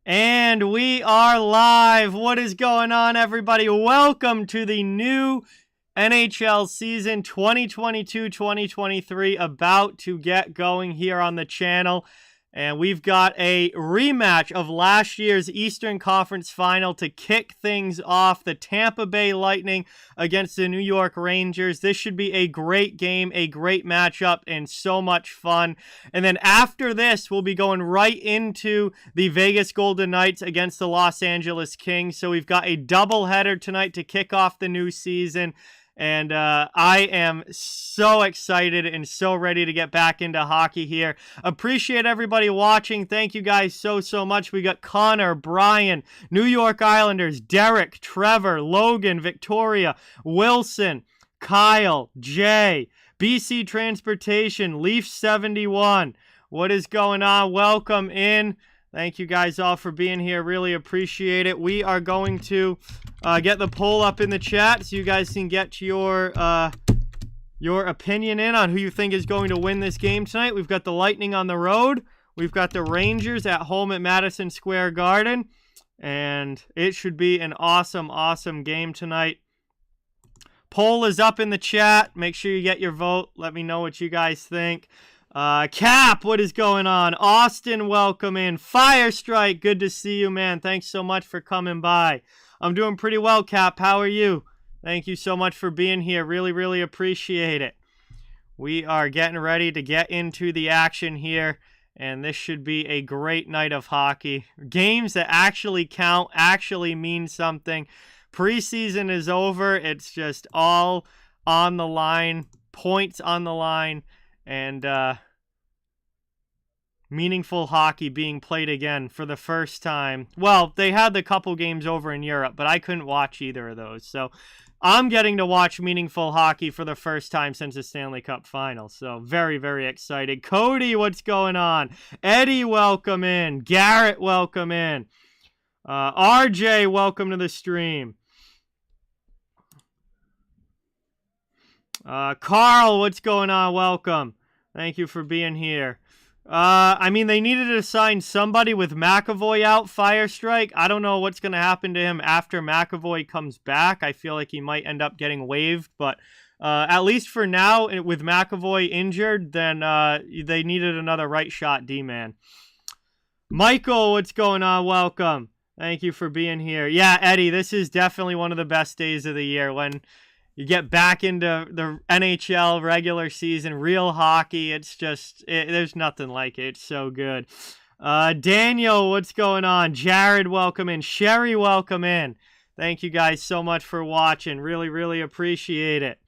And we are live. What is going on, everybody? Welcome to the new NHL season 2022-2023 about to get going here on the channel. And we've got a rematch of last year's Eastern Conference Final to kick things off. The Tampa Bay Lightning against the New York Rangers. This should be a great game, a great matchup, and so much fun. And then after this, we'll be going right into the Vegas Golden Knights against the Los Angeles Kings. So we've got a doubleheader tonight to kick off the new season. And I am so excited and so ready to get back into hockey here. Appreciate everybody watching. Thank you guys so much. We got Connor, Brian, New York Islanders, Derek, Trevor, Logan, Victoria, Wilson, Kyle, Jay, BC Transportation, Leaf 71. What is going on? Welcome in. Thank you guys all for being here. Really appreciate it. We are going to get the poll up in the chat so you guys can get your opinion in on who you think is going to win this game tonight. We've got the Lightning on the road. We've got the Rangers at home at Madison Square Garden. And it should be an awesome game tonight. Poll is up in the chat. Make sure you get your vote. Let me know what you guys think. Cap, what is going on? Austin, welcome in. Firestrike, good to see you, man. Thanks so much for coming by. I'm doing pretty well, Cap. How are you? Thank you so much for being here. Really appreciate it. We are getting ready to get into the action here, and this should be a great night of hockey. Games that actually count, actually mean something. Preseason is over. It's just all on the line, points on the line, and meaningful hockey being played again for the first time. Well, they had the couple games over in Europe, but I couldn't watch either of those. So I'm getting to watch meaningful hockey for the first time since the Stanley Cup Final. So very excited. Cody, what's going on? Eddie, welcome in. Garrett, welcome in. RJ, welcome to the stream. Carl, what's going on? Welcome. Thank you for being here. I mean, they needed to sign somebody with McAvoy out, Firestrike. I don't know what's going to happen to him after McAvoy comes back. I feel like he might end up getting waived, but at least for now, with McAvoy injured, then they needed another right shot D-man. Michael, what's going on? Welcome. Thank you for being here. Yeah, Eddie, this is definitely one of the best days of the year when you get back into the NHL regular season, real hockey. It's just, there's nothing like it. It's so good. Daniel, what's going on? Jared, welcome in. Sherry, welcome in. Thank you guys so much for watching. Really appreciate it.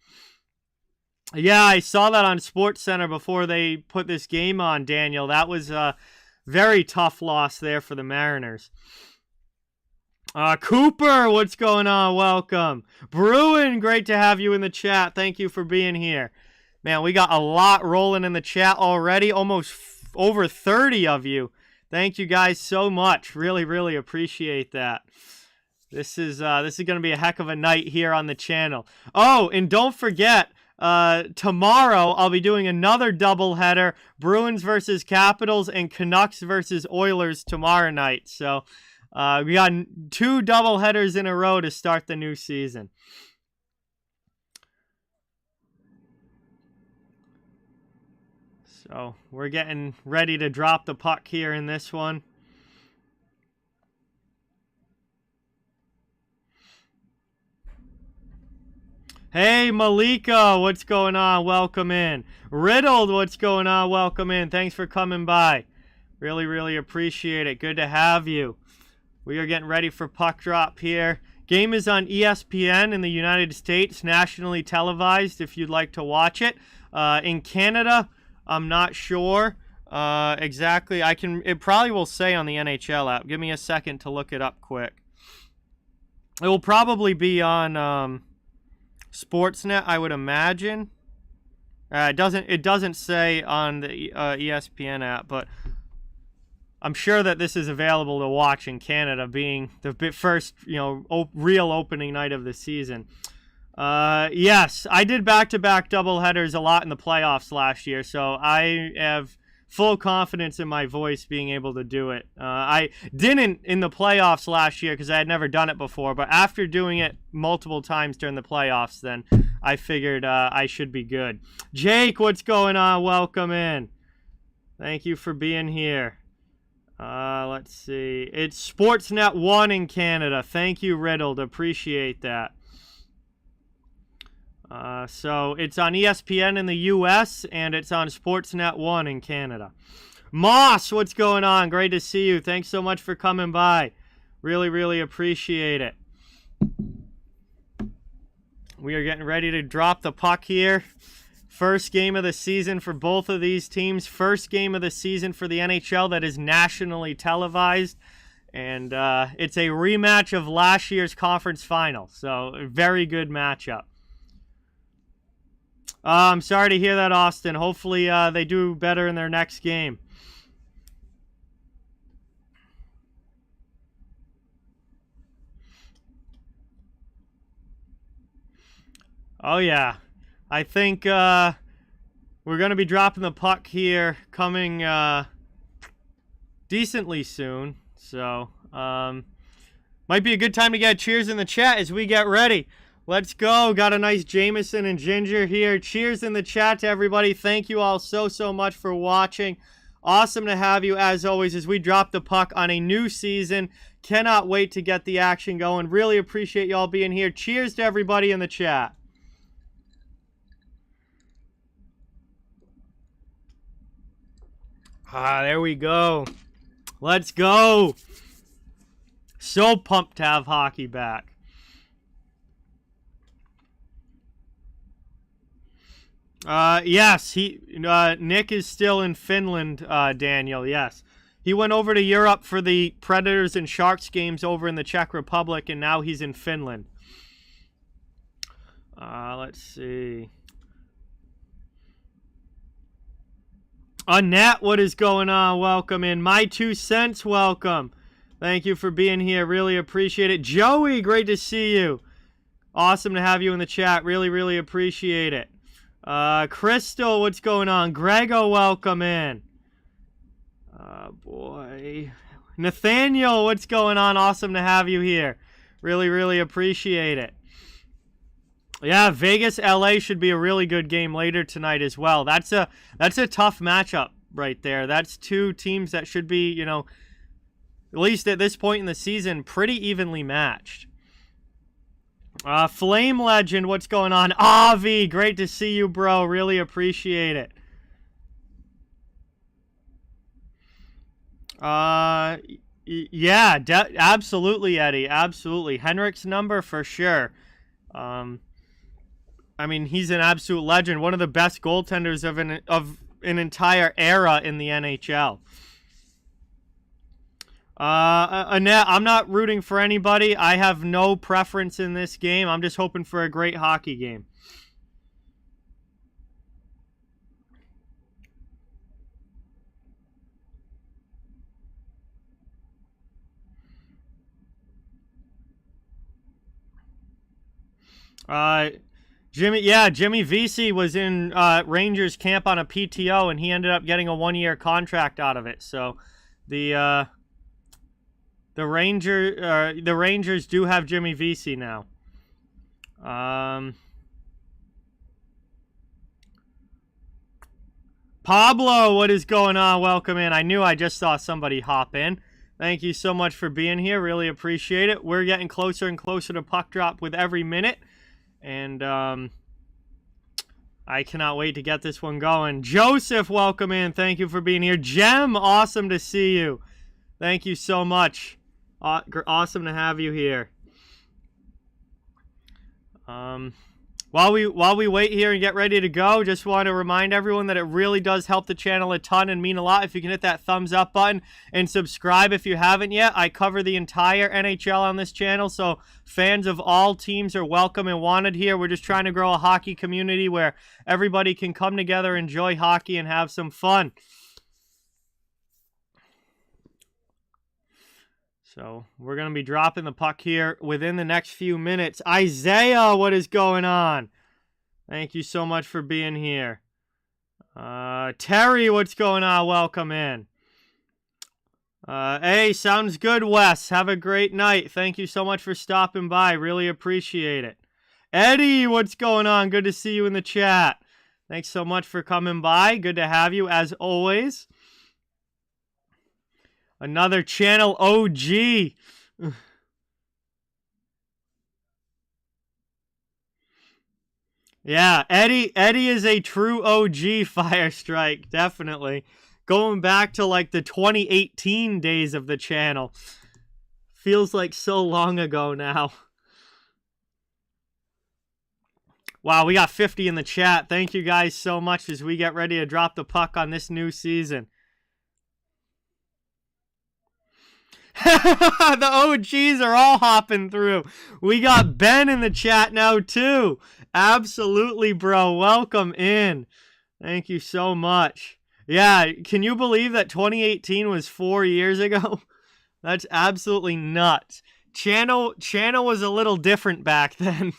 Yeah, I saw that on SportsCenter before they put this game on, Daniel. That was a very tough loss there for the Mariners. Cooper, what's going on? Welcome. Bruin, great to have you in the chat. Thank you for being here. Man, we got a lot rolling in the chat already. Almost over 30 of you. Thank you guys so much. Really appreciate that. This is going to be a heck of a night here on the channel. Oh, and don't forget, tomorrow I'll be doing another doubleheader. Bruins versus Capitals and Canucks versus Oilers tomorrow night. So we got 2 doubleheaders in a row to start the new season. So we're getting ready to drop the puck here in this one. Hey, Malika, what's going on? Welcome in. Riddled, what's going on? Welcome in. Thanks for coming by. Really appreciate it. Good to have you. We are getting ready for puck drop here. Game is on ESPN in the United States, nationally televised if you'd like to watch it. In Canada, I'm not sure exactly. It probably will say on the NHL app. Give me a second to look it up quick. It will probably be on Sportsnet, I would imagine. It doesn't say on the ESPN app, but I'm sure that this is available to watch in Canada, being the first, real opening night of the season. Yes, I did back-to-back doubleheaders a lot in the playoffs last year, so I have full confidence in my voice being able to do it. I didn't in the playoffs last year because I had never done it before, but after doing it multiple times during the playoffs, then I figured I should be good. Jake, what's going on? Welcome in. Thank you for being here. Let's see. It's Sportsnet 1 in Canada. Thank you, Riddled. Appreciate that. So it's on ESPN in the U.S. and it's on Sportsnet 1 in Canada. Moss, what's going on? Great to see you. Thanks so much for coming by. Really, really appreciate it. We are getting ready to drop the puck here. First game of the season for both of these teams. First game of the season for the NHL that is nationally televised. And it's a rematch of last year's conference final. So, a very good matchup. I'm sorry to hear that, Austin. Hopefully they do better in their next game. Oh, yeah. I think we're going to be dropping the puck here coming decently soon. So, might be a good time to get cheers in the chat as we get ready. Let's go. Got a nice Jameson and ginger here. Cheers in the chat to everybody. Thank you all so much for watching. Awesome to have you as always as we drop the puck on a new season. Cannot wait to get the action going. Really appreciate y'all being here. Cheers to everybody in the chat. There we go. Let's go. So pumped to have hockey back. Yes, Nick is still in Finland, Daniel, yes. He went over to Europe for the Predators and Sharks games over in the Czech Republic, and now he's in Finland. Let's see. Annette, what is going on? Welcome in. My 2 cents, welcome. Thank you for being here. Really appreciate it. Joey, great to see you. Awesome to have you in the chat. Really, really appreciate it. Crystal, what's going on? Grego, welcome in. Boy. Nathaniel, what's going on? Awesome to have you here. Really, really appreciate it. Yeah, Vegas, LA should be a really good game later tonight as well. That's a tough matchup right there. That's two teams that should be, you know, at least at this point in the season, pretty evenly matched. Flame Legend, what's going on? Avi, great to see you, bro. Really appreciate it. Yeah, absolutely, Eddie. Absolutely. Henrik's number for sure. I mean, he's an absolute legend. One of the best goaltenders of an entire era in the NHL. Annette, I'm not rooting for anybody. I have no preference in this game. I'm just hoping for a great hockey game. Jimmy Vesey was in Rangers camp on a PTO, and he ended up getting a 1-year contract out of it. So, the Rangers do have Jimmy Vesey now. Pablo, what is going on? Welcome in. I knew I just saw somebody hop in. Thank you so much for being here. Really appreciate it. We're getting closer and closer to puck drop with every minute. And I cannot wait to get this one going. Joseph, welcome in. Thank you for being here. Jem, awesome to see you. Thank you so much. Awesome to have you here. While we wait here and get ready to go, just want to remind everyone that it really does help the channel a ton and mean a lot if you can hit that thumbs up button and subscribe if you haven't yet. I cover the entire NHL on this channel, so fans of all teams are welcome and wanted here. We're just trying to grow a hockey community where everybody can come together, enjoy hockey, and have some fun. So we're going to be dropping the puck here within the next few minutes. Isaiah, what is going on? Thank you so much for being here. Terry, what's going on? Welcome in. Hey, sounds good, Wes. Have a great night. Thank you so much for stopping by. Really appreciate it. Eddie, what's going on? Good to see you in the chat. Thanks so much for coming by. Good to have you, as always. Another channel OG. Yeah, Eddie is a true OG Fire Strike, definitely. Going back to like the 2018 days of the channel. Feels like so long ago now. Wow, we got 50 in the chat. Thank you guys so much as we get ready to drop the puck on this new season. The OGs are all hopping through. We got Ben in the chat now too. Absolutely, bro. Welcome in. Thank you so much. Yeah, can you believe that 2018 was 4 years ago? That's absolutely nuts. Channel was a little different back then.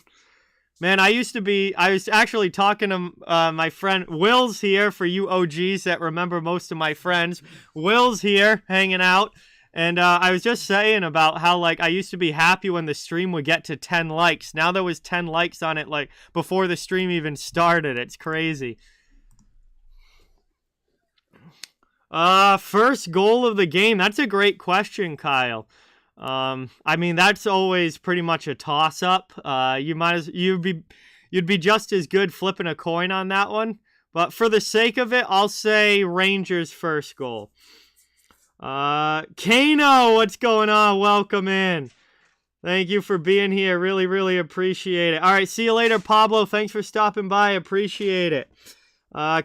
Man, I was actually talking to my friend Will's here, for you OGs that remember most of my friends. Will's here hanging out. And I was just saying about how, like, I used to be happy when the stream would get to 10 likes. Now there was 10 likes on it, like, before the stream even started. It's crazy. First goal of the game. That's a great question, Kyle. I mean, that's always pretty much a toss-up. You'd be just as good flipping a coin on that one. But for the sake of it, I'll say Rangers' first goal. Kano, what's going on? Welcome in. Thank you for being here. Really, really appreciate it. All right, see you later, Pablo. Thanks for stopping by. Appreciate it.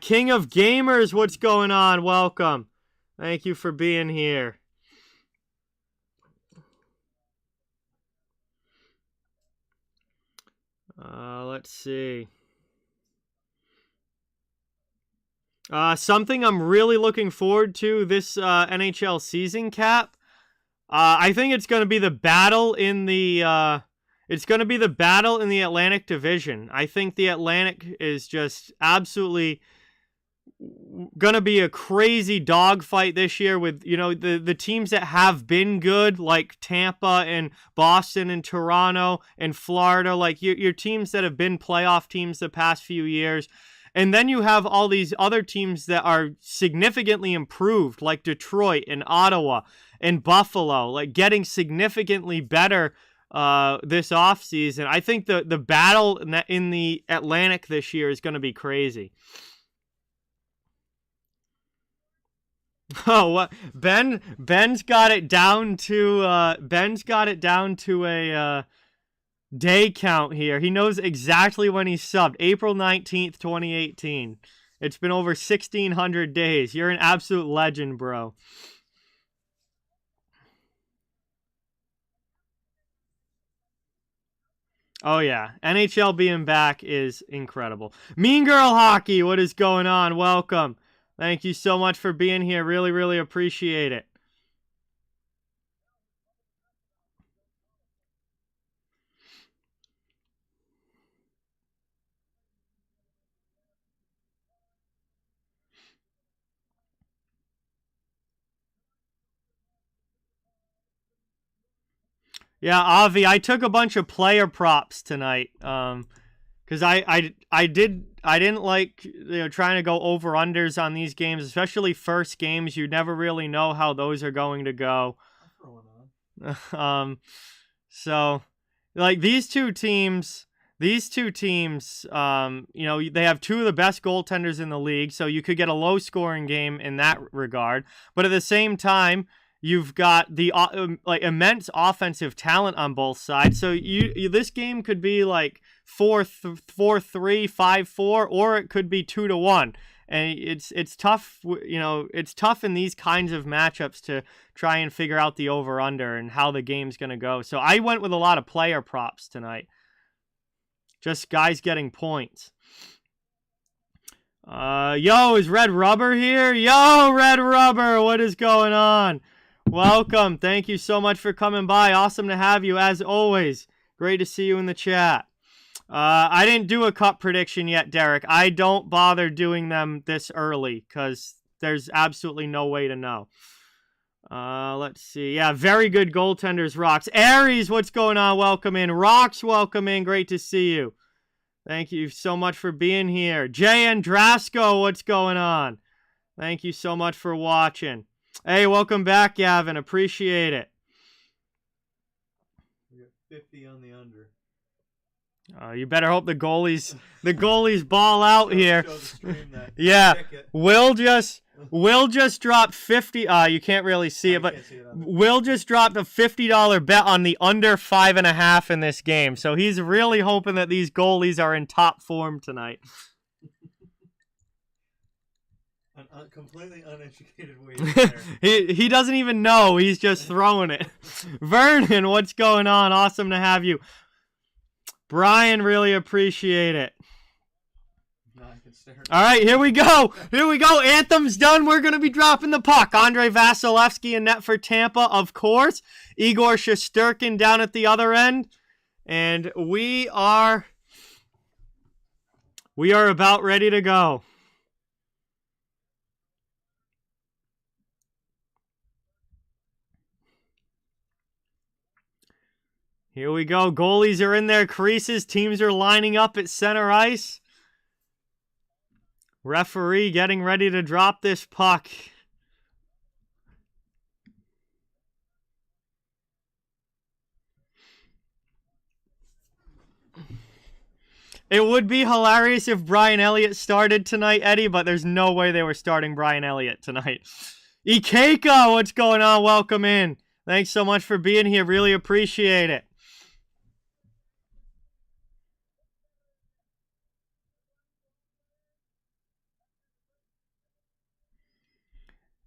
King of Gamers, what's going on? Welcome. Thank you for being here. Let's see. Something I'm really looking forward to this NHL season, Cap. I think it's going to be the battle in the Atlantic Division. I think the Atlantic is just absolutely going to be a crazy dogfight this year with, you know, the teams that have been good, like Tampa and Boston and Toronto and Florida, like your teams that have been playoff teams the past few years. And then you have all these other teams that are significantly improved, like Detroit and Ottawa and Buffalo, like getting significantly better this offseason. I think the battle in the Atlantic this year is going to be crazy. Oh, what? Ben's got it down to a day count here. He knows exactly when he subbed. April 19th, 2018. It's been over 1,600 days. You're an absolute legend, bro. Oh, yeah. NHL being back is incredible. Mean Girl Hockey, what is going on? Welcome. Thank you so much for being here. Really, really appreciate it. Yeah, Avi, I took a bunch of player props tonight. Because I didn't like, you know, trying to go over unders on these games, especially first games. You never really know how those are going to go. So like these two teams, you know, they have two of the best goaltenders in the league, so you could get a low scoring game in that regard. But at the same time, you've got the like immense offensive talent on both sides. So this game could be like 4-3, 5-4, or it could be 2-1. And it's tough, you know, it's tough in these kinds of matchups to try and figure out the over-under and how the game's going to go. So I went with a lot of player props tonight. Just guys getting points. Yo, is Red Rubber here? Yo, Red Rubber, what is going on? Welcome. Thank you so much for coming by. Awesome to have you, as always. Great to see you in the chat. I didn't do a cup prediction yet, Derek. I don't bother doing them this early because there's absolutely no way to know. Let's see. Yeah, very good goaltenders, Rocks. Aries, what's going on? Welcome in. Rocks, welcome in. Great to see you. Thank you so much for being here. Jay and Drasco, what's going on? Thank you so much for watching. Hey, welcome back, Gavin. Appreciate it. We got 50 on the under. You better hope the goalies ball out here. Yeah, Will just dropped 50. You can't really see it, but Will just dropped a $50 bet on the under 5.5 in this game. So he's really hoping that these goalies are in top form tonight. An completely uneducated way there. he doesn't even know. He's just throwing it. Vernon, what's going on? Awesome to have you. Brian, really appreciate it. All right, here we go. Here we go. Anthem's done. We're going to be dropping the puck. Andrei Vasilevsky in net for Tampa, of course. Igor Shesterkin down at the other end. And we are about ready to go. Here we go. Goalies are in their creases. Teams are lining up at center ice. Referee getting ready to drop this puck. It would be hilarious if Brian Elliott started tonight, Eddie, but there's no way they were starting Brian Elliott tonight. Ikeka, what's going on? Welcome in. Thanks so much for being here. Really appreciate it.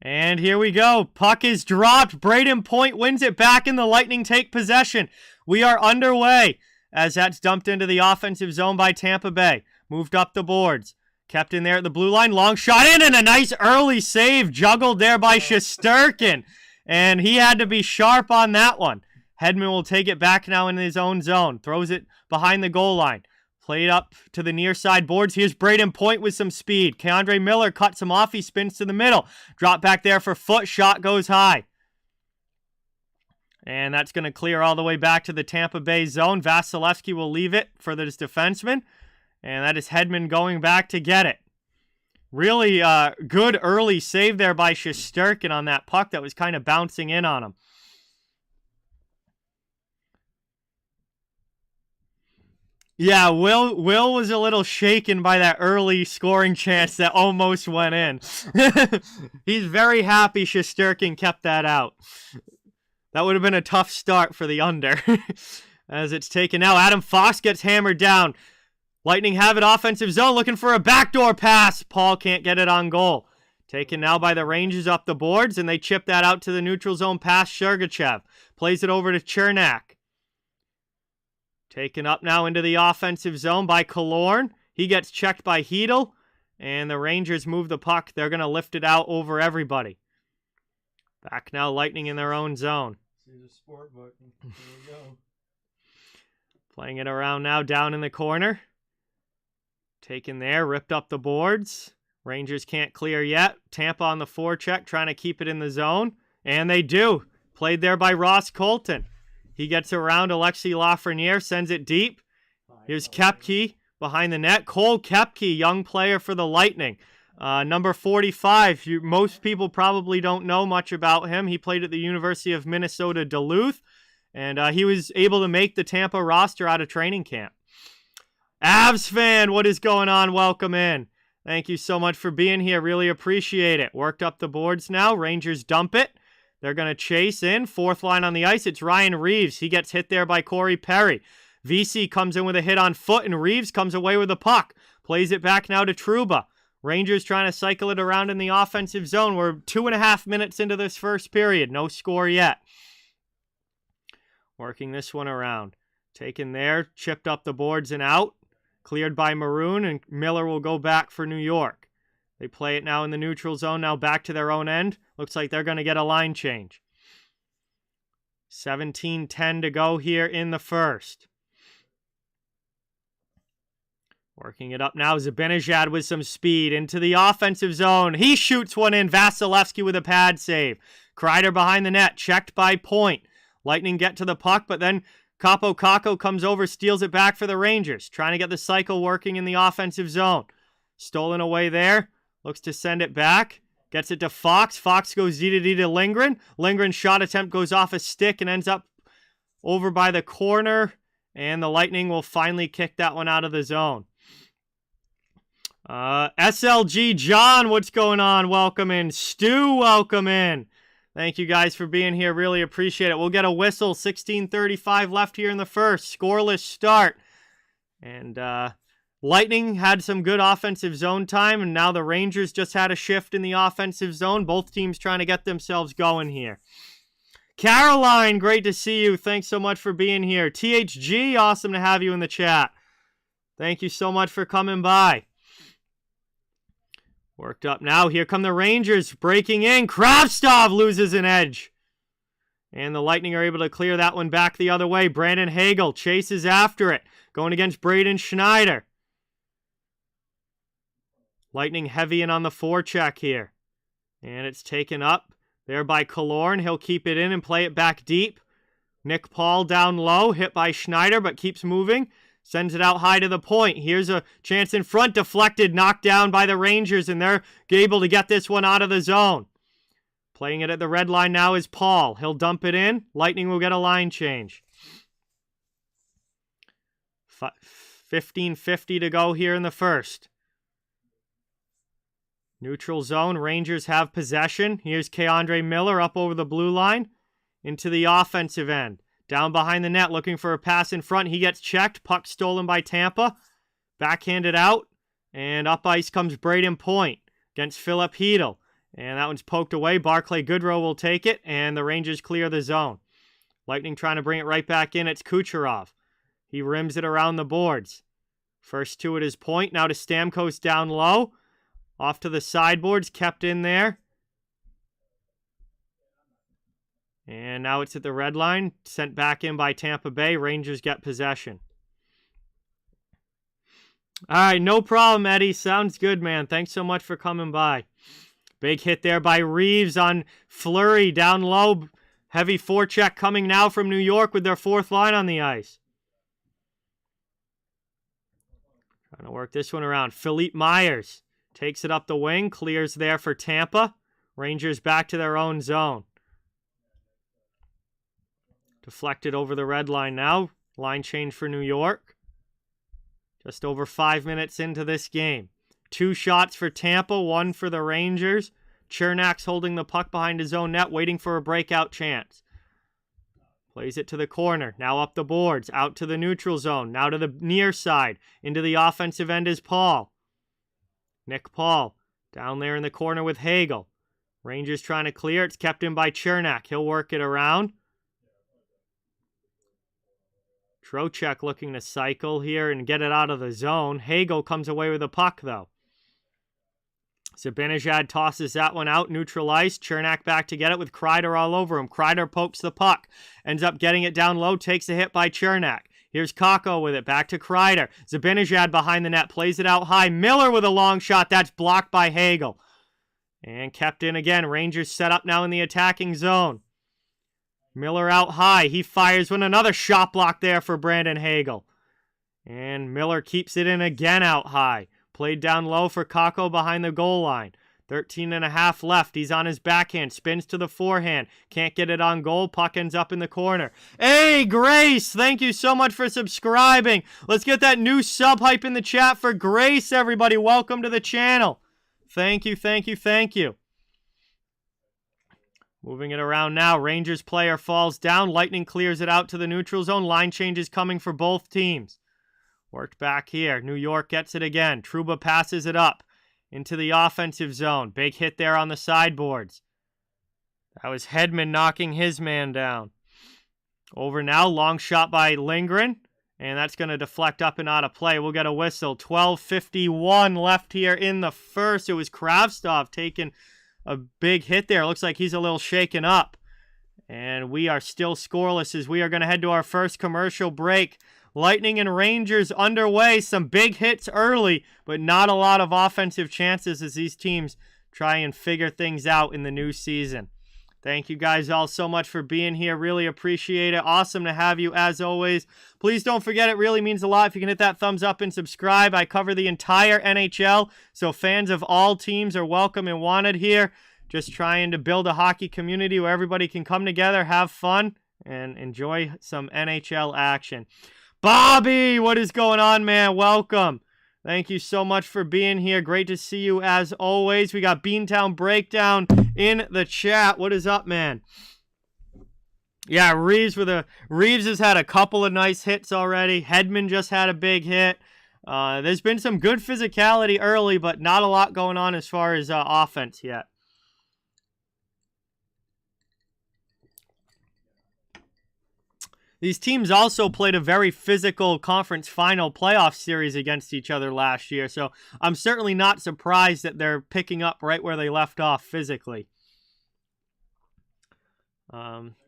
And here we go. Puck is dropped. Braden Point wins it back, and the Lightning take possession. We are underway as that's dumped into the offensive zone by Tampa Bay. Moved up the boards. Kept in there at the blue line. Long shot in, and a nice early save. Juggled there by Shesterkin. And he had to be sharp on that one. Hedman will take it back now in his own zone. Throws it behind the goal line. Played up to the near side boards. Here's Braden Point with some speed. Keandre Miller cuts him off. He spins to the middle. Drop back there for Foot. Shot goes high. And that's going to clear all the way back to the Tampa Bay zone. Vasilevsky will leave it for this defenseman. And that is Hedman going back to get it. Really good early save there by Shesterkin on that puck that was kind of bouncing in on him. Yeah, Will was a little shaken by that early scoring chance that almost went in. He's very happy Shesterkin kept that out. That would have been a tough start for the under. As it's taken now, Adam Fox gets hammered down. Lightning have it offensive zone, looking for a backdoor pass. Paul can't get it on goal. Taken now by the Rangers up the boards, and they chip that out to the neutral zone past Sergachev. Plays it over to Chernak. Taken up now into the offensive zone by Killorn. He gets checked by Hedel, and the Rangers move the puck. They're going to lift it out over everybody. Back now, Lightning in their own zone. See the sport book. There we go. Playing it around now down in the corner. Taken there, ripped up the boards. Rangers can't clear yet. Tampa on the forecheck, trying to keep it in the zone. And they do. Played there by Ross Colton. He gets around Alexei Lafreniere, sends it deep. Here's Koepke behind the net. Cole Koepke, young player for the Lightning. Number 45. Most people probably don't know much about him. He played at the University of Minnesota Duluth. And he was able to make the Tampa roster out of training camp. Avs fan, what is going on? Welcome in. Thank you so much for being here. Really appreciate it. Worked up the boards now. Rangers dump it. They're going to chase in. Fourth line on the ice. It's Ryan Reeves. He gets hit there by Corey Perry. VC comes in with a hit on Foot, and Reeves comes away with the puck. Plays it back now to Trouba. Rangers trying to cycle it around in the offensive zone. We're 2.5 minutes into this first period. No score yet. Working this one around. Taken there. Chipped up the boards and out. Cleared by Maroon, and Miller will go back for New York. They play it now in the neutral zone, now back to their own end. Looks like they're going to get a line change. 17:10 to go here in the first. Working it up now, Zibanejad with some speed into the offensive zone. He shoots one in. Vasilevsky with a pad save. Kreider behind the net, checked by Point. Lightning get to the puck, but then Kako comes over, steals it back for the Rangers. Trying to get the cycle working in the offensive zone. Stolen away there. Looks to send it back. Gets it to Fox. Fox goes D to Lindgren. Lindgren's shot attempt goes off a stick and ends up over by the corner. And the Lightning will finally kick that one out of the zone. SLG John, what's going on? Welcome in. Stu, welcome in. Thank you guys for being here. Really appreciate it. We'll get a whistle. 16:35 left here in the first. Scoreless start. And Lightning had some good offensive zone time, and now the Rangers just had a shift in the offensive zone. Both teams trying to get themselves going here. Caroline, great to see you. Thanks so much for being here. THG, awesome to have you in the chat. Thank you so much for coming by. Worked up now. Here come the Rangers breaking in. Kravtsov loses an edge. And the Lightning are able to clear that one back the other way. Brandon Hagel chases after it. Going against Braden Schneider. Lightning heavy in on the forecheck here. And it's taken up there by Killorn. He'll keep it in and play it back deep. Nick Paul down low. Hit by Schneider, but keeps moving. Sends it out high to the point. Here's a chance in front. Deflected, knocked down by the Rangers, and they're able to get this one out of the zone. Playing it at the red line now is Paul. He'll dump it in. Lightning will get a line change. 15:50 to go here in the first. Neutral zone. Rangers have possession. Here's K'Andre Miller up over the blue line into the offensive end. Down behind the net, looking for a pass in front. He gets checked. Puck stolen by Tampa. Backhanded out. And up ice comes Braden Point against Philip Hedel. And that one's poked away. Barclay Goodrow will take it. And the Rangers clear the zone. Lightning trying to bring it right back in. It's Kucherov. He rims it around the boards. First two at his point. Now to Stamkos down low. Off to the sideboards. Kept in there. And now it's at the red line. Sent back in by Tampa Bay. Rangers get possession. All right, no problem, Eddie. Sounds good, man. Thanks so much for coming by. Big hit there by Reeves on Fleury down low. Heavy forecheck coming now from New York with their fourth line on the ice. Trying to work this one around. Philippe Myers takes it up the wing. Clears there for Tampa. Rangers back to their own zone. Deflected over the red line now. Line change for New York. Just over 5 minutes into this game. 2 shots for Tampa, 1 for the Rangers. Chernak's holding the puck behind his own net, waiting for a breakout chance. Plays it to the corner. Now up the boards. Out to the neutral zone. Now to the near side. Into the offensive end is Paul. Nick Paul. Down there in the corner with Hagel. Rangers trying to clear. It's kept in by Chernak. He'll work it around. Trocheck looking to cycle here and get it out of the zone. Hagel comes away with the puck, though. Zibanejad tosses that one out, neutral ice. Chernak back to get it with Kreider all over him. Kreider pokes the puck. Ends up getting it down low, takes a hit by Chernak. Here's Kako with it, back to Kreider. Zibanejad behind the net, plays it out high. Miller with a long shot, that's blocked by Hagel. And kept in again. Rangers set up now in the attacking zone. Miller out high. He fires with another shot block there for Brandon Hagel. And Miller keeps it in again out high. Played down low for Kako behind the goal line. 13.5 left. He's on his backhand. Spins to the forehand. Can't get it on goal. Puck ends up in the corner. Hey, Grace! Thank you so much for subscribing. Let's get that new sub hype in the chat for Grace, everybody. Welcome to the channel. Thank you, thank you, thank you. Moving it around now. Rangers player falls down. Lightning clears it out to the neutral zone. Line changes coming for both teams. Worked back here. New York gets it again. Trouba passes it up into the offensive zone. Big hit there on the sideboards. That was Hedman knocking his man down. Over now. Long shot by Lindgren. And that's going to deflect up and out of play. We'll get a whistle. 12:51 left here in the first. It was Kravtsov taking a big hit there. Looks like he's a little shaken up. And we are still scoreless as we are going to head to our first commercial break. Lightning and Rangers underway. Some big hits early, but not a lot of offensive chances as these teams try and figure things out in the new season. Thank you guys all so much for being here. Really appreciate it. Awesome to have you as always. Please don't forget, it really means a lot if you can hit that thumbs up and subscribe. I cover the entire NHL, so fans of all teams are welcome and wanted here. Just trying to build a hockey community where everybody can come together, have fun, and enjoy some NHL action. Bobby, what is going on, man? Welcome. Thank you so much for being here. Great to see you as always. We got Beantown Breakdown in the chat. What is up, man? Yeah, Reeves has had a couple of nice hits already. Hedman just had a big hit. There's been some good physicality early, but not a lot going on as far as offense yet. These teams also played a very physical conference final playoff series against each other last year, so I'm certainly not surprised that they're picking up right where they left off physically.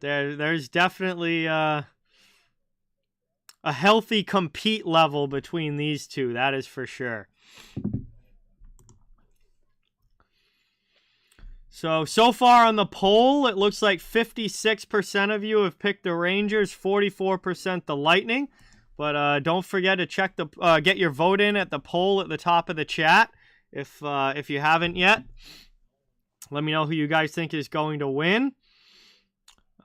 There's definitely a healthy compete level between these two, that is for sure. So far on the poll, it looks like 56% of you have picked the Rangers, 44% the Lightning. But don't forget to check get your vote in at the poll at the top of the chat if you haven't yet. Let me know who you guys think is going to win.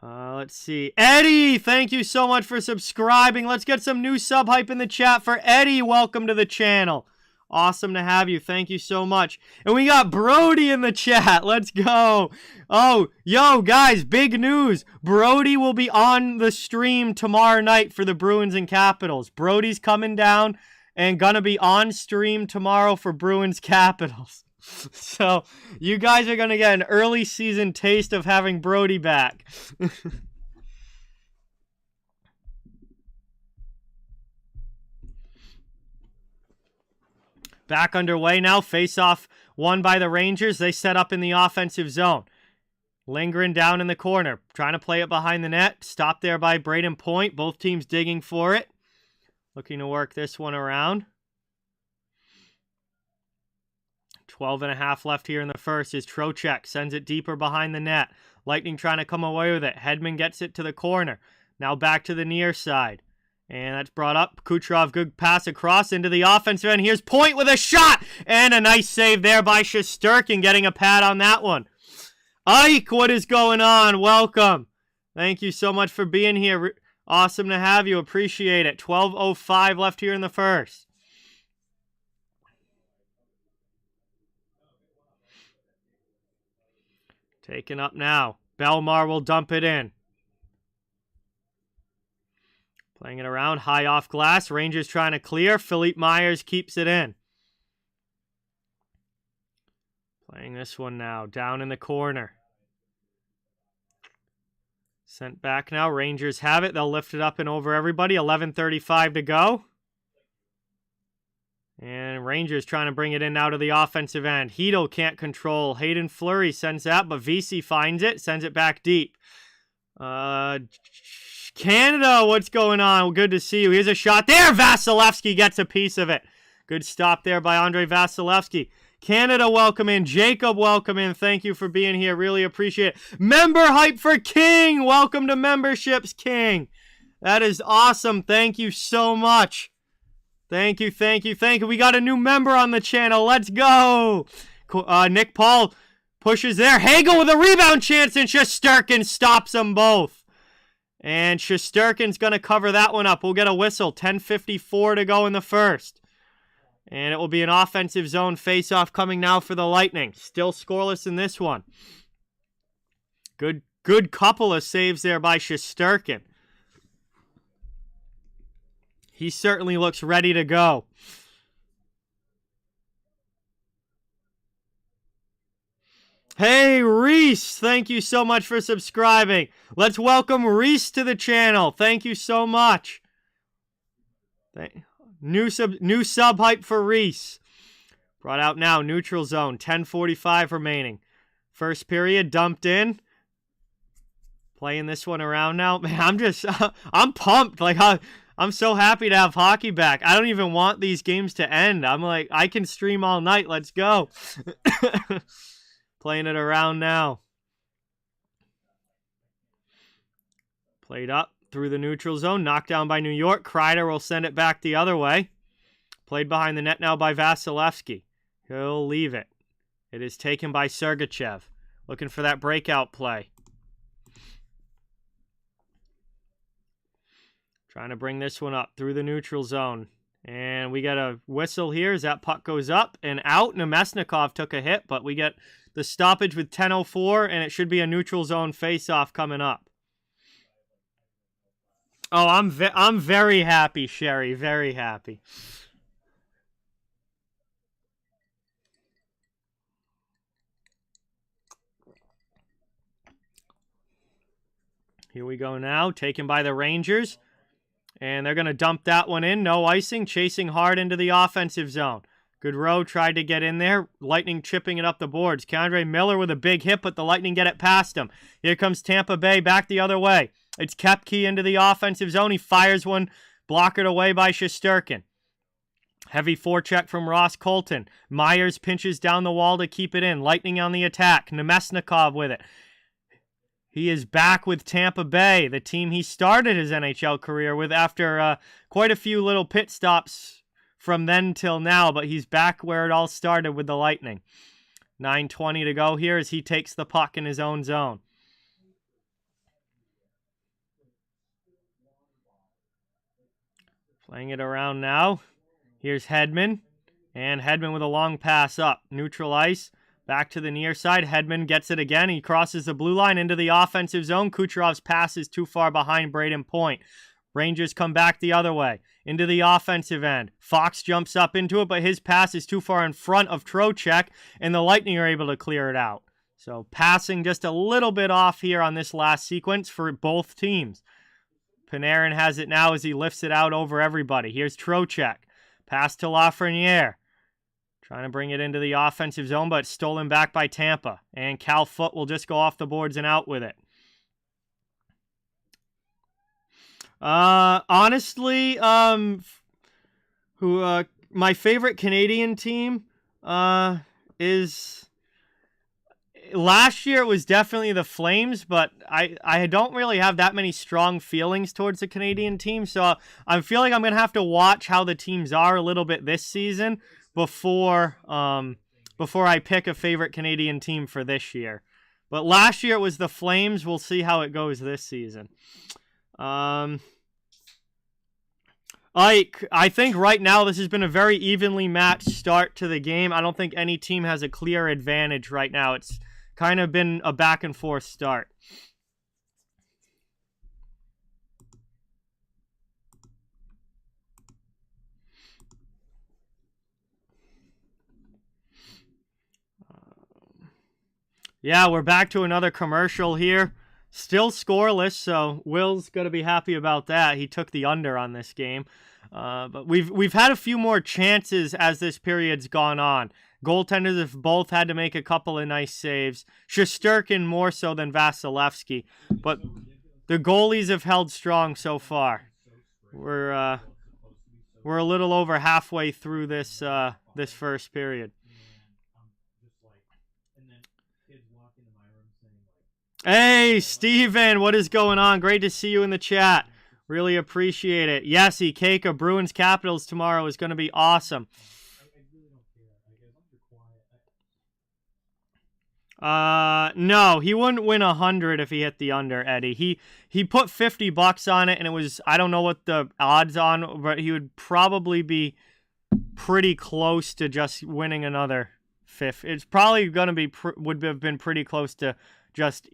Let's see. Eddie, thank you so much for subscribing. Let's get some new sub hype in the chat for Eddie. Welcome to the channel. Awesome to have you. Thank you so much. And we got Brody in the chat. Let's go. Oh, yo, guys, big news. Brody will be on the stream tomorrow night for the Bruins and Capitals. Brody's coming down and gonna be on stream tomorrow for Bruins Capitals. So you guys are gonna get an early season taste of having Brody back. Back underway now. Face-off won by the Rangers. They set up in the offensive zone. Lingering down in the corner. Trying to play it behind the net. Stopped there by Braden Point. Both teams digging for it. Looking to work this one around. 12.5 left here in the first is Trocheck. Sends it deeper behind the net. Lightning trying to come away with it. Hedman gets it to the corner. Now back to the near side. And that's brought up. Kucherov, good pass across into the offensive end. Here's Point with a shot! And a nice save there by Shesterkin, getting a pad on that one. Ike, what is going on? Welcome. Thank you so much for being here. Awesome to have you. Appreciate it. 12:05 left here in the first. Taken up now. Belmar will dump it in. Playing it around, high off glass. Rangers trying to clear. Philippe Myers keeps it in. Playing this one now, down in the corner. Sent back now. Rangers have it. They'll lift it up and over everybody. 11:35 to go. And Rangers trying to bring it in now to the offensive end. Heedle can't control. Hayden Fleury sends that, but VC finds it. Sends it back deep. Canada, what's going on? Well, good to see you. Here's a shot there. Vasilevsky gets a piece of it. Good stop there by Andrei Vasilevsky. Canada, welcome in. Jacob, welcome in. Thank you for being here. Really appreciate it. Member hype for King. Welcome to memberships, King. That is awesome. Thank you so much. Thank you, thank you, thank you. We got a new member on the channel. Let's go. Nick Paul pushes there. Hagel with a rebound chance, and Shesterkin stops them both. And Shesterkin's going to cover that one up. We'll get a whistle. 10:54 to go in the first. And it will be an offensive zone face-off coming now for the Lightning. Still scoreless in this one. Good couple of saves there by Shesterkin. He certainly looks ready to go. Hey, Reese, thank you so much for subscribing. Let's welcome Reese to the channel. Thank you so much. New sub hype for Reese. Brought out now, neutral zone, 10:45 remaining. First period, dumped in. Playing this one around now. Man, I'm pumped. Like, I'm so happy to have hockey back. I don't even want these games to end. I'm like, I can stream all night. Let's go. Playing it around now. Played up through the neutral zone. Knocked down by New York. Kreider will send it back the other way. Played behind the net now by Vasilevsky. He'll leave it. It is taken by Sergachev. Looking for that breakout play. Trying to bring this one up through the neutral zone. And we got a whistle here as that puck goes up and out. Nemesnikov took a hit, but we get the stoppage with 10:04, and it should be a neutral zone face-off coming up. Oh, I'm very happy, Sherry. Very happy. Here we go now. Taken by the Rangers. And they're going to dump that one in. No icing. Chasing hard into the offensive zone. Goodrow tried to get in there. Lightning chipping it up the boards. K'Andre Miller with a big hit, but the Lightning get it past him. Here comes Tampa Bay back the other way. It's Koepke into the offensive zone. He fires one. Blockered away by Shesterkin. Heavy forecheck from Ross Colton. Myers pinches down the wall to keep it in. Lightning on the attack. Nemesnikov with it. He is back with Tampa Bay, the team he started his NHL career with after quite a few little pit stops from then till now, but he's back where it all started with the Lightning. 9:20 to go here as he takes the puck in his own zone. Playing it around now. Here's Hedman, and Hedman with a long pass up. Neutral ice. Back to the near side. Hedman gets it again. He crosses the blue line into the offensive zone. Kucherov's pass is too far behind Braden Point. Rangers come back the other way. Into the offensive end. Fox jumps up into it, but his pass is too far in front of Trocheck, and the Lightning are able to clear it out. So passing just a little bit off here on this last sequence for both teams. Panarin has it now as he lifts it out over everybody. Here's Trocheck. Pass to Lafreniere. Trying to bring it into the offensive zone, but stolen back by Tampa. And Cal Foote will just go off the boards and out with it. Honestly, my favorite Canadian team is... Last year it was definitely the Flames, but I don't really have that many strong feelings towards the Canadian team, so I feel like I'm going to have to watch how the teams are a little bit this season before I pick a favorite Canadian team for this year. But last year it was the Flames. We'll see how it goes this season. I think right now this has been a very evenly matched start to the game. I don't think any team has a clear advantage right now. It's kind of been a back and forth start. Yeah, we're back to another commercial here. Still scoreless, so Will's going to be happy about that. He took the under on this game. But we've had a few more chances as this period's gone on. Goaltenders have both had to make a couple of nice saves. Shesterkin more so than Vasilevsky. But the goalies have held strong so far. We're a little over halfway through this first period. Hey, Steven, what is going on? Great to see you in the chat. Really appreciate it. Yes, Ikeka, Bruins Capitals tomorrow is going to be awesome. No, he wouldn't win 100 if he hit the under, Eddie. He put $50 on it, and it was, I don't know what the odds on, but he would probably be pretty close to just winning another fifth. It's probably going to be, would have been pretty close to just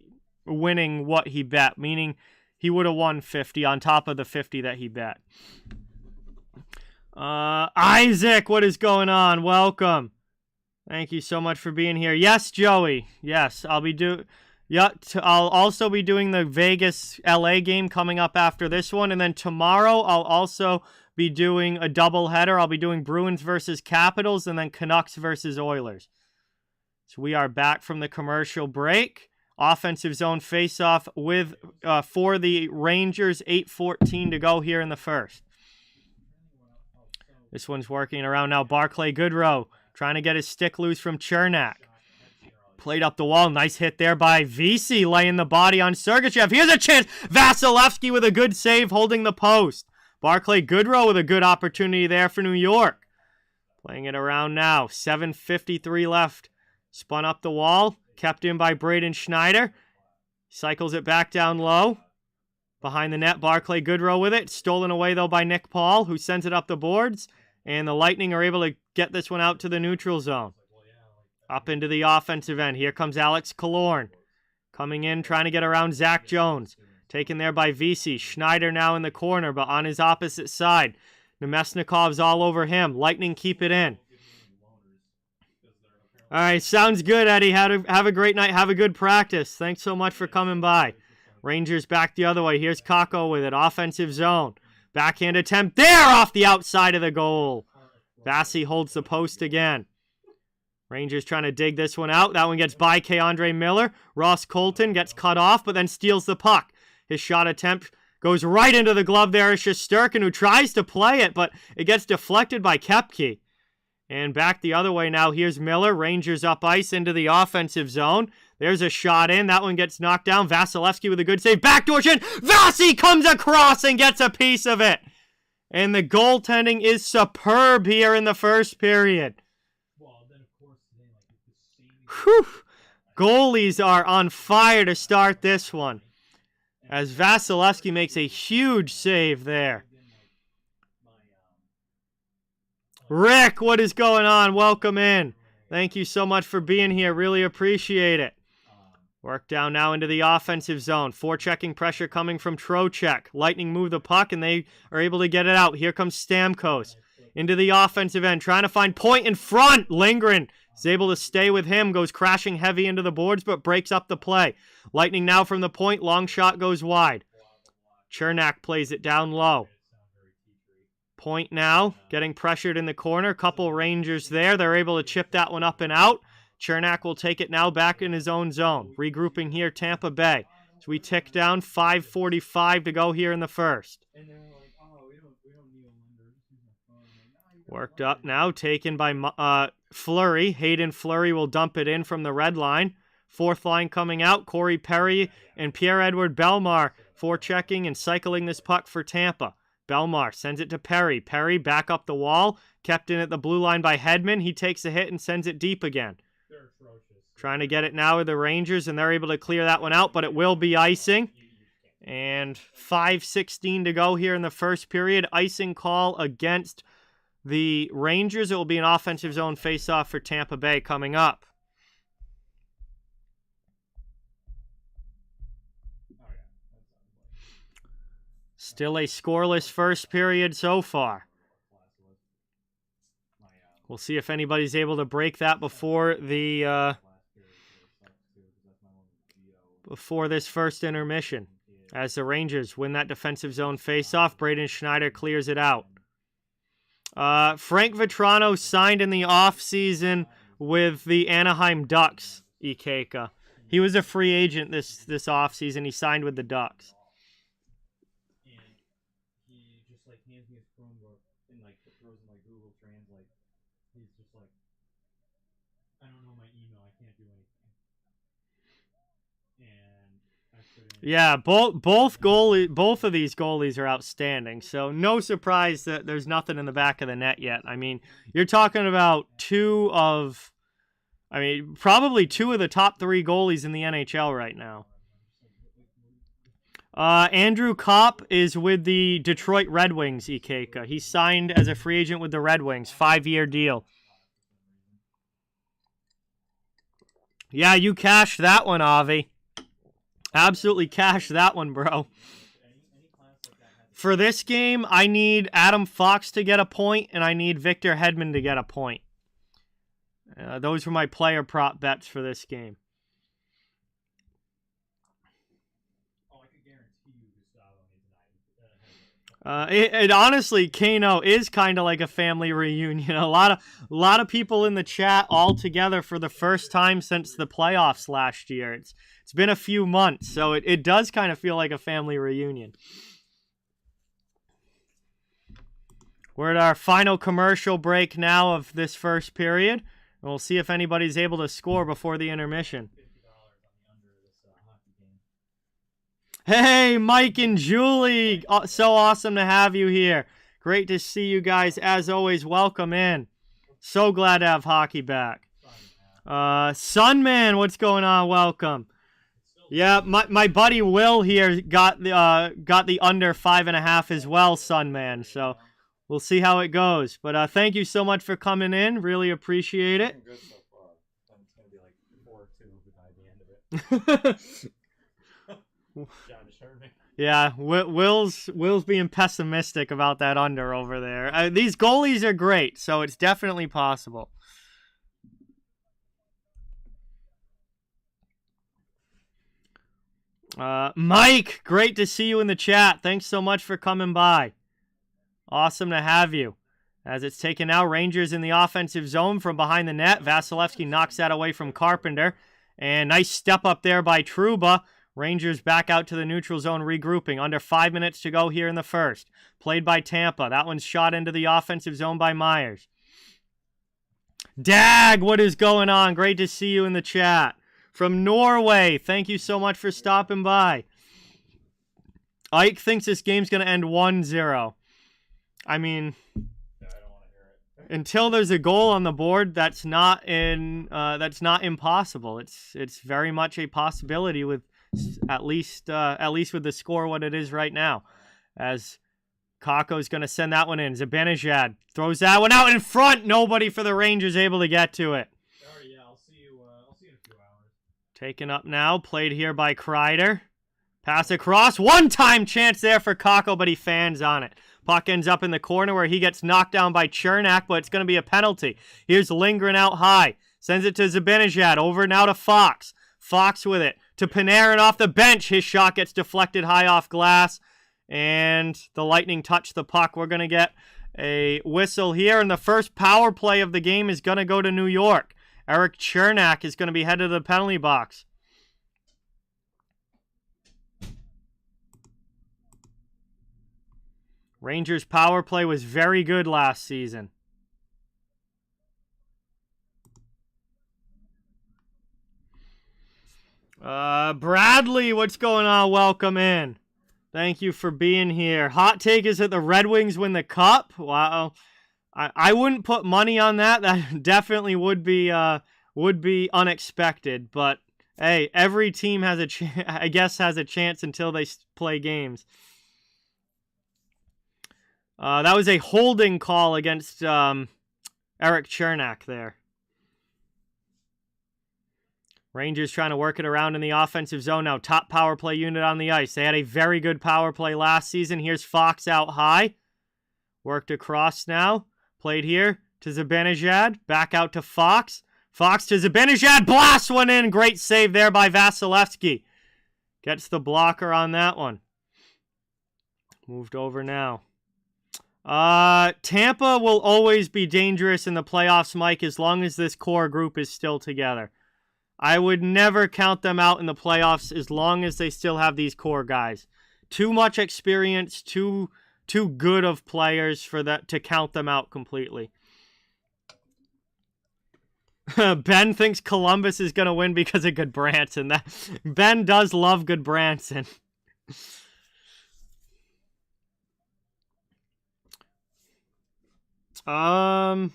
winning what he bet, meaning he would have won 50 on top of the 50 that he bet. Isaac, what is going on? Welcome. Thank you so much for being here. Yes, Joey. Yes, I'll also be doing the Vegas LA game coming up after this one, and then tomorrow I'll also be doing a doubleheader. I'll be doing Bruins versus Capitals and then Canucks versus Oilers. So we are back from the commercial break. Offensive zone faceoff with for the Rangers, 8:14 to go here in the first. This one's working around now. Barclay Goodrow trying to get his stick loose from Chernak. Played up the wall. Nice hit there by Vesey, laying the body on Sergachev. Here's a chance. Vasilevsky with a good save, holding the post. Barclay Goodrow with a good opportunity there for New York. Playing it around now. 7:53 left. Spun up the wall. Kept in by Braden Schneider. Cycles it back down low. Behind the net, Barclay Goodrow with it. Stolen away, though, by Nick Paul, who sends it up the boards. And the Lightning are able to get this one out to the neutral zone. Up into the offensive end. Here comes Alex Killorn. Coming in, trying to get around Zach Jones. Taken there by Vesey. Schneider now in the corner, but on his opposite side. Nemesnikov's all over him. Lightning keep it in. All right, sounds good, Eddie. Have a great night. Have a good practice. Thanks so much for coming by. Rangers back the other way. Here's Kakko with it. Offensive zone. Backhand attempt there off the outside of the goal. Vasi holds the post again. Rangers trying to dig this one out. That one gets by K'Andre Miller. Ross Colton gets cut off, but then steals the puck. His shot attempt goes right into the glove there of Shesterkin, who tries to play it, but it gets deflected by Koepke. And back the other way now. Here's Miller. Rangers up ice into the offensive zone. There's a shot in. That one gets knocked down. Vasilevsky with a good save. Backdoor shin. Vasi comes across and gets a piece of it. And the goaltending is superb here in the first period. Whew. Goalies are on fire to start this one, as Vasilevsky makes a huge save there. Rick, what is going on? Welcome in. Thank you so much for being here. Really appreciate it. Work down now into the offensive zone. Forechecking pressure coming from Trocheck. Lightning move the puck, and they are able to get it out. Here comes Stamkos into the offensive end, trying to find point in front. Lindgren is able to stay with him, goes crashing heavy into the boards, but breaks up the play. Lightning now from the point. Long shot goes wide. Chernak plays it down low. Point now, getting pressured in the corner. Couple Rangers there. They're able to chip that one up and out. Chernak will take it now back in his own zone. Regrouping here, Tampa Bay. So we tick down, 5:45 to go here in the first. Worked up now, taken by Fleury. Hayden Fleury will dump it in from the red line. Fourth line coming out, Corey Perry and Pierre-Edouard Bellemare forechecking and cycling this puck for Tampa. Bellemare sends it to Perry. Perry back up the wall, kept in at the blue line by Hedman. He takes a hit and sends it deep again. Trying to get it now with the Rangers, and they're able to clear that one out, but it will be icing. And 5:16 to go here in the first period. Icing call against the Rangers. It will be an offensive zone faceoff for Tampa Bay coming up. Still a scoreless first period so far. We'll see if anybody's able to break that before this first intermission. As the Rangers win that defensive zone faceoff, Braden Schneider clears it out. Frank Vetrano signed in the offseason with the Anaheim Ducks, Ikeka. He was a free agent this offseason. He signed with the Ducks. Yeah, both of these goalies are outstanding. So no surprise that there's nothing in the back of the net yet. I mean, you're talking about probably two of the top three goalies in the NHL right now. Andrew Kopp is with the Detroit Red Wings, Ikeka. He signed as a free agent with the Red Wings, 5-year deal. Yeah, you cashed that one, Avi. Absolutely cashed that one, bro. For this game, I need Adam Fox to get a point, and I need Victor Hedman to get a point. Those were my player prop bets for this game. It honestly, Kano is kind of like a family reunion. A lot of people in the chat all together for the first time since the playoffs last year. It's been a few months, so it does kind of feel like a family reunion. We're at our final commercial break now of this first period. And we'll see if anybody's able to score before the intermission. Hey, Mike and Julie. So awesome to have you here. Great to see you guys. As always, welcome in. So glad to have hockey back. Sunman, what's going on? Welcome. Yeah, my buddy Will here got the under 5.5 as well, Sunman. So we'll see how it goes. But thank you so much for coming in. Really appreciate it. Good so far. It's going to be like 4-2 by the end of it. John just heard me. Yeah, Will's being pessimistic about that under over there. These goalies are great, so it's definitely possible. Mike, great to see you in the chat. Thanks so much for coming by. Awesome to have you. As it's taken now, Rangers in the offensive zone from behind the net. Vasilevsky knocks that away from Carpenter. And nice step up there by Trouba. Rangers back out to the neutral zone, regrouping. Under 5 minutes to go here in the first. Played by Tampa. That one's shot into the offensive zone by Myers. Dag, what is going on? Great to see you in the chat. From Norway, thank you so much for stopping by. Ike thinks this game's going to end 1-0. I mean, Yeah, I don't want to hear it. until there's a goal on the board, that's not impossible. It's very much a possibility with at least with the score what it is right now. As Kakko's going to send that one in. Zibanejad throws that one out in front. Nobody for the Rangers able to get to it. Sorry, yeah, I'll see you in a few hours. Taken up now, played here by Kreider. Pass across, one-time chance there for Kakko, but he fans on it. Puck ends up in the corner where he gets knocked down by Chernak, but it's going to be a penalty. Here's Lindgren out high. Sends it to Zibanejad, over now to Fox. Fox with it to Panarin off the bench. His shot gets deflected high off glass, and the Lightning touch the puck. We're going to get a whistle here, and the first power play of the game is going to go to New York. Eric Chernak is going to be headed to the penalty box. Rangers' power play was very good last season. Bradley, what's going on? Welcome in. Thank you for being here. Hot take is that the Red Wings win the cup. Wow. I wouldn't put money on that. That definitely would be unexpected. But hey, every team has has a chance until they play games. That was a holding call against Eric Chernak there. Rangers trying to work it around in the offensive zone now. Top power play unit on the ice. They had a very good power play last season. Here's Fox out high. Worked across now. Played here to Zibanejad. Back out to Fox. Fox to Zibanejad. Blasts one in. Great save there by Vasilevsky. Gets the blocker on that one. Moved over now. Tampa will always be dangerous in the playoffs, Mike, as long as this core group is still together. I would never count them out in the playoffs as long as they still have these core guys. Too much experience, too good of players for that to count them out completely. Ben thinks Columbus is going to win because of Goodbranson. Ben does love Goodbranson. I'd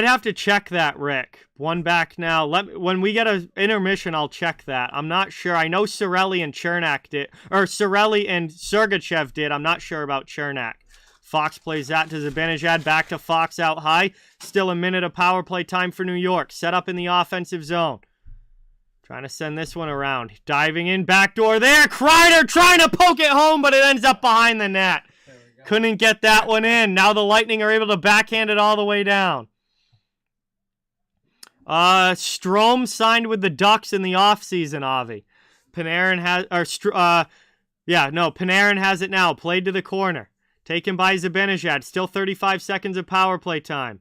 have to check that, Rick. One back now. When we get an intermission, I'll check that. I'm not sure. I know Cirelli and Chernak did, or Cirelli and Sergachev did. I'm not sure about Chernak. Fox plays that to Zibanejad. Back to Fox out high. Still a minute of power play time for New York. Set up in the offensive zone. Trying to send this one around. Diving in, backdoor there. Kreider trying to poke it home, but it ends up behind the net. Couldn't get that one in. Now the Lightning are able to backhand it all the way down. Strome signed with the Ducks in the offseason, Avi. Panarin has it now. Played to the corner. Taken by Zibanejad. Still 35 seconds of power play time.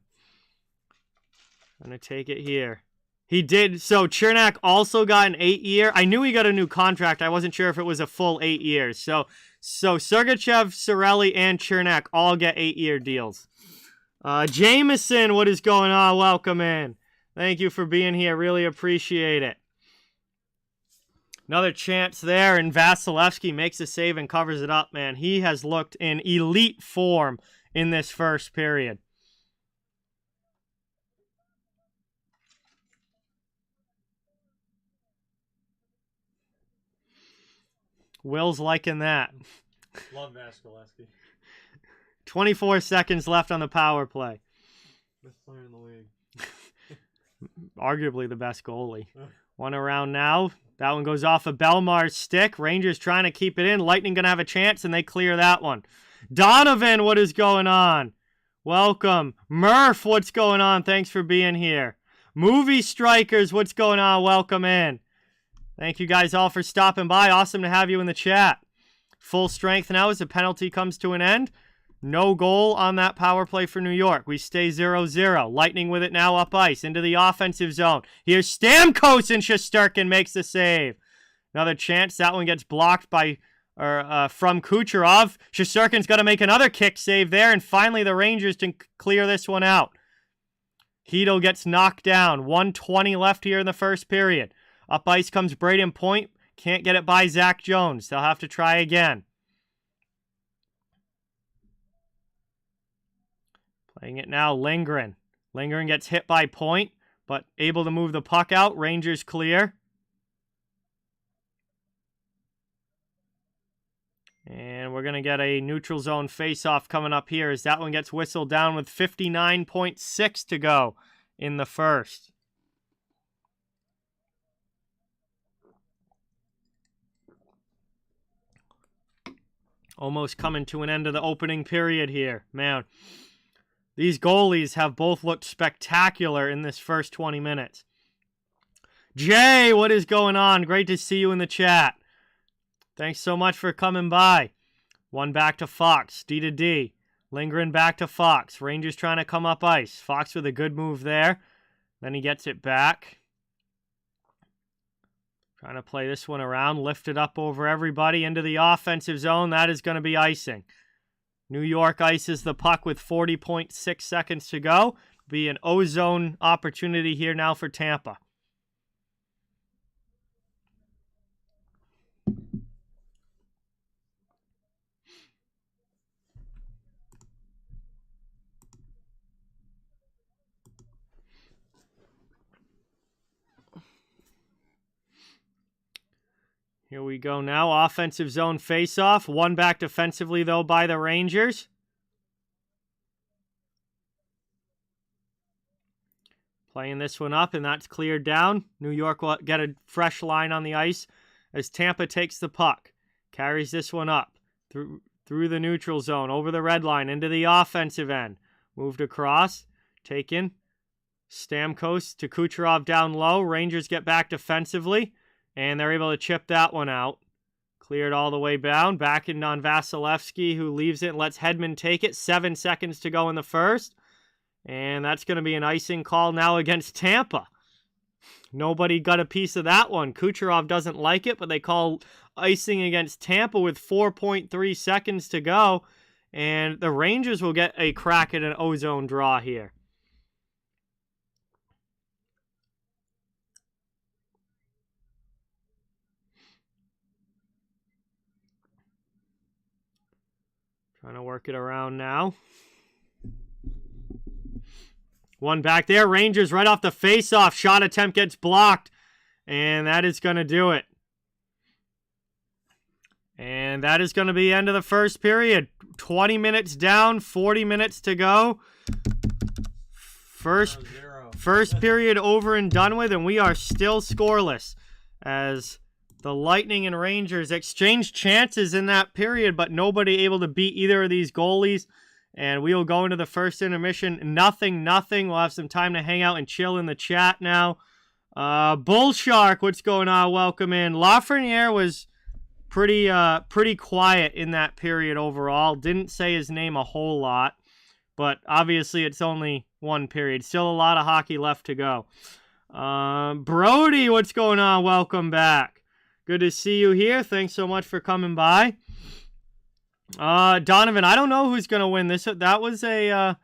Gonna take it here. He did. So Chernak also got an 8-year. I knew he got a new contract. I wasn't sure if it was a full 8 years. So Sergachev, Cirelli, and Chernak all get 8-year deals. Jameson, what is going on? Welcome in. Thank you for being here. Really appreciate it. Another chance there, and Vasilevsky makes a save and covers it up, man. He has looked in elite form in this first period. Will's liking that. Love Vasilevsky. 24 seconds left on the power play. Best player in the league. Arguably the best goalie. One around now. That one goes off of Belmar's stick. Rangers trying to keep it in. Lightning going to have a chance, and they clear that one. Donovan, what is going on? Welcome. Murph, what's going on? Thanks for being here. Movie Strikers, what's going on? Welcome in. Thank you guys all for stopping by. Awesome to have you in the chat. Full strength now as the penalty comes to an end. No goal on that power play for New York. We stay 0-0. Lightning with it now up ice into the offensive zone. Here's Stamkos, and Shesterkin makes the save. Another chance. That one gets blocked by from Kucherov. Shesterkin's got to make another kick save there, and finally the Rangers can clear this one out. Hedl gets knocked down. 1:20 left here in the first period. Up ice comes Braden Point. Can't get it by Zach Jones. They'll have to try again. Playing it now, Lindgren. Lindgren gets hit by Point, but able to move the puck out. Rangers clear. And we're going to get a neutral zone face-off coming up here as that one gets whistled down with 59.6 to go in the first. Almost coming to an end of the opening period here. Man, these goalies have both looked spectacular in this first 20 minutes. Jay, what is going on? Great to see you in the chat. Thanks so much for coming by. One back to Fox, D to D. Lindgren back to Fox. Rangers trying to come up ice. Fox with a good move there. Then he gets it back. Trying to play this one around. Lift it up over everybody into the offensive zone. That is going to be icing. New York ices the puck with 40.6 seconds to go. Be an O-zone opportunity here now for Tampa. Here we go now. Offensive zone face-off. One back defensively, though, by the Rangers. Playing this one up, and that's cleared down. New York will get a fresh line on the ice as Tampa takes the puck. Carries this one up through the neutral zone, over the red line, into the offensive end. Moved across. Taken. Stamkos to Kucherov down low. Rangers get back defensively. And they're able to chip that one out. Cleared all the way down. Back in on Vasilevsky, who leaves it and lets Hedman take it. 7 seconds to go in the first. And that's going to be an icing call now against Tampa. Nobody got a piece of that one. Kucherov doesn't like it, but they call icing against Tampa with 4.3 seconds to go. And the Rangers will get a crack at an O-zone draw here. Trying to work it around now. One back there. Rangers right off the face-off. Shot attempt gets blocked. And that is going to do it. And that is going to be the end of the first period. 20 minutes down. 40 minutes to go. First period over and done with. And we are still scoreless. As the Lightning and Rangers exchanged chances in that period, but nobody able to beat either of these goalies. And we will go into the first intermission. Nothing. We'll have some time to hang out and chill in the chat now. Bullshark, what's going on? Welcome in. Lafreniere was pretty quiet in that period overall. Didn't say his name a whole lot, but obviously it's only one period. Still a lot of hockey left to go. Brody, what's going on? Welcome back. Good to see you here. Thanks so much for coming by. Donovan, I don't know who's going to win this. That was a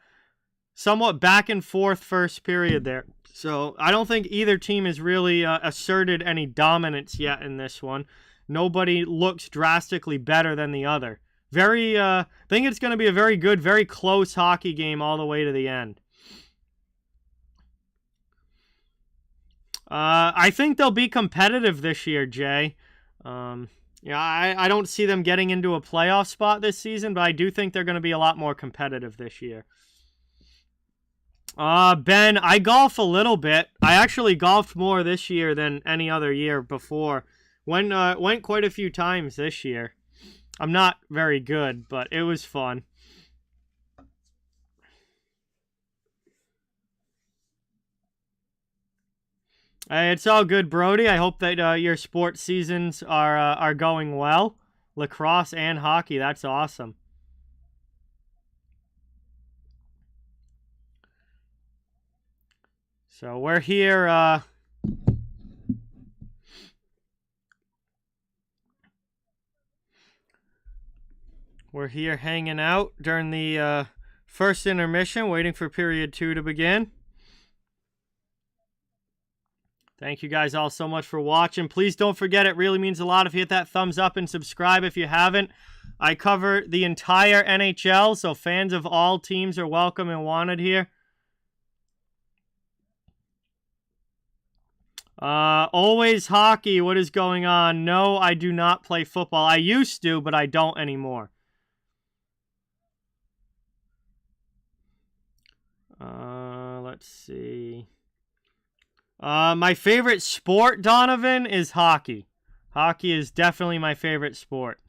somewhat back and forth first period there. So I don't think either team has really asserted any dominance yet in this one. Nobody looks drastically better than the other. I think it's going to be a very good, very close hockey game all the way to the end. I think they'll be competitive this year, Jay. I don't see them getting into a playoff spot this season, but I do think they're going to be a lot more competitive this year. Ben, I golf a little bit. I actually golfed more this year than any other year before. Went quite a few times this year. I'm not very good, but it was fun. Hey, it's all good, Brody. I hope that your sports seasons are going well. Lacrosse and hockey, that's awesome. So we're here. We're here hanging out during the first intermission, waiting for period 2 to begin. Thank you guys all so much for watching. Please don't forget, it really means a lot if you hit that thumbs up and subscribe if you haven't. I cover the entire NHL, so fans of all teams are welcome and wanted here. Always hockey. What is going on? No, I do not play football. I used to, but I don't anymore. Let's see. My favorite sport, Donovan, is hockey. Hockey is definitely my favorite sport.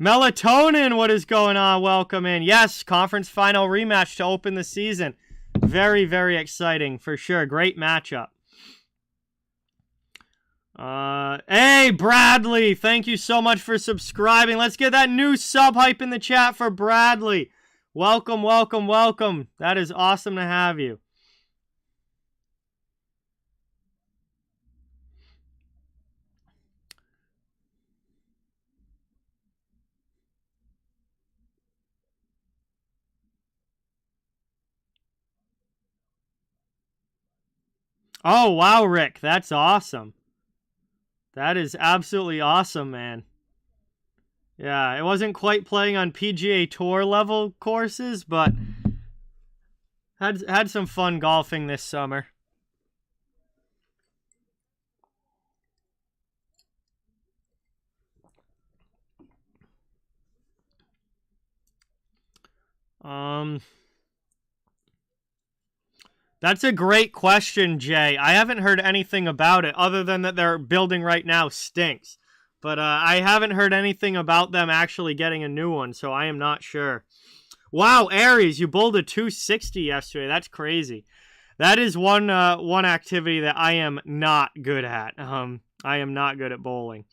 Melatonin, what is going on? Welcome in. Yes, conference final rematch to open the season. Very, very exciting for sure. Great matchup. Hey, Bradley, thank you so much for subscribing. Let's get that new sub hype in the chat for Bradley. Welcome, welcome, welcome. That is awesome to have you. Oh, wow, Rick. That's awesome. That is absolutely awesome, man. Yeah, it wasn't quite playing on PGA Tour level courses, but had some fun golfing this summer. That's a great question, Jay. I haven't heard anything about it other than that their building right now stinks. But I haven't heard anything about them actually getting a new one, so I am not sure. Wow, Aries, you bowled a 260 yesterday. That's crazy. That is one activity that I am not good at. I am not good at bowling.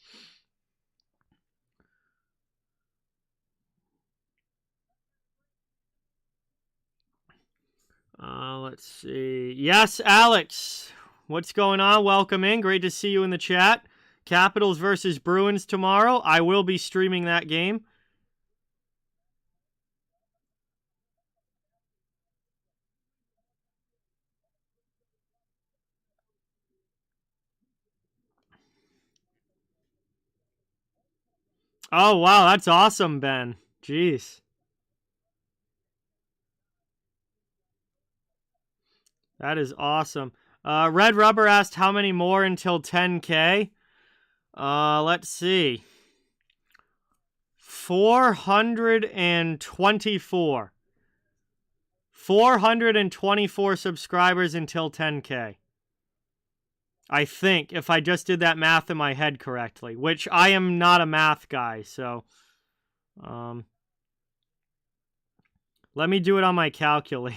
Let's see. Yes, Alex. What's going on? Welcome in. Great to see you in the chat. Capitals versus Bruins tomorrow. I will be streaming that game. Oh, wow. That's awesome, Ben. Jeez. That is awesome. Red Rubber asked how many more until 10K. Let's see. 424. 424 subscribers until 10K. I think, if I just did that math in my head correctly, which I am not a math guy, so let me do it on my calculator.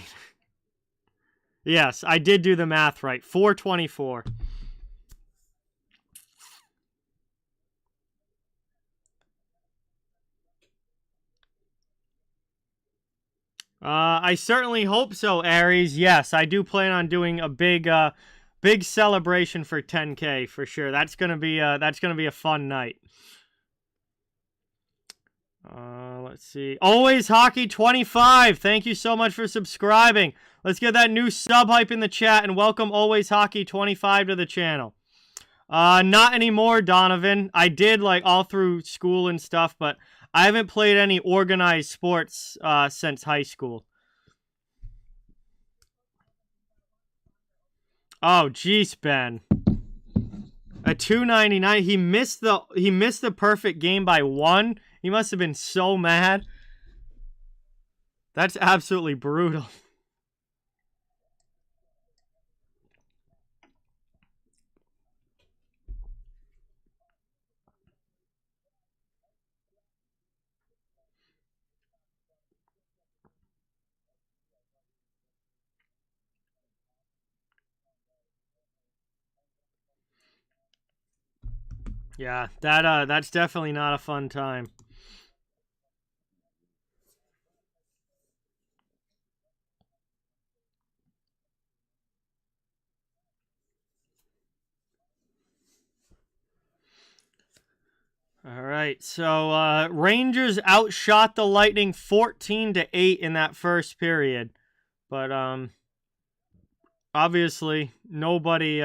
Yes, I did do the math right. 424. I certainly hope so, Aries. Yes, I do plan on doing a big big celebration for 10K for sure. That's gonna be a fun night. Let's see. Always Hockey 25. Thank you so much for subscribing. Let's get that new sub hype in the chat and welcome Always Hockey 25 to the channel. Not anymore, Donovan. I did like all through school and stuff, but I haven't played any organized sports since high school. Oh, jeez, Ben. A 299. He missed the perfect game by 1. He must have been so mad. That's absolutely brutal. Yeah, that's definitely not a fun time. All right, so Rangers outshot the Lightning 14-8 in that first period, but obviously nobody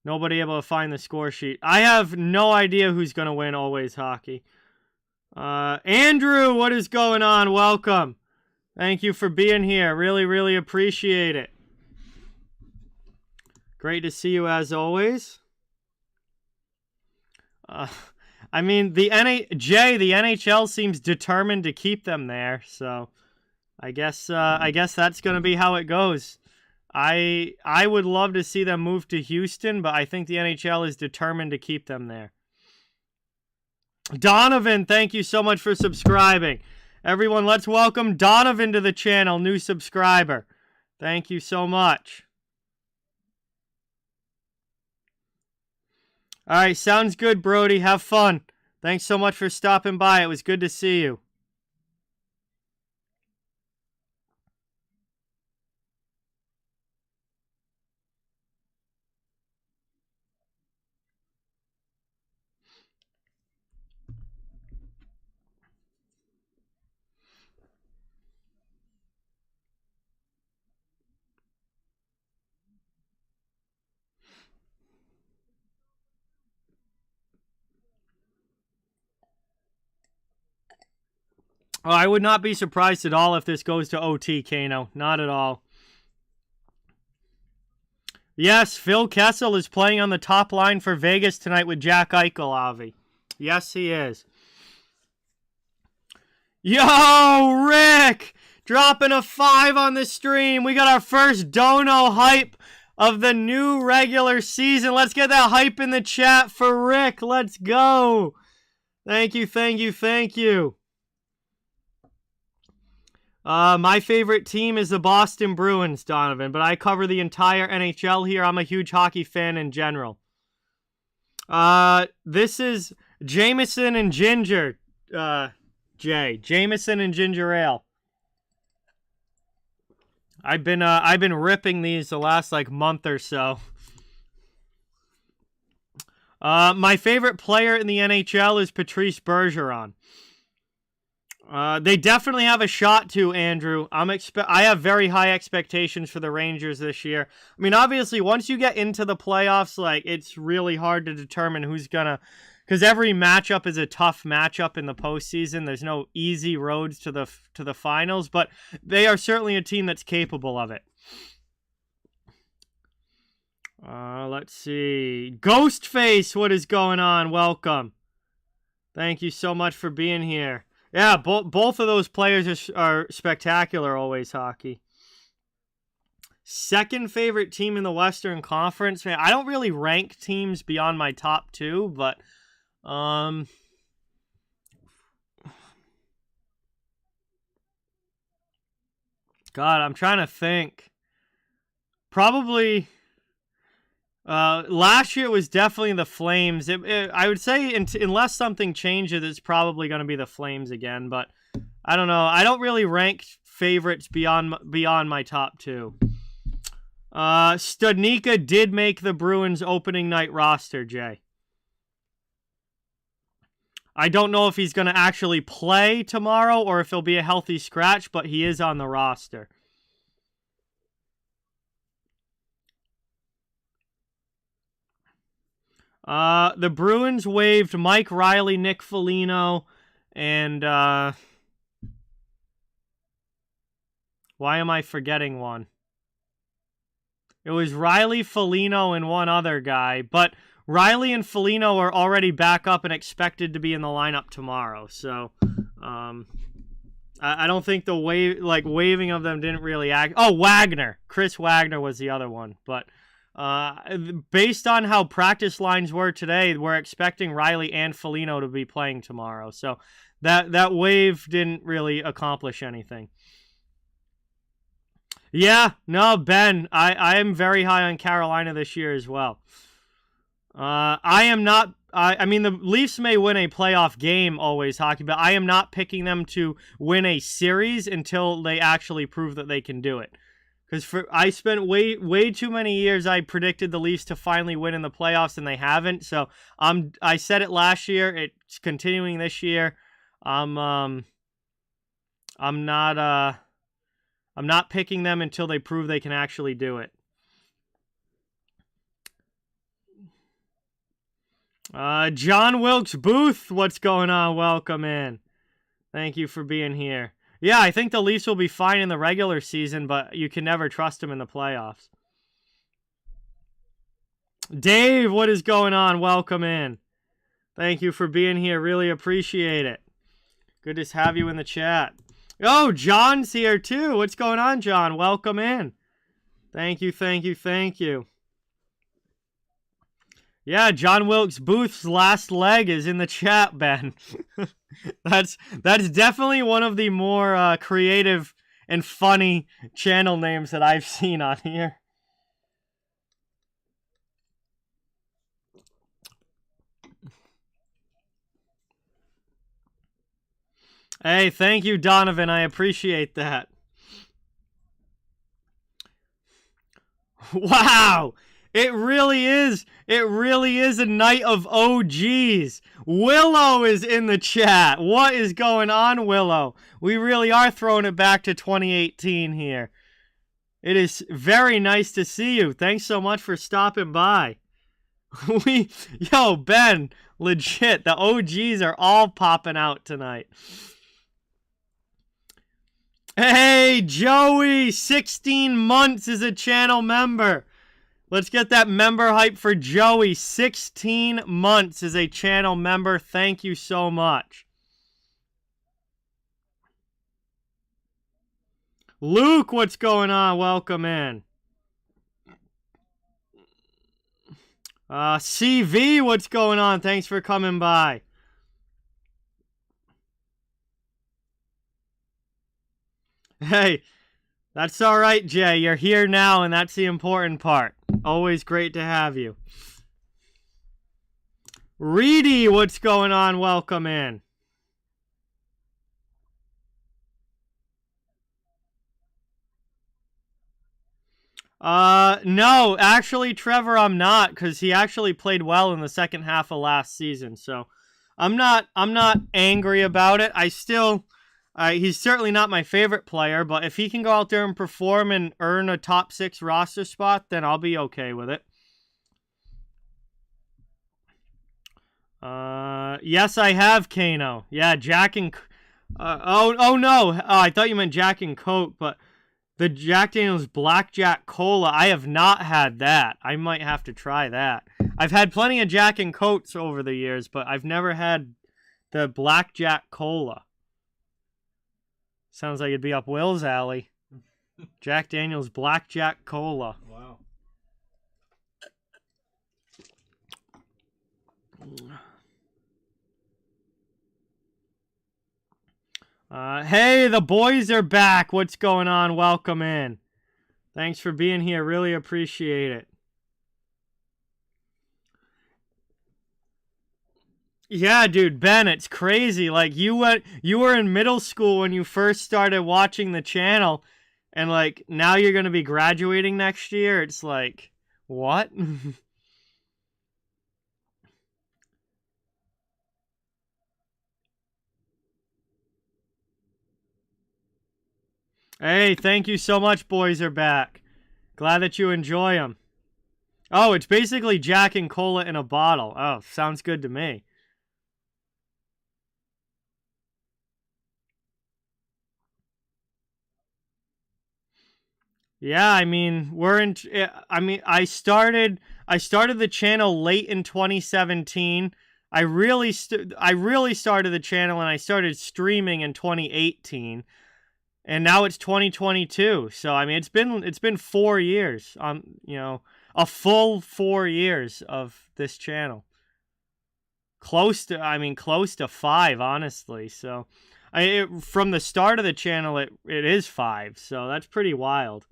able to find the score sheet. I have no idea who's gonna win Always Hockey. Andrew, what is going on? Welcome. Thank you for being here. Really, really appreciate it. Great to see you as always. I mean, the NHL seems determined to keep them there, so I guess that's going to be how it goes. I would love to see them move to Houston, but I think the NHL is determined to keep them there. Donovan, thank you so much for subscribing. Everyone, let's welcome Donovan to the channel, new subscriber. Thank you so much. All right, sounds good, Brody. Have fun. Thanks so much for stopping by. It was good to see you. Oh, I would not be surprised at all if this goes to OT, Kano. Not at all. Yes, Phil Kessel is playing on the top line for Vegas tonight with Jack Eichel, Avi. Yes, he is. Yo, Rick! Dropping a 5 on the stream. We got our first dono hype of the new regular season. Let's get that hype in the chat for Rick. Let's go. Thank you, thank you, thank you. My favorite team is the Boston Bruins, Donovan, but I cover the entire NHL here. I'm a huge hockey fan in general. This is Jameson and Ginger, Jay. Jameson and Ginger Ale. I've been ripping these the last like month or so. My favorite player in the NHL is Patrice Bergeron. They definitely have a shot to, Andrew. I have very high expectations for the Rangers this year. I mean, obviously, once you get into the playoffs, like it's really hard to determine who's gonna, because every matchup is a tough matchup in the postseason. There's no easy roads to the finals, but they are certainly a team that's capable of it. Let's see, Ghostface, what is going on? Welcome. Thank you so much for being here. Yeah, both of those players are spectacular, Always Hockey. Second favorite team in the Western Conference. Man, I don't really rank teams beyond my top 2, but God, I'm trying to think. Probably last year was definitely the Flames. I would say unless something changes, it's probably going to be the Flames again. But I don't know. I don't really rank favorites beyond my top 2. Studnicka did make the Bruins opening night roster, Jay. I don't know if he's going to actually play tomorrow or if he'll be a healthy scratch, but he is on the roster. The Bruins waived Mike Riley, Nick Foligno, and why am I forgetting one? It was Riley, Foligno, and one other guy, but Riley and Foligno are already back up and expected to be in the lineup tomorrow. So, I don't think the waiving of them didn't really act. Oh, Wagner, Chris Wagner was the other one. But based on how practice lines were today, we're expecting Riley and Foligno to be playing tomorrow. So that waive didn't really accomplish anything. Yeah, no, Ben, I am very high on Carolina this year as well. I am not. I mean, the Leafs may win a playoff game, always hockey, but I am not picking them to win a series until they actually prove that they can do it. Because I spent way too many years. I predicted the Leafs to finally win in the playoffs, and they haven't. So I said it last year. It's continuing this year. I'm not picking them until they prove they can actually do it. John Wilkes Booth, what's going on? Welcome in. Thank you for being here. Yeah, I think the Leafs will be fine in the regular season, but you can never trust them in the playoffs. Dave, what is going on? Welcome in. Thank you for being here. Really appreciate it. Good to have you in the chat. Oh, John's here too. What's going on, John? Welcome in. Thank you, thank you, thank you. Yeah, John Wilkes Booth's last leg is in the chat, Ben. That's definitely one of the more creative and funny channel names that I've seen on here. Hey, thank you, Donovan. I appreciate that. Wow! It really is a night of OGs. Willow is in the chat. What is going on, Willow? We really are throwing it back to 2018 here. It is very nice to see you. Thanks so much for stopping by. Yo, Ben, legit, the OGs are all popping out tonight. Hey, Joey, 16 months as a channel member. Let's get that member hype for Joey. 16 months as a channel member. Thank you so much. Luke, what's going on? Welcome in. CV, what's going on? Thanks for coming by. Hey, that's all right, Jay. You're here now, and that's the important part. Always great to have you. Reedy, what's going on? Welcome in. No, actually, Trevor, I'm not, because he actually played well in the second half of last season. So I'm not angry about it. He's certainly not my favorite player, but if he can go out there and perform and earn a top 6 roster spot, then I'll be okay with it. Yes, I have Kano. Yeah, Jack and... oh no. Oh, I thought you meant Jack and Coke, but the Jack Daniel's Blackjack Cola, I have not had that. I might have to try that. I've had plenty of Jack and Cokes over the years, but I've never had the Blackjack Cola. Sounds like it'd be up Will's alley. Jack Daniel's Blackjack Cola. Wow. Hey, the boys are back. What's going on? Welcome in. Thanks for being here. Really appreciate it. Yeah, dude, Ben, it's crazy. Like you were in middle school when you first started watching the channel. And, like, now you're going to be graduating next year. It's like, what? Hey, thank you so much, boys are back. Glad that you enjoy them. Oh, it's basically Jack and Cola in a bottle. Oh, sounds good to me. Yeah, I mean, I started the channel late in 2017. I really started the channel and I started streaming in 2018. And now it's 2022. So I mean, it's been 4 years a full 4 years of this channel. Close to 5, honestly. So from the start of the channel, it is 5. So that's pretty wild.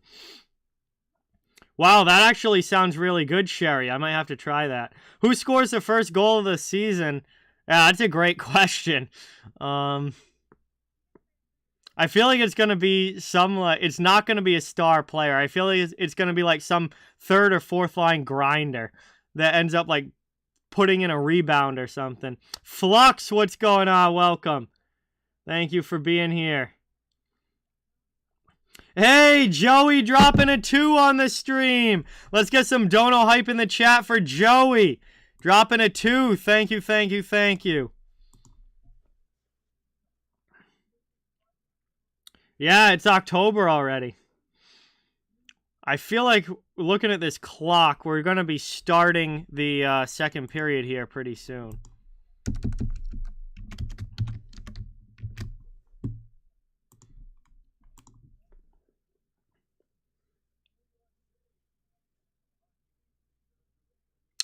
Wow, that actually sounds really good, Sherry. I might have to try that. Who scores the first goal of the season? Yeah, that's a great question. I feel like it's going to be it's not going to be a star player. I feel like it's going to be like some third or fourth line grinder that ends up like putting in a rebound or something. Flux, what's going on? Welcome. Thank you for being here. Hey, Joey dropping a 2 on the stream. Let's get some dono hype in the chat for Joey. Dropping a 2. Thank you, thank you, thank you. Yeah, it's October already. I feel like looking at this clock, we're going to be starting the second period here pretty soon.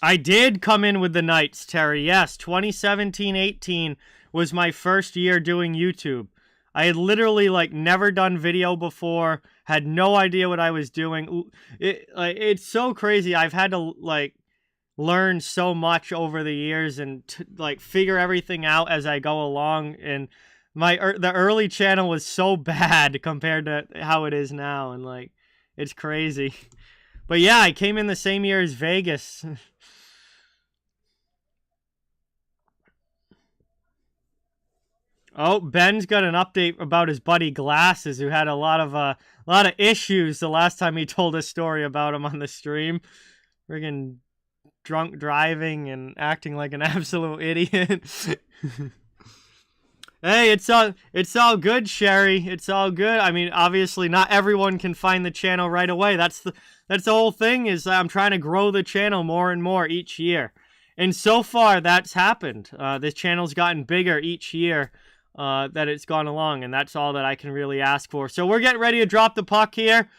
I did come in with the Knights, Terry. Yes, 2017-18 was my first year doing YouTube. I had literally like never done video before, had no idea what I was doing. It's so crazy. I've had to like learn so much over the years and like figure everything out as I go along. And the early channel was so bad compared to how it is now, and like it's crazy. But yeah, I came in the same year as Vegas. Oh, Ben's got an update about his buddy Glasses, who had a lot of issues the last time he told a story about him on the stream. Friggin' drunk driving and acting like an absolute idiot. Hey, it's all good, Sherry. It's all good. I mean, obviously, not everyone can find the channel right away. That's the whole thing. Is I'm trying to grow the channel more and more each year, and so far that's happened. This channel's gotten bigger each year that it's gone along, and that's all that I can really ask for. So we're getting ready to drop the puck here.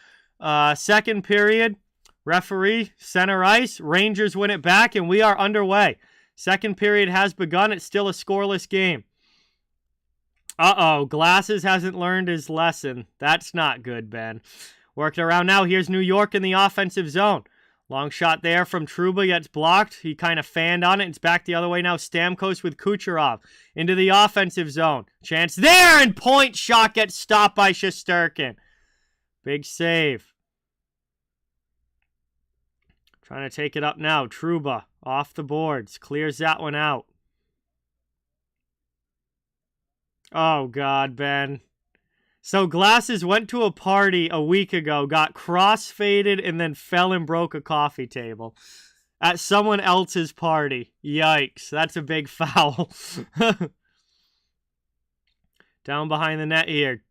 Second period. Referee, center ice. Rangers win it back, and we are underway. Second period has begun. It's still a scoreless game. Uh-oh, Glasses hasn't learned his lesson. That's not good, Ben. Working around now. Here's New York in the offensive zone. Long shot there from Trouba gets blocked. He kind of fanned on it. It's back the other way now. Stamkos with Kucherov into the offensive zone. Chance there, and point shot gets stopped by Shesterkin. Big save. Trying to take it up now. Trouba off the boards. Clears that one out. Oh, God, Ben. So Glasses went to a party a week ago, got cross-faded, and then fell and broke a coffee table at someone else's party. Yikes, that's a big foul. Down behind the net here.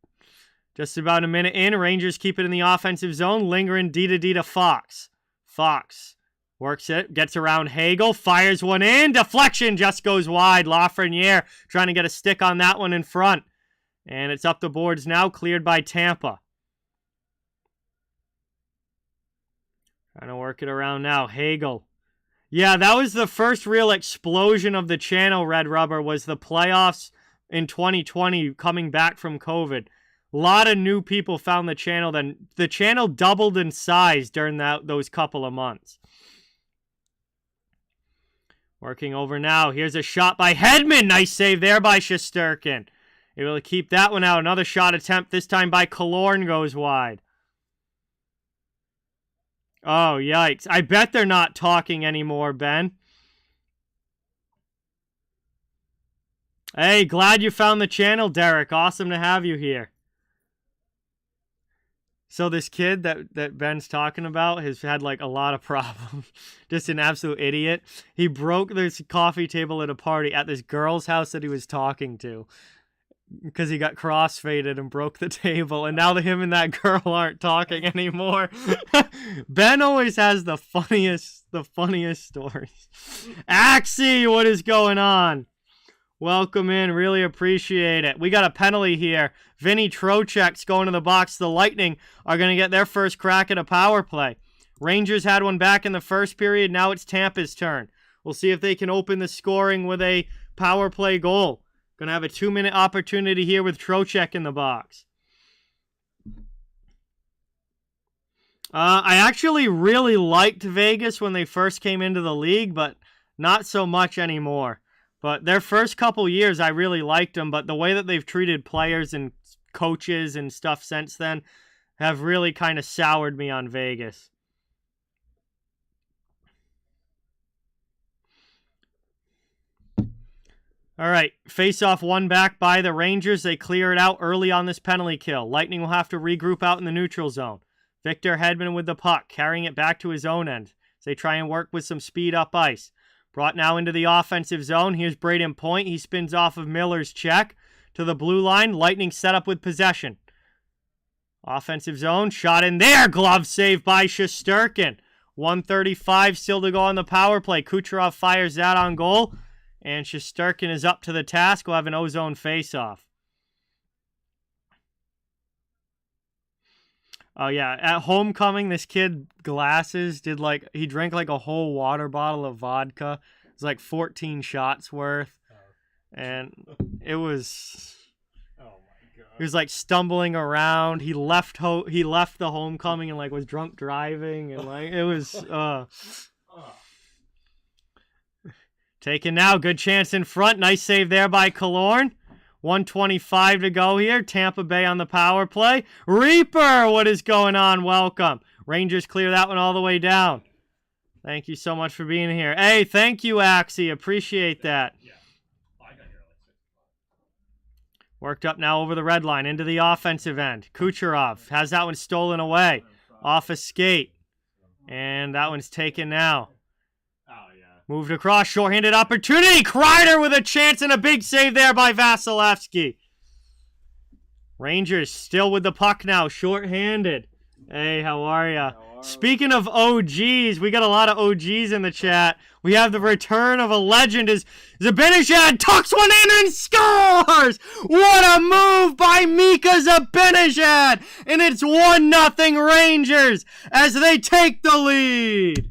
Just about a minute in, Rangers keep it in the offensive zone, lingering D to Fox. Fox works it, gets around Hagel, fires one in, deflection just goes wide. Lafreniere trying to get a stick on that one in front. And it's up the boards now, cleared by Tampa. Trying to work it around now. Hagel. Yeah, that was the first real explosion of the channel, Red Rubber, was the playoffs in 2020 coming back from COVID. A lot of new people found the channel. Then the channel doubled in size during those couple of months. Working over now. Here's a shot by Hedman. Nice save there by Shesterkin. Able to keep that one out. Another shot attempt, this time by Killorn, goes wide. Oh, yikes. I bet they're not talking anymore, Ben. Hey, glad you found the channel, Derek. Awesome to have you here. So this kid that Ben's talking about has had like a lot of problems. Just an absolute idiot. He broke this coffee table at a party at this girl's house that he was talking to. Because he got crossfaded and broke the table, and now him and that girl aren't talking anymore. Ben always has the funniest stories. Axie, what is going on? Welcome in, really appreciate it. We got a penalty here. Vinny Trocheck's going to the box. The Lightning are going to get their first crack at a power play. Rangers had one back in the first period. Now it's Tampa's turn. We'll see if they can open the scoring with a power play goal. Gonna have a 2-minute opportunity here with Trocheck in the box. I actually really liked Vegas when they first came into the league, but not so much anymore. But their first couple years, I really liked them, but the way that they've treated players and coaches and stuff since then have really kind of soured me on Vegas. All right, face-off one back by the Rangers. They clear it out early on this penalty kill. Lightning will have to regroup out in the neutral zone. Victor Hedman with the puck, carrying it back to his own end as they try and work with some speed up ice. Brought now into the offensive zone. Here's Braden Point. He spins off of Miller's check to the blue line. Lightning set up with possession. Offensive zone, shot in there. Glove save by Shesterkin. 1:35 still to go on the power play. Kucherov fires that on goal. And Shesterkin is up to the task. We'll have an ozone face-off. Oh, yeah. At homecoming, this kid, Glasses, he drank like a whole water bottle of vodka. It was like 14 shots worth. And it was... Oh, my God. He was like stumbling around. He left the homecoming and like was drunk driving. And like, it was... Taken now. Good chance in front. Nice save there by Killorn. 1:25 to go here. Tampa Bay on the power play. Reaper, what is going on? Welcome. Rangers clear that one all the way down. Thank you so much for being here. Hey, thank you, Axie. Appreciate that. Worked up now over the red line into the offensive end. Kucherov has that one stolen away. Off a skate. And that one's taken now. Moved across, shorthanded opportunity. Kreider with a chance and a big save there by Vasilevsky. Rangers still with the puck now, shorthanded. Hey, how are ya? Speaking of OGs, we got a lot of OGs in the chat. We have the return of a legend as Zibanejad tucks one in and scores! What a move by Mika Zibanejad! And it's 1-0 Rangers as they take the lead.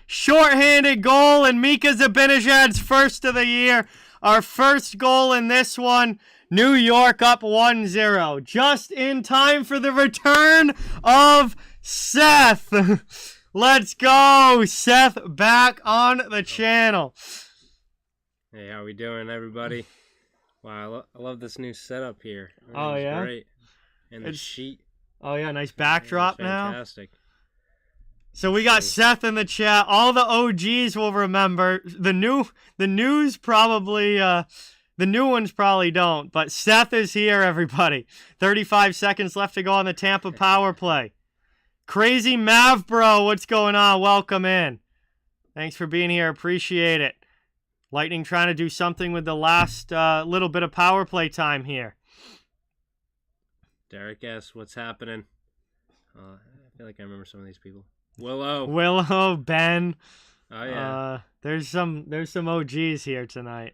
Short-handed goal, and Mika Zibanejad's first of the year. Our first goal in this one. New York up 1-0. Just in time for the return of Seth. Let's go. Seth back on the channel. Hey, how we doing, everybody? Wow, I love this new setup here. Oh, yeah? Great. And the sheet. Oh, yeah, nice backdrop now. Fantastic. So we got Seth in the chat. All the OGs will remember. The news probably, the new ones probably don't. But Seth is here, everybody. 35 seconds left to go on the Tampa power play. Crazy Mav Bro, what's going on? Welcome in. Thanks for being here. Appreciate it. Lightning trying to do something with the last little bit of power play time here. Derek S., what's happening? I feel like I remember some of these people. Willow, Ben. Oh yeah. There's some OGs here tonight.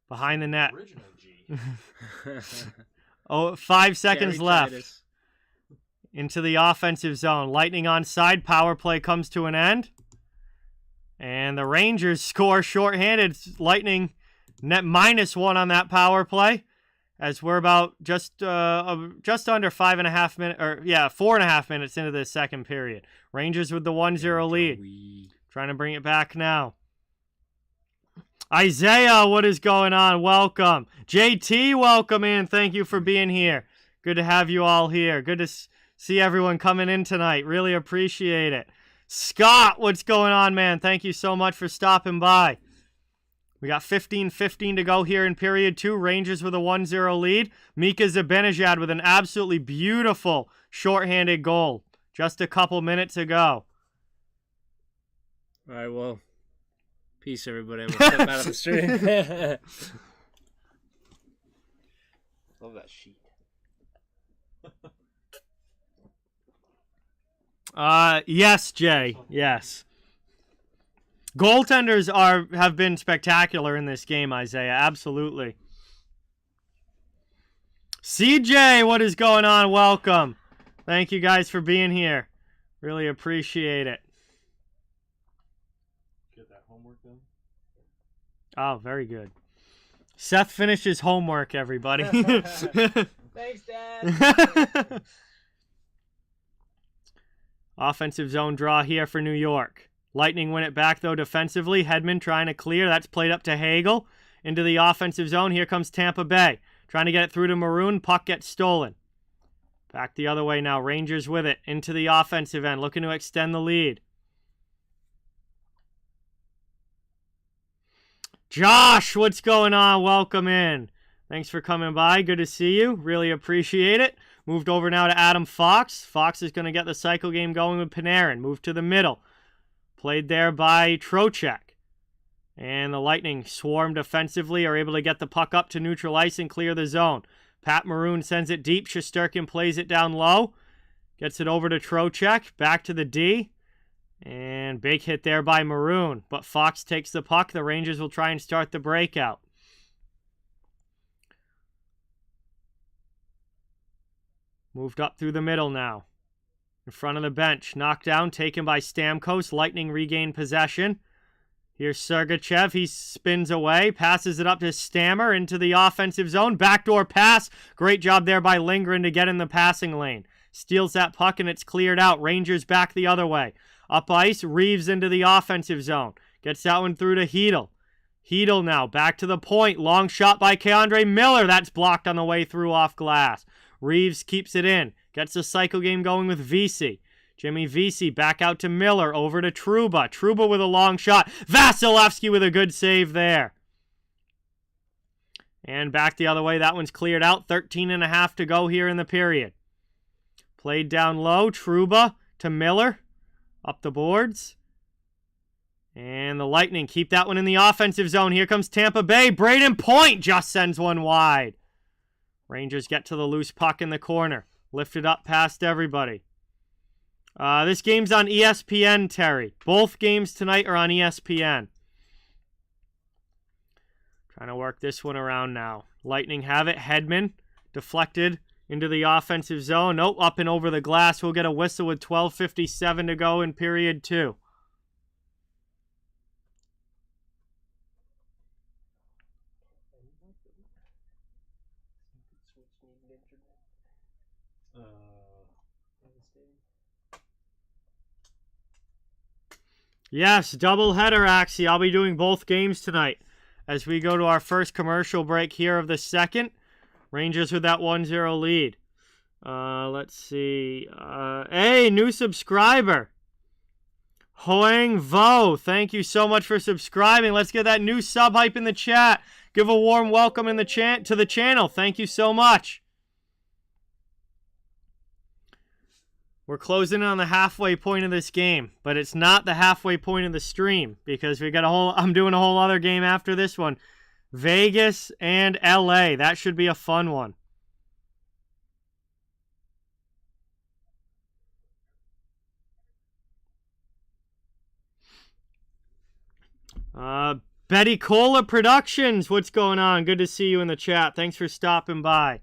Behind the net. Oh, 5 seconds Gerry left. Titus. Into the offensive zone. Lightning onside. Power play comes to an end. And the Rangers score shorthanded. Lightning net -1 on that power play. As we're about just under 5.5 minutes, or 4.5 minutes into the second period. Rangers with the 1-0 lead. Trying to bring it back now. Isaiah, what is going on? Welcome. JT, welcome in. Thank you for being here. Good to have you all here. Good to see everyone coming in tonight. Really appreciate it. Scott, what's going on, man? Thank you so much for stopping by. We got 15-15 to go here in period 2. Rangers with a 1-0 lead. Mika Zibanejad with an absolutely beautiful shorthanded goal just a couple minutes ago. All right, well, peace, everybody. I'm going to step out of the stream. Love that sheet. Yes, Jay. Yes. Goaltenders have been spectacular in this game, Isaiah. Absolutely. CJ, what is going on? Welcome. Thank you guys for being here. Really appreciate it. Get that homework done. Oh, very good. Seth finished his homework, everybody. Thanks, Dad. Offensive zone draw here for New York. Lightning win it back, though, defensively. Hedman trying to clear. That's played up to Hagel. Into the offensive zone. Here comes Tampa Bay. Trying to get it through to Maroon. Puck gets stolen. Back the other way now. Rangers with it. Into the offensive end. Looking to extend the lead. Josh, what's going on? Welcome in. Thanks for coming by. Good to see you. Really appreciate it. Moved over now to Adam Fox. Fox is going to get the cycle game going with Panarin. Moved to the middle. Played there by Trocheck. And the Lightning swarm defensively, are able to get the puck up to neutral ice and clear the zone. Pat Maroon sends it deep. Shesterkin plays it down low. Gets it over to Trocheck. Back to the D. And big hit there by Maroon. But Fox takes the puck. The Rangers will try and start the breakout. Moved up through the middle now. In front of the bench. Knocked down, taken by Stamkos. Lightning regain possession. Here's Sergachev. He spins away. Passes it up to Stammer into the offensive zone. Backdoor pass. Great job there by Lindgren to get in the passing lane. Steals that puck and it's cleared out. Rangers back the other way. Up ice. Reeves into the offensive zone. Gets that one through to Hedel. Hedel now back to the point. Long shot by Keandre Miller. That's blocked on the way through off glass. Reeves keeps it in. Gets the cycle game going with Vesey. Jimmy Vesey back out to Miller. Over to Trouba. Trouba with a long shot. Vasilevsky with a good save there. And back the other way. That one's cleared out. 13.5 to go here in the period. Played down low. Trouba to Miller. Up the boards. And the Lightning keep that one in the offensive zone. Here comes Tampa Bay. Braden Point just sends one wide. Rangers get to the loose puck in the corner. Lifted up past everybody. This game's on ESPN, Terry. Both games tonight are on ESPN. Trying to work this one around now. Lightning have it. Hedman deflected into the offensive zone. Nope, up and over the glass. We'll get a whistle with 12:57 to go in period 2. Yes, doubleheader, Axie. I'll be doing both games tonight as we go to our first commercial break here of the second. Rangers with that 1-0 lead. Let's see. Hey, new subscriber. Hoang Vo. Thank you so much for subscribing. Let's get that new sub hype in the chat. Give a warm welcome in the to the channel. Thank you so much. We're closing in on the halfway point of this game, but it's not the halfway point of the stream because we got I'm doing a whole other game after this one. Vegas and LA. That should be a fun one. Betty Cola Productions. What's going on? Good to see you in the chat. Thanks for stopping by.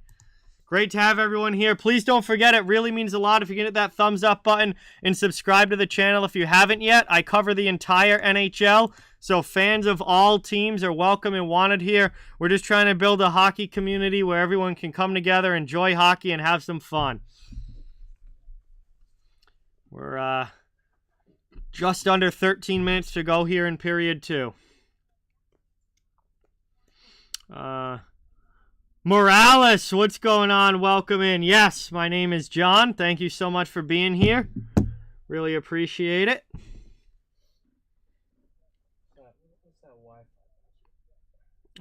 Great to have everyone here. Please don't forget, it really means a lot if you can hit that thumbs up button and subscribe to the channel if you haven't yet. I cover the entire NHL, so fans of all teams are welcome and wanted here. We're just trying to build a hockey community where everyone can come together, enjoy hockey, and have some fun. We're just under 13 minutes to go here in period 2. Morales, what's going on? Welcome in. Yes, my name is John. Thank you so much for being here. Really appreciate it.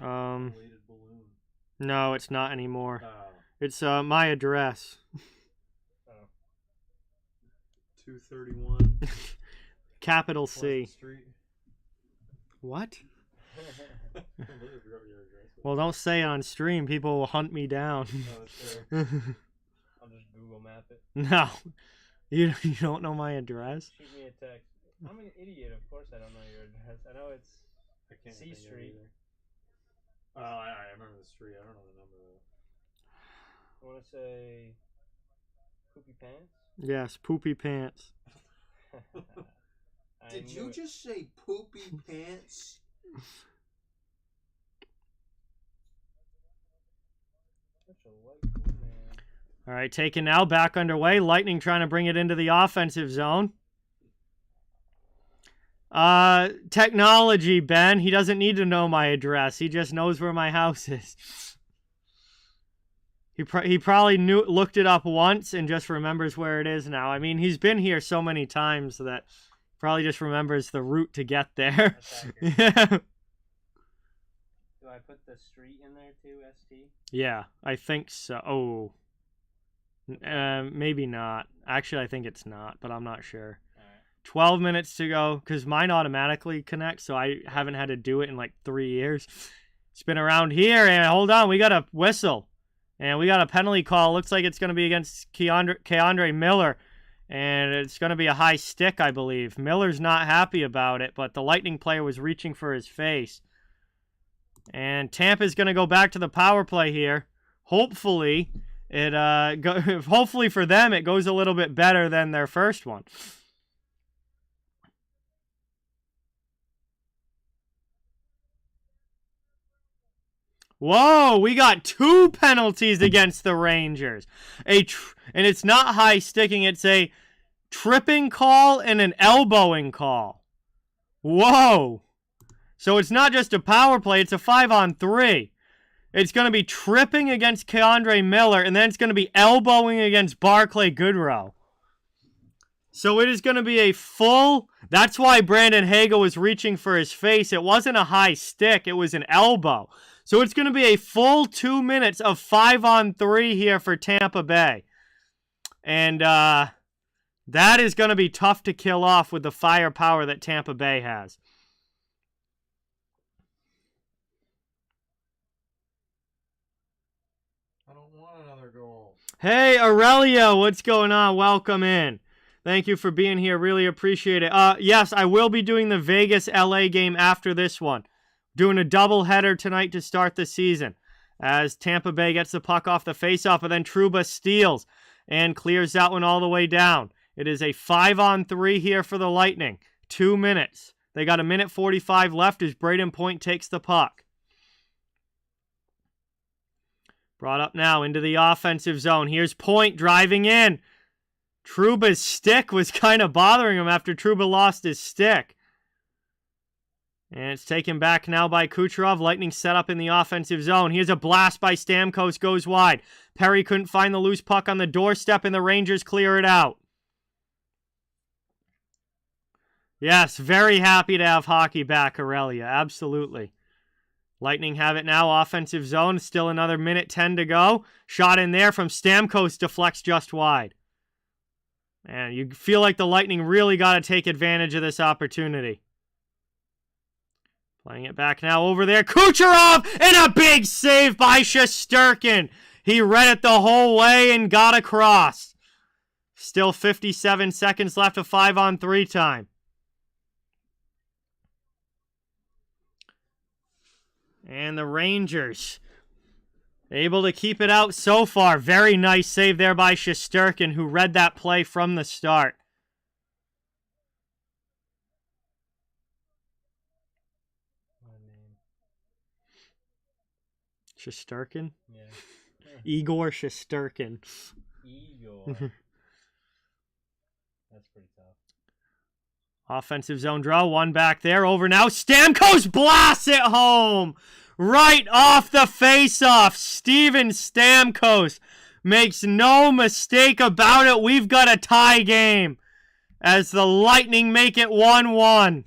Inflated balloon. No, it's not anymore. Oh. It's my address. 231. Capital C. Pleasant Street. What? I forgot your address. Well, don't say it on stream. People will hunt me down. No, it's there. I'll just Google map it. No. You don't know my address? Shoot me a text. I'm an idiot. Of course I don't know your address. I know it's I can't C think of it Street. either. Oh, I remember the street. I don't know the number though. I want to say Poopy Pants. Yes, poopy pants. Did you just say poopy pants? Such a white man. All right, taken now, back underway. Lightning trying to bring it into the offensive zone. Technology, Ben. He doesn't need to know my address. He just knows where my house is. He probably looked it up once and just remembers where it is now. I mean, he's been here so many times that probably just remembers the route to get there. Yeah. Do I put the street in there too, ST? Yeah, I think so. Oh. Maybe not. Actually, I think it's not, but I'm not sure. 12 minutes to go, because mine automatically connects, so I haven't had to do it in like 3 years. It's been around here, and hold on, we got a whistle. And we got a penalty call. Looks like it's going to be against Keandre Miller, and it's going to be a high stick, I believe. Miller's not happy about it, but the Lightning player was reaching for his face. And Tampa's going to go back to the power play here. Hopefully, hopefully for them, it goes a little bit better than their first one. Whoa, we got 2 penalties against the Rangers. And it's not high sticking, it's a tripping call and an elbowing call. Whoa. So it's not just a power play, it's a 5-on-3. It's going to be tripping against Keandre Miller, and then it's going to be elbowing against Barclay Goodrow. So it is going to be a full... That's why Brandon Haga was reaching for his face. It wasn't a high stick, it was an elbow. So it's going to be a full 2 minutes of 5-on-3 here for Tampa Bay. And that is going to be tough to kill off with the firepower that Tampa Bay has. I don't want another goal. Hey, Aurelio, what's going on? Welcome in. Thank you for being here. Really appreciate it. Yes, I will be doing the Vegas-LA game after this one. Doing a doubleheader tonight to start the season. As Tampa Bay gets the puck off the faceoff, and then Trouba steals and clears that one all the way down. It is a 5-on-3 here for the Lightning. 2 minutes. They got 1:45 left as Braden Point takes the puck. Brought up now into the offensive zone. Here's Point driving in. Trouba's stick was kind of bothering him after Trouba lost his stick. And it's taken back now by Kucherov. Lightning set up in the offensive zone. Here's a blast by Stamkos, goes wide. Perry couldn't find the loose puck on the doorstep, and the Rangers clear it out. Yes, very happy to have hockey back, Aurelia. Absolutely. Lightning have it now, offensive zone. Still another 1:10 to go. Shot in there from Stamkos, deflects just wide. And you feel like the Lightning really got to take advantage of this opportunity. Playing it back now over there. Kucherov! And a big save by Shesterkin. He read it the whole way and got across. Still 57 seconds left of 5-on-3 time. And the Rangers able to keep it out so far. Very nice save there by Shesterkin, who read that play from the start. Shesterkin? Yeah. Igor Shesterkin. Igor. That's pretty tough. Offensive zone draw. One back there. Over now. Stamkos blasts it home. right off the face-off. Steven Stamkos makes no mistake about it. We've got a tie game as the Lightning make it 1-1.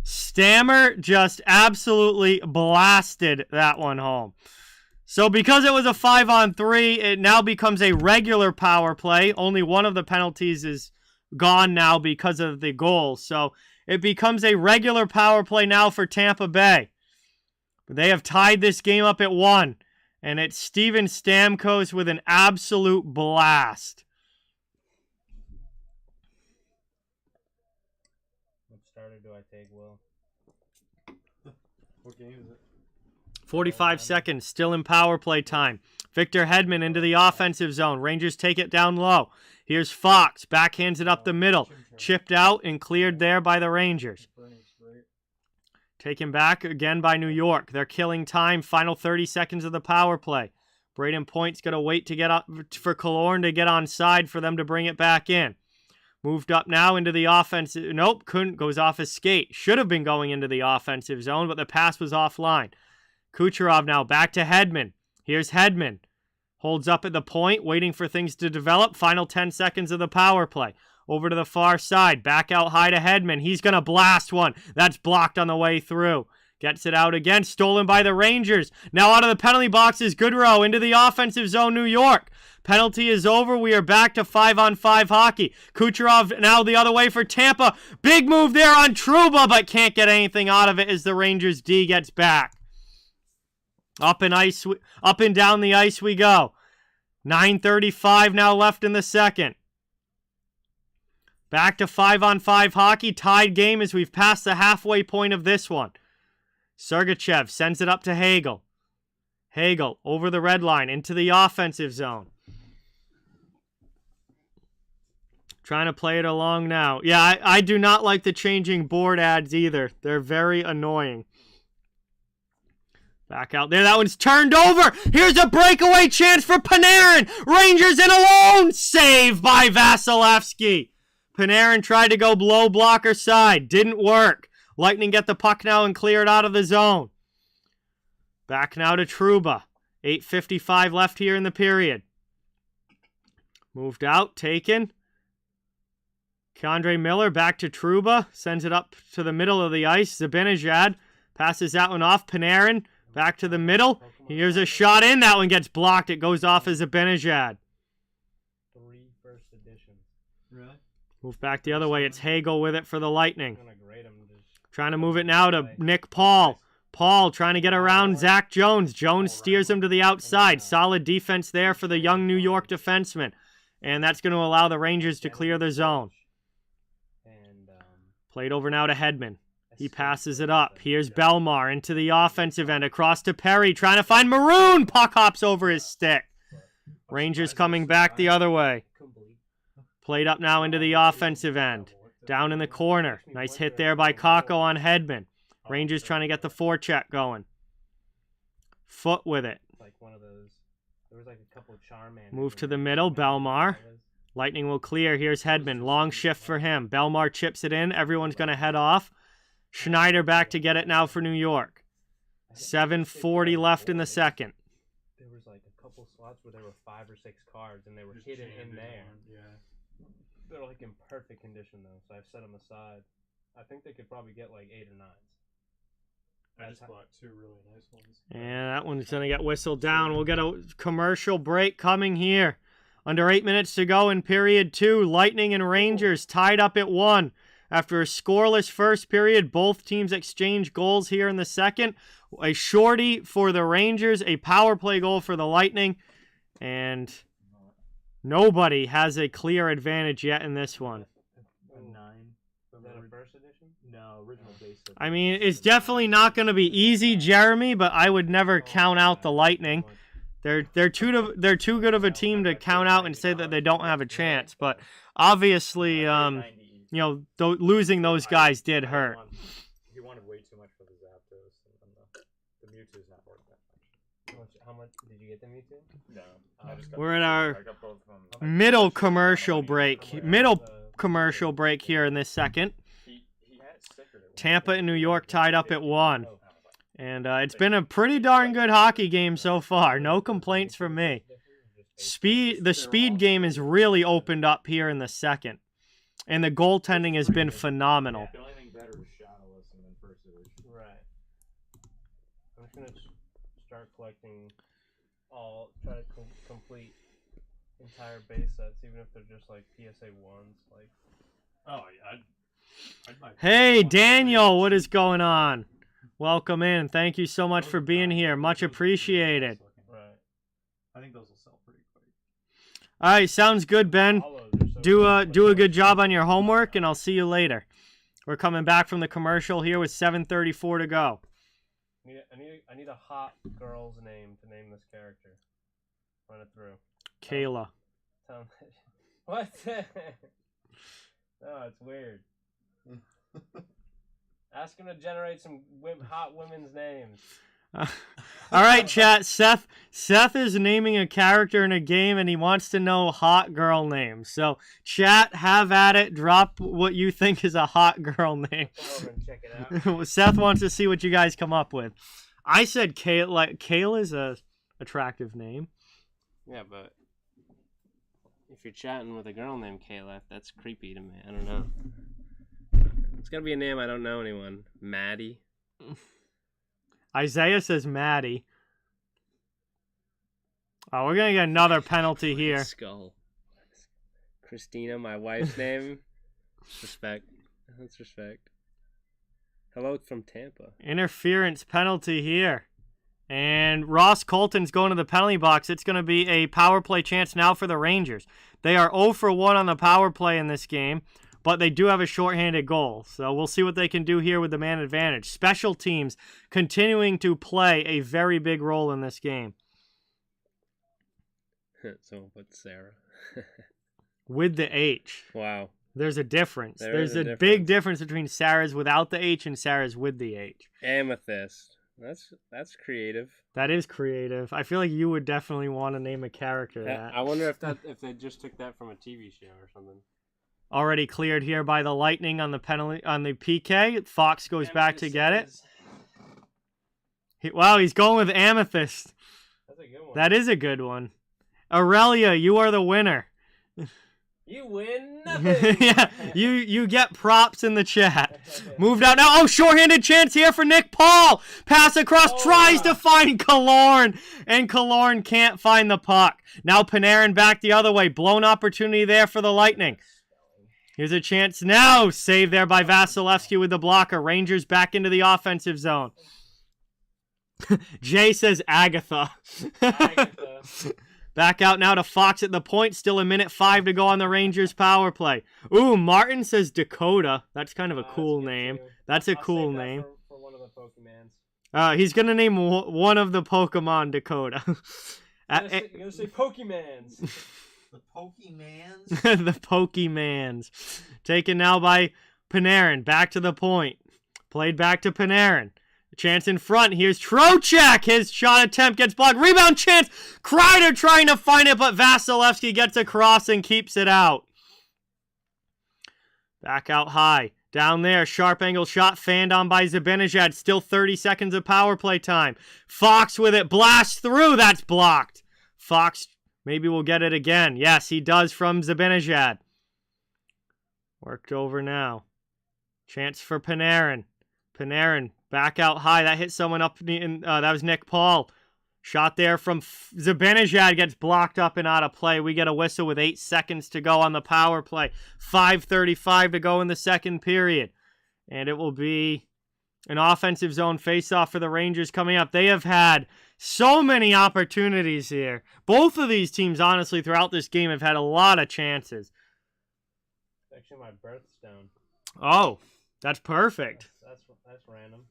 Stammer just absolutely blasted that one home. So because it was a 5-on-3, it now becomes a regular power play. Only one of the penalties is gone now because of the goal. So it becomes a regular power play now for Tampa Bay. But they have tied this game up at 1. And it's Steven Stamkos with an absolute blast. What starter do I take, Will? What game is it? 45 seconds, still in power play time. Victor Hedman into the offensive zone. Rangers take it down low. Here's Fox, backhands it up the middle. Chipped out and cleared there by the Rangers. Taken back again by New York. They're killing time. Final 30 seconds of the power play. Braden Point's going to wait to get up for Killorn to get on side for them to bring it back in. Moved up now into the offensive. Nope, couldn't. Goes off his skate. Should have been going into the offensive zone, but the pass was offline. Kucherov now back to Hedman. Here's Hedman. Holds up at the point, waiting for things to develop. Final 10 seconds of the power play. Over to the far side. Back out high to Hedman. He's going to blast one. That's blocked on the way through. Gets it out again. Stolen by the Rangers. Now out of the penalty box is Goodrow into the offensive zone, New York. Penalty is over. We are back to 5-on-5 hockey. Kucherov now the other way for Tampa. Big move there on Trouba, but can't get anything out of it as the Rangers D gets back. Up and down the ice we go. 9:35 now left in the second. Back to 5-on-5 hockey. Tied game as we've passed the halfway point of this one. Sergachev sends it up to Hagel. Hagel over the red line into the offensive zone. Trying to play it along now. Yeah, I do not like the changing board ads either. They're very annoying. Back out there. That one's turned over. Here's a breakaway chance for Panarin. Rangers in alone. Save by Vasilevsky. Panarin tried to go blow blocker side. Didn't work. Lightning get the puck now and clear it out of the zone. Back now to Trouba. 8:55 left here in the period. Moved out. Taken. K'Andre Miller back to Trouba. Sends it up to the middle of the ice. Zibanejad passes that one off. Panarin. Back to the middle. Here's a shot in. That one gets blocked. It goes off as Zibanejad. 3 first editions. Really? Move back the other way. It's Hagel with it for the Lightning. Trying to move it now to Nick Paul. Paul trying to get around Zach Jones. Jones steers him to the outside. Solid defense there for the young New York defenseman. And that's going to allow the Rangers to clear the zone. Played over now to Hedman. He passes it up. Here's Belmar into the offensive end. Across to Perry. Trying to find Maroon. Puck hops over his stick. Rangers coming back the other way. Played up now into the offensive end. Down in the corner. Nice hit there by Kakko on Hedman. Rangers trying to get the forecheck going. Foot with it. Move to the middle. Belmar. Lightning will clear. Here's Hedman. Long shift for him. Belmar chips it in. Everyone's going to head off. Schneider back to get it now for New York. 7:40 left in the second. There was like a couple slots where there were 5 or 6 cards, and they were hidden in there. Yeah. They're like in perfect condition though, so I've set them aside. I think they could probably get like 8 or 9s. I just bought 2 really nice ones. And that one's going to get whistled down. We'll get a commercial break coming here. Under 8 minutes to go in period 2. Lightning and Rangers tied up at 1. After a scoreless first period, both teams exchange goals here in the second. A shorty for the Rangers, a power play goal for the Lightning, and nobody has a clear advantage yet in this one. A 9. Is that a first edition? No, original base. I mean, it's definitely not going to be easy, Jeremy, but I would never count out the Lightning. They're too good of a team to count out and say that they don't have a chance. But obviously, losing those guys did hurt. He wanted way too much for the Zapdos, and the Mewtwo's not worth that much. How much did you get the Mewtwo? No. I just got We're in the our two. I got both of them. middle commercial break. Middle commercial break here in this second. He had stickered it. Tampa and New York tied up at 1. And it's been a pretty darn good hockey game so far. No complaints from me. The speed game has really opened up here in the second. And the goaltending has been phenomenal. The only thing better is shadowless and then first division. Right. I'm just gonna start collecting try to complete entire base sets, even if they're just like PSA 1s. Like, Oh yeah. Hey, Daniel, what is going on? Welcome in. Thank you so much for being here. Much appreciated. right. I think those will sell pretty quick. All right, sounds good, Ben. Hollows are so Do a good job on your homework, and I'll see you later. We're coming back from the commercial here with 7:34 to go. I need a hot girl's name to name this character. Run it through. Kayla. Tell him what? No, it's weird. Ask him to generate some hot women's names. All right, chat. Seth is naming a character in a game, and he wants to know hot girl names. So, chat, have at it. Drop what you think is a hot girl name. Come over and check it out. Seth wants to see what you guys come up with. I said Kayla. Kayla is a attractive name. Yeah, but if you're chatting with a girl named Kayla, that's creepy to me. I don't know. It's gotta be a name I don't know anyone. Maddie. Isaiah says Maddie. Oh, we're gonna get another penalty here. Skull. Christina, my wife's name. Respect. That's respect. Hello from Tampa. Interference penalty here. And Ross Colton's going to the penalty box. It's going to be a power play chance now for the Rangers. They are 0 for 1 on the power play in this game, but they do have a shorthanded goal. So we'll see what they can do here with the man advantage. Special teams continuing to play a very big role in this game. Someone put Sarah. With the H. Wow. There's a difference. There's a big difference between Sarah's without the H and Sarah's with the H. Amethyst. That's creative. That is creative. I feel like you would definitely want to name a character that. I wonder if they just took that from a TV show or something. Already cleared here by the Lightning on the penalty on the PK. Fox goes back to get it. Wow, he's going with Amethyst. That's a good one. That is a good one. Aurelia, you are the winner. You win nothing. Yeah, you get props in the chat. Moved out now. Oh, shorthanded chance here for Nick Paul. Pass across, tries to find Killorn, and Killorn can't find the puck. Now Panarin back the other way. Blown opportunity there for the Lightning. Here's a chance now. Save there by Vasilevsky with the blocker. Rangers back into the offensive zone. Jay says Agatha. Back out now to Fox at the point. Still a minute 5 to go on the Rangers power play. Ooh, Martin says Dakota. That's kind of a cool name. That's a cool name. For one of the Pokemans. He's going to name one of the Pokemon Dakota. You're going to say Pokemans. The Pokemans? The Pokemans. Taken now by Panarin. Back to the point. Played back to Panarin. Chance in front. Here's Trocheck. His shot attempt gets blocked. Rebound chance. Kreider trying to find it, but Vasilevsky gets across and keeps it out. Back out high. Down there. Sharp angle shot fanned on by Zibanejad. Still 30 seconds of power play time. Fox with it. Blast through. That's blocked. Fox maybe will get it again. Yes, he does from Zibanejad. Worked over now. Chance for Panarin. Panarin. Back out high. That hit someone up. That was Nick Paul. Shot there from Zibanejad. Gets blocked up and out of play. We get a whistle with 8 seconds to go on the power play. 5:35 to go in the second period. And it will be an offensive zone faceoff for the Rangers coming up. They have had so many opportunities here. Both of these teams, honestly, throughout this game have had a lot of chances. It's actually my birthstone. Oh, that's perfect. That's random.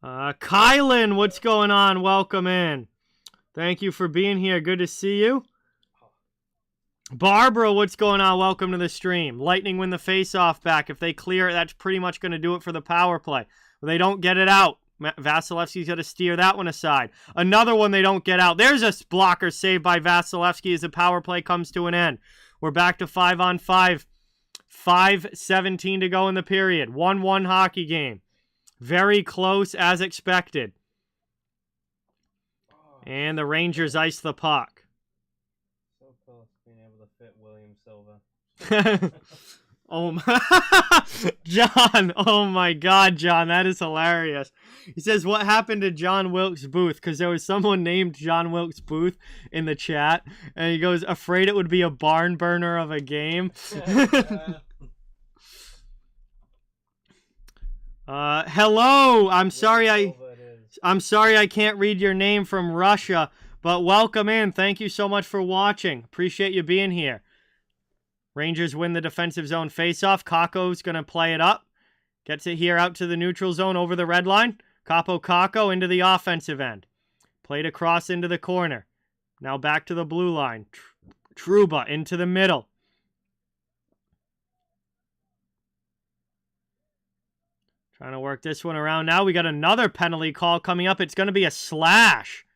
Kylan, what's going on? Welcome in. Thank you for being here. Good to see you. Barbara, what's going on? Welcome to the stream. Lightning win the face-off back. If they clear it, that's pretty much going to do it for the power play. But they don't get it out. Vasilevsky's got to steer that one aside. Another one they don't get out. There's a blocker saved by Vasilevsky as the power play comes to an end. We're back to 5-on-5 5:17 to go in the period. 1-1 hockey game. Very close as expected. And the Rangers ice the puck. So close to being able to fit William Silva. Oh my John, oh my God, John, that is hilarious. He says, what happened to John Wilkes Booth? Because there was someone named John Wilkes Booth in the chat, and he goes, afraid it would be a barn burner of a game. Hello, I'm sorry I can't read your name from Russia, but welcome in. Thank you so much for watching. Appreciate you being here. Rangers win the defensive zone faceoff. Kakko's going to play it up. Gets it here out to the neutral zone over the red line. Kakko into the offensive end. Played across into the corner. Now back to the blue line. Trouba into the middle. Trying to work this one around now. We got another penalty call coming up. It's going to be a slash.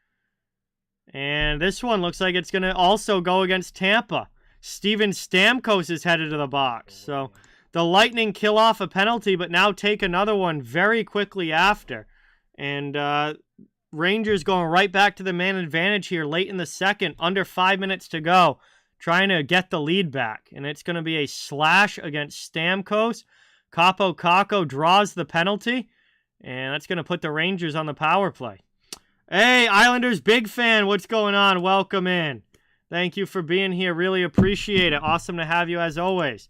And this one looks like it's going to also go against Tampa. Steven Stamkos is headed to the box. So the Lightning kill off a penalty, but now take another one very quickly after. And Rangers going right back to the man advantage here late in the second, under 5 minutes to go, trying to get the lead back. And it's going to be a slash against Stamkos. Kakko draws the penalty, and that's going to put the Rangers on the power play. Hey, Islanders big fan, what's going on? Welcome in. Thank you for being here. Really appreciate it. Awesome to have you as always.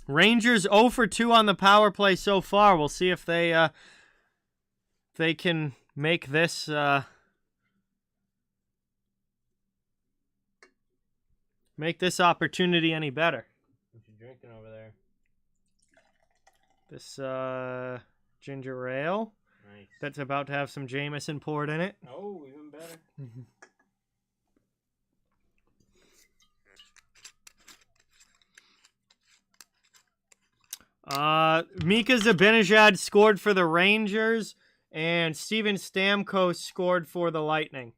Rangers 0 for 2 on the power play so far. We'll see if they can make this opportunity any better. What you drinking over there? This ginger ale. Nice. That's about to have some Jameson poured in it. Oh, even better. Mika Zibanejad scored for the Rangers, and Steven Stamkos scored for the Lightning.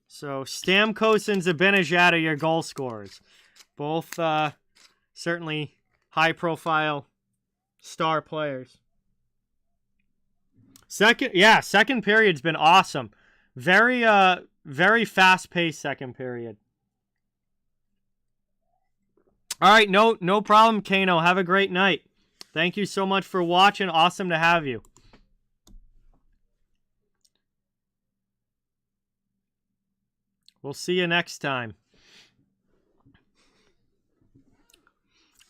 So Stamkos and Zibanejad are your goal scorers. Both certainly high-profile star players. Second period's been awesome. Very fast-paced second period. All right, no problem, Kano. Have a great night. Thank you so much for watching. Awesome to have you. We'll see you next time.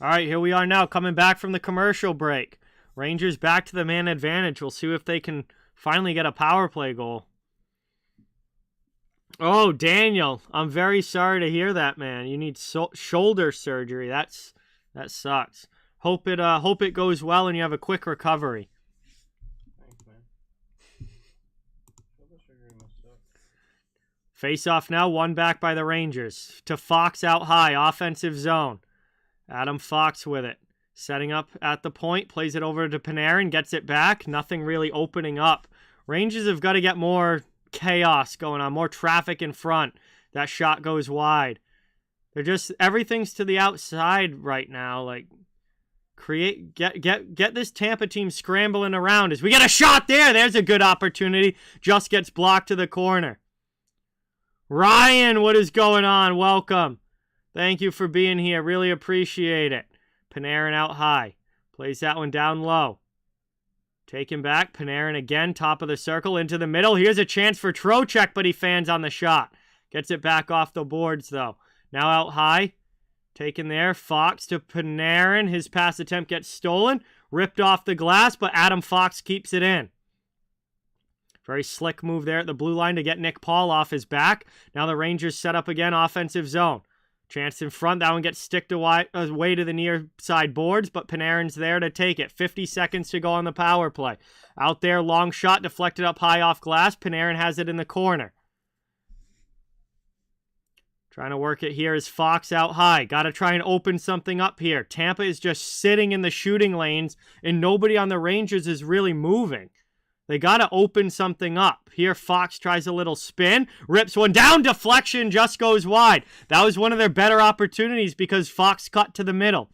All right, here we are now, coming back from the commercial break. Rangers back to the man advantage. We'll see if they can finally get a power play goal. Oh, Daniel, I'm very sorry to hear that, man. You need shoulder surgery. That sucks. Hope it goes well and you have a quick recovery. Thanks, man. Shoulder surgery must suck. Face off now, one back by the Rangers. To Fox out high, offensive zone. Adam Fox with it. Setting up at the point, plays it over to Panarin, gets it back. Nothing really opening up. Rangers have got to get more chaos going on, more traffic in front. That shot goes wide. Everything's to the outside right now. Like, get this Tampa team scrambling around. As we get a shot there. There's a good opportunity. Just gets blocked to the corner. Ryan, what is going on? Welcome. Thank you for being here. Really appreciate it. Panarin out high. Plays that one down low. Taken back. Panarin again. Top of the circle. Into the middle. Here's a chance for Trocheck, but he fans on the shot. Gets it back off the boards, though. Now out high. Taken there. Fox to Panarin. His pass attempt gets stolen. Ripped off the glass, but Adam Fox keeps it in. Very slick move there at the blue line to get Nick Paul off his back. Now the Rangers set up again. Offensive zone. Chance in front. That one gets sticked away to the near side boards, but Panarin's there to take it. 50 seconds to go on the power play. Out there, long shot deflected up high off glass. Panarin has it in the corner. Trying to work it here is Fox out high. Got to try and open something up here. Tampa is just sitting in the shooting lanes, and nobody on the Rangers is really moving. They got to open something up. Here, Fox tries a little spin, rips one down, deflection, just goes wide. That was one of their better opportunities because Fox cut to the middle.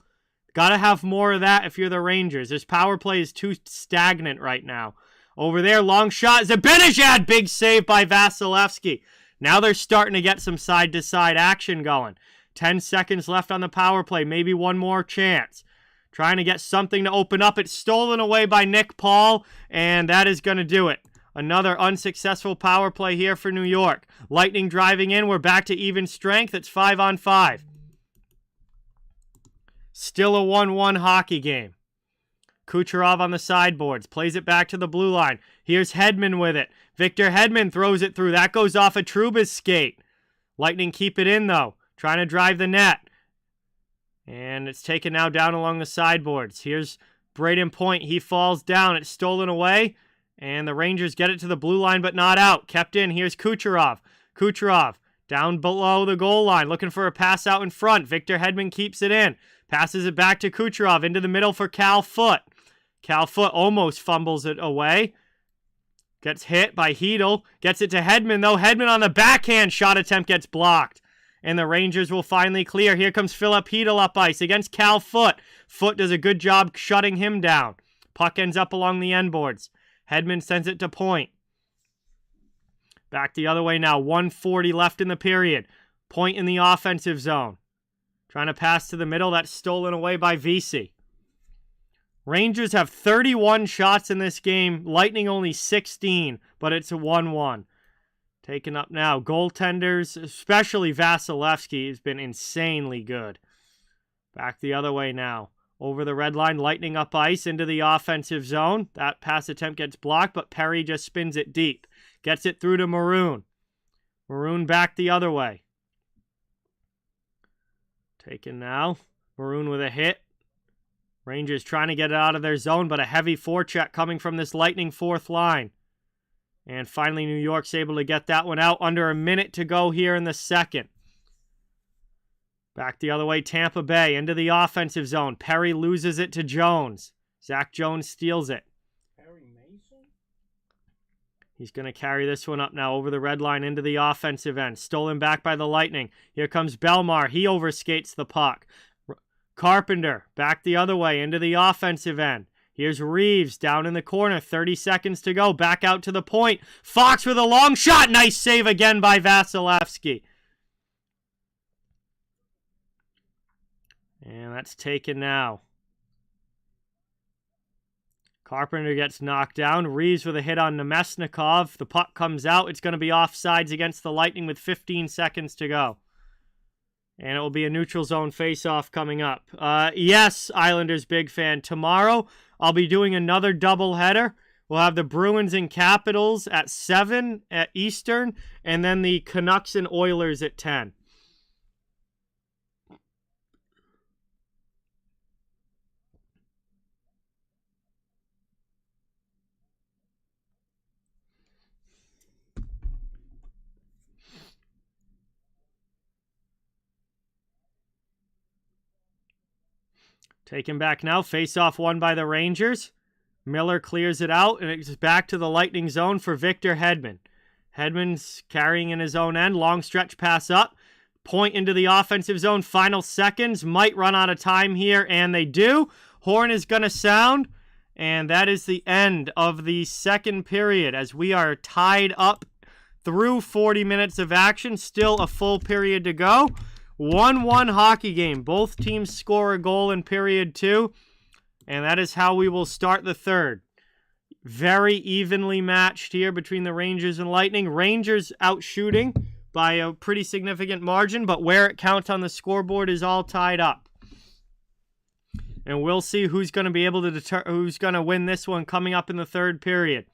Got to have more of that if you're the Rangers. This power play is too stagnant right now. Over there, long shot. Zibanejad, big save by Vasilevsky. Now they're starting to get some side-to-side action going. 10 seconds left on the power play. Maybe one more chance. Trying to get something to open up. It's stolen away by Nick Paul, and that is going to do it. Another unsuccessful power play here for New York. Lightning driving in. We're back to even strength. It's 5-on-5. Still a 1-1 hockey game. Kucherov on the sideboards. Plays it back to the blue line. Here's Hedman with it. Victor Hedman throws it through. That goes off a Trouba's skate. Lightning keep it in, though. Trying to drive the net. And it's taken now down along the sideboards. Here's Braden Point. He falls down. It's stolen away. And the Rangers get it to the blue line, but not out. Kept in. Here's Kucherov. Kucherov down below the goal line. Looking for a pass out in front. Victor Hedman keeps it in. Passes it back to Kucherov. Into the middle for Cal Foote. Cal Foote almost fumbles it away. Gets hit by Hedel. Gets it to Hedman, though. Hedman on the backhand shot attempt gets blocked. And the Rangers will finally clear. Here comes Philip Hedel up ice against Cal Foote. Foote does a good job shutting him down. Puck ends up along the end boards. Hedman sends it to Point. Back the other way now. 1:40 left in the period. Point in the offensive zone. Trying to pass to the middle. That's stolen away by Vesey. Rangers have 31 shots in this game. Lightning only 16, but it's a 1-1. Taken up now. Goaltenders, especially Vasilevsky, has been insanely good. Back the other way now. Over the red line, Lightning up ice into the offensive zone. That pass attempt gets blocked, but Perry just spins it deep. Gets it through to Maroon. Maroon back the other way. Taken now. Maroon with a hit. Rangers trying to get it out of their zone, but a heavy forecheck coming from this Lightning fourth line. And finally, New York's able to get that one out. Under a minute to go here in the second. Back the other way, Tampa Bay into the offensive zone. Perry loses it to Jones. Zach Jones steals it. Perry Mason? He's going to carry this one up now over the red line into the offensive end. Stolen back by the Lightning. Here comes Belmar. He overskates the puck. Carpenter back the other way into the offensive end. Here's Reeves down in the corner. 30 seconds to go. Back out to the point. Fox with a long shot. Nice save again by Vasilevsky. And that's taken now. Carpenter gets knocked down. Reeves with a hit on Nemesnikov. The puck comes out. It's going to be offsides against the Lightning with 15 seconds to go. And it will be a neutral zone face-off coming up. Yes, Islanders big fan. Tomorrow, I'll be doing another doubleheader. We'll have the Bruins and Capitals at 7 at Eastern, and then the Canucks and Oilers at 10. Taken back now. Face-off won by the Rangers. Miller clears it out, and it's back to the Lightning zone for Victor Hedman. Hedman's carrying in his own end. Long stretch pass up. Point into the offensive zone. Final seconds. Might run out of time here, and they do. Horn is going to sound, and that is the end of the second period as we are tied up through 40 minutes of action. Still a full period to go. 1-1 hockey game. Both teams score a goal in period 2. And that is how we will start the third. Very evenly matched here between the Rangers and Lightning. Rangers out shooting by a pretty significant margin, but where it counts on the scoreboard is all tied up. And we'll see who's going to be able to who's going to win this one coming up in the third period.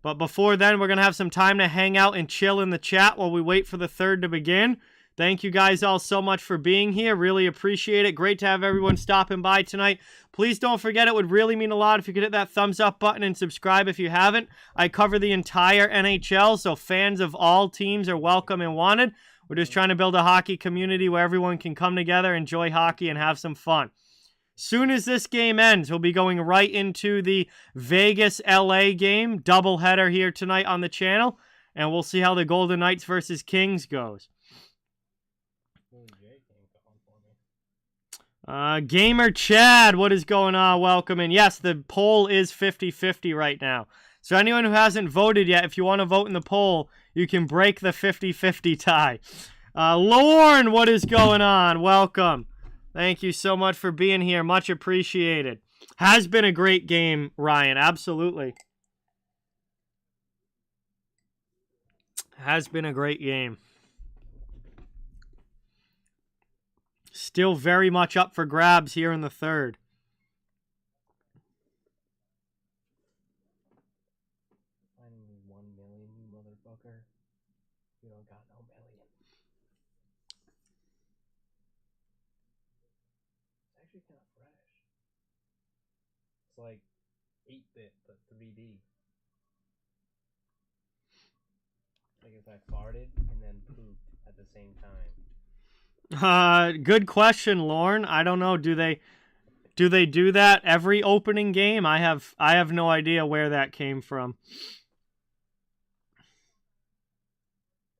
But before then, we're going to have some time to hang out and chill in the chat while we wait for the third to begin. Thank you guys all so much for being here. Really appreciate it. Great to have everyone stopping by tonight. Please don't forget, it would really mean a lot if you could hit that thumbs up button and subscribe if you haven't. I cover the entire NHL, so fans of all teams are welcome and wanted. We're just trying to build a hockey community where everyone can come together, enjoy hockey, and have some fun. Soon as this game ends, we'll be going right into the Vegas-LA game. Doubleheader here tonight on the channel. And we'll see how the Golden Knights versus Kings goes. Gamer Chad, what is going on? Welcome in. Yes, the poll is 50-50 right now. So anyone who hasn't voted yet, if you want to vote in the poll, you can break the 50-50 tie. Lorne, what is going on? Welcome. Thank you so much for being here. Much appreciated. Has been a great game, Ryan. Absolutely. Has been a great game. Still very much up for grabs here in the third. I need 1 million, motherfucker. You don't got no million. It's actually kind of fresh. It's like 8-bit, but 3D. Like if I farted and then pooped at the same time. Good question, Lorne. I don't know. Do they do that every opening game? I have no idea where that came from.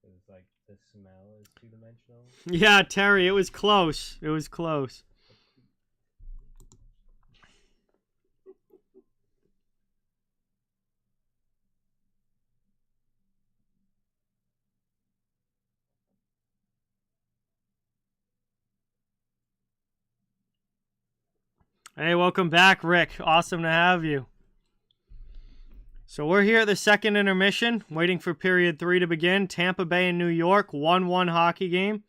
It's like the smell is two-dimensional. Yeah, Terry, it was close. It was close. Hey, welcome back, Rick. Awesome to have you. So we're here at the second intermission, waiting for period 3 to begin. Tampa Bay and New York, 1-1 hockey game.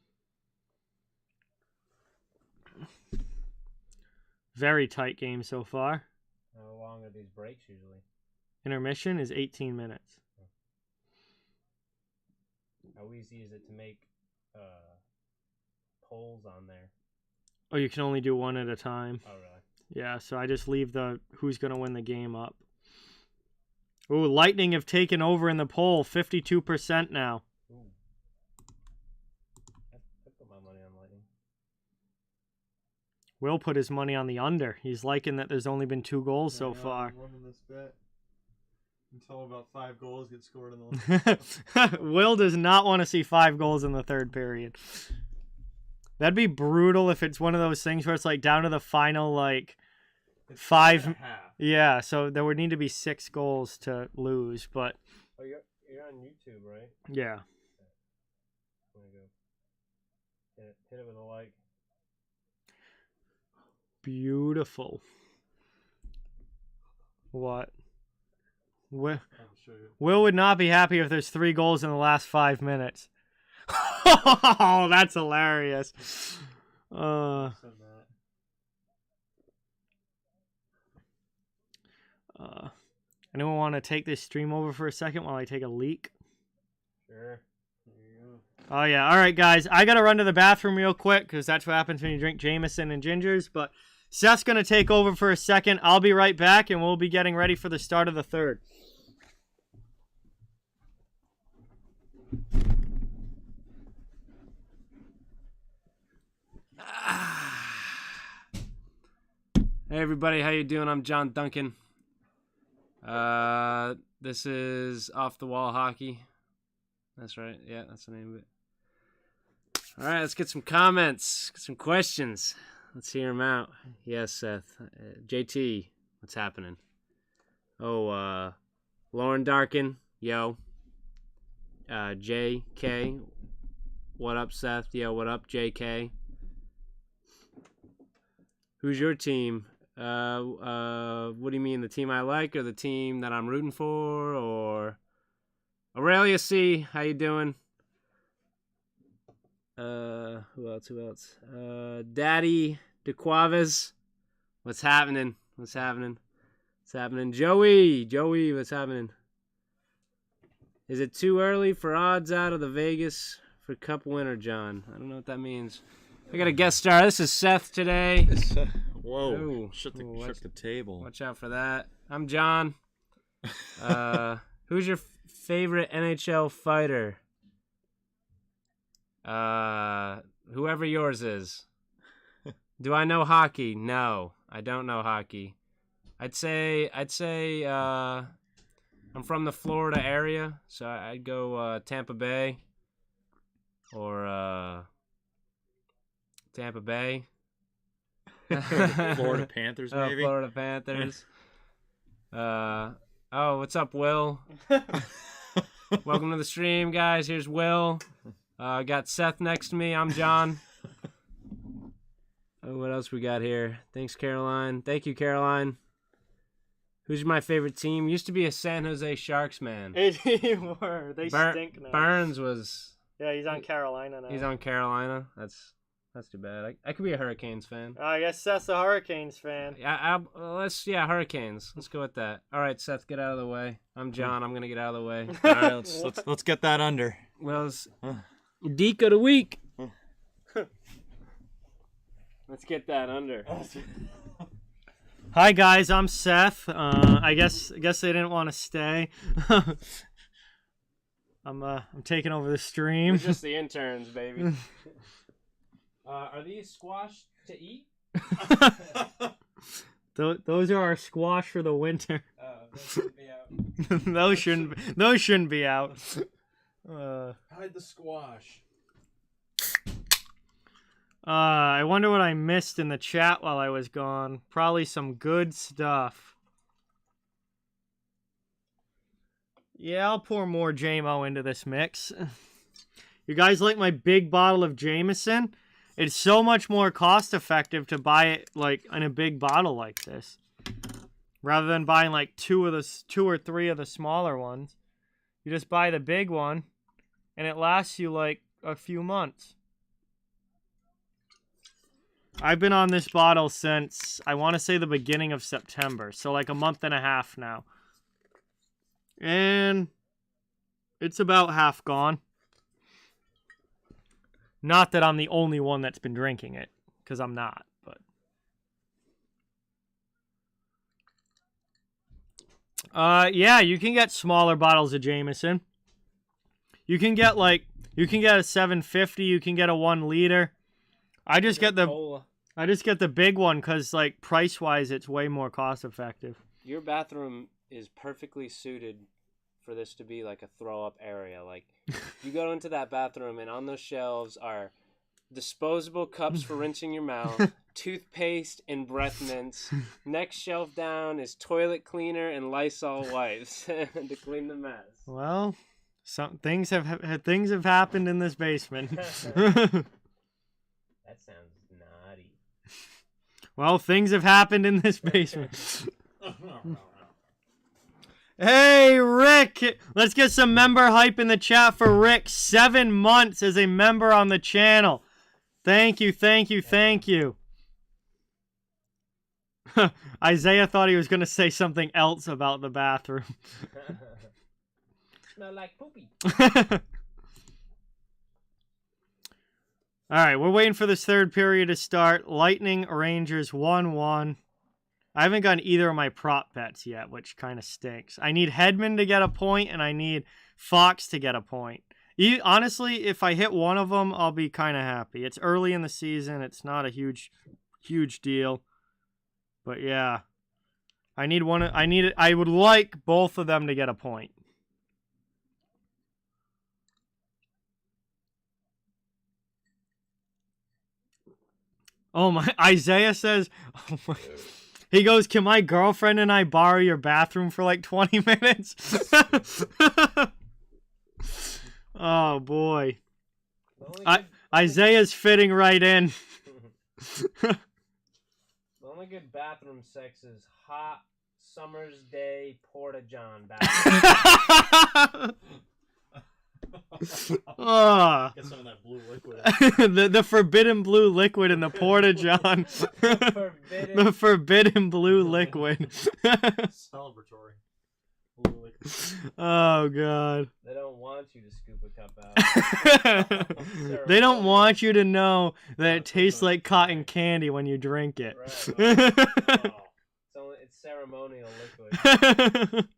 Very tight game so far. How long are these breaks usually? Intermission is 18 minutes. How easy is it to make polls on there? Oh, you can only do one at a time. Oh, really? Yeah, so I just leave the who's going to win the game up. Ooh, Lightning have taken over in the poll, 52% now. Ooh. I put my money on Lightning. Will put his money on the under. He's liking that there's only been 2 goals so far. I'm winning this bet until about 5 goals get scored in the Will does not want to see 5 goals in the third period. That'd be brutal if it's one of those things where it's like down to the final, like, 5. Yeah, so there would need to be 6 goals to lose, but. Oh, you're on YouTube, right? Yeah. There you go. Hit it with a like. Beautiful. What? Will would not be happy if there's 3 goals in the last 5 minutes. Oh, that's hilarious. Anyone want to take this stream over for a second while I take a leak? Sure. Oh, yeah. All right, guys. I got to run to the bathroom real quick because that's what happens when you drink Jameson and gingers. But Seth's going to take over for a second. I'll be right back, and we'll be getting ready for the start of the third. Hey everybody, how you doing? I'm John Duncan. This is Off the Wall Hockey. That's right. Yeah, that's the name of it. All right, let's get some comments, get some questions. Let's hear them out. Yes, Seth. JT, what's happening? Oh, Lauren Darkin, yo. JK, what up, Seth? Yo, what up, JK? Who's your team? What do you mean, the team I like or the team that I'm rooting for? Or Aurelia C, how you doing? Who else? Daddy DeQuavis, what's happening? Joey, what's happening? Is it too early for odds out of the Vegas for Cup winner, John? I don't know what that means. I got a guest star. This is Seth today. Whoa. Ooh. Shook the table. Watch out for that. I'm John. Who's your favorite NHL fighter? Whoever yours is. Do I know hockey? No. I don't know hockey. I'd say I'm from the Florida area, so I'd go Tampa Bay or Tampa Bay. Florida Panthers, Oh, maybe. Florida Panthers. Oh, what's up, Will? Welcome to the stream, guys. Here's Will. Got Seth next to me. I'm John. Oh, what else we got here? Thanks, Caroline. Thank you, Caroline. Who's my favorite team? Used to be a San Jose Sharks man. They stink now. Burns was. Yeah, he's on Carolina now. He's on Carolina. That's too bad. I could be a Hurricanes fan. I guess Seth's a Hurricanes fan. Yeah, Hurricanes. Let's go with that. All right, Seth, get out of the way. I'm John. I'm gonna get out of the way. All right, let's get that under. Well, it's Deke of the week. Let's get that under. Hi guys, I'm Seth. I guess they didn't want to stay. I'm taking over the stream. We're just the interns, baby. Are these squash to eat? Those are our squash for the winter. Those shouldn't be out. those shouldn't be out. Hide the squash. I wonder what I missed in the chat while I was gone. Probably some good stuff. Yeah, I'll pour more JMO into this mix. You guys like my big bottle of Jameson? It's so much more cost effective to buy it like in a big bottle like this, rather than buying like two or three of the smaller ones. You just buy the big one, and it lasts you like a few months. I've been on this bottle since, I want to say, the beginning of September. So like a month and a half now. And it's about half gone. Not that I'm the only one that's been drinking it, because I'm not. But yeah, you can get smaller bottles of Jameson. You can get a 750, you can get a 1 liter. I just get the big one because, like, price-wise, it's way more cost-effective. Your bathroom is perfectly suited for this to be like a throw-up area. Like, you go into that bathroom, and on those shelves are disposable cups for rinsing your mouth, toothpaste and breath mints. Next shelf down is toilet cleaner and Lysol wipes to clean the mess. Well, some things have happened in this basement. That sounds naughty. Well, things have happened in this basement. Hey, Rick! Let's get some member hype in the chat for Rick. 7 months as a member on the channel. Thank you, thank you, thank you. Isaiah thought he was going to say something else about the bathroom. Smell like poopy. All right, we're waiting for this third period to start. Lightning Rangers 1-1. I haven't gotten either of my prop bets yet, which kind of stinks. I need Hedman to get a point, and I need Fox to get a point. Honestly, if I hit one of them, I'll be kind of happy. It's early in the season. It's not a huge deal. But yeah, I would like both of them to get a point. Oh my, Isaiah says, oh my, he goes, can my girlfriend and I borrow your bathroom for like 20 minutes? Oh boy. Isaiah's fitting right in. The only good bathroom sex is hot summer's day porta-john bathroom. Oh. Get some of that blue liquid. the forbidden blue liquid in the porta-john. The forbidden blue liquid. Celebratory. Blue liquid. Oh, God. They don't want you to scoop a cup out. They don't want you to know that it tastes like cotton candy when you drink it. Right, well, it's ceremonial liquid.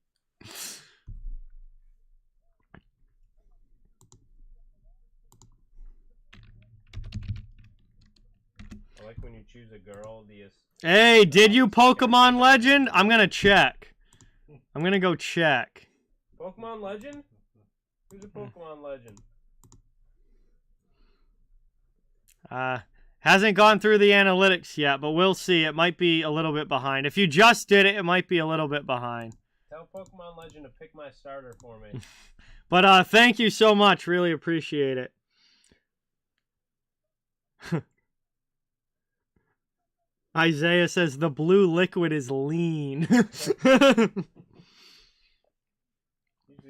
I like when you choose a girl. Hey, did you Pokemon Legend? I'm gonna check. I'm gonna go check. Pokemon Legend? Who's a Pokemon Legend? Hasn't gone through the analytics yet, but we'll see. It might be a little bit behind. If you just did it, it might be a little bit behind. Tell Pokemon Legend to pick my starter for me. But thank you so much. Really appreciate it. Isaiah says the blue liquid is lean. Usually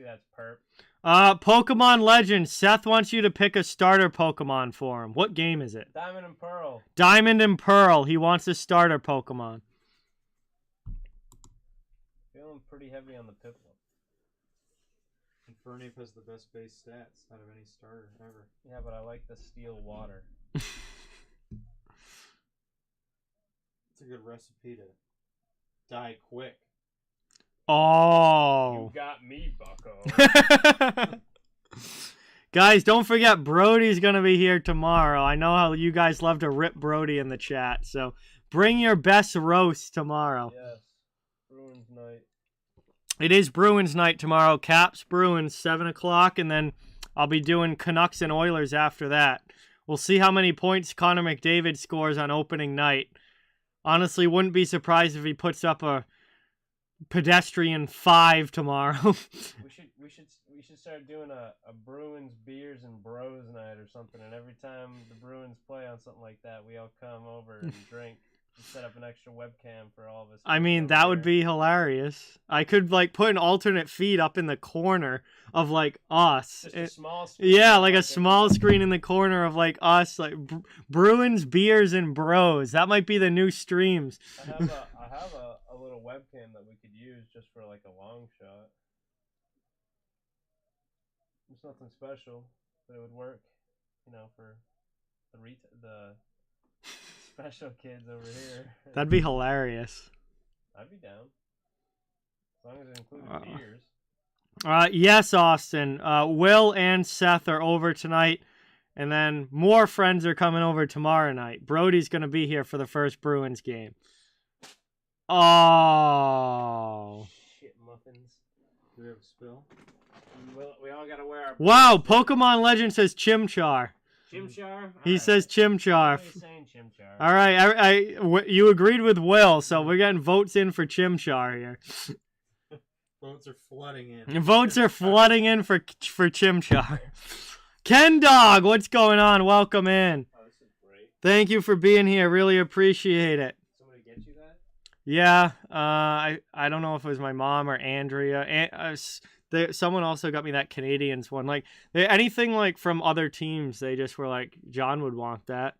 that's perp. Pokemon Legends. Seth wants you to pick a starter Pokemon for him. What game is it? Diamond and Pearl. Diamond and Pearl. He wants a starter Pokemon. Feeling pretty heavy on the Piplup. Infernape has the best base stats out of any starter ever. Yeah, but I like the steel water. It's a good recipe to die quick. Oh. You got me, bucko. Guys, don't forget Brody's going to be here tomorrow. I know how you guys love to rip Brody in the chat. So bring your best roast tomorrow. Yes. Bruins night. It is Bruins night tomorrow. Caps Bruins, 7 o'clock. And then I'll be doing Canucks and Oilers after that. We'll see how many points Connor McDavid scores on opening night. Honestly, wouldn't be surprised if he puts up a pedestrian 5 tomorrow. we should start doing a Bruins beers and bros night or something, and every time the Bruins play on something like that, we all come over and drink and set up an extra webcam for all of us. I mean, that would be hilarious. I could like put an alternate feed up in the corner of like us. Just a small screen. Yeah, like a small screen in the corner of like us, like Bruins, beers, and bros. That might be the new streams. I have a little webcam that we could use just for like a long shot. It's nothing special, but it would work, you know, for the special kids over here. That'd be hilarious. I'd be down. As long as it included beers. Yes, Austin. Will and Seth are over tonight, and then more friends are coming over tomorrow night. Brody's going to be here for the first Bruins game. Oh. Shit muffins. Do we have a spill? We all gotta wear our... Wow, Pokemon Legend says Chimchar. Chimchar? He says Chimchar. He's saying Chimchar. All right, you agreed with Will, so we're getting votes in for Chimchar here. Votes are flooding in. Votes are flooding in for Chimchar. Ken Dog, what's going on? Welcome in. Oh, this is great. Thank you for being here. Really appreciate it. Somebody get you that? Yeah, I don't know if it was my mom or Andrea. Someone also got me that Canadians one. Like anything like from other teams, they just were like, John would want that.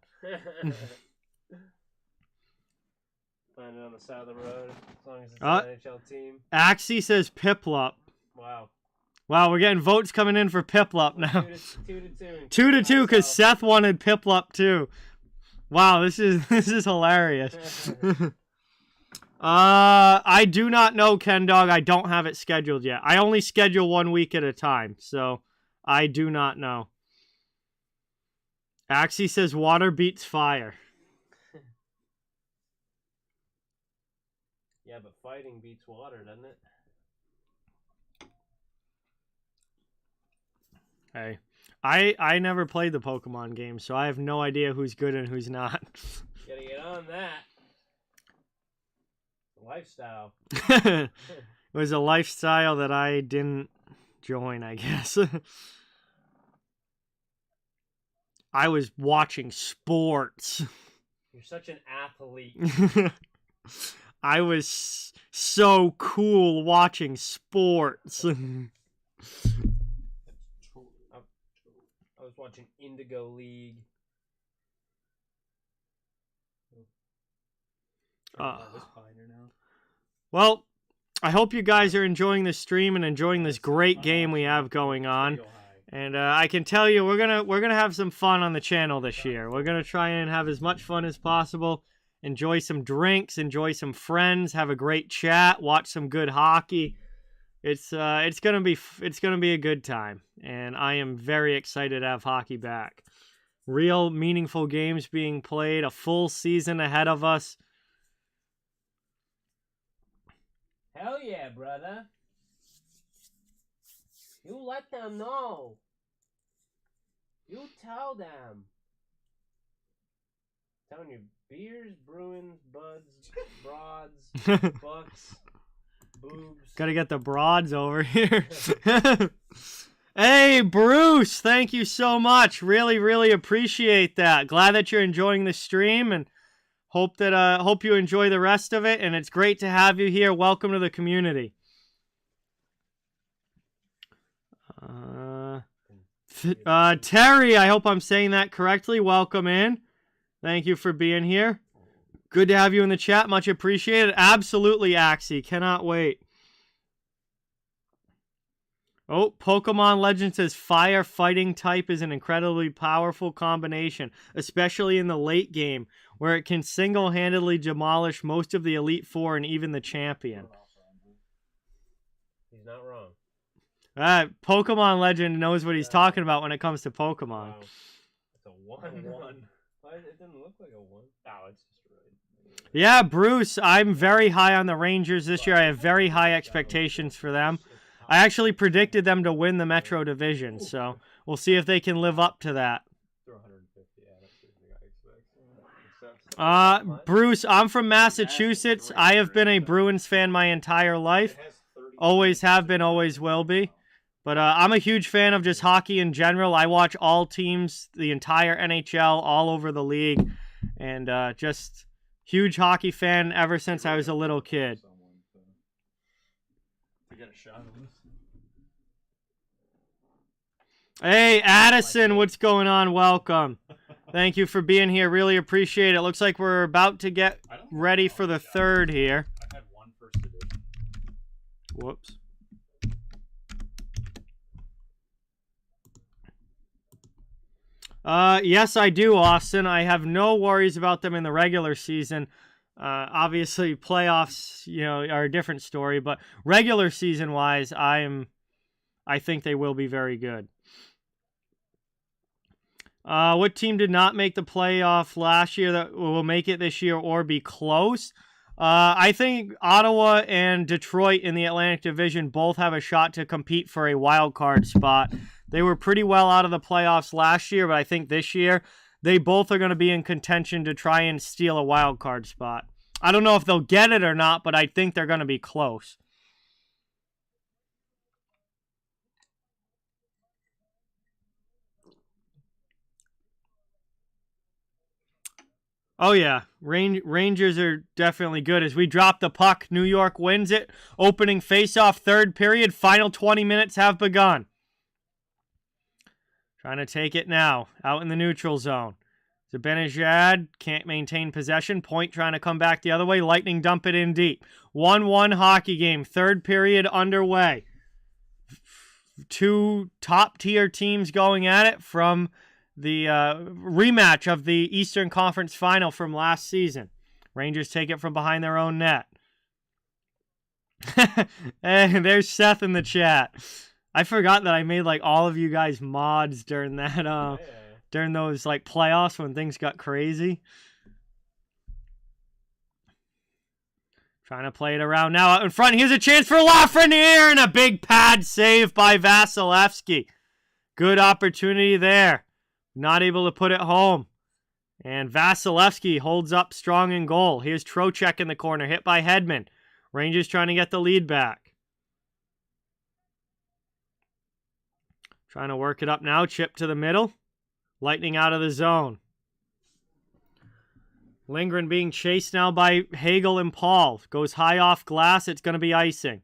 Find it on the side of the road, as long as it's an NHL team. Axie says Piplup. Wow. Wow, we're getting votes coming in for Piplup now. 2-2. 2-2 because Seth wanted Piplup too. Wow, this is hilarious. I do not know, Ken Dog. I don't have it scheduled yet. I only schedule 1 week at a time, so I do not know. Axie says water beats fire. Yeah, but fighting beats water, doesn't it? Hey, I never played the Pokemon game, so I have no idea who's good and who's not. Gotta get on that. Lifestyle. It was a lifestyle that I didn't join, I guess. I was watching sports. You're such an athlete. I was so cool watching sports. I was watching Indigo League. Well, I hope you guys are enjoying this stream and enjoying this great game we have going on. And I can tell you, we're gonna have some fun on the channel this year. We're gonna try and have as much fun as possible. Enjoy some drinks, enjoy some friends, have a great chat, watch some good hockey. It's gonna be a good time, and I am very excited to have hockey back. Real meaningful games being played. A full season ahead of us. Hell yeah, brother. You let them know. You tell them. Telling you, beers, Bruins, buds, broads, bucks, boobs. Gotta get the broads over here. Hey, Bruce, thank you so much. Really, really appreciate that. Glad that you're enjoying the stream, and hope you enjoy the rest of it. And it's great to have you here. Welcome to the community. Terry, I hope I'm saying that correctly. Welcome in. Thank you for being here. Good to have you in the chat. Much appreciated. Absolutely, Axie. Cannot wait. Oh, Pokemon Legend says fire fighting type is an incredibly powerful combination, especially in the late game, where it can single-handedly demolish most of the Elite Four and even the champion. He's not wrong. Pokemon Legend knows what he's talking about when it comes to Pokemon. Wow. It's a 1-1. It didn't look like a 1. Oh, it's just right. Yeah, Bruce, I'm very high on the Rangers this year. I have very high expectations for them. I actually predicted them to win the Metro Division, so we'll see if they can live up to that. Bruce, I'm from Massachusetts. I have been a Bruins fan my entire life. Always have been, always will be. But I'm a huge fan of just hockey in general. I watch all teams, the entire NHL, all over the league. And just huge hockey fan ever since I was a little kid. Hey, Addison, what's going on? Welcome. Thank you for being here. Really appreciate it. Looks like we're about to get ready for the third here. I've had one first edition. Whoops. Yes, I do, Austin. I have no worries about them in the regular season. Obviously, playoffs, are a different story. But regular season-wise, I think they will be very good. What team did not make the playoff last year that will make it this year or be close? I think Ottawa and Detroit in the Atlantic Division both have a shot to compete for a wild card spot. They were pretty well out of the playoffs last year, but I think this year they both are going to be in contention to try and steal a wild card spot. I don't know if they'll get it or not, but I think they're going to be close. Oh, yeah. Rangers are definitely good. As we drop the puck, New York wins it. Opening faceoff, third period. Final 20 minutes have begun. Trying to take it now. Out in the neutral zone. Zibanejad can't maintain possession. Point trying to come back the other way. Lightning dump it in deep. 1-1 hockey game. Third period underway. Two top-tier teams going at it from the rematch of the Eastern Conference Final from last season. Rangers take it from behind their own net. And there's Seth in the chat. I forgot that I made all of you guys mods during that during those playoffs when things got crazy. Trying to play it around now out in front. Here's a chance for Lafreniere and a big pad save by Vasilevsky. Good opportunity there. Not able to put it home. And Vasilevsky holds up strong in goal. Here's Trocheck in the corner, hit by Hedman. Rangers trying to get the lead back. Trying to work it up now. Chip to the middle. Lightning out of the zone. Lindgren being chased now by Hagel and Paul. Goes high off glass. It's going to be icing.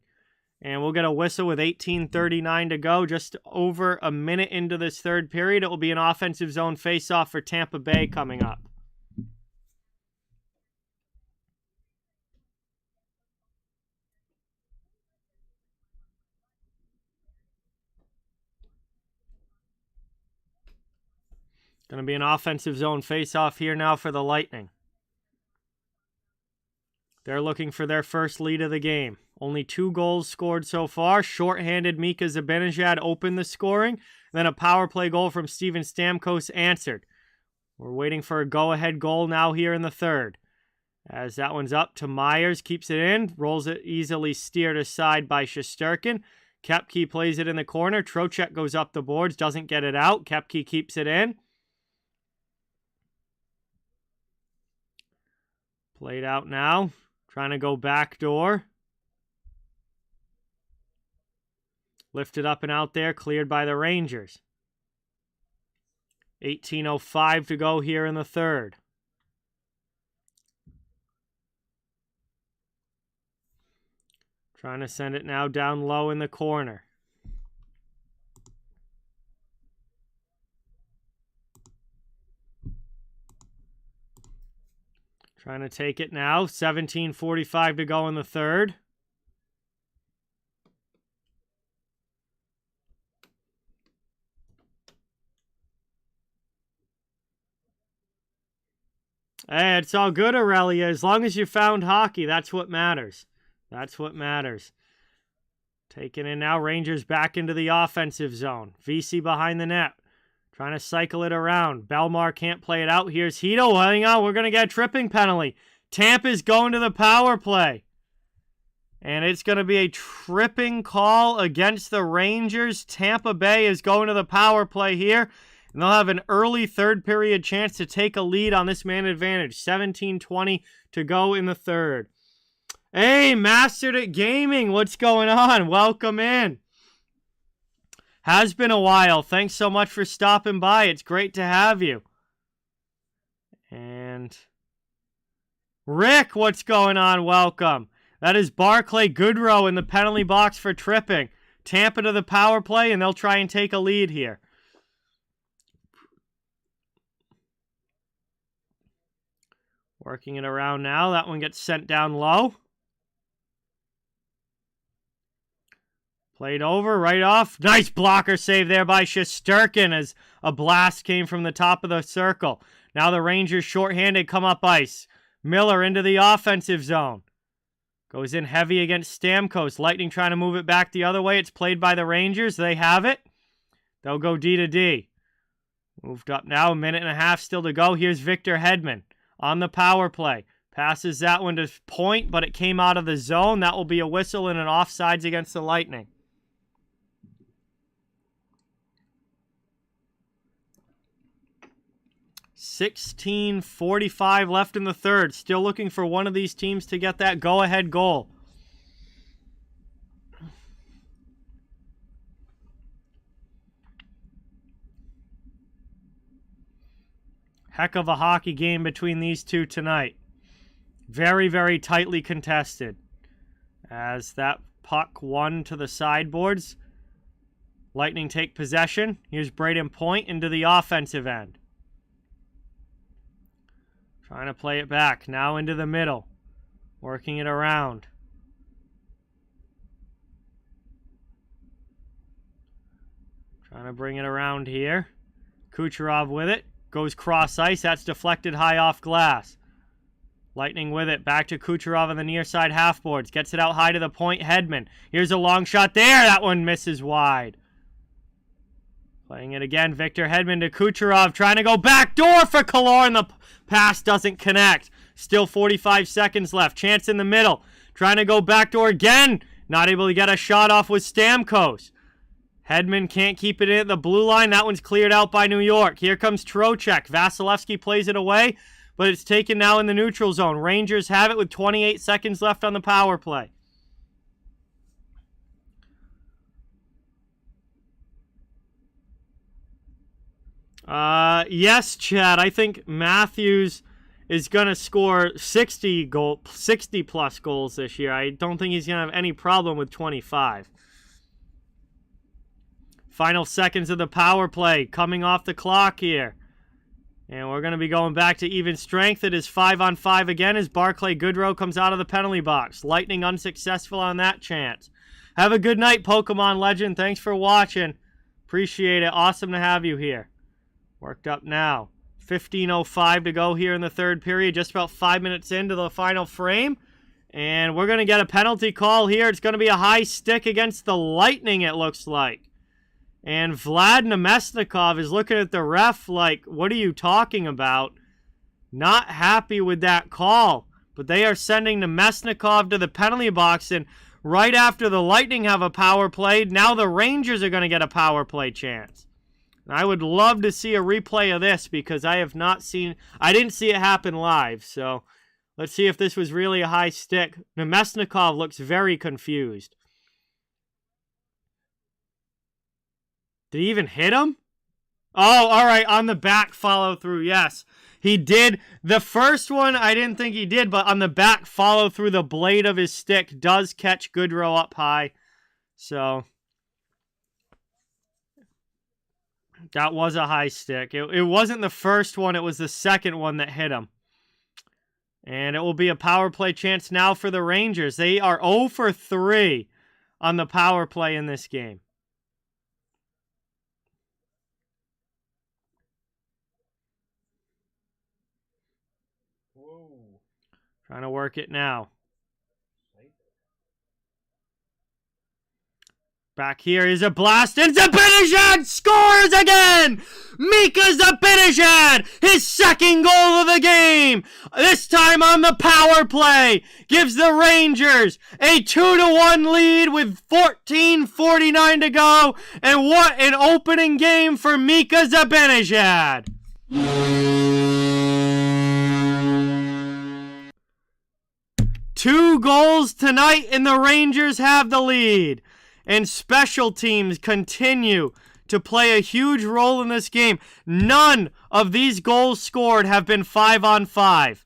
And we'll get a whistle with 18:39 to go. Just over a minute into this third period. It will be an offensive zone faceoff for Tampa Bay coming up. Going to be an offensive zone faceoff here now for the Lightning. They're looking for their first lead of the game. Only 2 goals scored so far. Shorthanded Mika Zibanejad opened the scoring. Then a power play goal from Steven Stamkos answered. We're waiting for a go-ahead goal now here in the third. As that one's up to Myers, keeps it in, rolls it easily steered aside by Shesterkin. Koepke plays it in the corner. Trocheck goes up the boards, doesn't get it out. Koepke keeps it in. Played out now. Trying to go backdoor. Lifted up and out there, cleared by the Rangers. 18:05 to go here in the third. Trying to send it now down low in the corner. Trying to take it now. 17:45 to go in the third. Hey, it's all good, Aurelia. As long as you found hockey, that's what matters. That's what matters. Taking in now, Rangers back into the offensive zone. VC behind the net. Trying to cycle it around. Belmar can't play it out. Here's Hito. Hang on, we're going to get a tripping penalty. Tampa's going to the power play. And it's going to be a tripping call against the Rangers. Tampa Bay is going to the power play here. And they'll have an early third period chance to take a lead on this man advantage. 17:20 to go in the third. Hey, Mastered at Gaming, what's going on? Welcome in. Has been a while. Thanks so much for stopping by. It's great to have you. And Rick, what's going on? Welcome. That is Barclay Goodrow in the penalty box for tripping. Tampa to the power play, and they'll try and take a lead here. Working it around now. That one gets sent down low. Played over, right off. Nice blocker save there by Shesterkin as a blast came from the top of the circle. Now the Rangers shorthanded come up ice. Miller into the offensive zone. Goes in heavy against Stamkos. Lightning trying to move it back the other way. It's played by the Rangers. They have it. They'll go D to D. Moved up now. A minute and a half still to go. Here's Victor Hedman on the power play. Passes that one to Point, but it came out of the zone. That will be a whistle and an offsides against the Lightning. $16:45 left in the third. Still looking for one of these teams to get that go-ahead goal. Heck of a hockey game between these two tonight. Very, very tightly contested. As that puck won to the sideboards. Lightning take possession. Here's Braden Point into the offensive end. Trying to play it back. Now into the middle. Working it around. Trying to bring it around here. Kucherov with it. Goes cross ice. That's deflected high off glass. Lightning with it. Back to Kucherov on the near side half boards. Gets it out high to the Point. Hedman. Here's a long shot there. That one misses wide. Playing it again. Victor Hedman to Kucherov. Trying to go backdoor for Killorn. The pass doesn't connect. Still 45 seconds left. Chance in the middle. Trying to go backdoor again. Not able to get a shot off with Stamkos. Hedman can't keep it in at the blue line. That one's cleared out by New York. Here comes Trocheck. Vasilevsky plays it away, but it's taken now in the neutral zone. Rangers have it with 28 seconds left on the power play. Yes, Chad. I think Matthews is going to score 60 plus goals this year. I don't think he's going to have any problem with 25. Final seconds of the power play coming off the clock here. And we're going to be going back to even strength. It is 5-on-5 again as Barclay Goodrow comes out of the penalty box. Lightning unsuccessful on that chance. Have a good night, Pokemon Legend. Thanks for watching. Appreciate it. Awesome to have you here. Worked up now. 15:05 to go here in the third period. Just about 5 minutes into the final frame. And we're going to get a penalty call here. It's going to be a high stick against the Lightning, it looks like. And Vlad Nemesnikov is looking at the ref like, what are you talking about? Not happy with that call. But they are sending Nemesnikov to the penalty box. And right after the Lightning have a power play, now the Rangers are going to get a power play chance. And I would love to see a replay of this because I didn't see it happen live. So let's see if this was really a high stick. Nemesnikov looks very confused. Did he even hit him? Oh, all right, on the back follow through, yes. He did. The first one, I didn't think he did, but on the back follow through, the blade of his stick does catch Goodrow up high. So that was a high stick. It wasn't the first one, it was the second one that hit him. And it will be a power play chance now for the Rangers. They are 0 for 3 on the power play in this game. Trying to work it now. Back here is a blast, and Zibanejad scores again! Mika Zibanejad, his second goal of the game, this time on the power play, gives the Rangers a 2-1 lead with 14:49 to go, and what an opening game for Mika Zibanejad! 2 goals tonight, and the Rangers have the lead. And special teams continue to play a huge role in this game. None of these goals scored have been 5-on-5.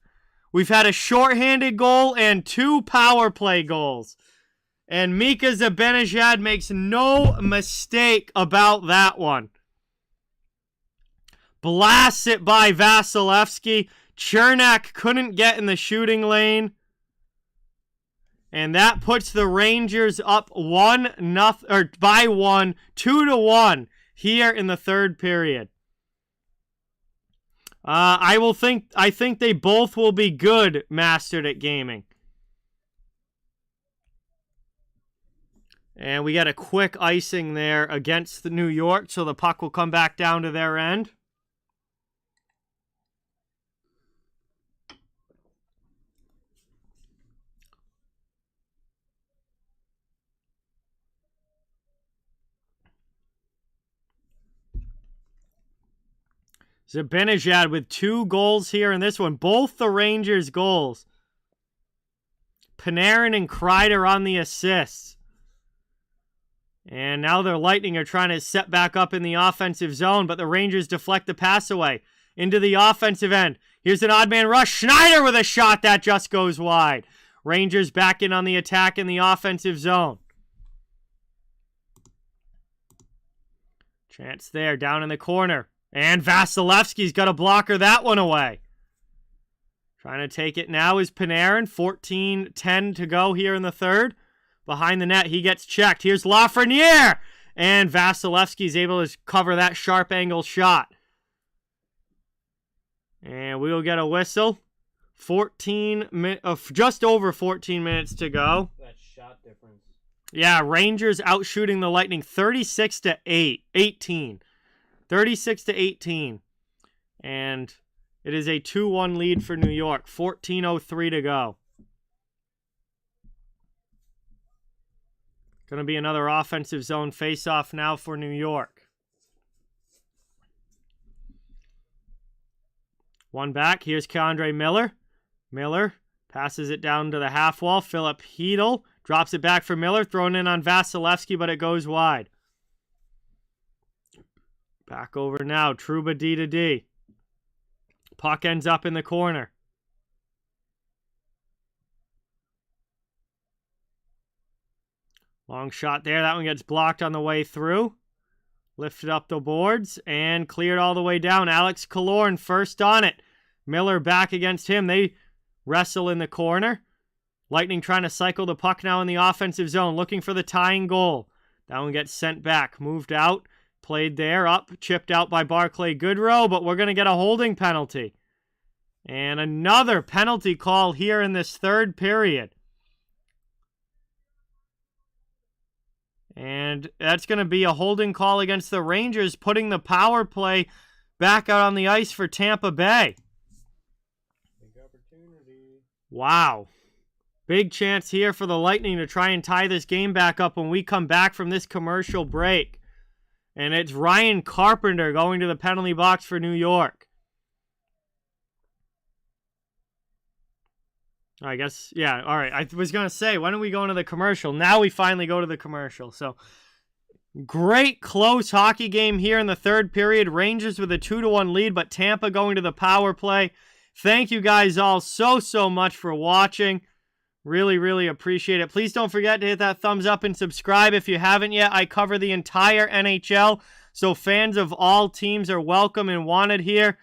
We've had a shorthanded goal and 2 power play goals. And Mika Zibanejad makes no mistake about that one. Blasts it by Vasilevsky. Chernak couldn't get in the shooting lane. And that puts the Rangers up by 2-1 here in the third period. I think they both will be good mastered at gaming. And we got a quick icing there against the New York, so the puck will come back down to their end. Zibanejad with 2 goals here in this one. Both the Rangers' goals. Panarin and Kreider on the assists. And now the Lightning are trying to set back up in the offensive zone, but the Rangers deflect the pass away into the offensive end. Here's an odd man rush. Schneider with a shot that just goes wide. Rangers back in on the attack in the offensive zone. Chance there, down in the corner. And Vasilevsky's got to blocker that one away. Trying to take it now is Panarin. 14:10 to go here in the third. Behind the net, he gets checked. Here's Lafreniere. And Vasilevsky's able to cover that sharp angle shot. And we will get a whistle. Just over 14 minutes to go. That shot difference. Yeah, Rangers outshooting the Lightning 36-18. 36-18. And it is a 2-1 lead for New York. 14:03 to go. Going to be another offensive zone face-off now for New York. One back. Here's K'Andre Miller. Miller passes it down to the half wall. Philip Hedl drops it back for Miller. Thrown in on Vasilevsky, but it goes wide. Back over now. Trouba D to D. Puck ends up in the corner. Long shot there. That one gets blocked on the way through. Lifted up the boards and cleared all the way down. Alex Killorn first on it. Miller back against him. They wrestle in the corner. Lightning trying to cycle the puck now in the offensive zone. Looking for the tying goal. That one gets sent back. Moved out. Played there, up, chipped out by Barclay Goodrow, but we're going to get a holding penalty. And another penalty call here in this third period. And that's going to be a holding call against the Rangers, putting the power play back out on the ice for Tampa Bay. Big opportunity. Wow. Big chance here for the Lightning to try and tie this game back up when we come back from this commercial break. And it's Ryan Carpenter going to the penalty box for New York. I guess, yeah, all right. I was going to say, when are we going to the commercial? Now we finally go to the commercial. So, great close hockey game here in the third period. Rangers with a 2-1 lead, but Tampa going to the power play. Thank you guys all so much for watching. Really, really appreciate it. Please don't forget to hit that thumbs up and subscribe if you haven't yet. I cover the entire NHL, so fans of all teams are welcome and wanted here.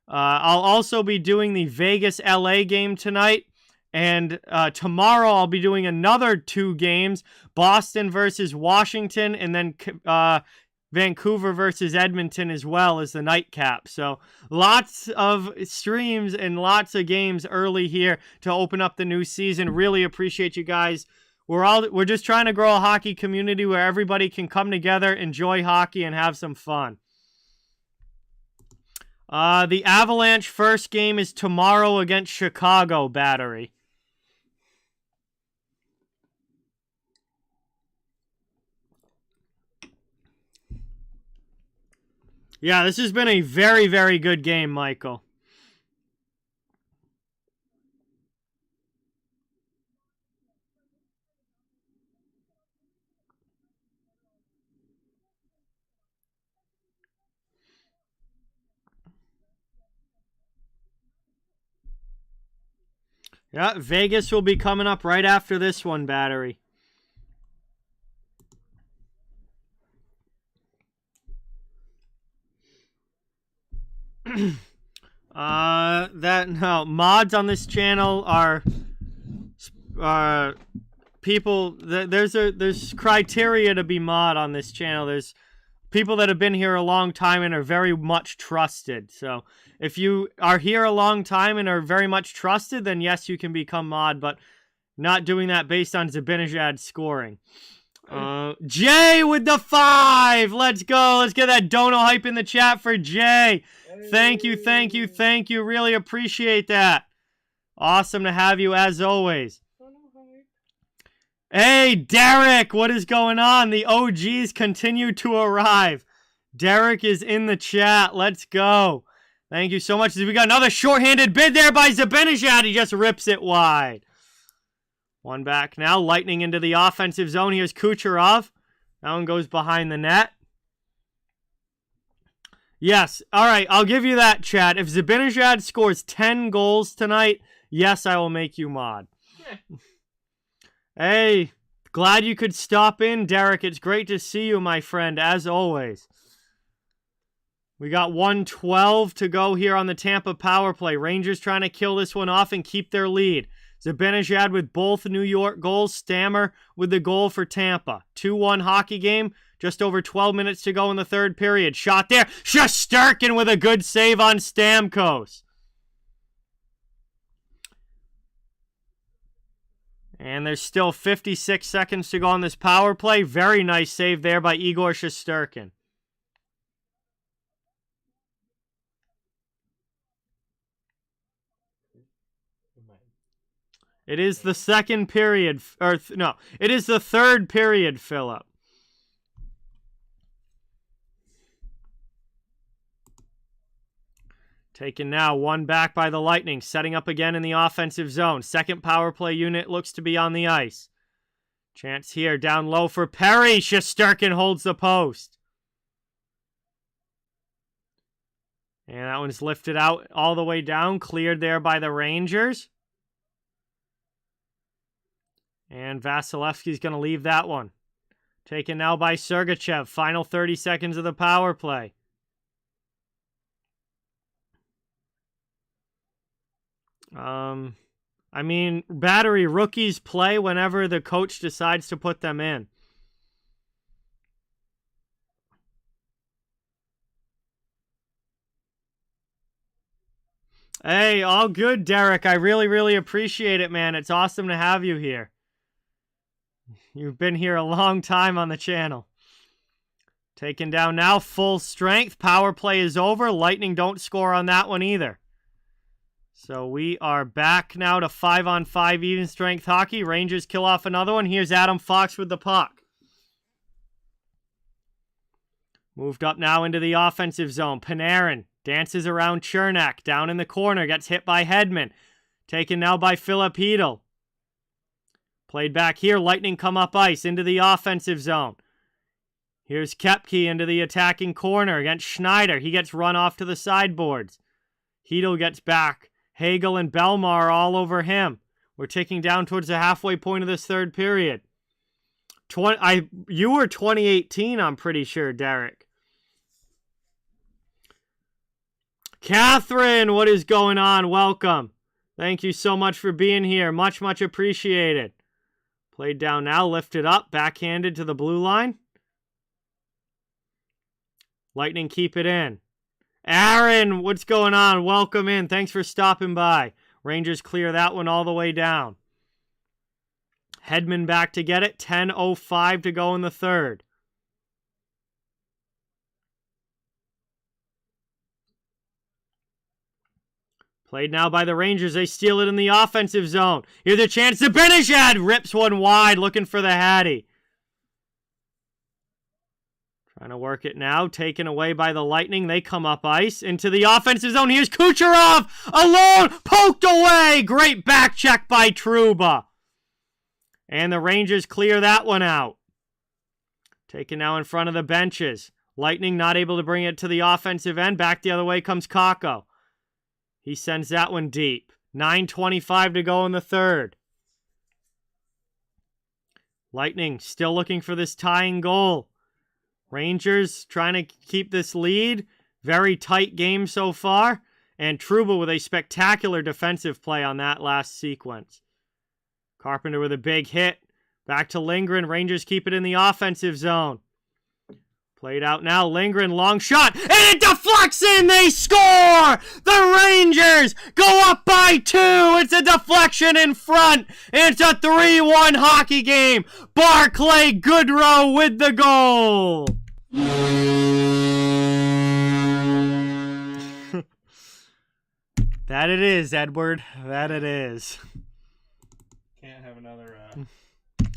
I'll also be doing the Vegas-LA game tonight. And tomorrow I'll be doing another 2 games, Boston versus Washington, and then Vancouver versus Edmonton as well as the nightcap. So lots of streams and lots of games early here to open up the new season. Really appreciate you guys. We're just trying to grow a hockey community where everybody can come together, enjoy hockey, and have some fun. The Avalanche first game is tomorrow against Chicago Battery. Yeah, this has been a very, very good game, Michael. Yeah, Vegas will be coming up right after this one, Battery. Mods on this channel are people. There's criteria to be mod on this channel. There's people that have been here a long time and are very much trusted. So if you are here a long time and are very much trusted, then yes, you can become mod, but not doing that based on Zibanejad scoring. Jay with the 5. Let's go. Let's get that dono hype in the chat for Jay. Thank you. Really appreciate that. Awesome to have you as always. Hey, Derek, what is going on? The OGs continue to arrive. Derek is in the chat. Let's go. Thank you so much. We got another shorthanded bid there by Zibanejad. He just rips it wide. One back now. Lightning into the offensive zone. Here's Kucherov. That one goes behind the net. Yes. All right. I'll give you that, Chad. If Zibanejad scores 10 goals tonight, yes, I will make you mod. Hey, glad you could stop in, Derek. It's great to see you, my friend, as always. We got 1:12 to go here on the Tampa power play. Rangers trying to kill this one off and keep their lead. Zibanejad with both New York goals. Stammer with the goal for Tampa. 2-1 hockey game. Just over 12 minutes to go in the third period. Shot there. Shesterkin with a good save on Stamkos. And there's still 56 seconds to go on this power play. Very nice save there by Igor Shesterkin. It is the second period, it is the third period, Philip. Taken now, one back by the Lightning, setting up again in the offensive zone. Second power play unit looks to be on the ice. Chance here, down low for Perry. Shesterkin holds the post. And that one's lifted out all the way down, cleared there by the Rangers. And Vasilevsky's going to leave that one. Taken now by Sergachev. Final 30 seconds of the power play. I mean, Battery, rookies play whenever the coach decides to put them in. Hey, all good, Derek. I really, really appreciate it, man. It's awesome to have you here. You've been here a long time on the channel. Taken down now, full strength. Power play is over. Lightning don't score on that one either. So we are back now to 5-on-5 even strength hockey. Rangers kill off another one. Here's Adam Fox with the puck. Moved up now into the offensive zone. Panarin dances around Chernak. Down in the corner. Gets hit by Hedman. Taken now by Filipino. Played back here. Lightning come up ice into the offensive zone. Here's Kepke into the attacking corner against Schneider. He gets run off to the sideboards. Hedel gets back. Hagel and Belmar all over him. We're ticking down towards the halfway point of this third period. You were 2018, I'm pretty sure, Derek. Catherine, what is going on? Welcome. Thank you so much for being here. Much, much appreciated. Played down now, lifted up, backhanded to the blue line. Lightning keep it in. Aaron, what's going on? Welcome in. Thanks for stopping by. Rangers clear that one all the way down. Hedman back to get it. 10:05 to go in the third. Played now by the Rangers. They steal it in the offensive zone. Here's a chance to Benishad. Rips one wide, looking for the Hattie. Trying to work it now. Taken away by the Lightning. They come up ice into the offensive zone. Here's Kucherov. Alone. Poked away. Great back check by Trouba. And the Rangers clear that one out. Taken now in front of the benches. Lightning not able to bring it to the offensive end. Back the other way comes Kakko. He sends that one deep. 9:25 to go in the third. Lightning still looking for this tying goal. Rangers trying to keep this lead. Very tight game so far. And Trouba with a spectacular defensive play on that last sequence. Carpenter with a big hit. Back to Lindgren. Rangers keep it in the offensive zone. Played out now. Lindgren, long shot. And it deflects in. They score! The Rangers go up by 2. It's a deflection in front. It's a 3-1 hockey game. Barclay Goodrow with the goal. That it is, Edward. That it is. Can't have another.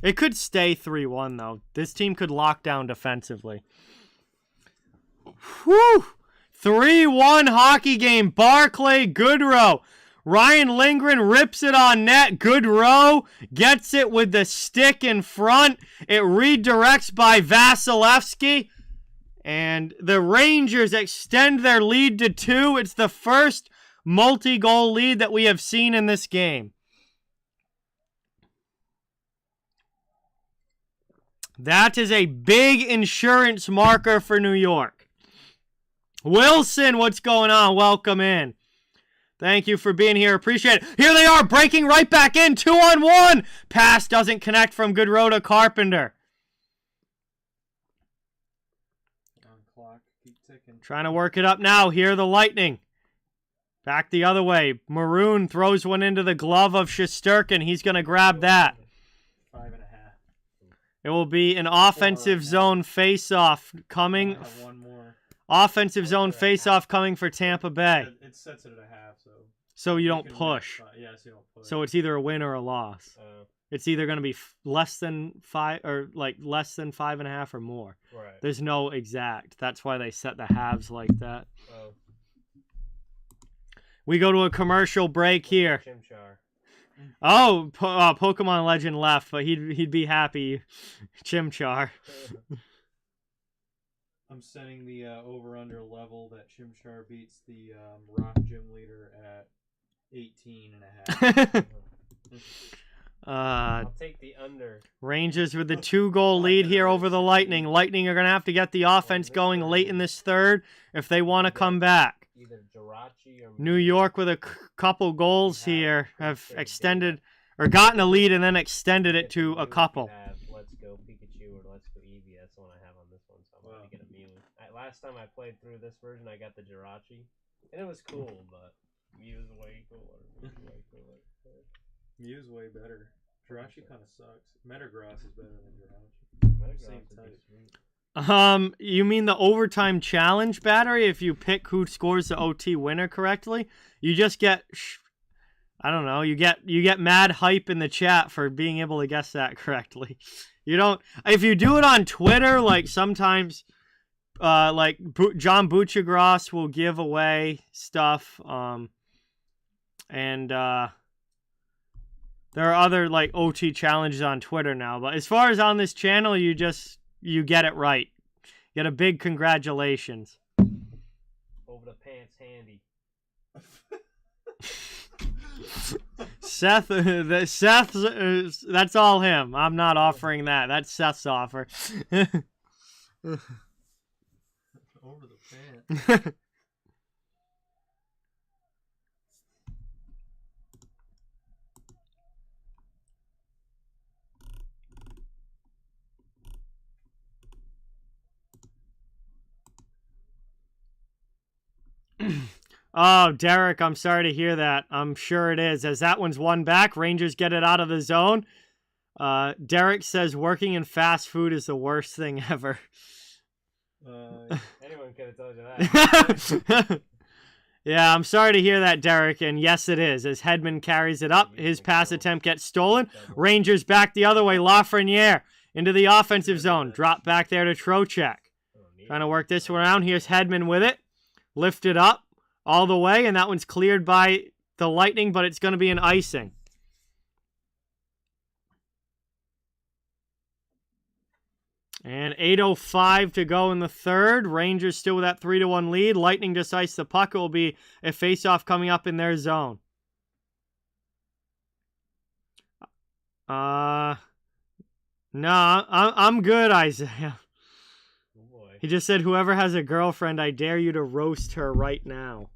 It could stay 3-1, though. This team could lock down defensively. Whew! 3-1 hockey game. Barclay Goodrow. Ryan Lindgren rips it on net. Goodrow gets it with the stick in front. It redirects by Vasilevsky. And the Rangers extend their lead to 2. It's the first multi-goal lead that we have seen in this game. That is a big insurance marker for New York. Wilson, what's going on? Welcome in. Thank you for being here. Appreciate it. Here they are, breaking right back in. 2-on-1. Pass doesn't connect from Goodrow to Carpenter. Clock, keep ticking. Trying to work it up now. Here the Lightning. Back the other way. Maroon throws one into the glove of Shesterkin. He's going to grab that. 5.5. It will be an offensive zone face-off coming. One more. Offensive zone face-off coming for Tampa Bay. It sets it at a half, So you don't can push. Yeah, so you don't push. So it's either a win or a loss. It's either going to be less than 5 or like less than 5.5 or more. Right. There's no exact. That's why they set the halves like that. Oh. We go to a commercial break here. Chimchar. Oh, Pokemon Legend left, but he'd be happy. Chimchar. I'm setting the over-under level that Chimchar beats the Rock Gym leader at 18.5. I'll take the under. Rangers with the 2-goal lead here over the Lightning. Lightning are going to have to get the offense going late in this third if they want to come back. Either Jirachi or New York with a couple goals here have extended or gotten a lead and then extended it to a couple. Let's Go Pikachu or Let's Go Eevee. That's the one I have on this one, so I'm going to get a Mew. Last time I played through this version, I got the Jirachi, and it was cool, but Mew's way cooler. Mew's way better. Jirachi kind of sucks. Metagross is better than Jirachi. Metagross Same would be type. sweet. You mean the overtime challenge battery? If you pick who scores the OT winner correctly, you just get, I don't know, you get mad hype in the chat for being able to guess that correctly. You don't, if you do it on Twitter, like sometimes, like John Buchagras will give away stuff, and there are other like OT challenges on Twitter now. But as far as on this channel, you get it right. You get a big congratulations. Over the pants handy. Seth, that's all him. I'm not offering that. That's Seth's offer. Over the pants. Oh, Derek, I'm sorry to hear that. I'm sure it is, as that one's one back. Rangers get it out of the zone. Derek says working in fast food is the worst thing ever. Anyone could have told you that. Yeah, I'm sorry to hear that, Derek, and yes, it is. As Hedman carries it up, his pass attempt gets stolen. Rangers back the other way. Lafreniere into the offensive zone. Drop back there to Trocheck. Trying to work this one around. Here's Hedman with it. Lifted up all the way, and that one's cleared by the Lightning, but it's going to be an icing. And 8:05 to go in the third. Rangers still with that 3-1 lead. Lightning just iced the puck. It will be a face-off coming up in their zone. No, I'm good, Isaiah. Oh boy. He just said, whoever has a girlfriend, I dare you to roast her right now.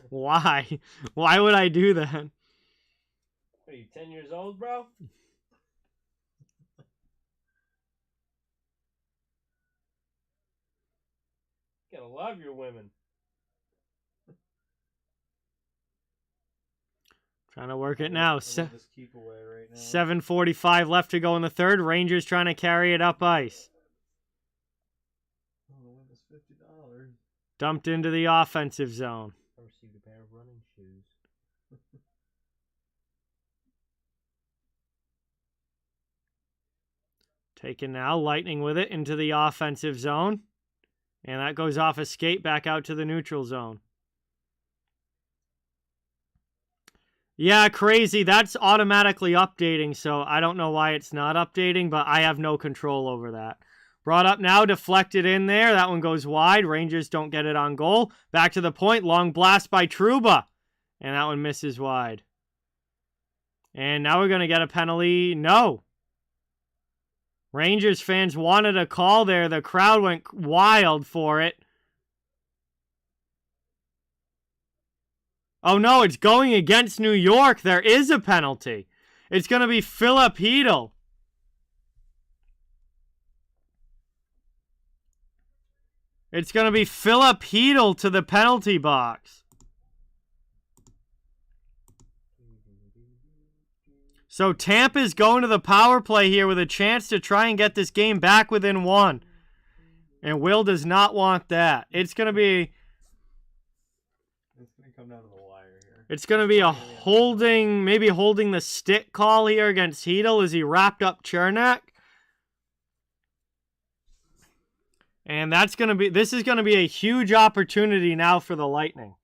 Why? Why would I do that? What are you, 10 years old, bro? You gotta love your women. Trying to work it now. I love this keep away right now. 7:45 left to go in the third. Rangers trying to carry it up ice. Oh, the win was $50. Dumped into the offensive zone. I received a pair of running shoes. Taken now. Lightning with it into the offensive zone. And that goes off a skate back out to the neutral zone. Yeah, crazy. That's automatically updating, so I don't know why it's not updating, but I have no control over that. Brought up now, deflected in there. That one goes wide. Rangers don't get it on goal. Back to the point. Long blast by Trouba. And that one misses wide. And now we're going to get a penalty. No. Rangers fans wanted a call there. The crowd went wild for it. Oh, no, it's going against New York. There is a penalty. It's going to be Philip Hedl. It's going to be Philip Hedl to the penalty box. So Tampa's going to the power play here with a chance to try and get this game back within one. And Will does not want that. It's going to be... It's going to come down to the wire here. It's going to be a holding, maybe holding the stick call here against Hedl as he wrapped up Chernak. And that's going to be, this is going to be a huge opportunity now for the Lightning.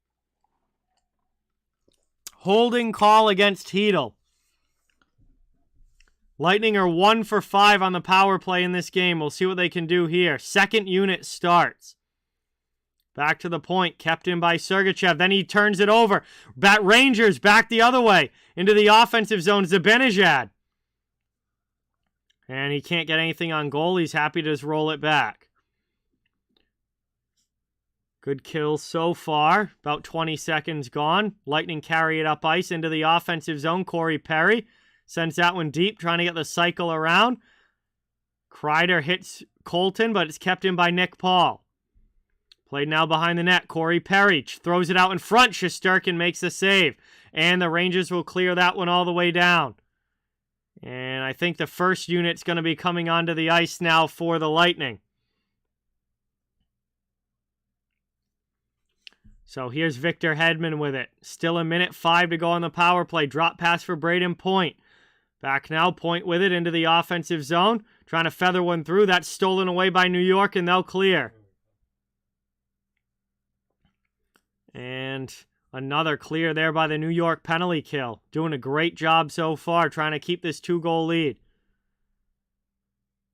Holding call against Hedl. Lightning are 1 for 5 on the power play in this game. We'll see what they can do here. Second unit starts. Back to the point, kept in by Sergachev. Then he turns it over. Rangers back the other way into the offensive zone. Zibanejad. And he can't get anything on goal. He's happy to just roll it back. Good kill so far. About 20 seconds gone. Lightning carry it up ice into the offensive zone. Corey Perry sends that one deep, trying to get the cycle around. Kreider hits Colton, but it's kept in by Nick Paul. Played now behind the net. Corey Perry throws it out in front. Shesterkin makes the save. And the Rangers will clear that one all the way down. And I think the first unit's going to be coming onto the ice now for the Lightning. So here's Victor Hedman with it. Still a minute 5 to go on the power play. Drop pass for Braden Point. Back now, Point with it into the offensive zone. Trying to feather one through. That's stolen away by New York, and they'll clear. And another clear there by the New York penalty kill. Doing a great job so far, trying to keep this 2-goal lead.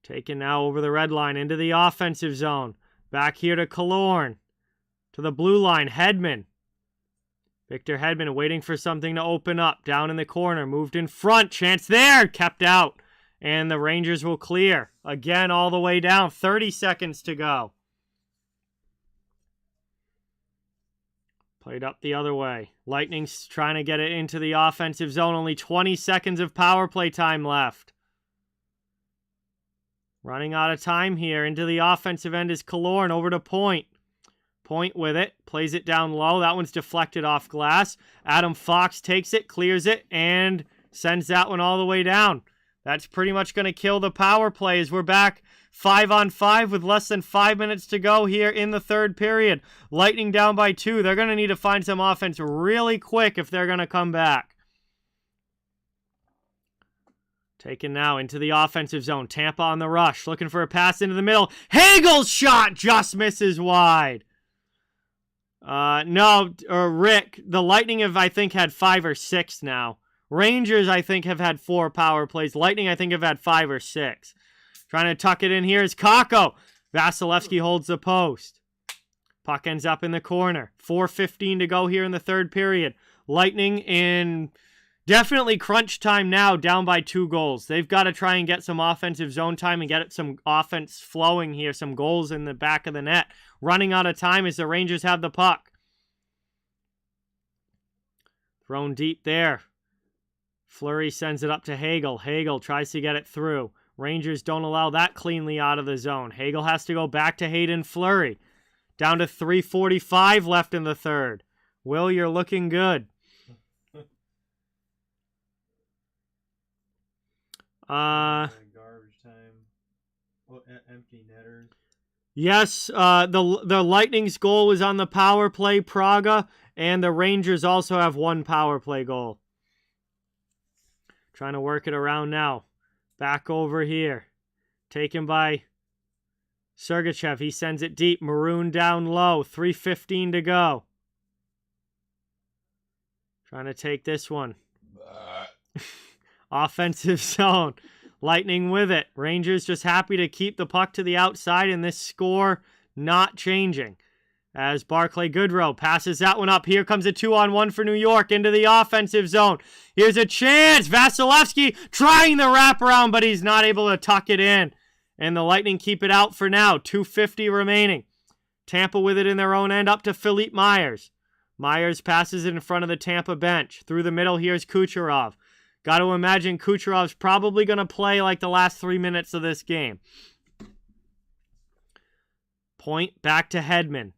Taken now over the red line into the offensive zone. Back here to Killorn. To the blue line, Hedman. Victor Hedman waiting for something to open up. Down in the corner, moved in front. Chance there, kept out. And the Rangers will clear. Again, all the way down. 30 seconds to go. Played up the other way. Lightning's trying to get it into the offensive zone. Only 20 seconds of power play time left. Running out of time here. Into the offensive end is Killorn. Over to Point. Point with it. Plays it down low. That one's deflected off glass. Adam Fox takes it, clears it, and sends that one all the way down. That's pretty much going to kill the power play as we're back 5-on-5 with less than 5 minutes to go here in the third period. Lightning down by 2. They're going to need to find some offense really quick if they're going to come back. Taken now into the offensive zone. Tampa on the rush. Looking for a pass into the middle. Hagel's shot just misses wide. Rick, the Lightning have, I think, had 5 or 6 now. Rangers, I think, have had 4 power plays. Lightning, I think, have had 5 or 6. Trying to tuck it in here is Kakko. Vasilevsky holds the post. Puck ends up in the corner. 4:15 to go here in the third period. Lightning in definitely crunch time now, down by 2 goals. They've got to try and get some offensive zone time and get some offense flowing here, some goals in the back of the net. Running out of time as the Rangers have the puck. Thrown deep there. Fleury sends it up to Hagel. Hagel tries to get it through. Rangers don't allow that cleanly out of the zone. Hagel has to go back to Hayden Fleury. Down to 3:45 left in the third. Will, you're looking good. Garbage time. Oh, empty netters. Yes, the Lightning's goal was on the power play, Praga, and the Rangers also have 1 power play goal. Trying to work it around now. Back over here. Taken by Sergachev. He sends it deep. Maroon down low. 3:15 to go. Trying to take this one. Offensive zone. Lightning with it. Rangers just happy to keep the puck to the outside and this score not changing. As Barclay Goodrow passes that one up. Here comes a 2-on-1 for New York into the offensive zone. Here's a chance. Vasilevsky trying the wraparound, but he's not able to tuck it in. And the Lightning keep it out for now. 2:50 remaining. Tampa with it in their own end up to Philippe Myers. Myers passes it in front of the Tampa bench. Through the middle, here's Kucherov. Got to imagine Kucherov's probably going to play like the last 3 minutes of this game. Point back to Hedman.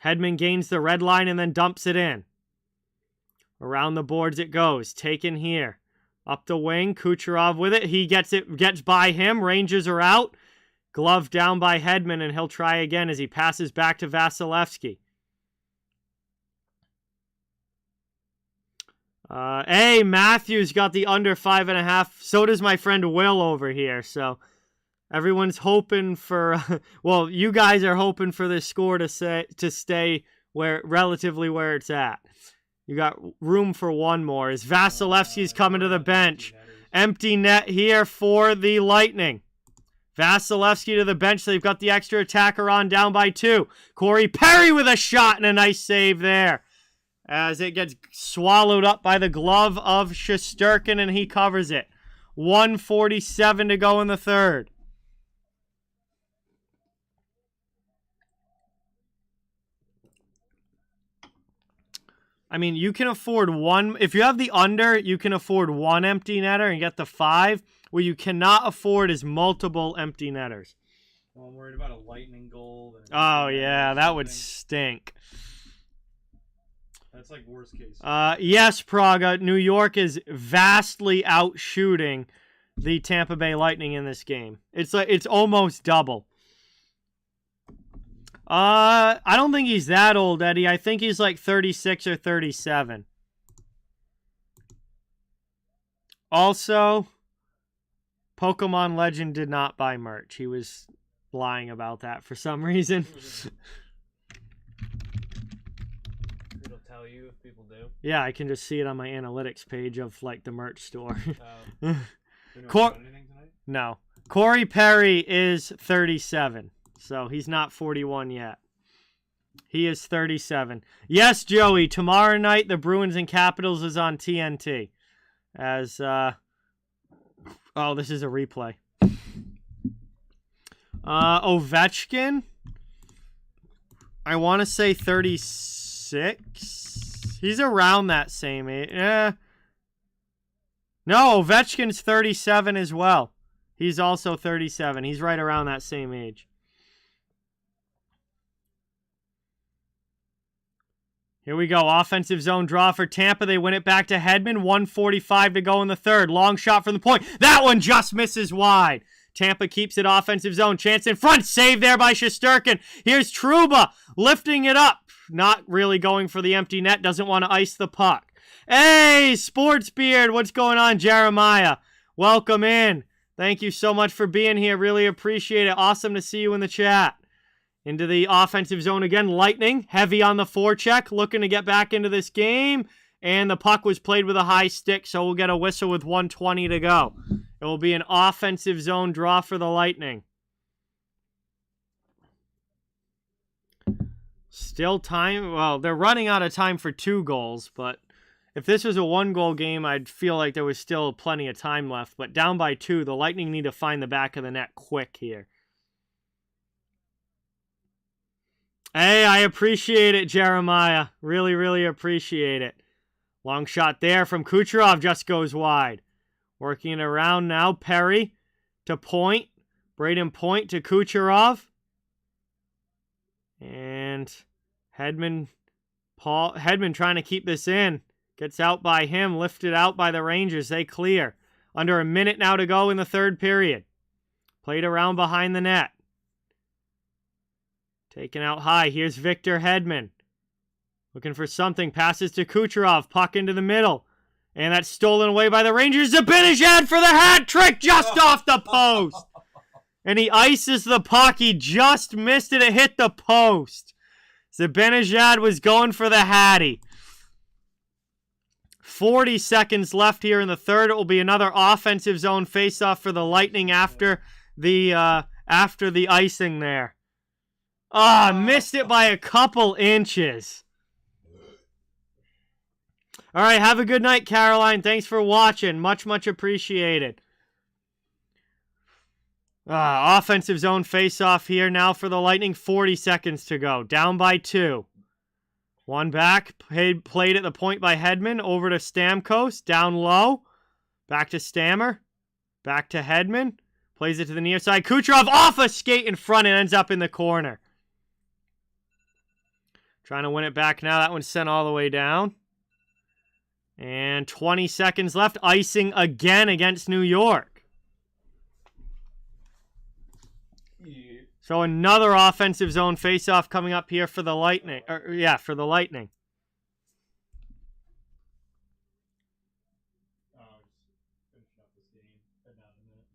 Hedman gains the red line and then dumps it in. Around the boards it goes. Taken here. Up the wing. Kucherov with it. He gets by him. Rangers are out. Glove down by Hedman, and he'll try again as he passes back to Vasilevsky. Matthews got the under 5.5. So does my friend Will over here. So everyone's hoping for, well, you guys are hoping for this score to stay relatively where it's at. You got room for one more. As Vasilevsky's coming to the bench. Empty net here for the Lightning. Vasilevsky to the bench. They've got the extra attacker on, down by 2. Corey Perry with a shot and a nice save there. As it gets swallowed up by the glove of Shesterkin, and he covers it. 1:47 to go in the third. I mean, you can afford one. If you have the under, you can afford one empty netter and get the 5. What you cannot afford is multiple empty netters. Well, I'm worried about a Lightning goal. Oh, yeah, that would stink. That's like worst case. Yes, Praga. New York is vastly outshooting the Tampa Bay Lightning in this game. It's almost double. I don't think he's that old, Eddie. I think he's like 36 or 37. Also, Pokemon Legend did not buy merch. He was lying about that for some reason. It'll tell you if people do. Yeah, I can just see it on my analytics page of like the merch store. No. Corey Perry is 37, so he's not 41 yet. He is 37. Yes, Joey, tomorrow night the Bruins and Capitals is on TNT. As, oh, this is a replay. Ovechkin, I want to say 36. He's around that same age. No, Ovechkin's 37 as well. He's also 37. He's right around that same age. Here we go. Offensive zone draw for Tampa. They win it back to Hedman. 1:45 to go in the third. Long shot from the point. That one just misses wide. Tampa keeps it offensive zone. Chance in front. Save there by Shesterkin. Here's Trouba lifting it up. Not really going for the empty net. Doesn't want to ice the puck. Hey, Sports Beard. What's going on, Jeremiah? Welcome in. Thank you so much for being here. Really appreciate it. Awesome to see you in the chat. Into the offensive zone again. Lightning, heavy on the forecheck, looking to get back into this game. And the puck was played with a high stick, so we'll get a whistle with 1:20 to go. It will be an offensive zone draw for the Lightning. Still time. Well, they're running out of time for 2 goals, but if this was a 1-goal game, I'd feel like there was still plenty of time left. But down by 2, the Lightning need to find the back of the net quick here. Hey, I appreciate it, Jeremiah. Really, really appreciate it. Long shot there from Kucherov, just goes wide. Working it around now. Perry to Point. Braden Point to Kucherov. And Hedman trying to keep this in. Gets out by him. Lifted out by the Rangers. They clear. Under a minute now to go in the third period. Played around behind the net. Taken out high. Here's Victor Hedman. Looking for something. Passes to Kucherov. Puck into the middle. And that's stolen away by the Rangers. Zibanejad for the hat trick just off the post. And he ices the puck. He just missed it. It hit the post. Zibanejad was going for the hattie. 40 seconds left here in the third. It will be another offensive zone faceoff for the Lightning after the icing there. Ah, missed it by a couple inches. All right, have a good night, Caroline. Thanks for watching. Much, much appreciated. Offensive zone face-off here now for the Lightning. 40 seconds to go. Down by 2. One back. Played at the point by Hedman. Over to Stamkos. Down low. Back to Stammer. Back to Hedman. Plays it to the near side. Kucherov off a skate in front and ends up in the corner. Trying to win it back now. That one's sent all the way down. And 20 seconds left. Icing again against New York. Yeah. So another offensive zone faceoff coming up here for the Lightning. For the Lightning. Just finishing up this game. Heading out in a minute.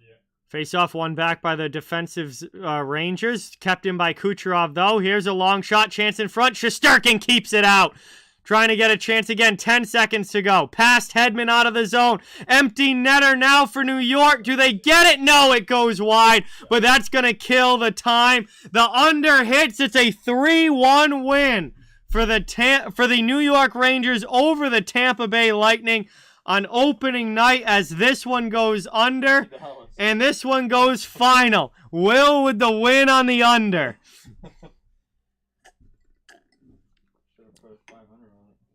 Yeah. Face-off one back by the defensive Rangers. Kept in by Kucherov, though. Here's a long shot. Chance in front. Shesterkin keeps it out. Trying to get a chance again. 10 seconds to go. Past Hedman out of the zone. Empty netter now for New York. Do they get it? No, it goes wide. But that's going to kill the time. The under hits. It's a 3-1 win for the New York Rangers over the Tampa Bay Lightning on opening night, as this one goes under. And this one goes final. Will with the win on the under.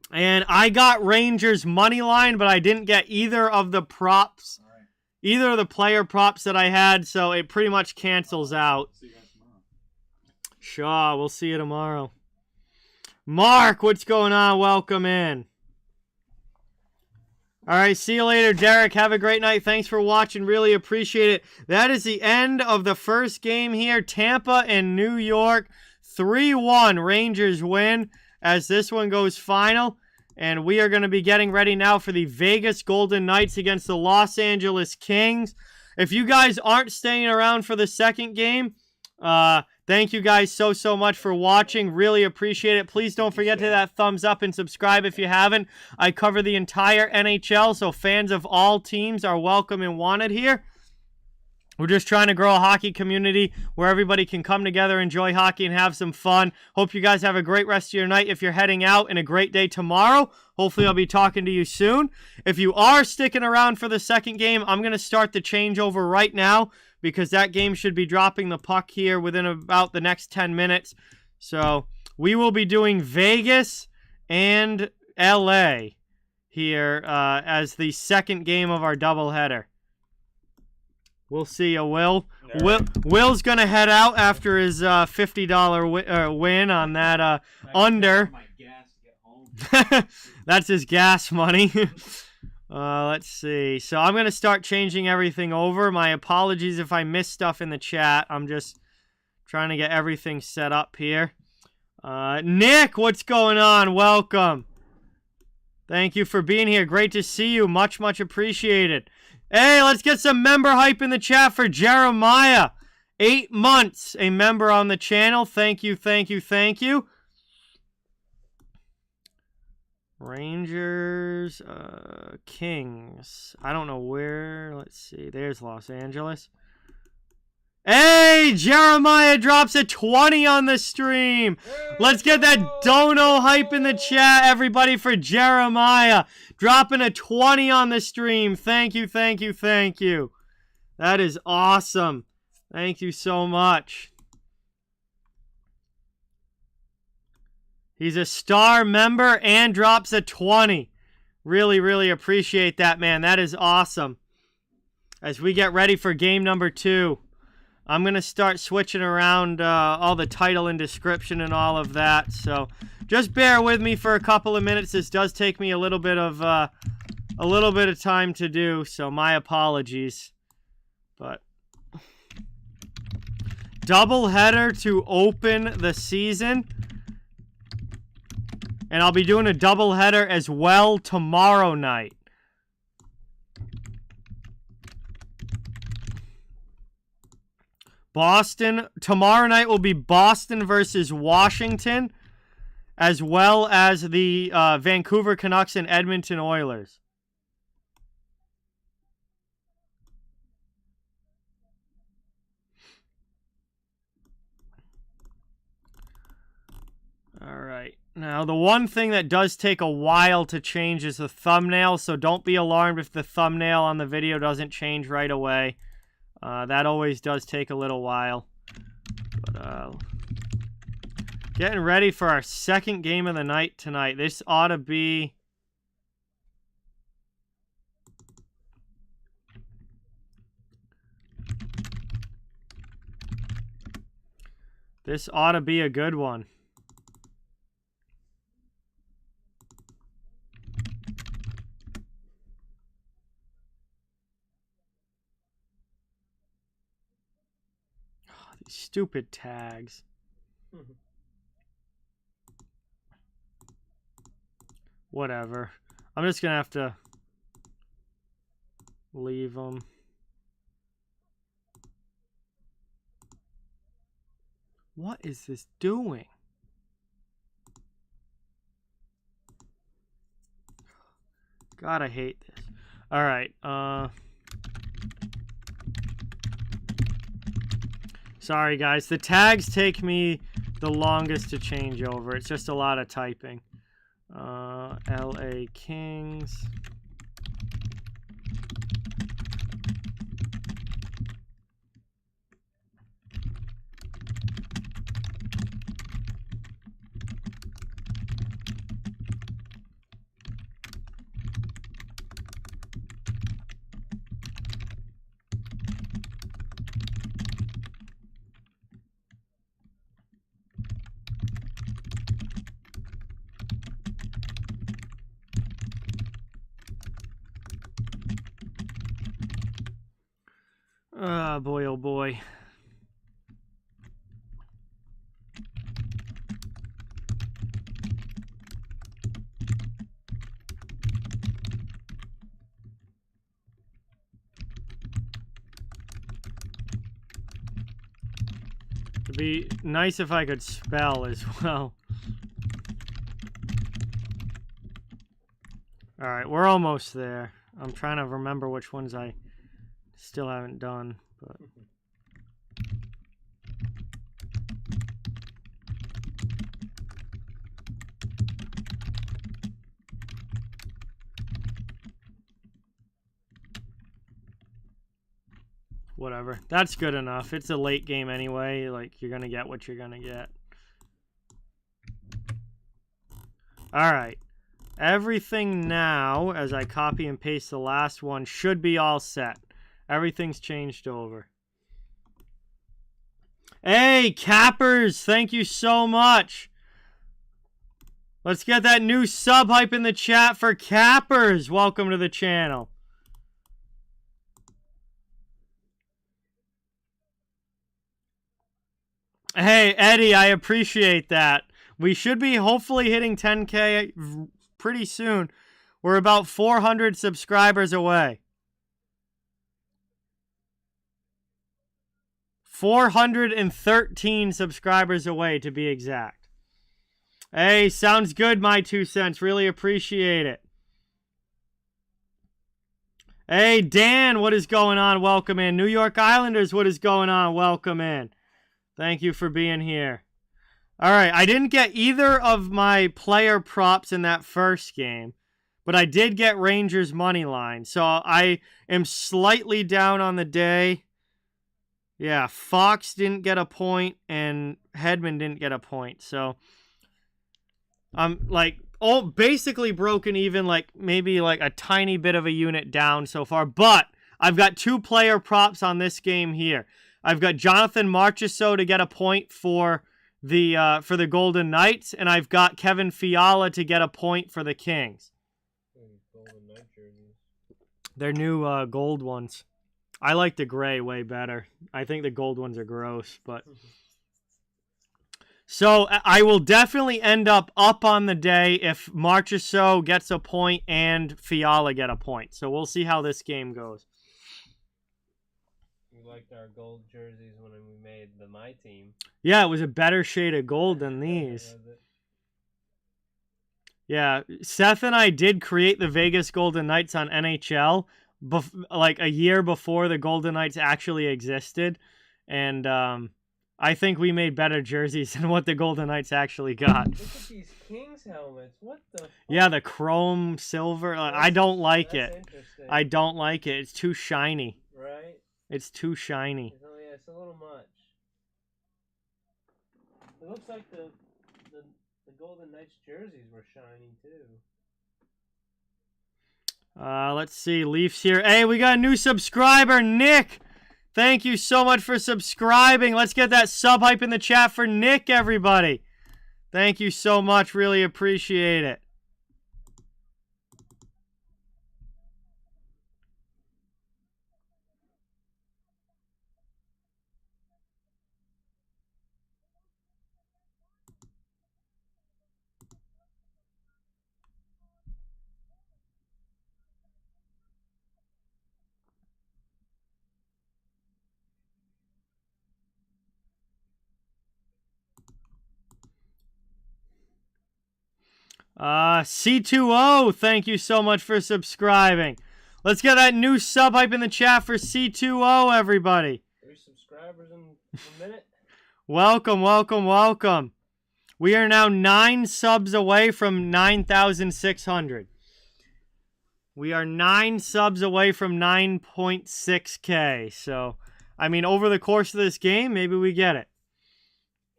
And I got Rangers money line, but I didn't get either of the props. either of the player props that I had, so it pretty much cancels out. See you guys tomorrow. Sure, we'll see you tomorrow. Mark, what's going on? Welcome in. All right, see you later, Derek. Have a great night. Thanks for watching. Really appreciate it. That is the end of the first game here. Tampa and New York. 3-1 Rangers win as this one goes final. And we are going to be getting ready now for the Vegas Golden Knights against the Los Angeles Kings. If you guys aren't staying around for the second game, thank you guys so much for watching. Really appreciate it. Please don't forget to hit that thumbs up and subscribe if you haven't. I cover the entire NHL, so fans of all teams are welcome and wanted here. We're just trying to grow a hockey community where everybody can come together, enjoy hockey, and have some fun. Hope you guys have a great rest of your night if you're heading out, and a great day tomorrow. Hopefully I'll be talking to you soon. If you are sticking around for the second game, I'm going to start the changeover right now because that game should be dropping the puck here within about the next 10 minutes. So we will be doing Vegas and LA here as the second game of our doubleheader. We'll see you, Will. Will's going to head out after his $50 win on that under. My gas to get home. That's his gas money. Let's see. So I'm going to start changing everything over. My apologies if I missed stuff in the chat. I'm just trying to get everything set up here. Nick, what's going on? Welcome. Thank you for being here. Great to see you. Much appreciated. Hey, let's get some member hype in the chat for Jeremiah. 8 months, a member on the channel. Thank you. Rangers, Kings. I don't know where. Let's see. There's Los Angeles. Hey, Jeremiah drops a 20 on the stream. Let's get that dono hype in the chat, everybody, for Jeremiah. Dropping a 20 on the stream. Thank you. That is awesome. Thank you so much. He's a star member and drops a 20. Really appreciate that, man. That is awesome. As we get ready for game number 2. I'm going to start switching around all the title and description and all of that. So just bear with me for a couple of minutes. This does take me a little bit of time to do, so my apologies. But doubleheader to open the season. And I'll be doing a doubleheader as well tomorrow night. Boston. Tomorrow night will be Boston versus Washington, as well as the Vancouver Canucks and Edmonton Oilers. All right. Now, the one thing that does take a while to change is the thumbnail, so don't be alarmed if the thumbnail on the video doesn't change right away. That always does take a little while. But getting ready for our second game of the night tonight. This ought to be... This ought to be a good one. Stupid tags. Whatever. I'm just going to have to leave them. What is this doing? God, I hate this. All right. Sorry, guys. The tags take me the longest to change over. It's just a lot of typing. LA Kings. Ah, boy, oh boy. It'd be nice if I could spell as well. Alright, we're almost there. I'm trying to remember which ones I still haven't done, but... whatever. That's good enough. It's a late game anyway. Like, you're gonna get what you're gonna get. Alright. Everything now, as I copy and paste the last one, should be all set. Everything's changed over. Hey, Cappers! Thank you so much! Let's get that new sub hype in the chat for Cappers! Welcome to the channel. Hey, Eddie, I appreciate that. We should be hopefully hitting 10K pretty soon. We're about 400 subscribers away. 413 subscribers away, to be exact. Hey, sounds good, my 2 cents. Really appreciate it. Hey, Dan, what is going on? Welcome in. New York Islanders, what is going on? Welcome in. Thank you for being here. All right, I didn't get either of my player props in that first game, but I did get Rangers money line, so I am slightly down on the day. Yeah, Fox didn't get a point, and Hedman didn't get a point, so I'm like basically broken even, like maybe like a tiny bit of a unit down so far, but I've got 2 player props on this game here. I've got Jonathan Marchessault to get a point for the Golden Knights, and I've got Kevin Fiala to get a point for the Kings. Golden Knight jerseys. They're new gold ones. I like the gray way better. I think the gold ones are gross, but... So, I will definitely end up on the day if Marchessault gets a point and Fiala get a point. So, we'll see how this game goes. We liked our gold jerseys when we made my team. Yeah, it was a better shade of gold than these. Yeah, Seth and I did create the Vegas Golden Knights on NHL like a year before the Golden Knights actually existed. And I think we made better jerseys than what the Golden Knights actually got. Look at these Kings helmets. What the fuck? Yeah, the chrome silver. I don't like it. Interesting. I don't like it. It's too shiny. Right? It's too shiny. Yeah, it's a little much. It looks like the Golden Knights jerseys were shiny too. Let's see. Leafs here. Hey, we got a new subscriber, Nick. Thank you so much for subscribing. Let's get that sub hype in the chat for Nick, everybody. Thank you so much. Really appreciate it. C2O, thank you so much for subscribing. Let's get that new sub hype in the chat for C2O, everybody. 3 subscribers in a minute. Welcome, welcome, welcome. We are now 9 subs away from 9,600. We are 9 subs away from 9.6K. So, I mean, over the course of this game, maybe we get it.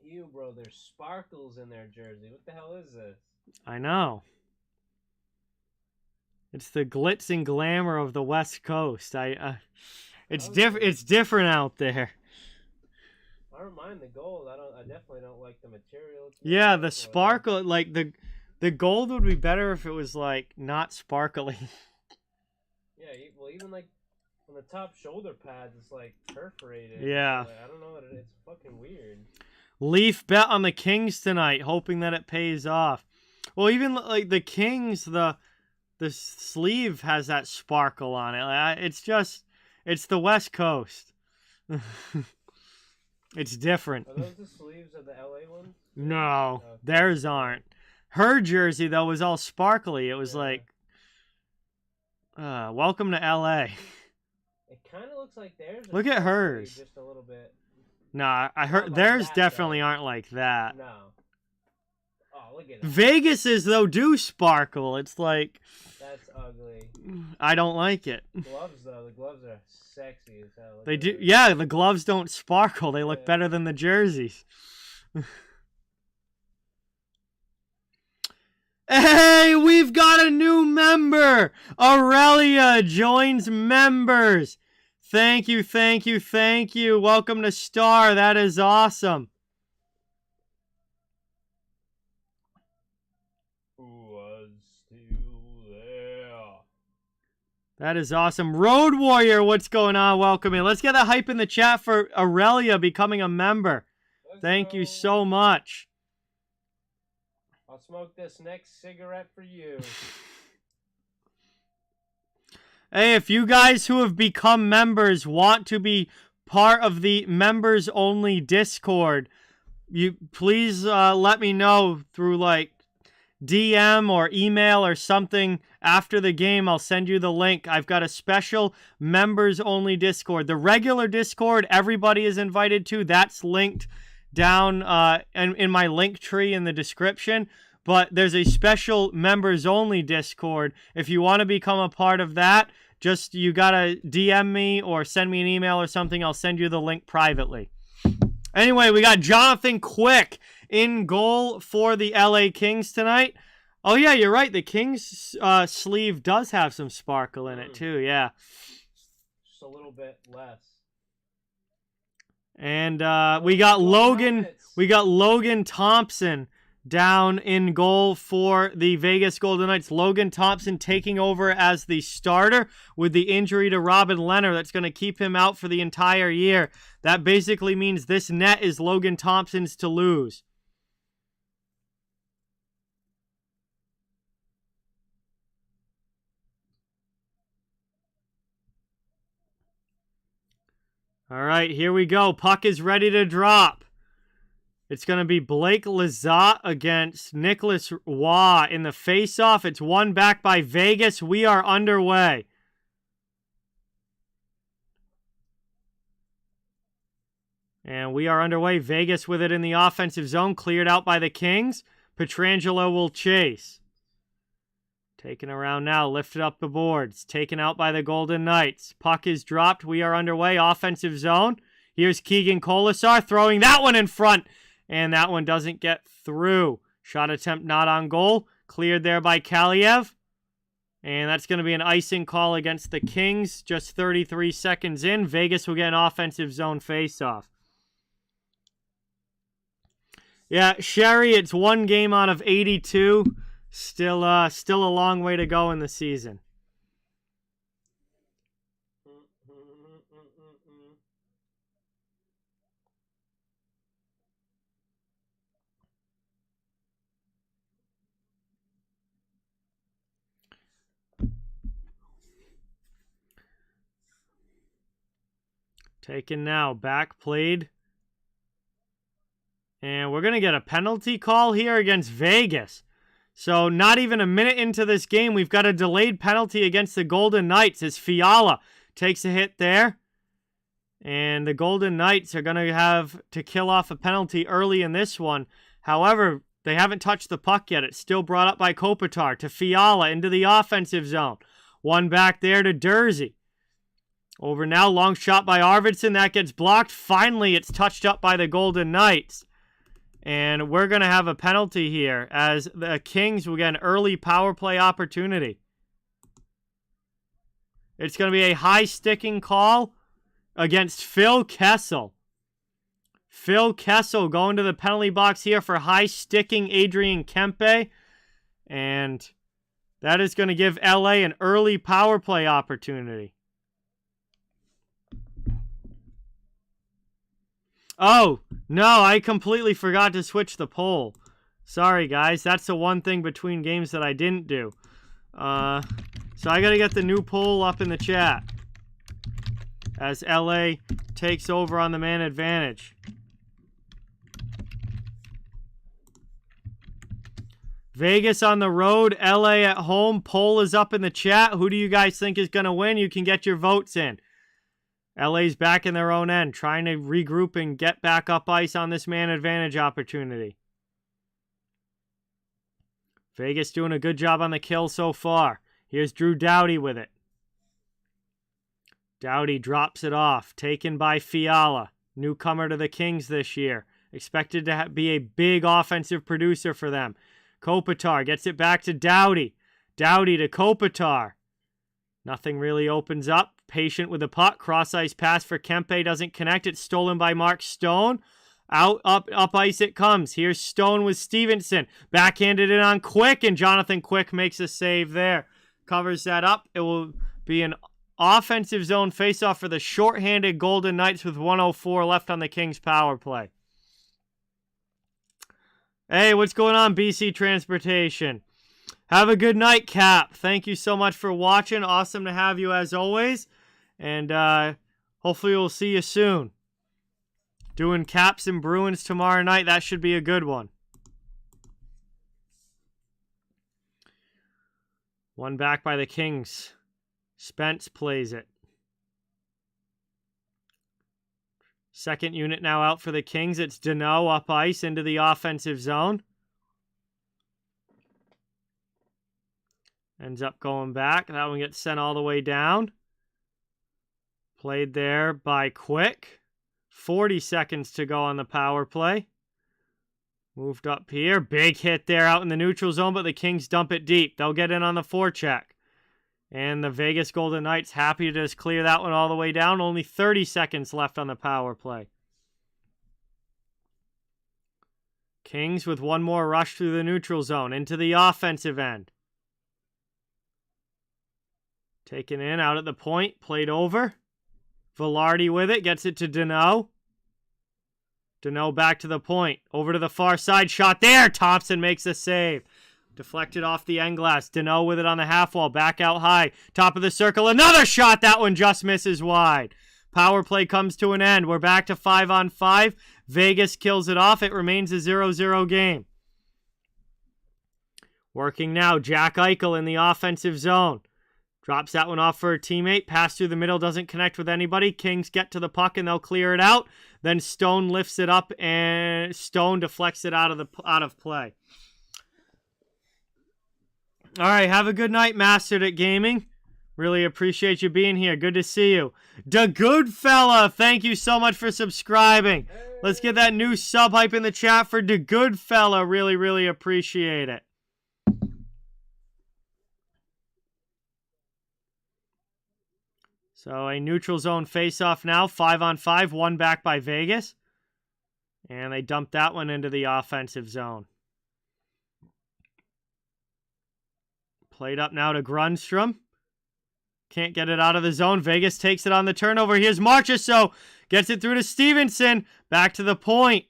You, bro, there's sparkles in their jersey. What the hell is this? I know. It's the glitz and glamour of the West Coast. It's different out there. I don't mind the gold. I definitely don't like the material. Yeah, the sparkle, like the gold would be better if it was like not sparkly. Yeah, well, even like On the top shoulder pads, it's like perforated. Yeah. Like, I don't know what it is. It's fucking weird. Leaf bet on the Kings tonight, hoping that it pays off. Well, even like the Kings, the sleeve has that sparkle on it. It's the West Coast. It's different. Are those the sleeves of the LA ones? No, Okay. theirs aren't. Her jersey though was all sparkly. It was like, welcome to LA. It kind of looks like theirs. Look at hers. Just a little bit. Nah, I heard Not like theirs that, definitely though. aren't like that. No. Oh, look at that. Vegas's though do sparkle. It's like, That's ugly. I don't like it. Gloves though, the gloves are sexy as hell. Look They at do, it. yeah. The gloves don't sparkle. They look Yeah. better than the jerseys. Hey, we've got a new member. Aurelia joins members. Thank you, thank you, thank you. Welcome to Star. That is awesome. Who was still there? That is awesome. Road Warrior, what's going on? Welcome in. Let's get a hype in the chat for Aurelia becoming a member. Let's Thank you go. so much. I'll smoke this next cigarette for you. Hey, if you guys who have become members want to be part of the members only Discord, you please let me know through like DM or email or something after the game. I'll send you the link. I've got a special members only Discord. The regular Discord everybody is invited to. That's linked down in my link tree in the description. But there's a special members only Discord. If you want to become a part of that, just you gotta DM me or send me an email or something. I'll send you the link privately. Anyway, we got Jonathan Quick in goal for the LA Kings tonight. Oh yeah, you're right. The Kings sleeve does have some sparkle in it too. Yeah. Just a little bit less. And we got Logan. Helmets. We got Logan Thompson down in goal for the Vegas Golden Knights. Logan Thompson taking over as the starter with the injury to Robin Lehner that's going to keep him out for the entire year. That basically means this net is Logan Thompson's to lose. All right, here we go. Puck is ready to drop. It's going to be Blake Lizotte against Nicholas Waugh in the face-off. It's won back by Vegas. We are underway. And we are underway. Vegas with it in the offensive zone. Cleared out by the Kings. Pietrangelo will chase. Taken around now. Lifted up the boards. Taken out by the Golden Knights. Puck is dropped. We are underway. Offensive zone. Here's Keegan Colasar throwing that one in front. And that one doesn't get through. Shot attempt not on goal. Cleared there by Kaliev. And that's going to be an icing call against the Kings. Just 33 seconds in. Vegas will get an offensive zone faceoff. Yeah, Sherry, it's one game out of 82. Still a long way to go in the season. Taken now. Back played. And we're going to get a penalty call here against Vegas. So not even a minute into this game, we've got a delayed penalty against the Golden Knights as Fiala takes a hit there. And the Golden Knights are going to have to kill off a penalty early in this one. However, they haven't touched the puck yet. It's still brought up by Kopitar to Fiala into the offensive zone. One back there to Jersey. Over now, long shot by Arvidsson. That gets blocked. Finally, it's touched up by the Golden Knights. And we're going to have a penalty here as the Kings will get an early power play opportunity. It's going to be a high sticking call against Phil Kessel. Phil Kessel going to the penalty box here for high sticking Adrian Kempe. And that is going to give LA an early power play opportunity. Oh, no, I completely forgot to switch the poll. Sorry, guys. That's the one thing between games that I didn't do. So I got to get the new poll up in the chat as LA takes over on the man advantage. Vegas on the road, LA at home. Poll is up in the chat. Who do you guys think is going to win? You can get your votes in. LA's back in their own end, trying to regroup and get back up ice on this man advantage opportunity. Vegas doing a good job on the kill so far. Here's Drew Doughty with it. Doughty drops it off. Taken by Fiala. Newcomer to the Kings this year. Expected to be a big offensive producer for them. Kopitar gets it back to Doughty. Doughty to Kopitar. Nothing really opens up. Patient with the puck. Cross-ice pass for Kempe. Doesn't connect. It's stolen by Mark Stone. Out, up ice it comes. Here's Stone with Stevenson. Backhanded it on Quick, and Jonathan Quick makes a save there. Covers that up. It will be an offensive zone faceoff for the shorthanded Golden Knights with 1:04 left on the Kings power play. Hey, what's going on, BC Transportation? Have a good night, Cap. Thank you so much for watching. Awesome to have you as always. And hopefully we'll see you soon. Doing Caps and Bruins tomorrow night. That should be a good one. One back by the Kings. Spence plays it. Second unit now out for the Kings. It's Deneau up ice into the offensive zone. Ends up going back. That one gets sent all the way down. Played there by Quick. 40 seconds to go on the power play. Moved up here. Big hit there out in the neutral zone, but the Kings dump it deep. They'll get in on the forecheck. And the Vegas Golden Knights happy to just clear that one all the way down. Only 30 seconds left on the power play. Kings with one more rush through the neutral zone into the offensive end. Taken in out at the point. Played over. Velarde with it. Gets it to Deneau. Deneau back to the point. Over to the far side. Shot there. Thompson makes a save. Deflected off the end glass. Deneau with it on the half wall. Back out high. Top of the circle. Another shot. That one just misses wide. Power play comes to an end. We're back to 5-on-5. Vegas kills it off. It remains a 0-0 game. Working now. Jack Eichel in the offensive zone. Drops that one off for a teammate. Pass through the middle. Doesn't connect with anybody. Kings get to the puck and they'll clear it out. Then Stone lifts it up and Stone deflects it out of play. All right, have a good night, Mastered at Gaming. Really appreciate you being here. Good to see you. Da Good Fella, thank you so much for subscribing. Let's get that new sub hype in the chat for Da Good Fella. Really, really appreciate it. So a neutral zone faceoff now. 5-on-5, one back by Vegas. And they dumped that one into the offensive zone. Played up now to Grunstrom. Can't get it out of the zone. Vegas takes it on the turnover. Here's Marchessault. Gets it through to Stevenson. Back to the point.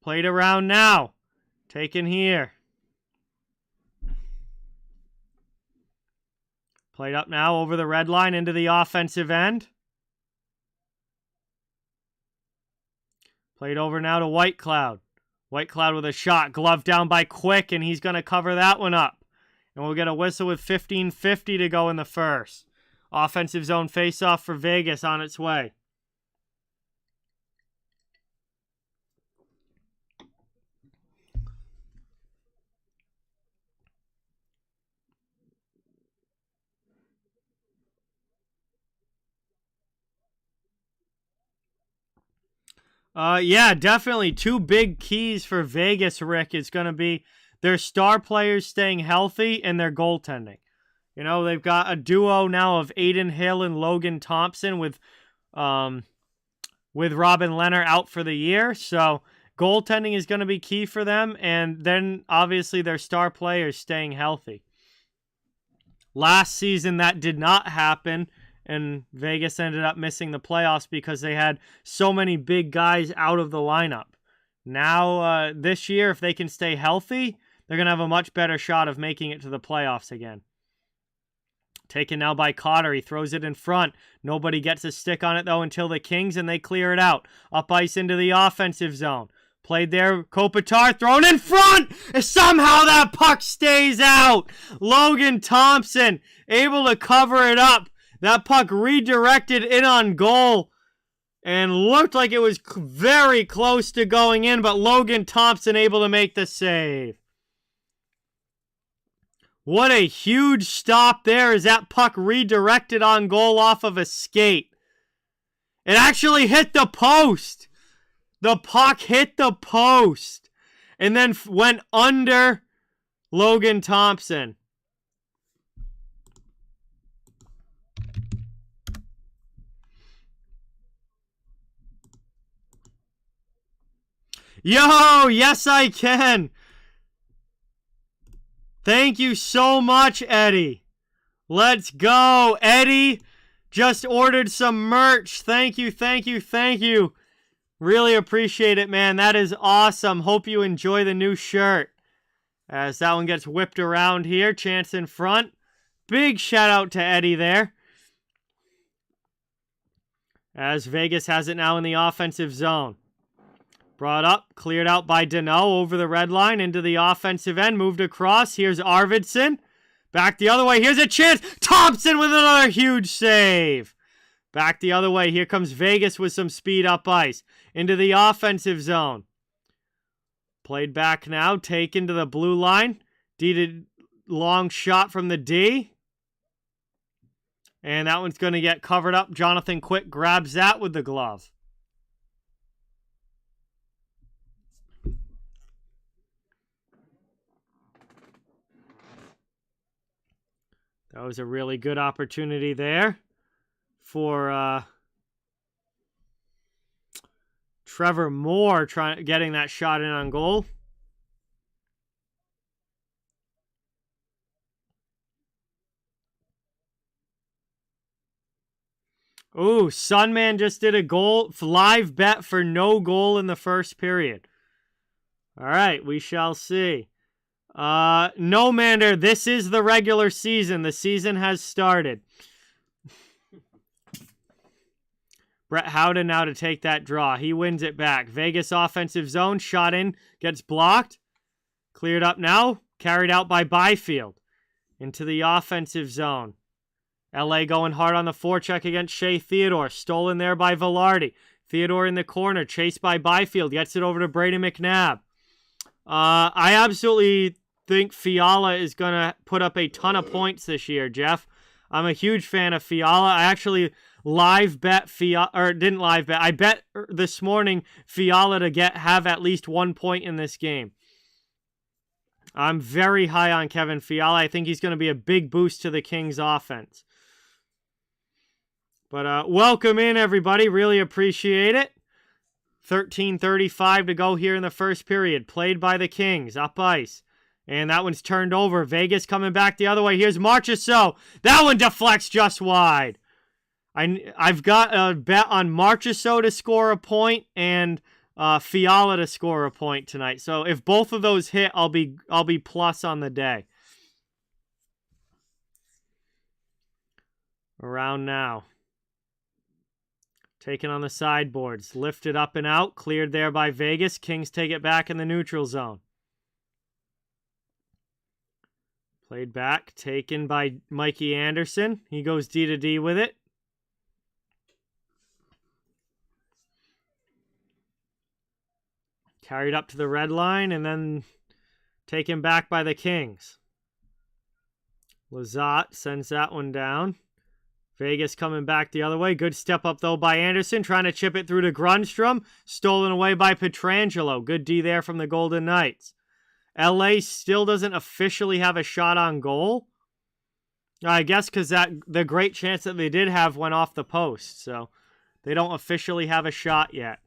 Played around now. Taken here. Played up now over the red line into the offensive end. Played over now to Whitecloud. Whitecloud with a shot. Gloved down by Quick, and he's going to cover that one up. And we'll get a whistle with 15:50 to go in the first. Offensive zone faceoff for Vegas on its way. Yeah, definitely. Two big keys for Vegas, Rick, is going to be their star players staying healthy and their goaltending. You know, they've got a duo now of Aiden Hill and Logan Thompson with Robin Leonard out for the year. So goaltending is going to be key for them. And then obviously their star players staying healthy. Last season that did not happen. and Vegas ended up missing the playoffs because they had so many big guys out of the lineup. Now, this year, if they can stay healthy, they're going to have a much better shot of making it to the playoffs again. Taken now by Cotter. He throws it in front. Nobody gets a stick on it, though, until the Kings, and they clear it out. Up ice into the offensive zone. Played there. Kopitar thrown in front. And somehow that puck stays out. Logan Thompson able to cover it up. That puck redirected in on goal. And looked like it was very close to going in, but Logan Thompson able to make the save. What a huge stop there as that puck redirected on goal off of a skate. It actually hit the post. The puck hit the post and then went under Logan Thompson. Yo, yes I can. Thank you so much, Eddie. Let's go. Eddie just ordered some merch. Thank you, thank you, thank you. Really appreciate it, man. That is awesome. Hope you enjoy the new shirt. As that one gets whipped around here. Chance in front. Big shout out to Eddie there. As Vegas has it now in the offensive zone. Brought up, cleared out by Deneau over the red line into the offensive end. Moved across. Here's Arvidsson. Back the other way. Here's a chance. Thompson with another huge save. Back the other way. Here comes Vegas with some speed up ice. Into the offensive zone. Played back now. Taken to the blue line. Long shot from the D. And that one's going to get covered up. Jonathan Quick grabs that with the glove. That was a really good opportunity there for Trevor Moore getting that shot in on goal. Ooh, Sunman just did a goal, live bet for no goal in the first period. All right, we shall see. No, Mander, this is the regular season. The season has started. Brett Howden now to take that draw. He wins it back. Vegas offensive zone. Shot in. Gets blocked. Cleared up now. Carried out by Byfield. Into the offensive zone. LA going hard on the forecheck against Shea Theodore. Stolen there by Velarde. Theodore in the corner. Chased by Byfield. Gets it over to Brady McNabb. I absolutely think Fiala is going to put up a ton of points this year, Jeff. I'm a huge fan of Fiala. I actually live bet Fiala, or didn't live bet. I bet this morning Fiala to have at least 1 point in this game. I'm very high on Kevin Fiala. I think he's going to be a big boost to the Kings offense. But welcome in, everybody. Really appreciate it. 13:35 to go here in the first period. Played by the Kings. Up ice. And that one's turned over. Vegas coming back the other way. Here's Marchessault. That one deflects just wide. I've got a bet on Marchessault to score a point and Fiala to score a point tonight. So if both of those hit, I'll be plus on the day. Around now. Taken on the sideboards. Lifted up and out. Cleared there by Vegas. Kings take it back in the neutral zone. Played back. Taken by Mikey Anderson. He goes D to D with it. Carried up to the red line and then taken back by the Kings. Lizotte sends that one down. Vegas coming back the other way. Good step up, though, by Anderson. Trying to chip it through to Grundstrom. Stolen away by Pietrangelo. Good D there from the Golden Knights. LA still doesn't officially have a shot on goal. I guess because the great chance that they did have went off the post. So they don't officially have a shot yet.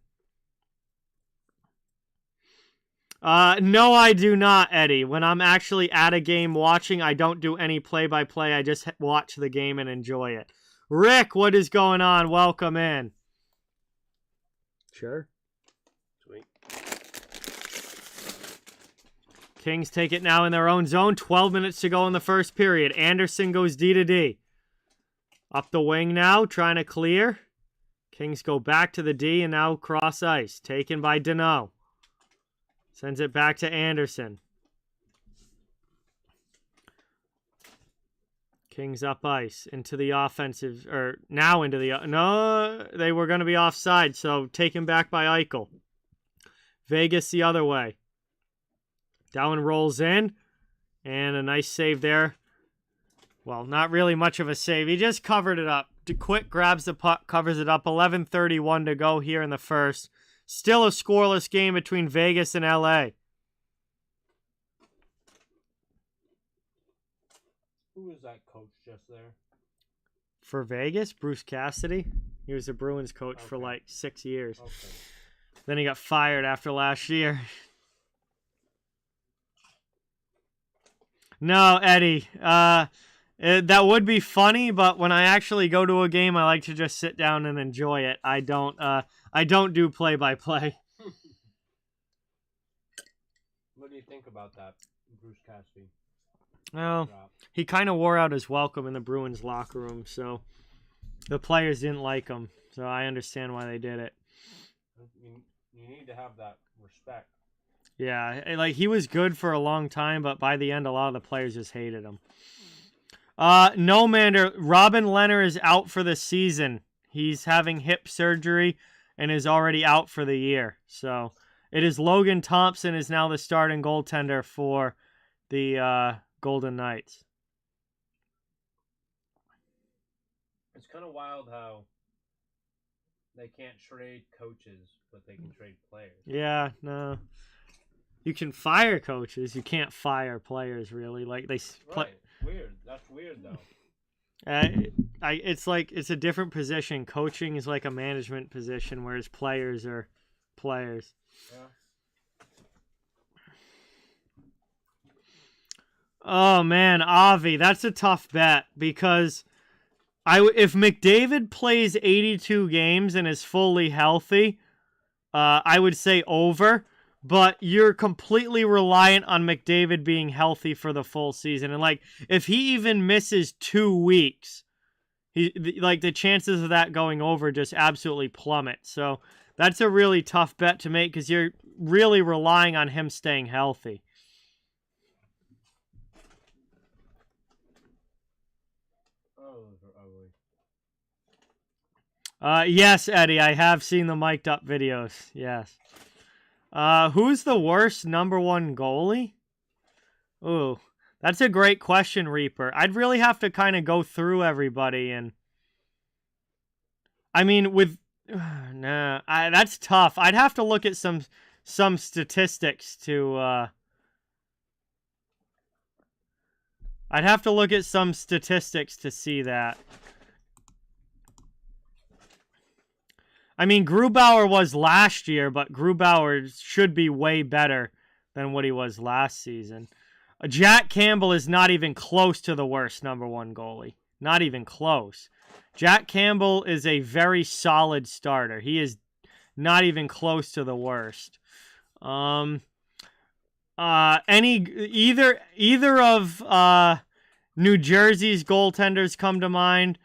No, I do not, Eddie. When I'm actually at a game watching, I don't do any play-by-play. I just watch the game and enjoy it. Rick, what is going on? Welcome in. Sure. Sweet. Kings take it now in their own zone. 12 minutes to go in the first period. Anderson goes D to D. Up the wing now, trying to clear. Kings go back to the D and now cross ice. Taken by Deneau. Sends it back to Anderson. Kings up ice into the offensive, or now into the, no, they were going to be offside, so taken back by Eichel. Vegas the other way. Down rolls in, and a nice save there. Well, not really much of a save. He just covered it up. Quick grabs the puck, covers it up. 11:31 to go here in the first. Still a scoreless game between Vegas and LA. Who was that coach just there? For Vegas, Bruce Cassidy. He was the Bruins coach for like 6 years. Okay. Then he got fired after last year. No, Eddie. That would be funny, but when I actually go to a game, I like to just sit down and enjoy it. I don't do play-by-play. What do you think about that, Bruce Cassidy? Well, he kind of wore out his welcome in the Bruins locker room, so the players didn't like him. So I understand why they did it. You need to have that respect. Yeah, like he was good for a long time, but by the end, a lot of the players just hated him. No, Mander, Robin Leonard is out for the season. He's having hip surgery and is already out for the year. So it is Logan Thompson is now the starting goaltender for the Golden Knights. It's kind of wild how they can't trade coaches, but they can trade players. Yeah, no. You can fire coaches. You can't fire players, really. Like they play. Right. Weird. That's weird, though. It's like it's a different position. Coaching is like a management position, whereas players are players. Yeah. Oh man, Avi, that's a tough bet because if McDavid plays 82 games and is fully healthy, I would say over. But you're completely reliant on McDavid being healthy for the full season, and like if he even misses 2 weeks, the chances of that going over just absolutely plummet. So that's a really tough bet to make because you're really relying on him staying healthy. Yes, Eddie, I have seen the mic'd up videos. Yes. Who's the worst number one goalie? Ooh, that's a great question, Reaper. I'd really have to kind of go through everybody and... I mean, with... that's tough. I'd have to look at some statistics to... I'd have to look at some statistics to see that. I mean, Grubauer was last year, but Grubauer should be way better than what he was last season. Jack Campbell is not even close to the worst number one goalie. Not even close. Jack Campbell is a very solid starter. He is not even close to the worst. Either of New Jersey's goaltenders come to mind.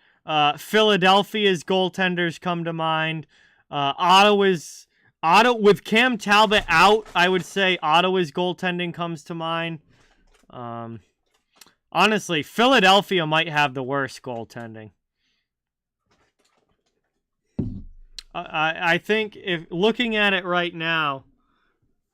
Philadelphia's goaltenders come to mind. Ottawa with Cam Talbot out, I would say Ottawa's goaltending comes to mind. Honestly, Philadelphia might have the worst goaltending. I think if looking at it right now.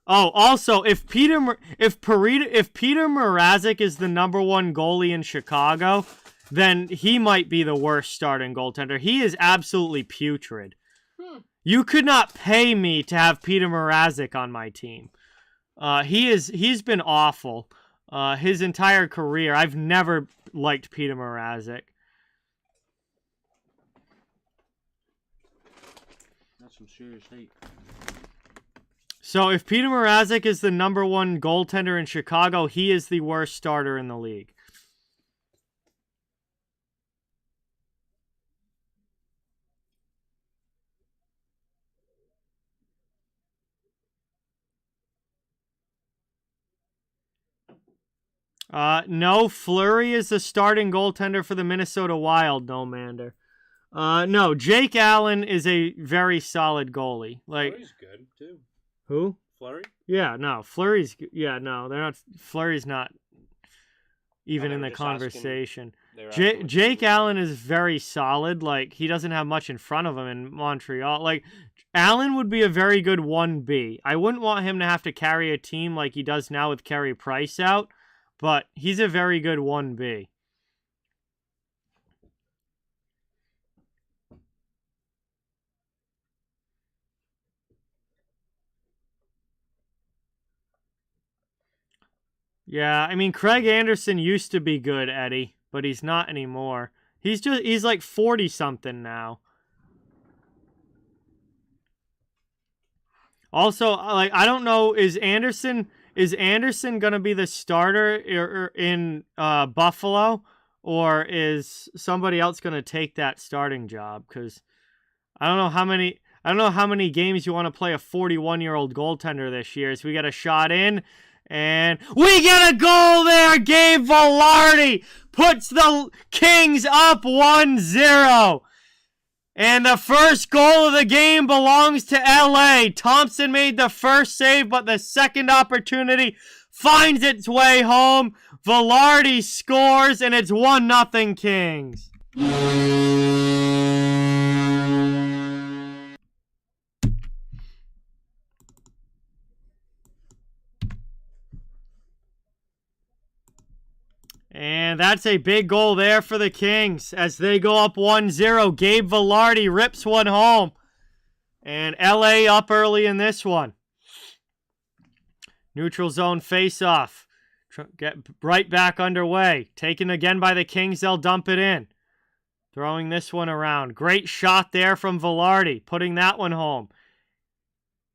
Oh, also if Peter Mrazek is the number one goalie in Chicago, then he might be the worst starting goaltender. He is absolutely putrid. You could not pay me to have Peter Mrazek on my team. He's been awful. His entire career. I've never liked Peter Mrazek. That's some serious hate. So if Peter Mrazek is the number one goaltender in Chicago, he is the worst starter in the league. No, Fleury is the starting goaltender for the Minnesota Wild, no Mander. No, Jake Allen is a very solid goalie. Like, Fleury's good too. who? Fleury? Yeah, no, Fleury's. Yeah, no, they're not. Fleury's not even they in were the just asking- conversation. They were asking what Jake team he Allen was. is very solid. Like, he doesn't have much in front of him in Montreal. Like, Allen would be a very good 1B. I wouldn't want him to have to carry a team like he does now with Carey Price out, but he's a very good 1B. Yeah, I mean, Craig Anderson used to be good, Eddie, but he's not anymore. He's like 40-something now. Also, like, I don't know, is Anderson going to be the starter in Buffalo, or is somebody else going to take that starting job? Because I don't know how many games you want to play a 41-year-old goaltender this year. So we got a shot in, and we get a goal there. Gabe Vilardi puts the Kings up 1-0. And the first goal of the game belongs to LA. Thompson made the first save, but the second opportunity finds its way home. Vilardi scores, and it's 1-0 Kings. And that's a big goal there for the Kings as they go up 1-0. Gabe Vilardi rips one home. And LA up early in this one. Neutral zone face-off. Get right back underway. Taken again by the Kings. They'll dump it in. Throwing this one around. Great shot there from Vilardi. Putting that one home.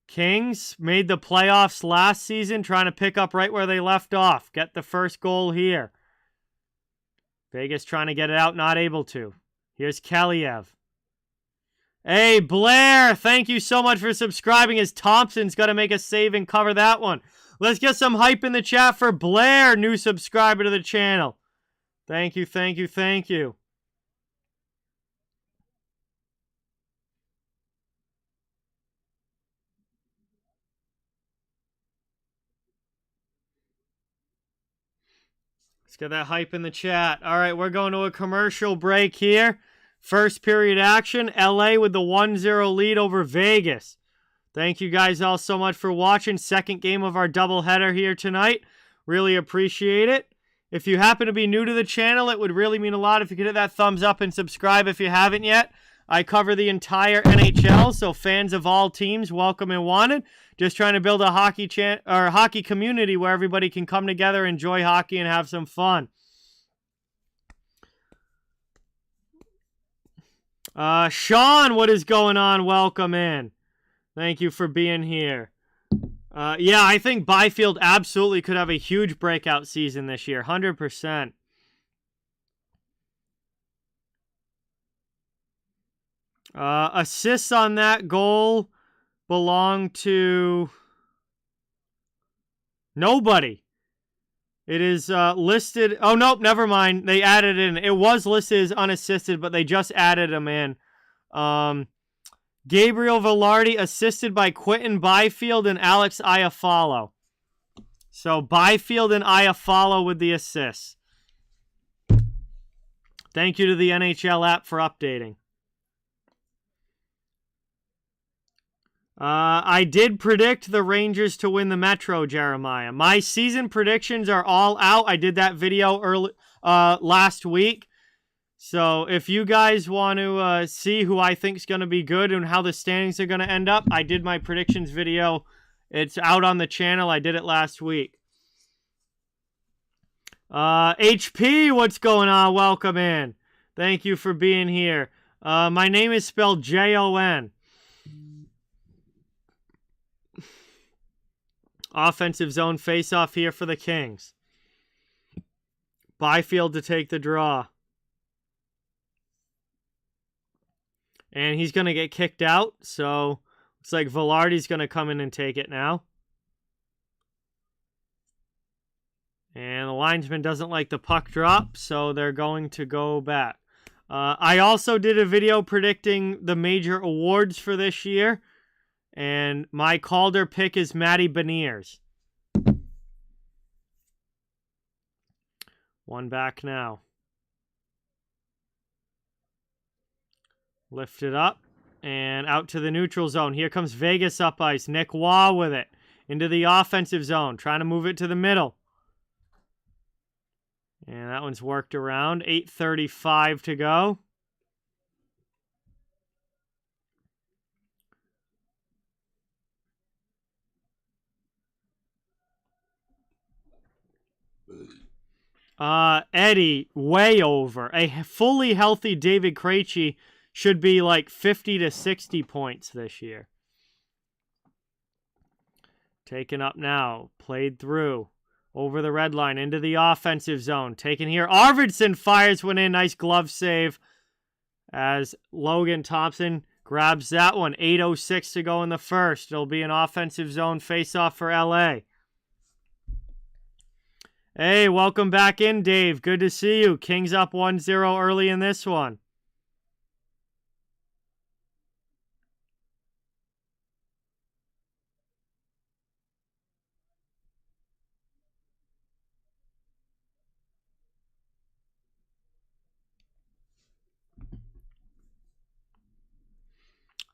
Kings made the playoffs last season. Trying to pick up right where they left off. Get the first goal here. Vegas trying to get it out, not able to. Here's Kaliev. Hey, Blair, thank you so much for subscribing as Thompson's got to make a save and cover that one. Let's get some hype in the chat for Blair, new subscriber to the channel. Thank you, thank you, thank you. Let's get that hype in the chat. All right, we're going to a commercial break here. First period action, LA with the 1-0 lead over Vegas. Thank you guys all so much for watching. Second game of our doubleheader here tonight. Really appreciate it. If you happen to be new to the channel, it would really mean a lot if you could hit that thumbs up and subscribe if you haven't yet. I cover the entire NHL, so fans of all teams, welcome and wanted. Just trying to build a hockey community where everybody can come together, enjoy hockey, and have some fun. Sean, what is going on? Welcome in. Thank you for being here. Yeah, I think Byfield absolutely could have a huge breakout season this year. 100%. Assists on that goal belong to nobody. It is listed. Oh, nope, never mind. They added in. It was listed as unassisted, but they just added him in. Gabriel Vilardi assisted by Quentin Byfield and Alex Iafallo. So Byfield and Iafallo with the assists. Thank you to the NHL app for updating. I did predict the Rangers to win the Metro, Jeremiah. My season predictions are all out. I did that video last week. So if you guys want to see who I think is going to be good and how the standings are going to end up, I did my predictions video. It's out on the channel. I did it last week. HP, what's going on? Welcome in. Thank you for being here. My name is spelled Jon. Offensive zone face-off here for the Kings. Byfield to take the draw. And he's going to get kicked out, so looks like Vilardi's going to come in and take it now. And the linesman doesn't like the puck drop, so they're going to go back. I also did a video predicting the major awards for this year, and my Calder pick is Matty Beniers. One back now. Lift it up and out to the neutral zone. Here comes Vegas up ice. Nick Waugh with it into the offensive zone, trying to move it to the middle. And that one's worked around. 8:35 to go. Eddie, way over. A fully healthy David Krejci should be like 50 to 60 points this year. Taken up now. Played through. Over the red line. Into the offensive zone. Taken here. Arvidsson fires one in. Nice glove save. As Logan Thompson grabs that one. 8:06 to go in the first. It'll be an offensive zone faceoff for LA. Hey, welcome back in, Dave. Good to see you. Kings up 1-0 early in this one.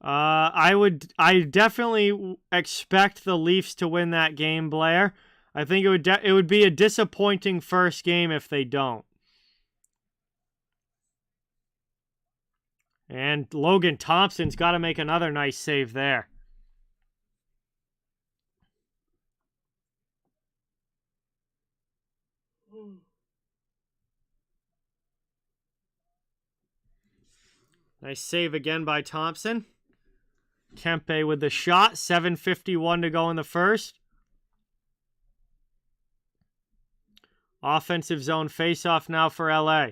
I definitely expect the Leafs to win that game, Blair. I think it would be a disappointing first game if they don't. And Logan Thompson's got to make another nice save there. Nice save again by Thompson. Kempe with the shot. 7:51 to go in the first. Offensive zone faceoff now for LA.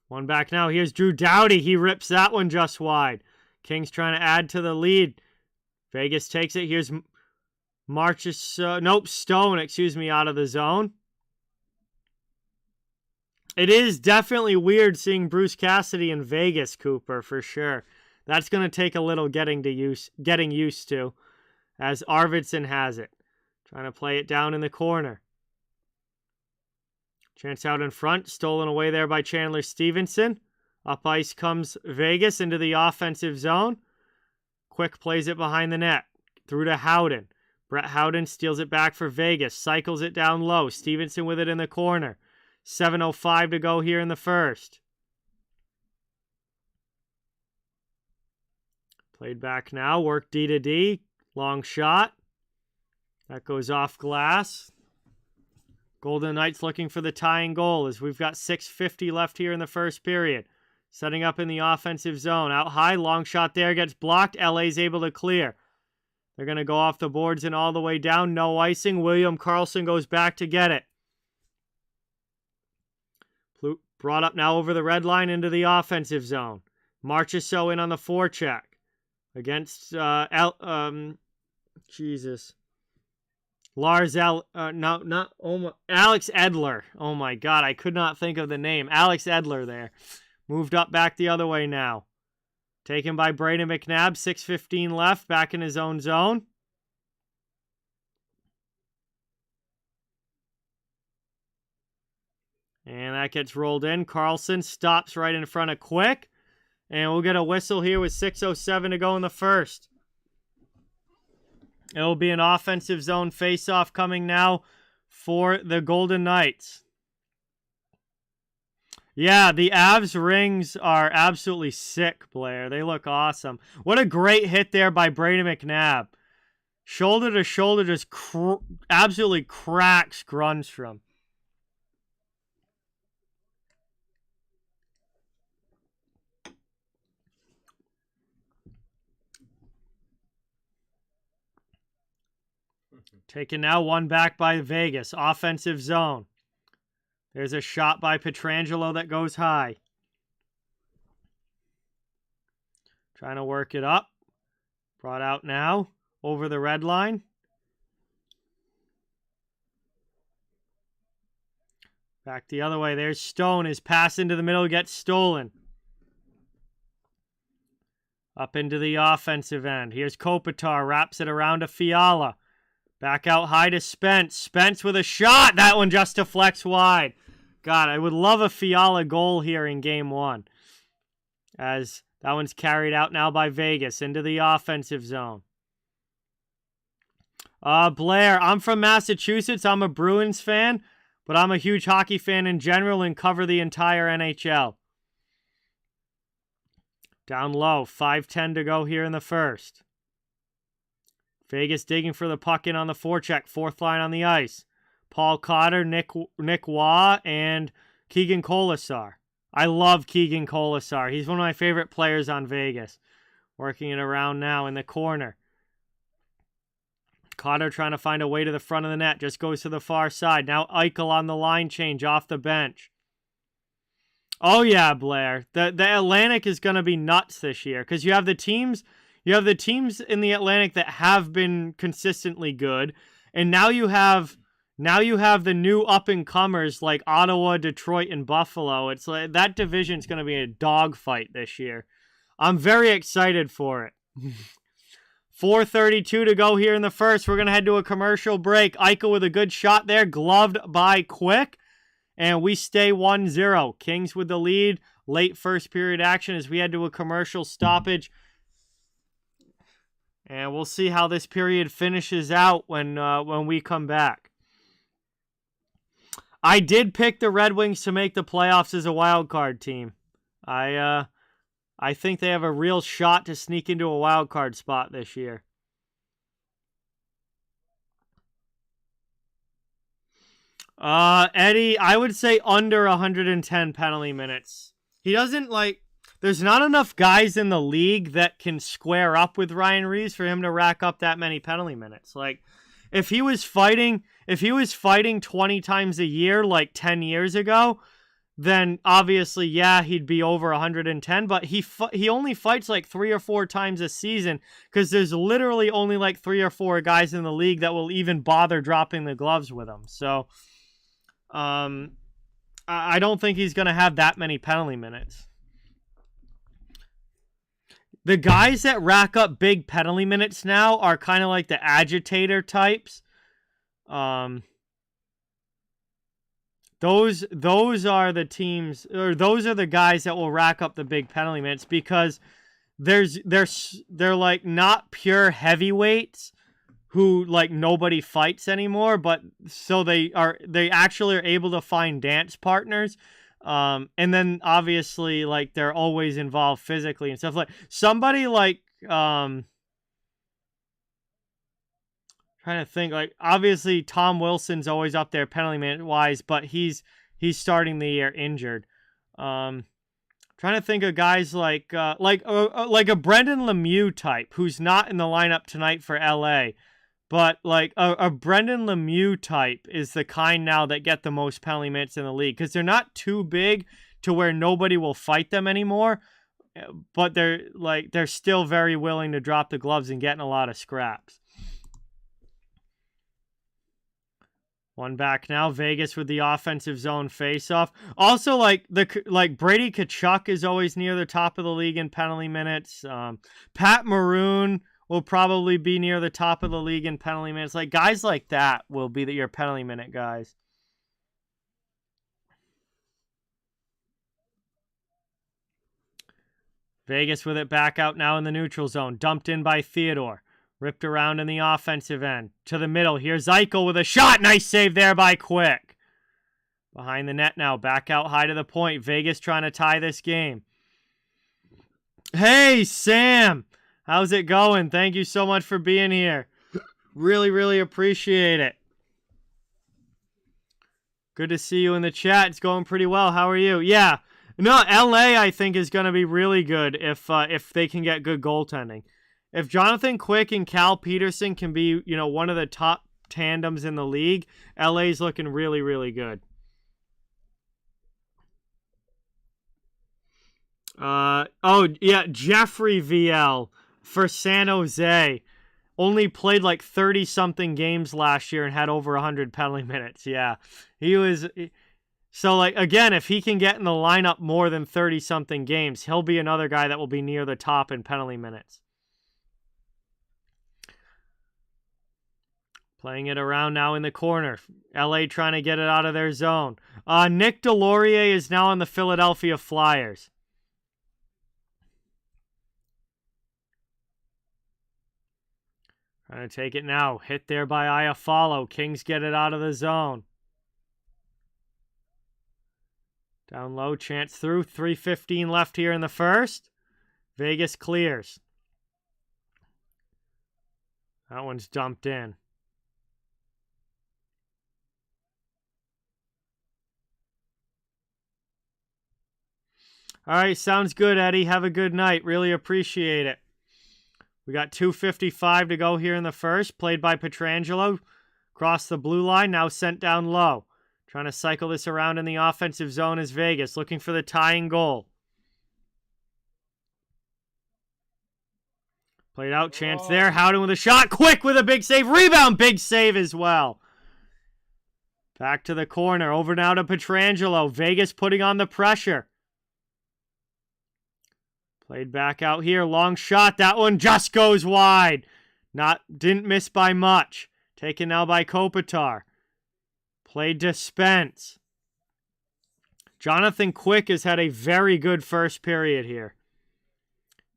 One back now. Here's Drew Doughty. He rips that one just wide. Kings trying to add to the lead. Vegas takes it. Here's Stone, out of the zone. It is definitely weird seeing Bruce Cassidy in Vegas, Cooper, for sure. That's going to take a little getting used to, as Arvidsson has it. Trying to play it down in the corner. Chance out in front. Stolen away there by Chandler Stevenson. Up ice comes Vegas into the offensive zone. Quick plays it behind the net. Through to Howden. Brett Howden steals it back for Vegas. Cycles it down low. Stevenson with it in the corner. 7:05 to go here in the first. Played back now. Work D to D. Long shot. That goes off glass. Golden Knights looking for the tying goal as we've got 6:50 left here in the first period. Setting up in the offensive zone. Out high. Long shot there. Gets blocked. LA's able to clear. They're going to go off the boards and all the way down. No icing. William Karlsson goes back to get it. Brought up now over the red line into the offensive zone. Marchessault in on the forecheck. Against, Alex Edler. Oh my God, I could not think of the name. Alex Edler there. Moved up back the other way now. Taken by Brayden McNabb. 6:15 left, back in his own zone. And that gets rolled in. Karlsson stops right in front of Quick. And we'll get a whistle here with 6:07 to go in the first. It'll be an offensive zone faceoff coming now for the Golden Knights. Yeah, the Avs rings are absolutely sick, Blair. They look awesome. What a great hit there by Brayden McNabb. Shoulder to shoulder, just absolutely cracks Grundstrom. Taken now, one back by Vegas. Offensive zone. There's a shot by Pietrangelo that goes high. Trying to work it up. Brought out now. Over the red line. Back the other way. There's Stone. His pass into the middle gets stolen. Up into the offensive end. Here's Kopitar. Wraps it around to Fiala. Back out high to Spence. Spence with a shot. That one just deflects wide. God, I would love a Fiala goal here in Game 1. As that one's carried out now by Vegas into the offensive zone. Blair, I'm from Massachusetts. I'm a Bruins fan, but I'm a huge hockey fan in general and cover the entire NHL. Down low, 5:10 to go here in the first. Vegas digging for the puck in on the forecheck, fourth line on the ice. Paul Cotter, Nick Waugh, and Keegan Colasar. I love Keegan Colasar. He's one of my favorite players on Vegas. Working it around now in the corner. Cotter trying to find a way to the front of the net. Just goes to the far side. Now Eichel on the line change off the bench. Oh yeah, Blair. The Atlantic is going to be nuts this year because you have the teams in the Atlantic that have been consistently good, and now you have the new up and comers like Ottawa, Detroit, and Buffalo. It's like that division is going to be a dogfight this year. I'm very excited for it. 4:32 to go here in the first. We're going to head to a commercial break. Eichel with a good shot there, gloved by Quick. And we stay 1-0. Kings with the lead. Late first period action as we head to a commercial stoppage. And we'll see how this period finishes out when we come back. I did pick the Red Wings to make the playoffs as a wild card team. I think they have a real shot to sneak into a wild card spot this year. Eddie, I would say under 110 penalty minutes. He doesn't there's not enough guys in the league that can square up with Ryan Reeves for him to rack up that many penalty minutes. Like, if he was fighting 20 times a year like 10 years ago, then obviously, yeah, he'd be over 110, but he only fights like 3 or 4 times a season because there's literally only like 3 or 4 guys in the league that will even bother dropping the gloves with him. So, I don't think he's going to have that many penalty minutes. The guys that rack up big penalty minutes now are kind of like the agitator types. Those are the teams, or those are the guys that will rack up the big penalty minutes because they're like not pure heavyweights who like nobody fights anymore, but so they actually are able to find dance partners. And then obviously like they're always involved physically and stuff. Like somebody like trying to think, like obviously Tom Wilson's always up there penalty minute wise, but he's starting the year injured. Trying to think of guys like a Brendan Lemieux type who's not in the lineup tonight for LA. But like a Brendan Lemieux type is the kind now that get the most penalty minutes in the league because they're not too big to where nobody will fight them anymore, but they're still very willing to drop the gloves and get in a lot of scraps. One back now, Vegas with the offensive zone faceoff. Also, like Brady Tkachuk is always near the top of the league in penalty minutes. Pat Maroon will probably be near the top of the league in penalty minutes. Like guys like that will be your penalty minute guys. Vegas with it back out now in the neutral zone. Dumped in by Theodore. Ripped around in the offensive end. To the middle. Here's Eichel with a shot. Nice save there by Quick. Behind the net now. Back out high to the point. Vegas trying to tie this game. Hey, Sam. How's it going? Thank you so much for being here. Really, really appreciate it. Good to see you in the chat. It's going pretty well. How are you? Yeah. No, LA I think is going to be really good if they can get good goaltending. If Jonathan Quick and Cal Peterson can be, one of the top tandems in the league, LA's looking really, really good. Jeffrey VL. for San Jose. Only played like 30-something games last year and had over 100 penalty minutes. Yeah, he was... So, like, again, if he can get in the lineup more than 30-something games, he'll be another guy that will be near the top in penalty minutes. Playing it around now in the corner. LA trying to get it out of their zone. Nick Delorier is now on the Philadelphia Flyers. Trying to take it now. Hit there by Iafallo. Kings get it out of the zone. Down low, chance through. 3:15 left here in the first. Vegas clears. That one's dumped in. All right, sounds good, Eddie. Have a good night. Really appreciate it. We got 2:55 to go here in the first. Played by Pietrangelo. Cross the blue line, now sent down low. Trying to cycle this around in the offensive zone is Vegas, looking for the tying goal. Played out, chance there. Howden with a shot. Quick with a big save. Rebound, big save as well. Back to the corner. Over now to Pietrangelo. Vegas putting on the pressure. Played back out here. Long shot. That one just goes wide. Didn't miss by much. Taken now by Kopitar. Played to Spence. Jonathan Quick has had a very good first period here.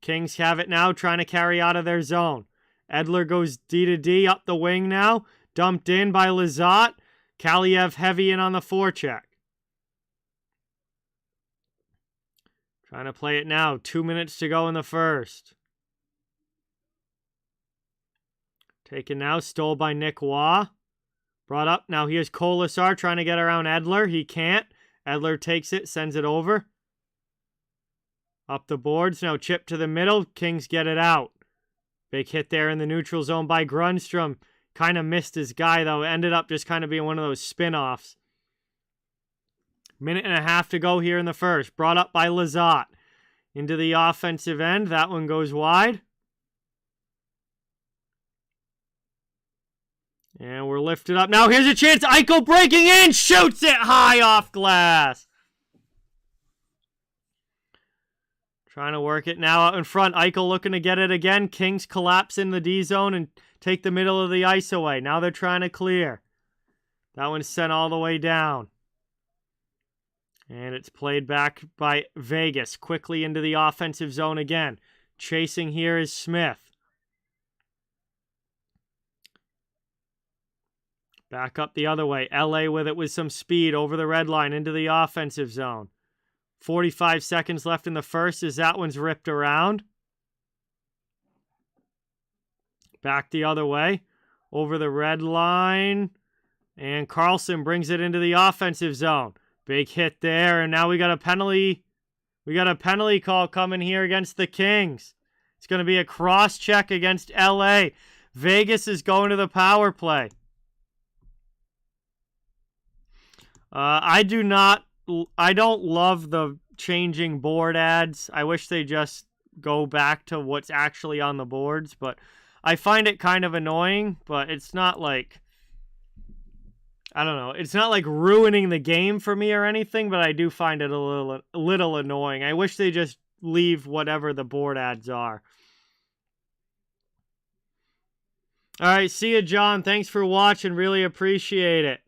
Kings have it now, trying to carry out of their zone. Edler goes D to D up the wing now. Dumped in by Lizotte. Kaliev heavy in on the forecheck. Trying to play it now. 2 minutes to go in the first. Taken now, stole by Nick Waugh. Brought up. Now here's Kolasar trying to get around Edler. He can't. Edler takes it, sends it over. Up the boards. Now chip to the middle. Kings get it out. Big hit there in the neutral zone by Grunstrom. Kind of missed his guy, though. Ended up just kind of being one of those spin-offs. Minute and a half to go here in the first. Brought up by Lizotte. Into the offensive end. That one goes wide. And we're lifted up. Now here's a chance. Eichel breaking in. Shoots it high off glass. Trying to work it now out in front. Eichel looking to get it again. Kings collapse in the D zone and take the middle of the ice away. Now they're trying to clear. That one's sent all the way down. And it's played back by Vegas. Quickly into the offensive zone again. Chasing here is Smith. Back up the other way. LA with it with some speed over the red line into the offensive zone. 45 seconds left in the first as that one's ripped around. Back the other way. Over the red line. And Carlson brings it into the offensive zone. Big hit there. And now we got a penalty. We got a penalty call coming here against the Kings. It's going to be a cross check against LA. Vegas is going to the power play. I don't love the changing board ads. I wish they just go back to what's actually on the boards, but I find it kind of annoying, but it's not like, I don't know, it's not like ruining the game for me or anything, but I do find it a little annoying. I wish they just leave whatever the board ads are. All right, see you, John. Thanks for watching. Really appreciate it.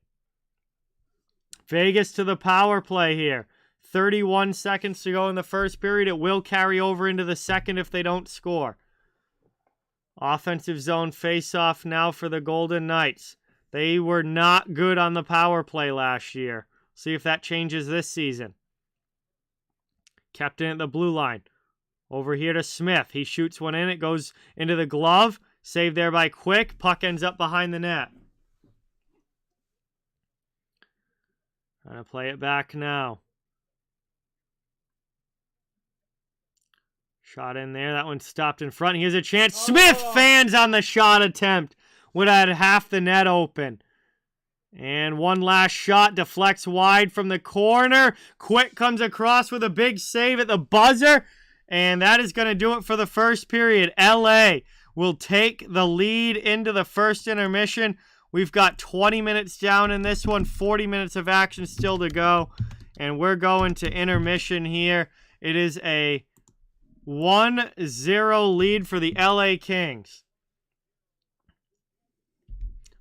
Vegas to the power play here. 31 seconds to go in the first period. It will carry over into the second if they don't score. Offensive zone face-off now for the Golden Knights. They were not good on the power play last year. See if that changes this season. Kept in at the blue line. Over here to Smith. He shoots one in. It goes into the glove. Saved there by Quick. Puck ends up behind the net. Trying to play it back now. Shot in there. That one stopped in front. Here's a chance. Smith fans on the shot attempt. Would have had half the net open. And one last shot. Deflects wide from the corner. Quick comes across with a big save at the buzzer. And that is going to do it for the first period. LA will take the lead into the first intermission. We've got 20 minutes down in this one, 40 minutes of action still to go. And we're going to intermission here. It is a 1-0 lead for the LA Kings.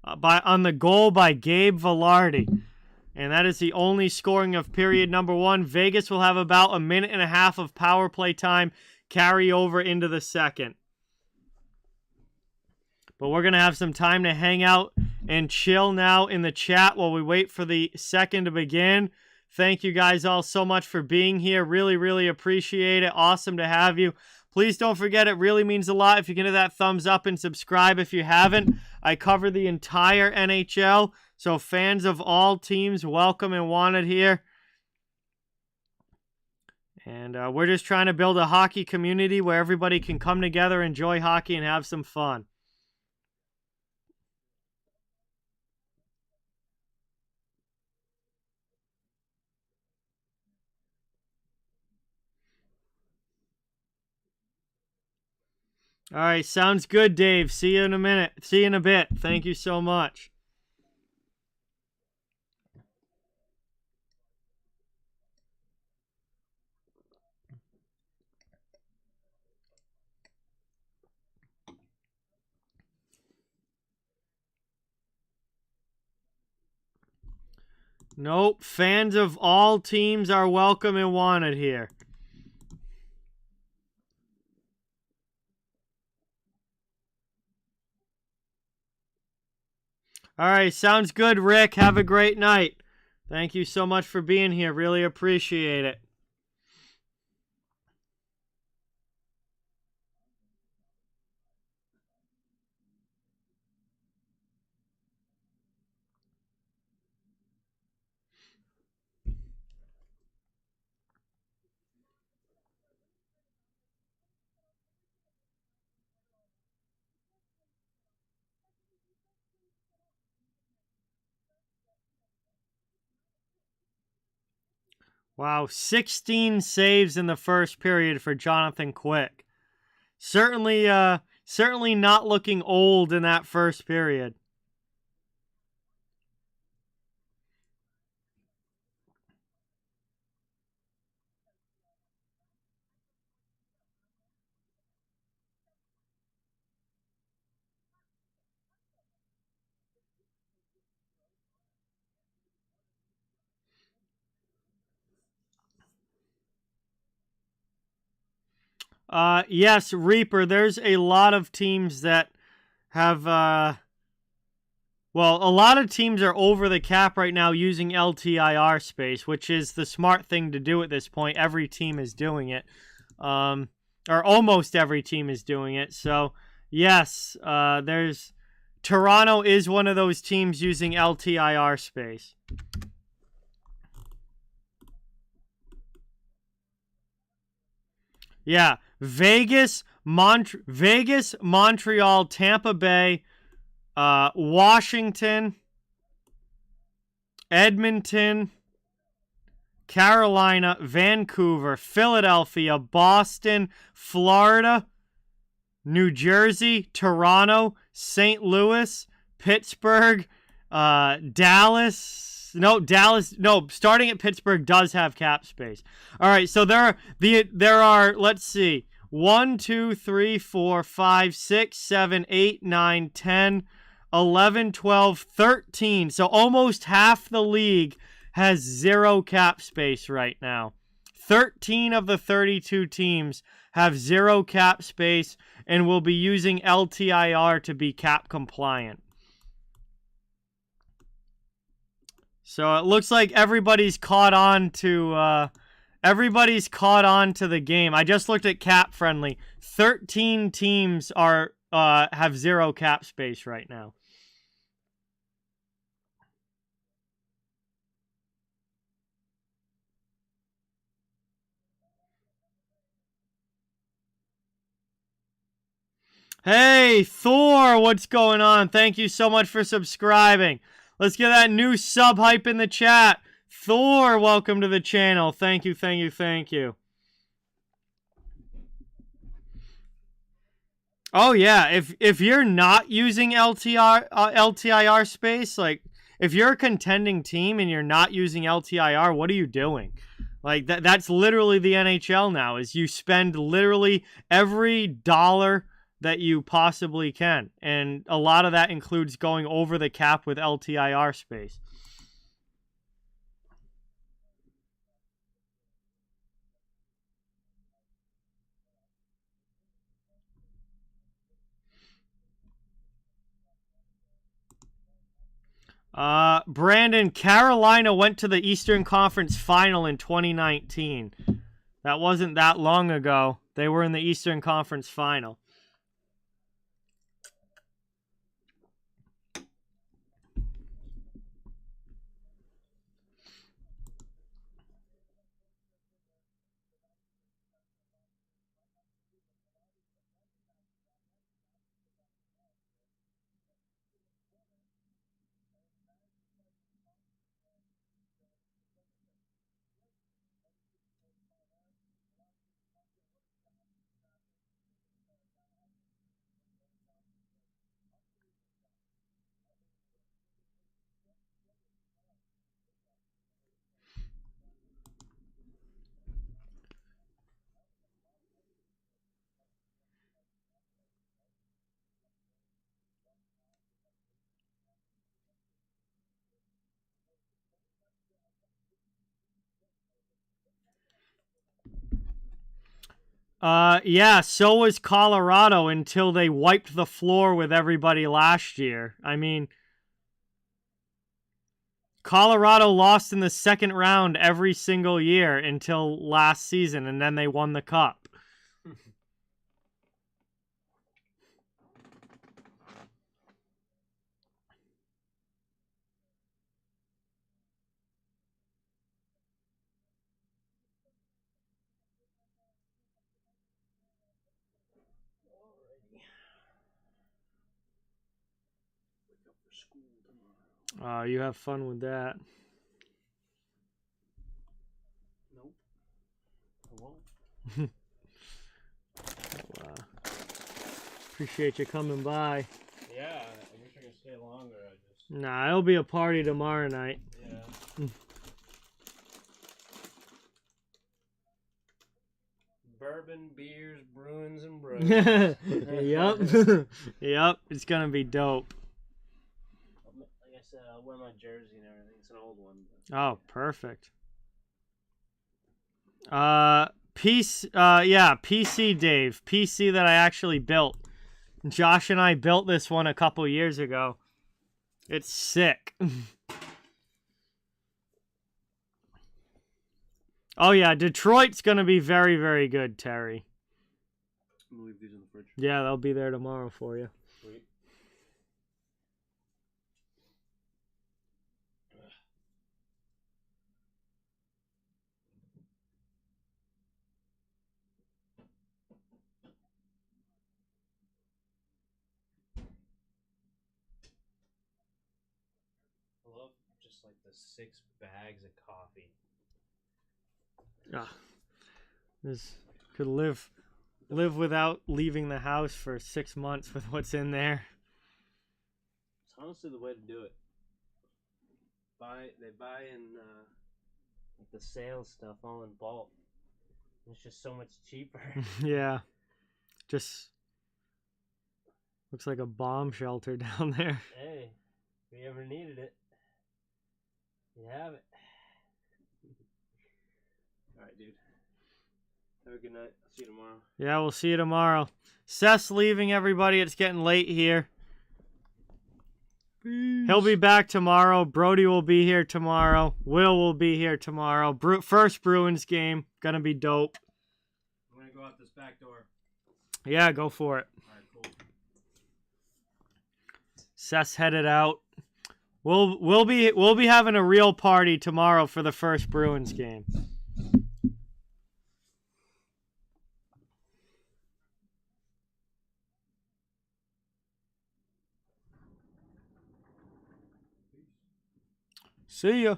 On the goal by Gabe Velarde. And that is the only scoring of period number 1. Vegas will have about a minute and a half of power play time carry over into the second. But we're going to have some time to hang out and chill now in the chat while we wait for the second to begin. Thank you guys all so much for being here. Really, really appreciate it. Awesome to have you. Please don't forget, it really means a lot if you can hit that thumbs up and subscribe if you haven't. I cover the entire NHL, so fans of all teams, welcome and wanted here. And we're just trying to build a hockey community where everybody can come together, enjoy hockey, and have some fun. All right, sounds good, Dave. See you in a minute. See you in a bit. Thank you so much. Nope, fans of all teams are welcome and wanted here. All right, sounds good, Rick. Have a great night. Thank you so much for being here. Really appreciate it. Wow, 16 saves in the first period for Jonathan Quick. Certainly not looking old in that first period. Yes, Reaper, there's a lot of teams that have, well, a lot of teams are over the cap right now using LTIR space, which is the smart thing to do at this point. Every team is doing it, or almost every team is doing it. So, yes, Toronto is one of those teams using LTIR space. Yeah, Vegas, Montreal, Tampa Bay, Washington, Edmonton, Carolina, Vancouver, Philadelphia, Boston, Florida, New Jersey, Toronto, St. Louis, Pittsburgh, Dallas. No, starting at Pittsburgh does have cap space. All right, so there are, let's see, 1, 2, 3, 4, 5, 6, 7, 8, 9, 10, 11, 12, 13. So almost half the league has 0 cap space right now. 13 of the 32 teams have 0 cap space and will be using LTIR to be cap compliant. So it looks like everybody's caught on to the game. I just looked at Cap Friendly. 13 teams have 0 cap space right now. Hey, Thor, what's going on? Thank you so much for subscribing. Let's get that new sub hype in the chat. Thor, welcome to the channel. Thank you, thank you, thank you. Oh yeah, if you're not using LTIR space, like if you're a contending team and you're not using LTIR, what are you doing? Like that's literally the NHL now. Is you spend literally every dollar that you possibly can, and a lot of that includes going over the cap with LTIR space. Brandon, Carolina went to the Eastern Conference Final in 2019. That wasn't that long ago. They were in the Eastern Conference Final. Yeah, so was Colorado until they wiped the floor with everybody last year. I mean, Colorado lost in the second round every single year until last season, and then they won the cup. You have fun with that. Nope. I won't. Well, appreciate you coming by. Yeah, I wish I could stay longer. Nah, it'll be a party tomorrow night. Yeah. Bourbon, beers, Bruins, and Bruins. Yep. Yep, it's gonna be dope. Like I said, I'll wear my jersey and everything. It's an old one. Oh, perfect. PC Dave. PC that I actually built. Josh and I built this one a couple years ago. It's sick. Oh yeah, Detroit's gonna be very, very good, Terry. I'm gonna leave these in the fridge. Yeah, they'll be there tomorrow for you. Sweet. I love just like the 6 bags of coffee. This could live without leaving the house for 6 months with what's in there. It's honestly the way to do it. They buy in like the sales stuff all in bulk. It's just so much cheaper. Yeah. Just looks like a bomb shelter down there. Hey, if you ever needed it, you have it. Alright, dude. Have a good night. I'll see you tomorrow. Yeah, we'll see you tomorrow. Seth's leaving, everybody. It's getting late here. Peace. He'll be back tomorrow. Brody will be here tomorrow. Will be here tomorrow. First Bruins game. Gonna be dope. I'm gonna go out this back door. Yeah, go for it. Alright, cool. Seth's headed out. We'll be having a real party tomorrow for the first Bruins game. See ya.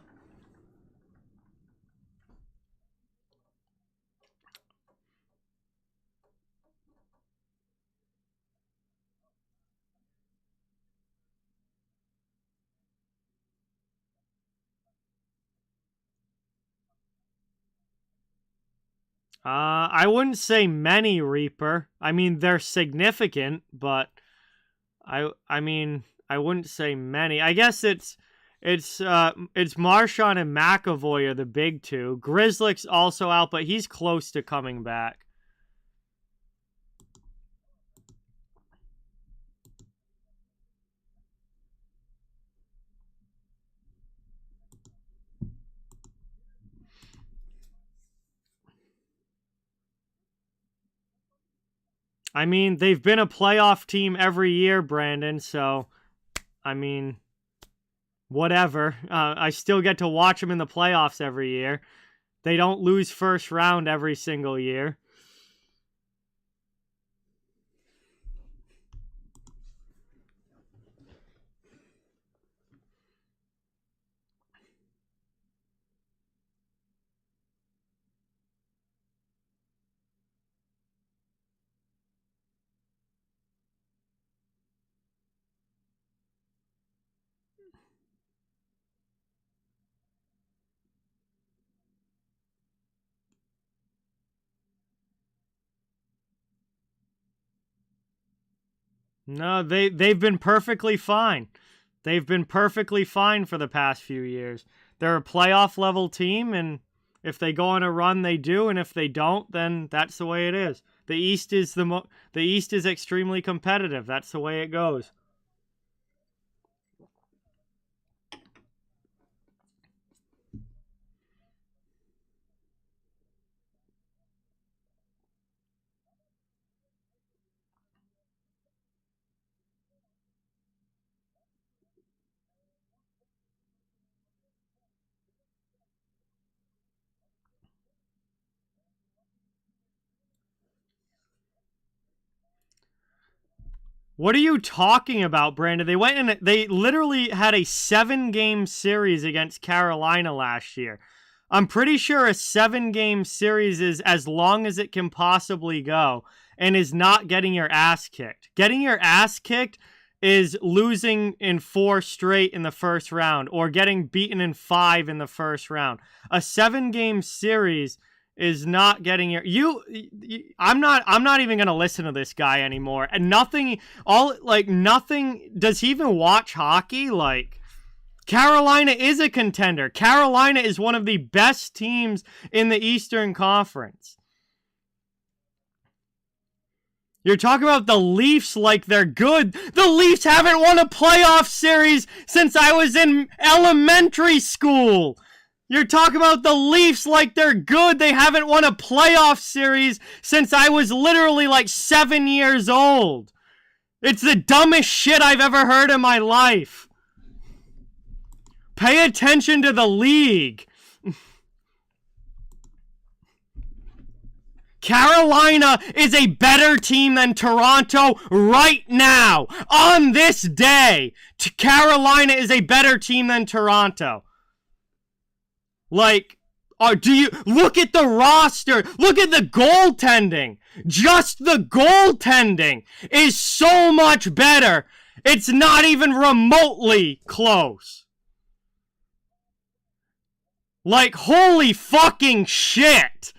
I wouldn't say many, Reaper. I mean, they're significant, but I mean, I wouldn't say many. I guess it's Marchand and McAvoy are the big two. Grizzlick's also out, but he's close to coming back. I mean, they've been a playoff team every year, Brandon, so, I mean, whatever. I still get to watch them in the playoffs every year. They don't lose first round every single year. No, they've been perfectly fine. They've been perfectly fine for the past few years. They're a playoff level team, and if they go on a run, they do, and if they don't, then that's the way it is. The East is the East is extremely competitive. That's the way it goes. What are you talking about, Brandon? They went and they literally had a 7-game series against Carolina last year. I'm pretty sure a 7-game series is as long as it can possibly go and is not getting your ass kicked. Getting your ass kicked is losing in 4 straight in the first round or getting beaten in 5 in the first round. A 7-game series is not getting your I'm not even gonna listen to this guy anymore. And nothing does he even watch hockey? Like, Carolina is a contender. Carolina is one of the best teams in the Eastern Conference. You're talking about the Leafs like they're good. The Leafs haven't won a playoff series since I was in elementary school. You're talking about the Leafs like they're good. They haven't won a playoff series since I was literally like 7 years old. It's the dumbest shit I've ever heard in my life. Pay attention to the league. Carolina is a better team than Toronto right now. On this day, Carolina is a better team than Toronto. Like, do you look at the roster? Look at the goaltending. Just the goaltending is so much better. It's not even remotely close. Like, holy fucking shit.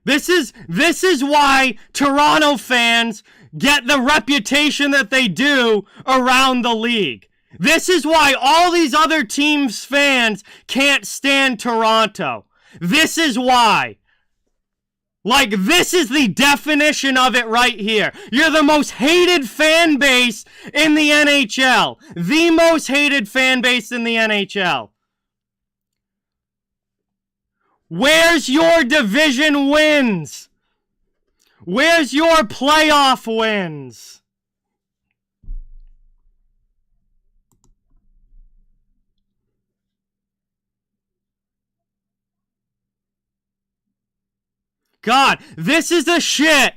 This is why Toronto fans get the reputation that they do around the league. This is why all these other teams' fans can't stand Toronto. This is why. Like, this is the definition of it right here. You're the most hated fan base in the NHL. The most hated fan base in the NHL. Where's your division wins? Where's your playoff wins? God, this is the shit.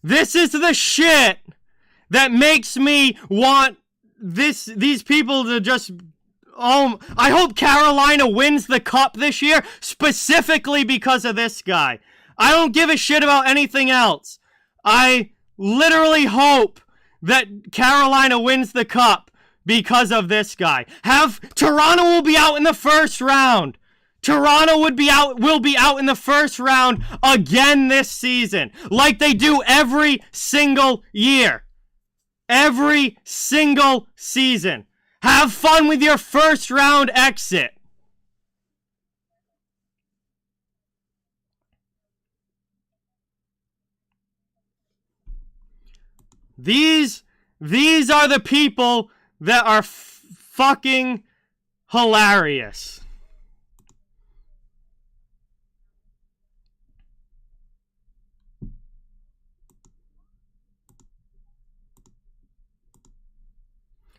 This is the shit that makes me want these people to just... Oh, I hope Carolina wins the cup this year, specifically because of this guy. I don't give a shit about anything else. I literally hope that Carolina wins the cup because of this guy. Toronto will be out in the first round. Toronto will be out in the first round again this season, like they do every single year. Every single season. Have fun with your first round exit. These are the people that are fucking hilarious.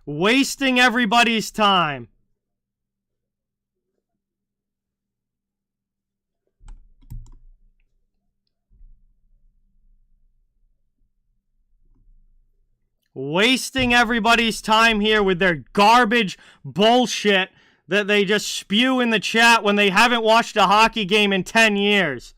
Wasting everybody's time. Wasting everybody's time here with their garbage bullshit that they just spew in the chat when they haven't watched a hockey game in 10 years.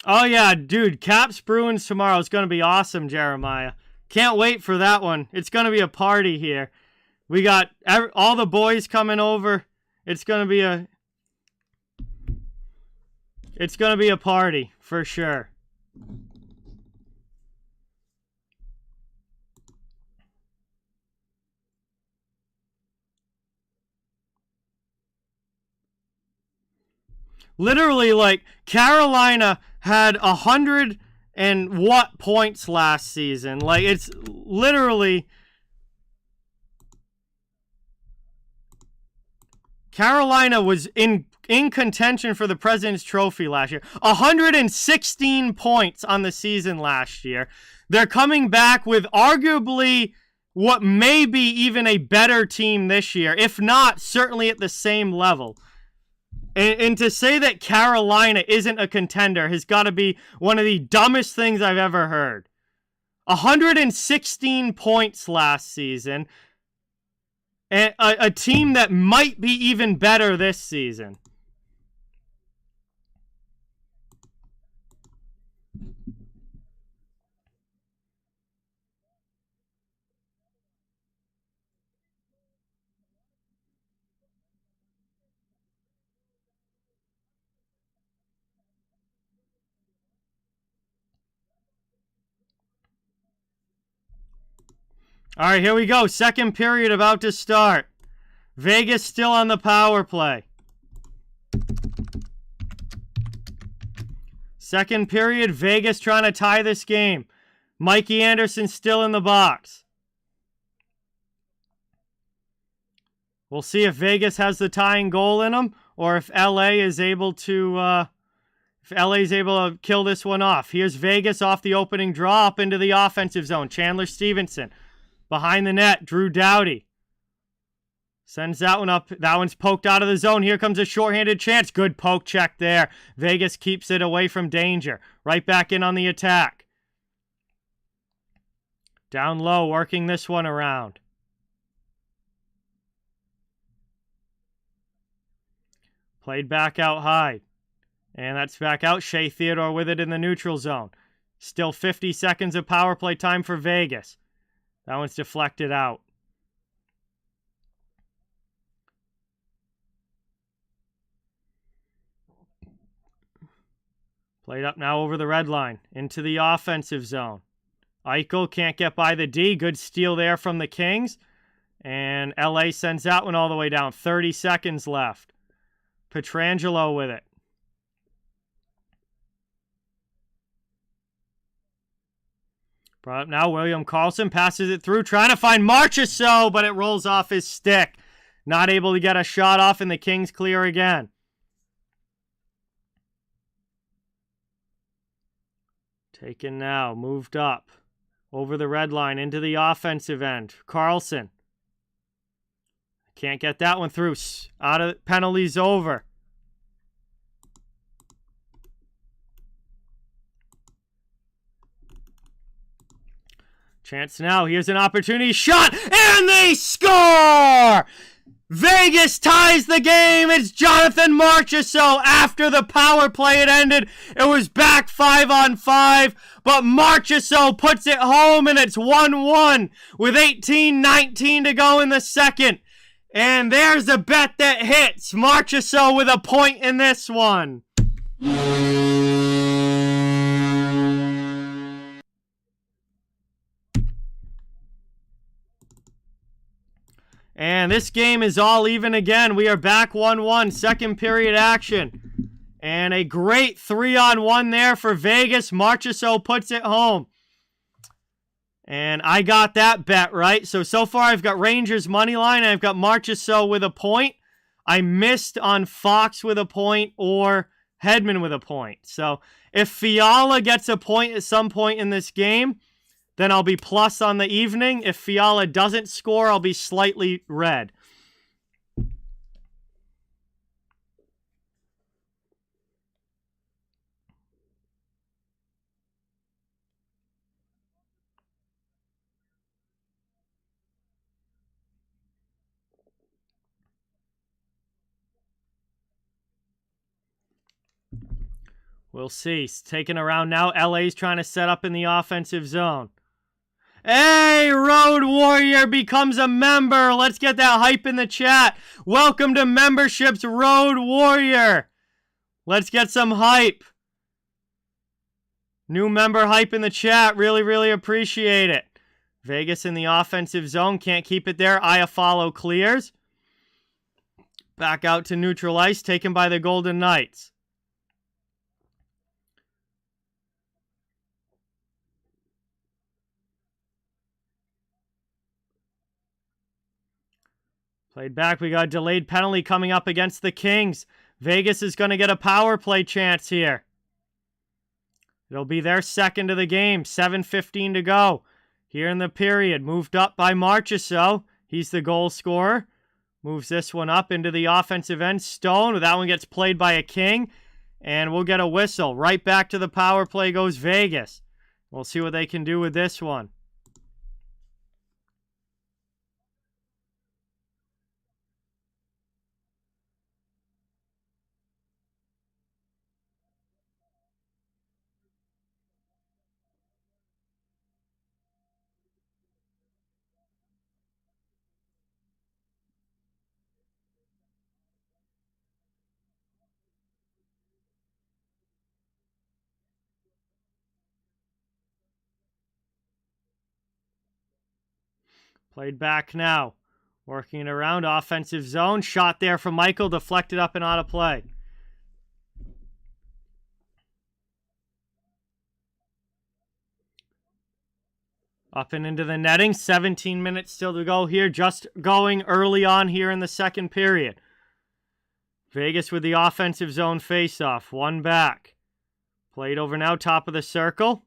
Oh, yeah, dude. Caps Bruins tomorrow is going to be awesome, Jeremiah. Can't wait for that one. It's going to be a party here. We got all the boys coming over. It's going to be a party for sure. Literally, like, Carolina had 100 and what points last season. Like, it's literally... Carolina was in contention for the President's Trophy last year. 116 points on the season last year. They're coming back with arguably what may be even a better team this year. If not, certainly at the same level. And to say that Carolina isn't a contender has got to be one of the dumbest things I've ever heard. 116 points last season. And a team that might be even better this season. All right, here we go. Second period about to start. Vegas still on the power play. Second period, Vegas trying to tie this game. Mikey Anderson still in the box. We'll see if Vegas has the tying goal in them or if LA is able to kill this one off. Here's Vegas off the opening draw up into the offensive zone. Chandler Stevenson. Behind the net, Drew Doughty. Sends that one up. That one's poked out of the zone. Here comes a shorthanded chance. Good poke check there. Vegas keeps it away from danger. Right back in on the attack. Down low, working this one around. Played back out high. And that's back out. Shea Theodore with it in the neutral zone. Still 50 seconds of power play time for Vegas. That one's deflected out. Played up now over the red line. Into the offensive zone. Eichel can't get by the D. Good steal there from the Kings. And LA sends that one all the way down. 30 seconds left. Pietrangelo with it. Brought up now, William Karlsson passes it through, trying to find Marchessault, but it rolls off his stick. Not able to get a shot off, and the Kings clear again. Taken now, moved up. Over the red line, into the offensive end. Carlson. Can't get that one through. Out of penalties over. Chance now. Here's an opportunity. Shot! And they score! Vegas ties the game. It's Jonathan Marchessault. After the power play had ended, it was back 5-on-5. But Marchessault puts it home, and it's 1-1 with 18:19 to go in the second. And there's a bet that hits. Marchessault with a point in this one. And this game is all even again. We are back 1-1, second period action. And a great 3-on-1 there for Vegas. Marchessault puts it home. And I got that bet right. So far I've got Rangers money line. And I've got Marchessault with a point. I missed on Fox with a point or Hedman with a point. So if Fiala gets a point at some point in this game, then I'll be plus on the evening. If Fiala doesn't score, I'll be slightly red. We'll see. It's taken around now. LA's trying to set up in the offensive zone. Hey, Road Warrior becomes a member. Let's get that hype in the chat. Welcome to memberships, Road Warrior. Let's get some hype. New member hype in the chat. Really, really appreciate it. Vegas in the offensive zone. Can't keep it there. Iafallo clears. Back out to neutral ice. Taken by the Golden Knights. Played back. We got a delayed penalty coming up against the Kings. Vegas is going to get a power play chance here. It'll be their second of the game. 7:15 to go here in the period. Moved up by Marchessault. He's the goal scorer. Moves this one up into the offensive end. Stone. That one gets played by a King. And we'll get a whistle. Right back to the power play goes Vegas. We'll see what they can do with this one. Played back now. Working it around. Offensive zone. Shot there from Michael. Deflected up and out of play. Up and into the netting. 17 minutes still to go here. Just going early on here in the second period. Vegas with the offensive zone faceoff. One back. Played over now. Top of the circle.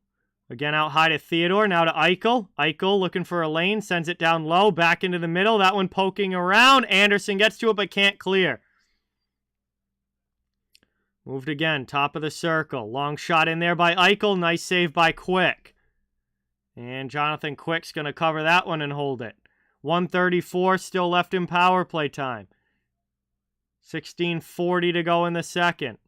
Again out high to Theodore. Now to Eichel. Eichel looking for a lane. Sends it down low. Back into the middle. That one poking around. Anderson gets to it but can't clear. Moved again. Top of the circle. Long shot in there by Eichel. Nice save by Quick. And Jonathan Quick's going to cover that one and hold it. 1:34 still left in power play time. 16:40 to go in the second.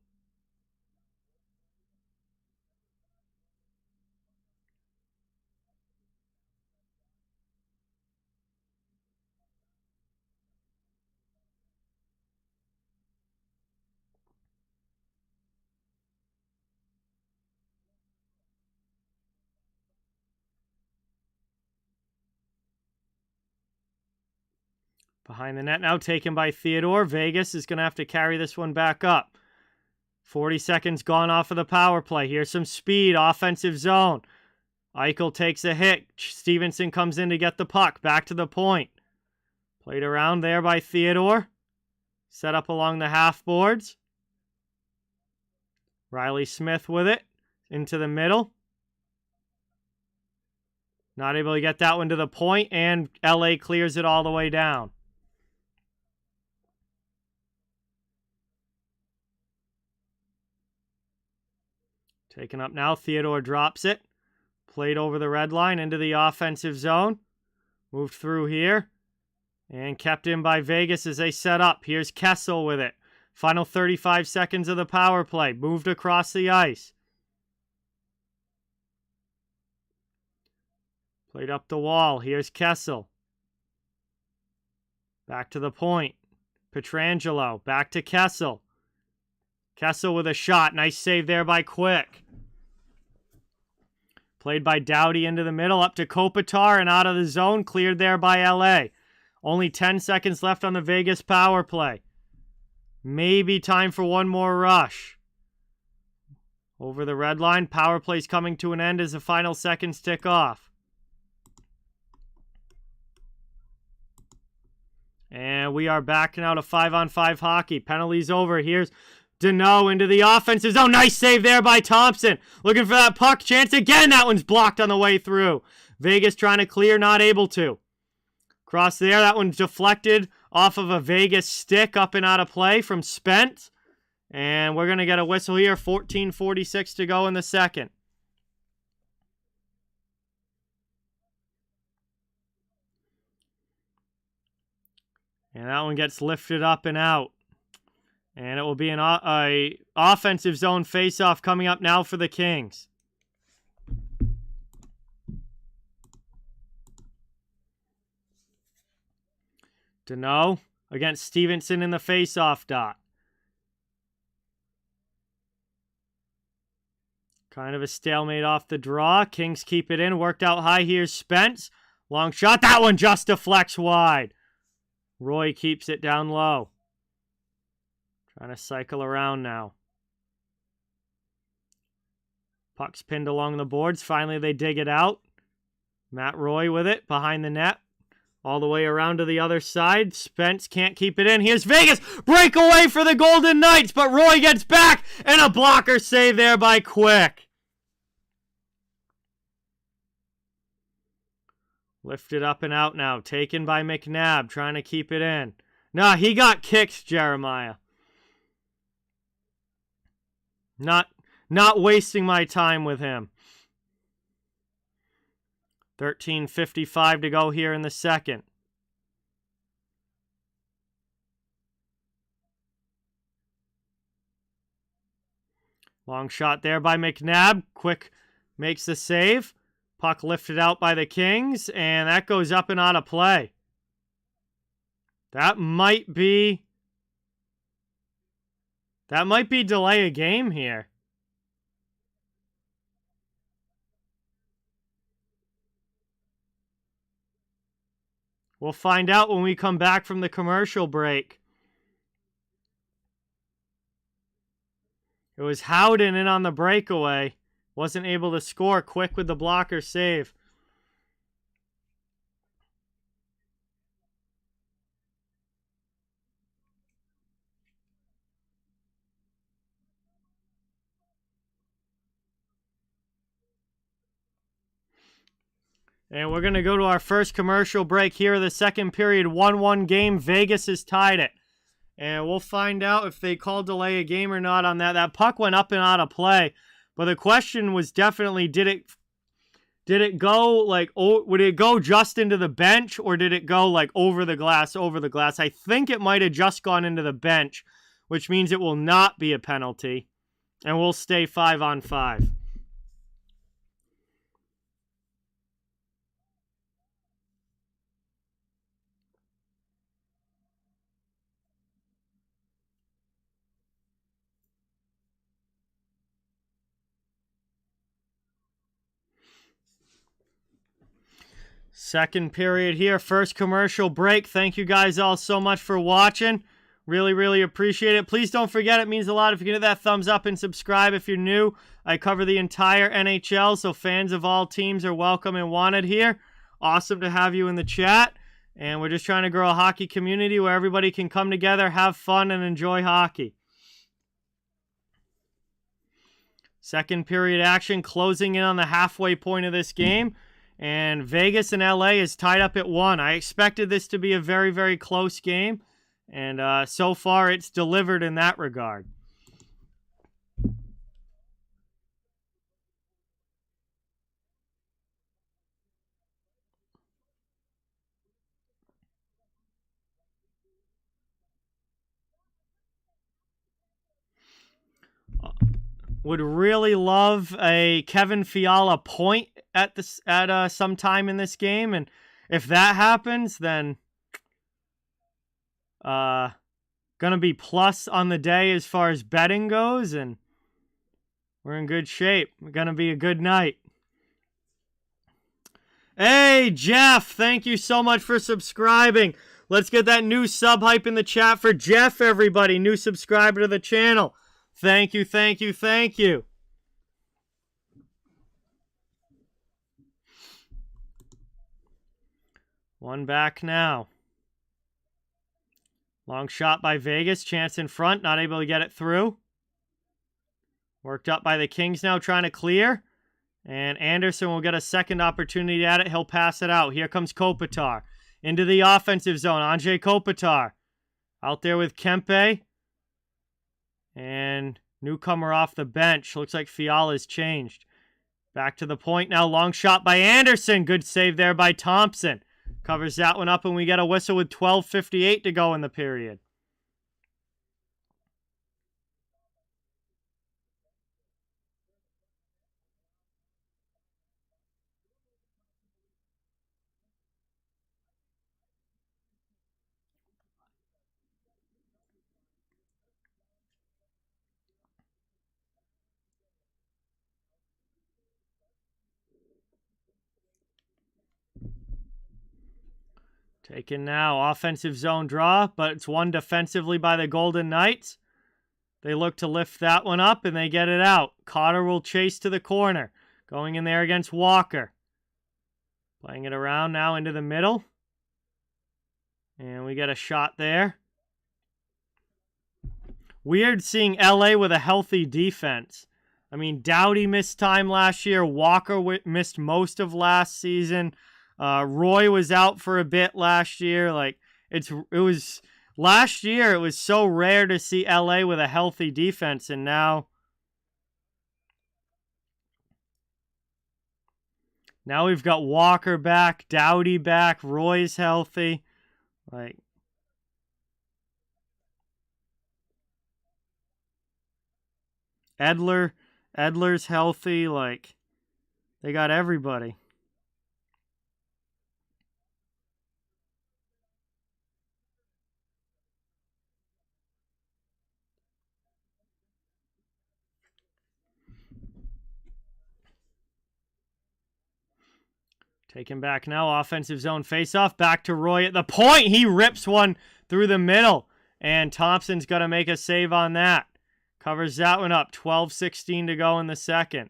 Behind the net now, taken by Theodore. Vegas is going to have to carry this one back up. 40 seconds gone off of the power play. Here's some speed, offensive zone. Eichel takes a hit. Stevenson comes in to get the puck. Back to the point. Played around there by Theodore. Set up along the half boards. Riley Smith with it. Into the middle. Not able to get that one to the point, and LA clears it all the way down. Taken up now. Theodore drops it. Played over the red line into the offensive zone. Moved through here. And kept in by Vegas as they set up. Here's Kessel with it. Final 35 seconds of the power play. Moved across the ice. Played up the wall. Here's Kessel. Back to the point. Pietrangelo. Back to Kessel. Kessel with a shot. Nice save there by Quick. Played by Doughty into the middle. Up to Kopitar and out of the zone. Cleared there by LA. Only 10 seconds left on the Vegas power play. Maybe time for one more rush. Over the red line. Power play's coming to an end as the final seconds tick off. And we are back now to 5-on-5 hockey. Penalties over. Here's Deneau into the offensive zone. Nice save there by Thompson. Looking for that puck chance again. That one's blocked on the way through. Vegas trying to clear, not able to. Cross there. That one's deflected off of a Vegas stick up and out of play from Spence. And we're going to get a whistle here. 14:46 to go in the second. And that one gets lifted up and out. And it will be an offensive zone faceoff coming up now for the Kings. Deneau against Stevenson in the faceoff dot. Kind of a stalemate off the draw. Kings keep it in. Worked out high. Here's Spence. Long shot. That one just deflects wide. Roy keeps it down low. Trying to cycle around now. Puck's pinned along the boards. Finally, they dig it out. Matt Roy with it behind the net. All the way around to the other side. Spence can't keep it in. Here's Vegas. Breakaway for the Golden Knights, but Roy gets back, and a blocker save there by Quick. Lifted up and out now. Taken by McNabb, trying to keep it in. Nah, he got kicked, Jeremiah. Not wasting my time with him. 13:55 to go here in the second. Long shot there by McNabb. Quick makes the save. Puck lifted out by the Kings, and that goes up and out of play. That might be delay a game here. We'll find out when we come back from the commercial break. It was Howden in on the breakaway. Wasn't able to score. Quick with the blocker save. And we're going to go to our first commercial break here of the second period. 1-1 game. Vegas has tied it. And we'll find out if they call delay a game or not on that. That puck went up and out of play. But the question was definitely, did it go like, would it go just into the bench, or did it go like over the glass? I think it might have just gone into the bench, which means it will not be a penalty. And we'll stay 5-on-5. Second period here, first commercial break. Thank you guys all so much for watching. Really, really appreciate it. Please don't forget, it means a lot if you can hit that thumbs up and subscribe if you're new. I cover the entire NHL, so fans of all teams are welcome and wanted here. Awesome to have you in the chat. And we're just trying to grow a hockey community where everybody can come together, have fun, and enjoy hockey. Second period action, closing in on the halfway point of this game. And Vegas and LA is tied up at 1. I expected this to be a very, very close game. And so far, it's delivered in that regard. Would really love a Kevin Fiala point at some time in this game, and if that happens, then gonna be plus on the day as far as betting goes, and we're in good shape. We're gonna be a good night. Hey Jeff, thank you so much for subscribing. Let's get that new sub hype in the chat for Jeff, everybody. New subscriber to the channel. Thank you, thank you, thank you. One back now. Long shot by Vegas. Chance in front. Not able to get it through. Worked up by the Kings now, trying to clear. And Anderson will get a second opportunity at it. He'll pass it out. Here comes Kopitar. Into the offensive zone. Anze Kopitar. Out there with Kempe. And newcomer off the bench. Looks like Fiala's changed. Back to the point now. Long shot by Anderson. Good save there by Thompson. Covers that one up, and we get a whistle with 12:58 to go in the period. Taken now. Offensive zone draw, but it's won defensively by the Golden Knights. They look to lift that one up, and they get it out. Cotter will chase to the corner. Going in there against Walker. Playing it around now into the middle. And we get a shot there. Weird seeing LA with a healthy defense. I mean, Doughty missed time last year. Walker missed most of last season. Roy was out for a bit last year. Like last year, it was so rare to see LA with a healthy defense, and now we've got Walker back, Doughty back, Roy's healthy. Like Edler's healthy. Like they got everybody. Taken back now, offensive zone faceoff, back to Roy at the point. He rips one through the middle, and Thompson's going to make a save on that. Covers that one up, 12:16 to go in the second.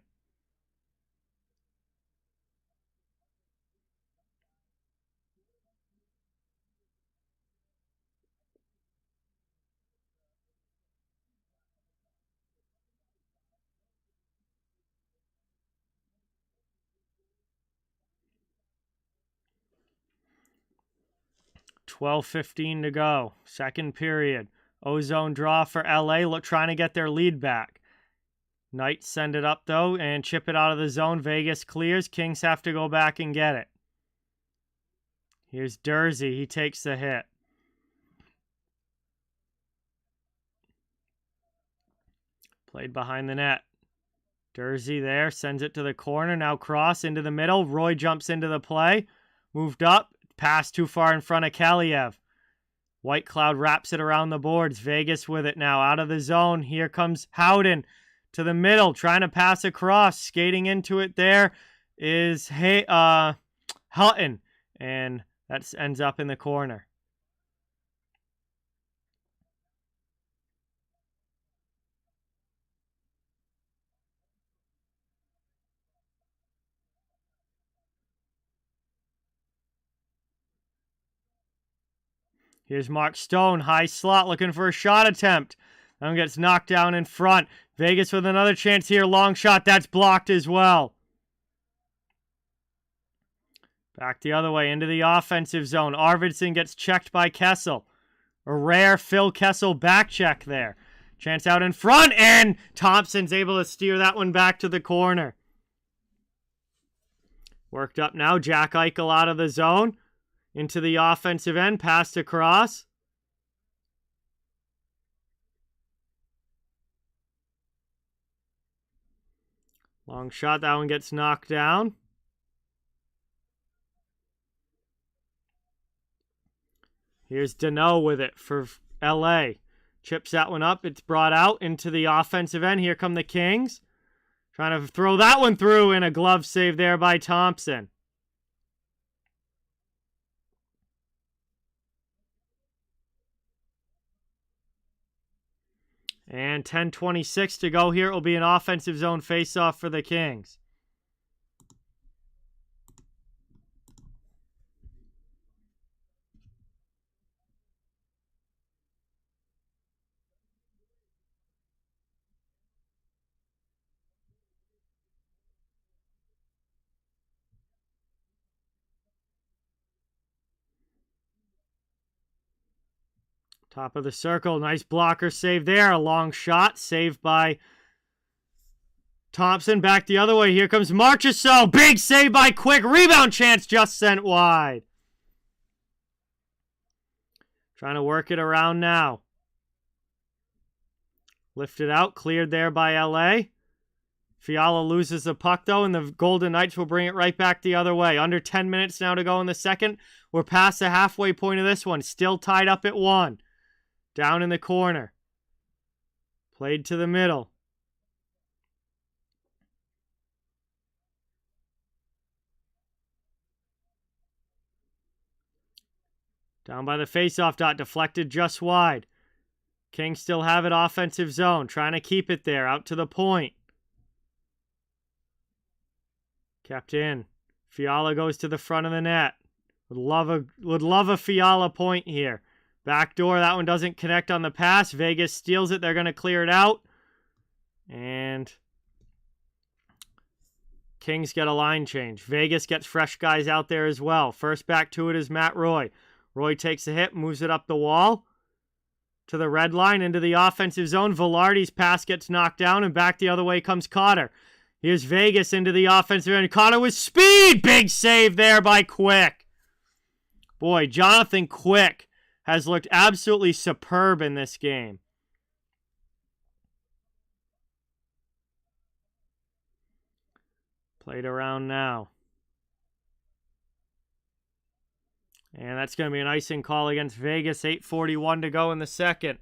$12:15 to go. Second period. Ozone draw for LA. Trying to get their lead back. Knights send it up, though, and chip it out of the zone. Vegas clears. Kings have to go back and get it. Here's Dersey. He takes the hit. Played behind the net. Dersey there. Sends it to the corner. Now cross into the middle. Roy jumps into the play. Moved up. Pass too far in front of Kaliev. White Cloud wraps it around the boards. Vegas with it now. Out of the zone. Here comes Howden to the middle. Trying to pass across. Skating into it there is Hutton. And that ends up in the corner. Here's Mark Stone, high slot, looking for a shot attempt. Then gets knocked down in front. Vegas with another chance here, long shot. That's blocked as well. Back the other way into the offensive zone. Arvidsson gets checked by Kessel. A rare Phil Kessel back check there. Chance out in front, and Thompson's able to steer that one back to the corner. Worked up now. Jack Eichel out of the zone. Into the offensive end. Passed across. Long shot. That one gets knocked down. Here's Deneau with it for LA. Chips that one up. It's brought out into the offensive end. Here come the Kings. Trying to throw that one through, and a glove save there by Thompson. And 10:26 to go here. It will be an offensive zone faceoff for the Kings. Top of the circle. Nice blocker save there. A long shot. Saved by Thompson. Back the other way. Here comes Marchessault. Big save by Quick. Rebound chance just sent wide. Trying to work it around now. Lifted out. Cleared there by LA. Fiala loses the puck, though, and the Golden Knights will bring it right back the other way. Under 10 minutes now to go in the second. We're past the halfway point of this one. Still tied up at 1. Down in the corner. Played to the middle. Down by the faceoff dot. Deflected just wide. Kings still have it offensive zone. Trying to keep it there. Out to the point. Kept in. Fiala goes to the front of the net. Would love a Fiala point here. Backdoor, that one doesn't connect on the pass. Vegas steals it. They're going to clear it out. And Kings get a line change. Vegas gets fresh guys out there as well. First back to it is Matt Roy. Roy takes a hit, moves it up the wall to the red line into the offensive zone. Velarde's pass gets knocked down, and back the other way comes Cotter. Here's Vegas into the offensive end. Cotter with speed. Big save there by Quick. Boy, Jonathan Quick has looked absolutely superb in this game. Played around now. And that's going to be an icing call against Vegas. 8:41 to go in the second.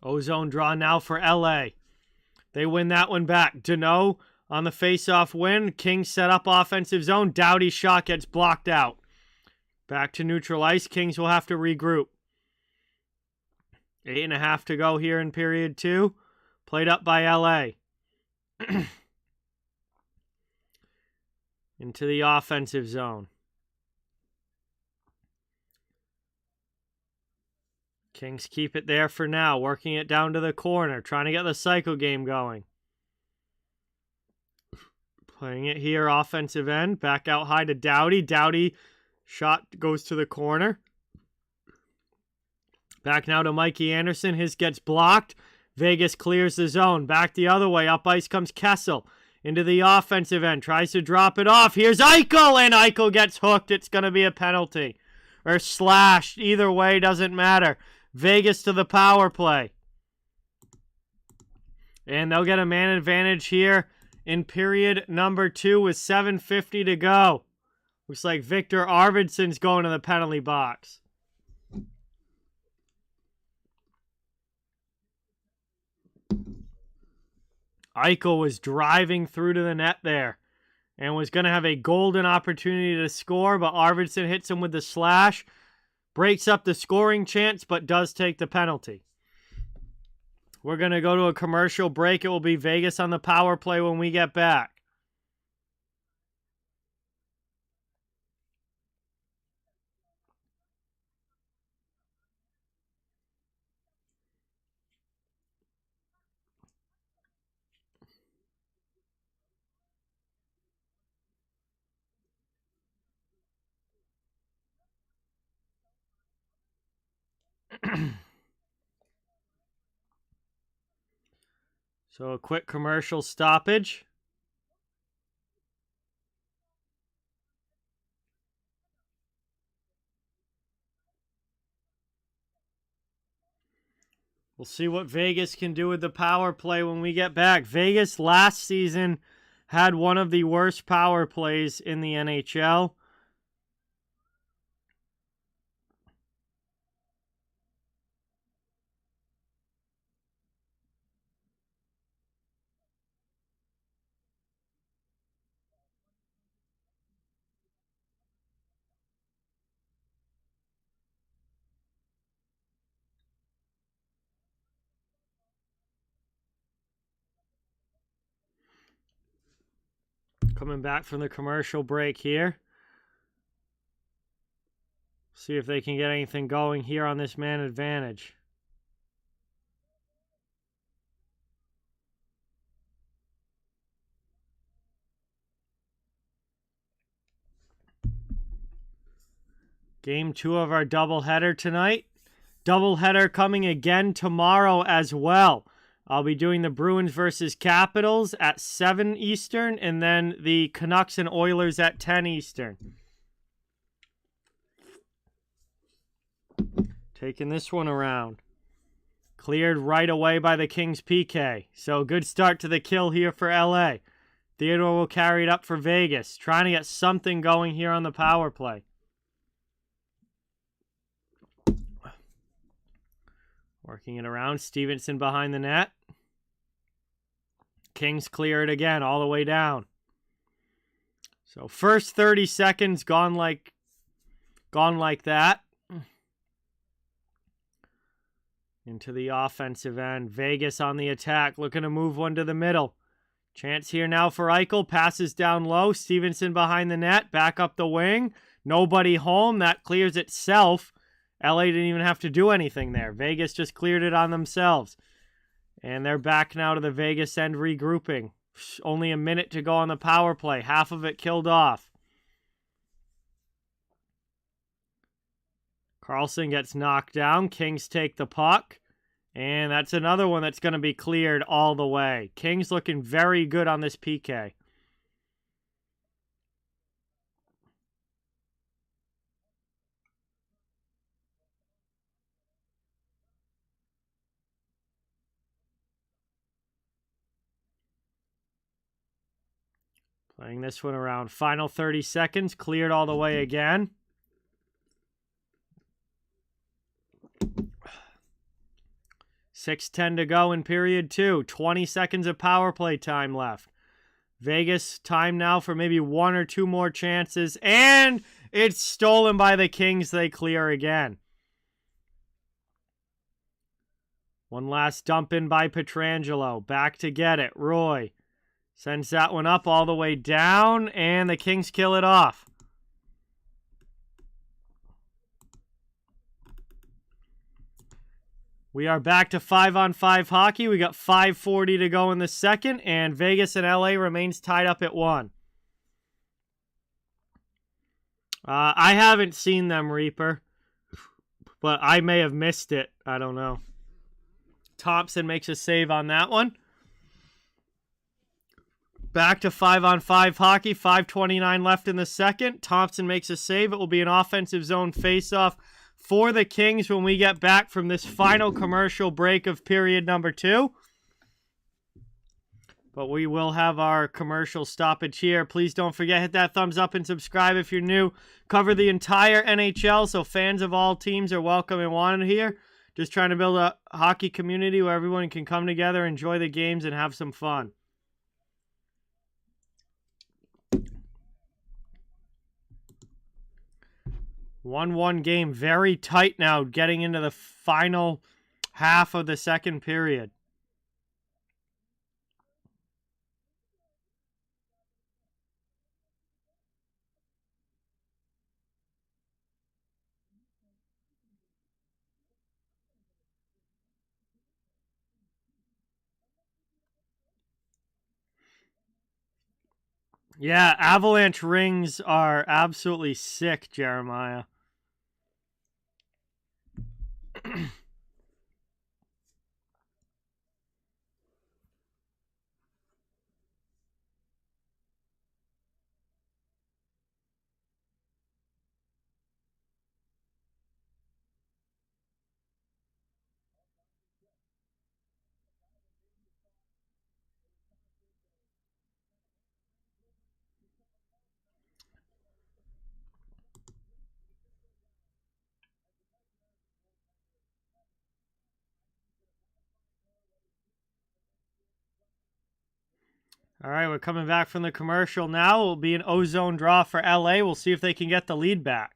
Ozone draw now for LA. They win that one back. Deneau on the face-off win. Kings set up offensive zone. Doughty's shot gets blocked out. Back to neutral ice. Kings will have to regroup. 8.5 to go here in period 2. Played up by LA. Into the offensive zone. Kings keep it there for now, working it down to the corner, trying to get the cycle game going. Playing it here, offensive end, back out high to Doughty. Doughty, shot goes to the corner. Back now to Mikey Anderson, his gets blocked. Vegas clears the zone, back the other way, up ice comes Kessel. Into the offensive end, tries to drop it off. Here's Eichel, and Eichel gets hooked. It's going to be a penalty. Or slashed, either way, doesn't matter. Vegas to the power play. And they'll get a man advantage here in period number 2 with 7:50 to go. Looks like Victor Arvidsson's going to the penalty box. Eichel was driving through to the net there and was going to have a golden opportunity to score, but Arvidsson hits him with the slash. breaks up the scoring chance, but does take the penalty. We're going to go to a commercial break. It will be Vegas on the power play when we get back. So a quick commercial stoppage. We'll see what Vegas can do with the power play when we get back. Vegas last season had one of the worst power plays in the NHL. Coming back from the commercial break here. See if they can get anything going here on this man advantage. Game 2 of our doubleheader tonight. Doubleheader coming again tomorrow as well. I'll be doing the Bruins versus Capitals at 7 Eastern, and then the Canucks and Oilers at 10 Eastern. Taking this one around. Cleared right away by the Kings PK. So good start to the kill here for LA. Theodore will carry it up for Vegas. Trying to get something going here on the power play. Working it around. Stevenson behind the net. Kings clear it again all the way down. So first 30 seconds gone like that. Into the offensive end. Vegas on the attack. Looking to move one to the middle. Chance here now for Eichel. Passes down low. Stevenson behind the net. Back up the wing. Nobody home. That clears itself. LA didn't even have to do anything there. Vegas just cleared it on themselves. And they're back now to the Vegas end regrouping. Only a minute to go on the power play. Half of it killed off. Carlson gets knocked down. Kings take the puck. And that's another one that's going to be cleared all the way. Kings looking very good on this PK. Playing this one around. Final 30 seconds. Cleared all the way again. .6:10 to go in period 2. 20 seconds of power play time left. Vegas time now for maybe 1 or 2 more chances. And it's stolen by the Kings. They clear again. One last dump in by Pietrangelo. Back to get it. Roy sends that one up all the way down, and the Kings kill it off. We are back to 5-on-5 hockey. We got 5:40 to go in the second, and Vegas and LA remains tied up at 1. I haven't seen them, Reaper, but I may have missed it. I don't know. Thompson makes a save on that one. Back to 5-on-5 hockey. 5:29 left in the second. Thompson makes a save. It will be an offensive zone faceoff for the Kings when we get back from this final commercial break of period number 2. But we will have our commercial stoppage here. Please don't forget, hit that thumbs up and subscribe if you're new. Cover the entire NHL, so fans of all teams are welcome and wanted here. Just trying to build a hockey community where everyone can come together, enjoy the games, and have some fun. 1-1 game. Very tight now, getting into the final half of the second period. Yeah, avalanche rings are absolutely sick, Jeremiah. All right, we're coming back from the commercial now. It'll be an ozone draw for LA. We'll see if they can get the lead back.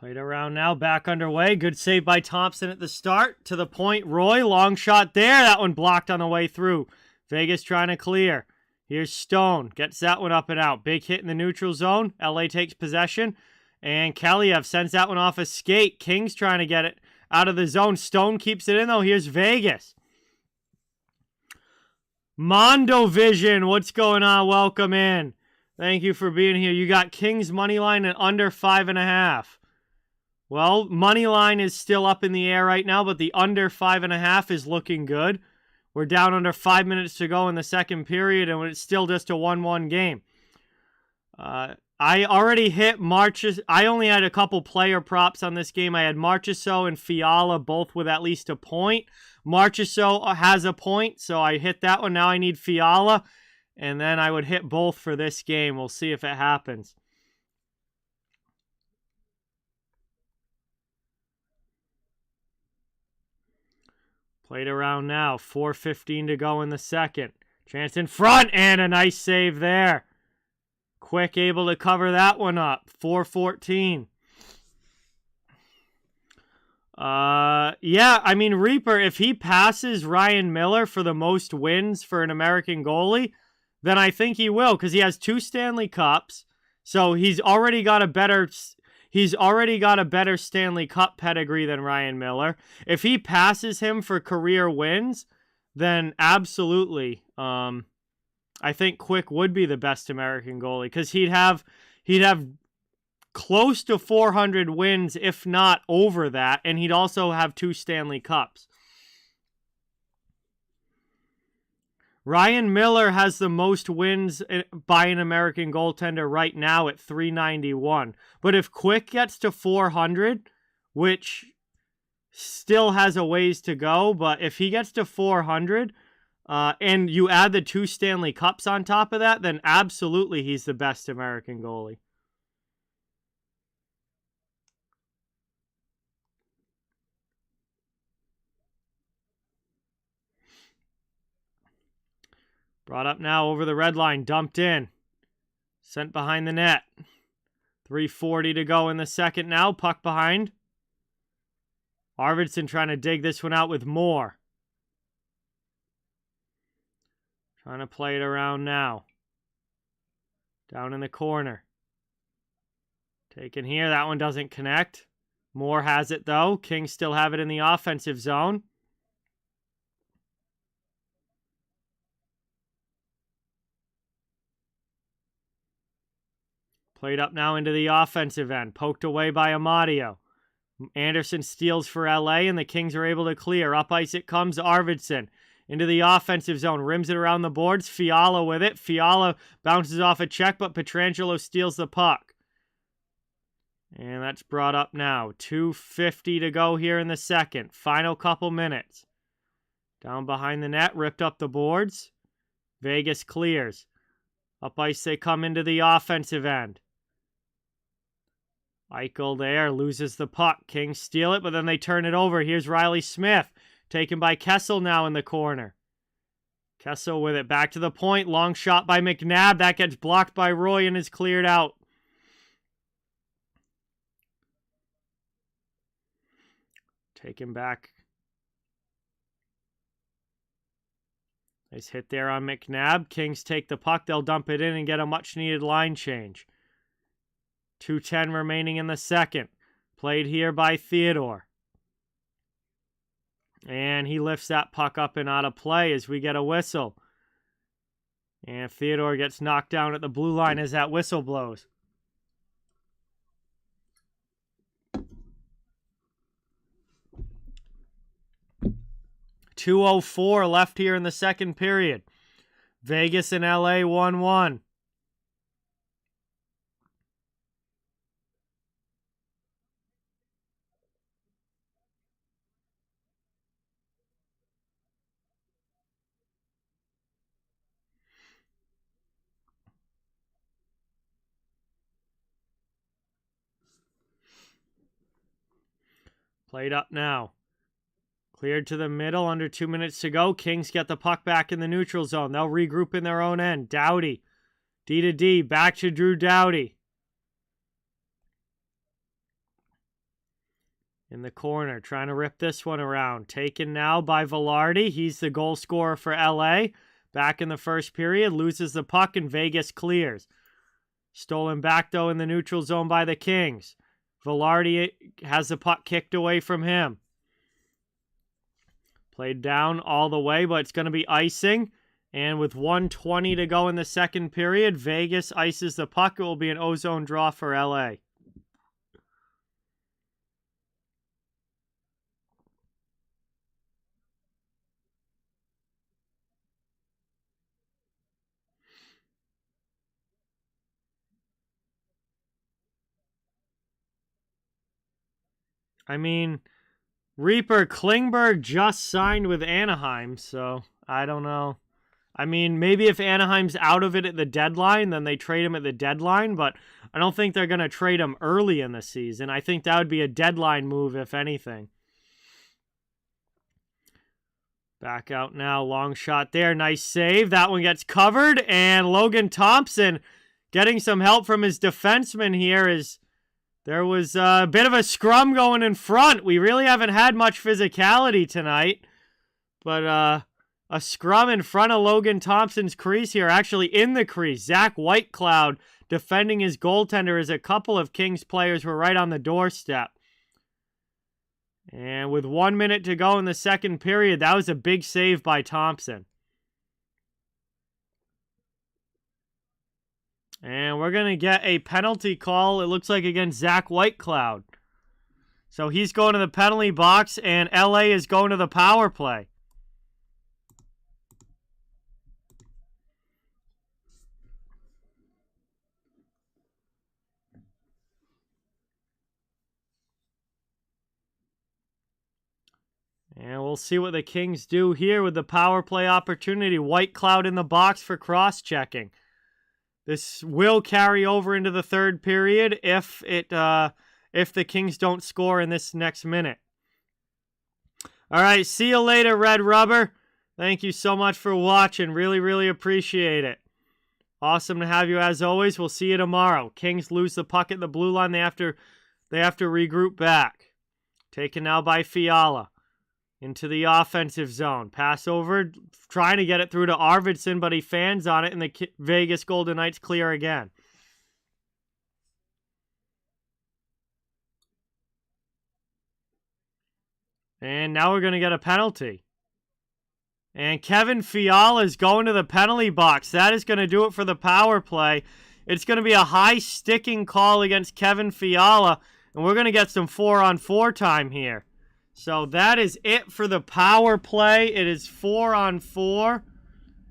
Played around now, back underway. Good save by Thompson at the start. To the point, Roy, long shot there. That one blocked on the way through. Vegas trying to clear. Here's Stone, gets that one up and out. Big hit in the neutral zone. LA takes possession. And Kaliev sends that one off a skate. Kings trying to get it out of the zone. Stone keeps it in, though. Here's Vegas. Mondo Vision, what's going on? Welcome in. Thank you for being here. You got Kings money line at under 5.5. Well, money line is still up in the air right now, but the under 5.5 is looking good. We're down under 5 minutes to go in the second period, and it's still just a 1-1 game. I already hit Marches. I only had a couple player props on this game. I had Marchessault and Fiala both with at least a point. Marchessault has a point, so I hit that one. Now I need Fiala, and then I would hit both for this game. We'll see if it happens. Played around now. 4:15 to go in the second. Chance in front, and a nice save there. Quick able to cover that one up. 4:14. Yeah, I mean, Reaper, if he passes Ryan Miller for the most wins for an American goalie, then I think he will, because he has 2 Stanley Cups. So he's already got a better Stanley Cup pedigree than Ryan Miller. If he passes him for career wins, then absolutely, I think Quick would be the best American goalie, because he'd have close to 400 wins, if not over that, and he'd also have 2 Stanley Cups. Ryan Miller has the most wins by an American goaltender right now at 391. But if Quick gets to 400, which still has a ways to go, but if he gets to 400, and you add the 2 Stanley Cups on top of that, then absolutely he's the best American goalie. Brought up now over the red line, dumped in. Sent behind the net. 3:40 to go in the second now. Puck behind. Arvidsson trying to dig this one out with Moore. Trying to play it around now. Down in the corner. Taken here. That one doesn't connect. Moore has it though. Kings still have it in the offensive zone. Played up now into the offensive end. Poked away by Amadio. Anderson steals for LA, and the Kings are able to clear. Up ice it comes. Arvidsson into the offensive zone. Rims it around the boards. Fiala with it. Fiala bounces off a check, but Pietrangelo steals the puck. And that's brought up now. 2:50 to go here in the second. Final couple minutes. Down behind the net. Ripped up the boards. Vegas clears. Up ice they come into the offensive end. Eichel there loses the puck. Kings steal it, but then they turn it over. Here's Riley Smith, taken by Kessel now in the corner. Kessel with it, back to the point. Long shot by McNabb. That gets blocked by Roy and is cleared out. Taken back. Nice hit there on McNabb. Kings take the puck. They'll dump it in and get a much-needed line change. 2:10 remaining in the second. Played here by Theodore. And he lifts that puck up and out of play as we get a whistle. And Theodore gets knocked down at the blue line as that whistle blows. .204 left here in the second period. Vegas and LA 1-1. Played up now. Cleared to the middle, under 2 minutes to go. Kings get the puck back in the neutral zone. They'll regroup in their own end. Doughty, D to D, back to Drew Doughty. In the corner, trying to rip this one around. Taken now by Velarde. He's the goal scorer for LA. Back in the first period, loses the puck and Vegas clears. Stolen back, though, in the neutral zone by the Kings. Velarde has the puck kicked away from him. Played down all the way, but it's going to be icing. And with 1:20 to go in the second period, Vegas ices the puck. It will be an ozone draw for LA. I mean, Reaper Klingberg just signed with Anaheim, so I don't know. I mean, maybe if Anaheim's out of it at the deadline, then they trade him at the deadline, but I don't think they're going to trade him early in the season. I think that would be a deadline move, if anything. Back out now, long shot there, nice save. That one gets covered, and Logan Thompson getting some help from his defenseman here is... There was a bit of a scrum going in front. We really haven't had much physicality tonight. But a scrum in front of Logan Thompson's crease here. Actually in the crease. Zach Whitecloud defending his goaltender as a couple of Kings players were right on the doorstep. And with 1 minute to go in the second period, that was a big save by Thompson. And we're going to get a penalty call, it looks like, against Zach Whitecloud. So he's going to the penalty box, and LA is going to the power play. And we'll see what the Kings do here with the power play opportunity. Whitecloud in the box for cross-checking. This will carry over into the third period if the Kings don't score in this next minute. All right, see you later, Red Rubber. Thank you so much for watching. Really, really appreciate it. Awesome to have you as always. We'll see you tomorrow. Kings lose the puck at the blue line. They have to regroup back. Taken now by Fiala. Into the offensive zone. Pass over, trying to get it through to Arvidsson, but he fans on it, and the Vegas Golden Knights clear again. And now we're going to get a penalty. And Kevin Fiala is going to the penalty box. That is going to do it for the power play. It's going to be a high sticking call against Kevin Fiala, and we're going to get some 4-on-4 time here. So that is it for the power play. It is 4-on-4.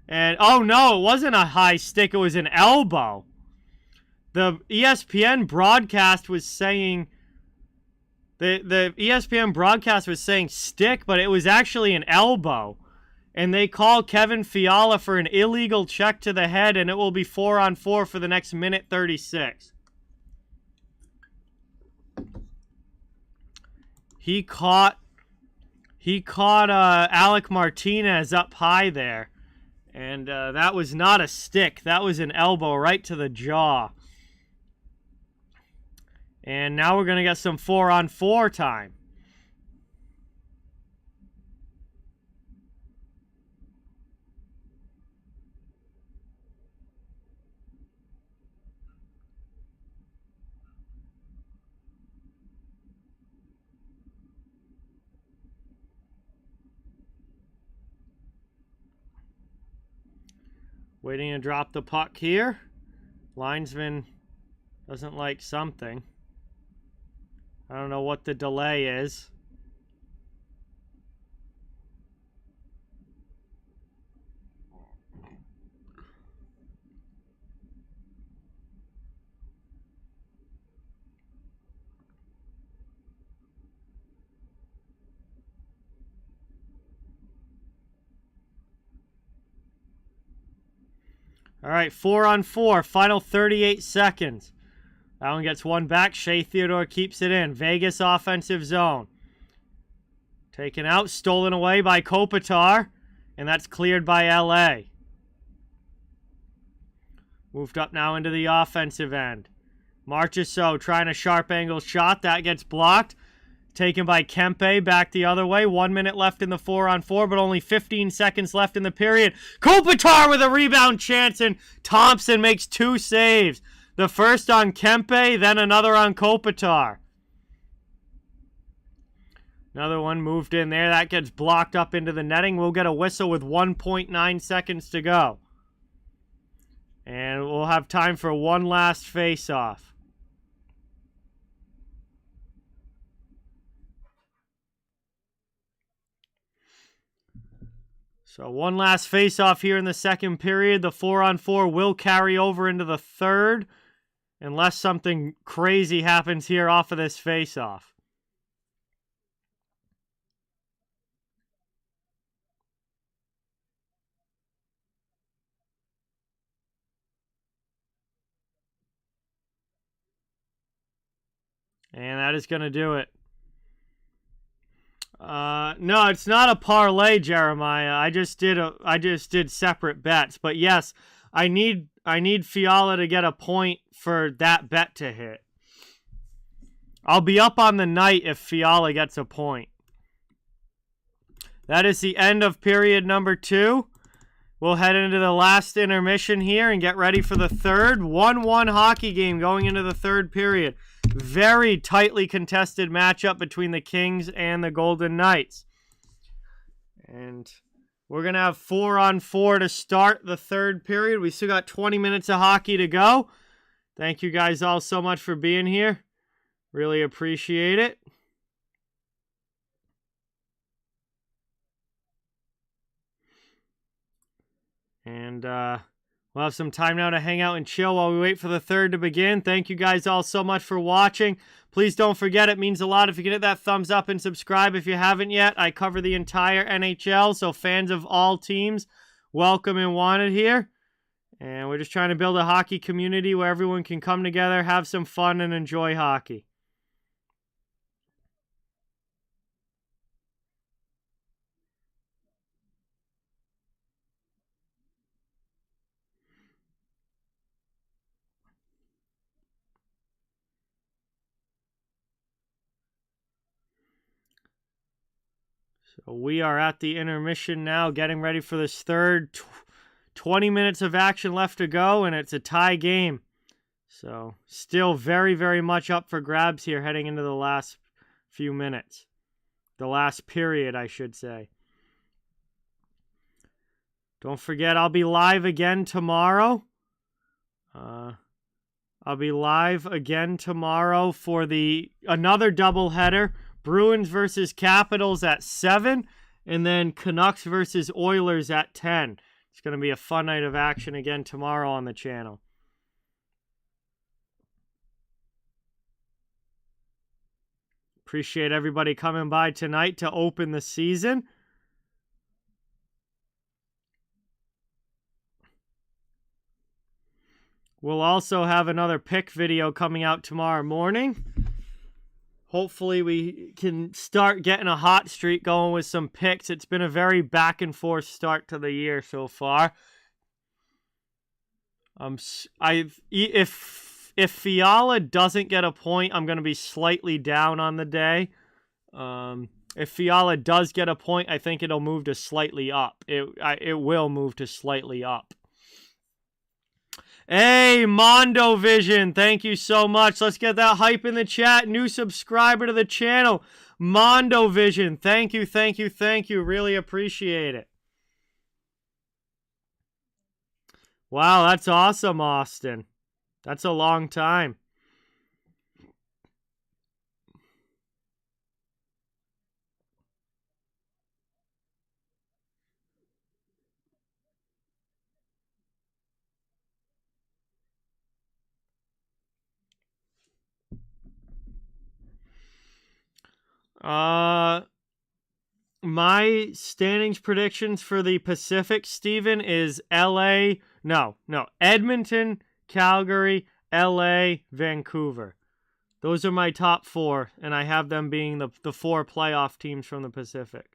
And, oh no, it wasn't a high stick. It was an elbow. The ESPN broadcast was saying... The ESPN broadcast was saying stick, but it was actually an elbow. And they call Kevin Fiala for an illegal check to the head, and it will be 4-on-4 for the next minute 36. He caught Alec Martinez up high there. And that was not a stick. That was an elbow right to the jaw. And now we're going to get some 4-on-4 time. Waiting to drop the puck here. Linesman doesn't like something. I don't know what the delay is. All right, 4-on-4, final 38 seconds. That one gets one back. Shea Theodore keeps it in. Vegas offensive zone. Taken out, stolen away by Kopitar, and that's cleared by LA. Moved up now into the offensive end. Marchessault trying a sharp angle shot. That gets blocked. Taken by Kempe, back the other way. 1 minute left in the 4-on-4, but only 15 seconds left in the period. Kopitar with a rebound chance, and Thompson makes 2 saves. The first on Kempe, then another on Kopitar. Another one moved in there. That gets blocked up into the netting. We'll get a whistle with 1.9 seconds to go. And we'll have time for one last face-off. So one last face-off here in the second period. The 4-on-4 will carry over into the third unless something crazy happens here off of this face-off. And that is going to do it. No, it's not a parlay, Jeremiah. I just did separate bets. But yes, I need Fiala to get a point for that bet to hit. I'll be up on the night if Fiala gets a point. That is the end of period number 2. We'll head into the last intermission here and get ready for the third. 1-1 hockey game going into the third period. Very tightly contested matchup between the Kings and the Golden Knights. And we're going to have 4-on-4 to start the third period. We still got 20 minutes of hockey to go. Thank you guys all so much for being here. Really appreciate it. And we'll have some time now to hang out and chill while we wait for the third to begin. Thank you guys all so much for watching. Please don't forget, it means a lot if you can hit that thumbs up and subscribe if you haven't yet. I cover the entire NHL, so fans of all teams, welcome and wanted here. And we're just trying to build a hockey community where everyone can come together, have some fun, and enjoy hockey. So we are at the intermission now, getting ready for this third. 20 minutes of action left to go, and it's a tie game. So still very, very much up for grabs here heading into the last few minutes. The last period, I should say. Don't forget, I'll be live again tomorrow. I'll be live again tomorrow for another doubleheader. Bruins versus Capitals at 7, and then Canucks versus Oilers at 10. It's going to be a fun night of action again tomorrow on the channel. Appreciate everybody coming by tonight to open the season. We'll also have another pick video coming out tomorrow morning. Hopefully we can start getting a hot streak going with some picks. It's been a very back and forth start to the year so far. If Fiala doesn't get a point, I'm going to be slightly down on the day. If Fiala does get a point, I think it'll move to slightly up. It will move to slightly up. Hey, Mondo Vision, thank you so much. Let's get that hype in the chat. New subscriber to the channel, Mondo Vision. Thank you, thank you, thank you. Really appreciate it. Wow, that's awesome, Austin. That's a long time. My standings predictions for the Pacific, Steven, is Edmonton, Calgary, LA, Vancouver. Those are my top 4, and I have them being the 4 playoff teams from the Pacific.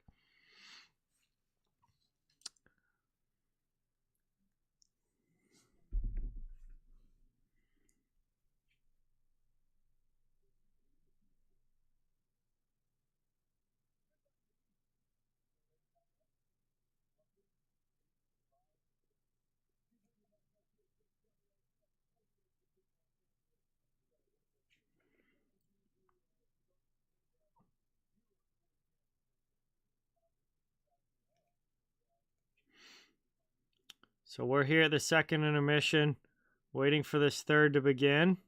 So we're here at the second intermission, waiting for this third to begin.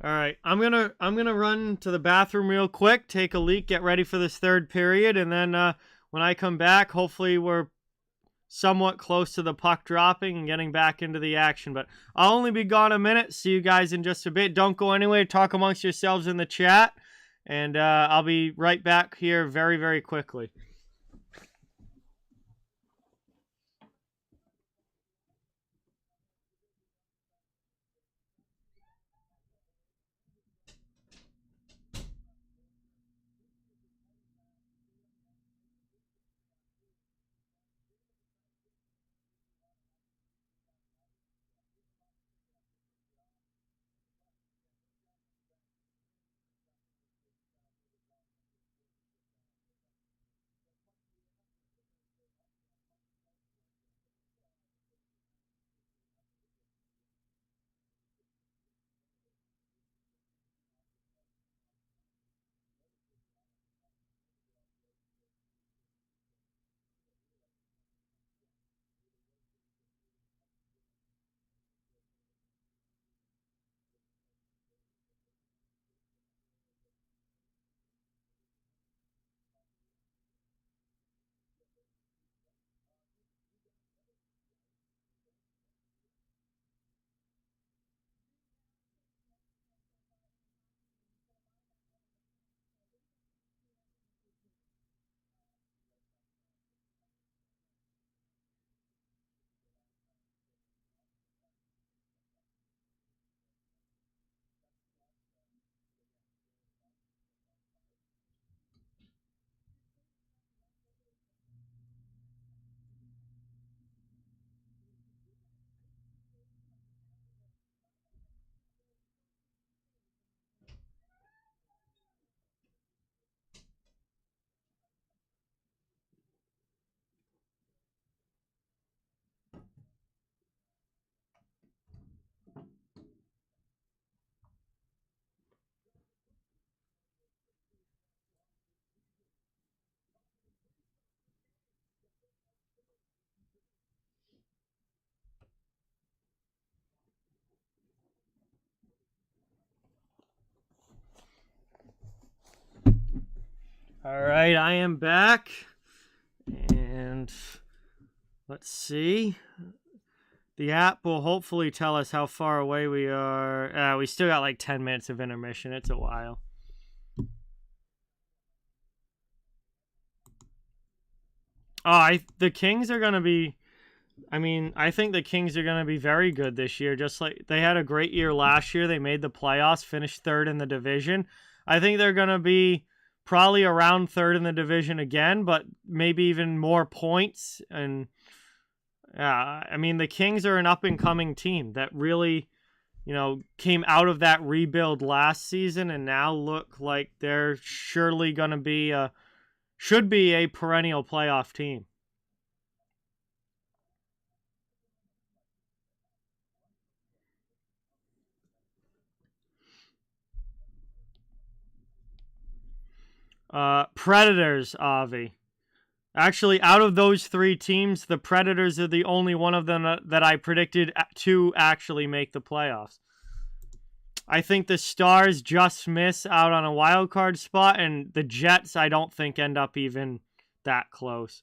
All right, I'm gonna run to the bathroom real quick, take a leak, get ready for this third period, and then when I come back, hopefully we're somewhat close to the puck dropping and getting back into the action. But I'll only be gone a minute. See you guys in just a bit. Don't go anywhere. Talk amongst yourselves in the chat, and I'll be right back here very, very quickly. All right, I am back, and Let's see. The app will hopefully tell us how far away we are. We still got like 10 minutes of intermission. It's a while. The Kings are going to be... I think the Kings are going to be very good this year. Just like they had a great year last year. They made the playoffs, finished third in the division. I think they're going to be probably around third in the division again, but maybe even more points. And the Kings are an up-and-coming team that really, came out of that rebuild last season and now look like they're surely going to be should be a perennial playoff team. Predators, Avi. Actually, out of those three teams, the Predators are the only one of them that I predicted to actually make the playoffs. I think the Stars just miss out on a wild card spot, and the Jets, I don't think, end up even that close.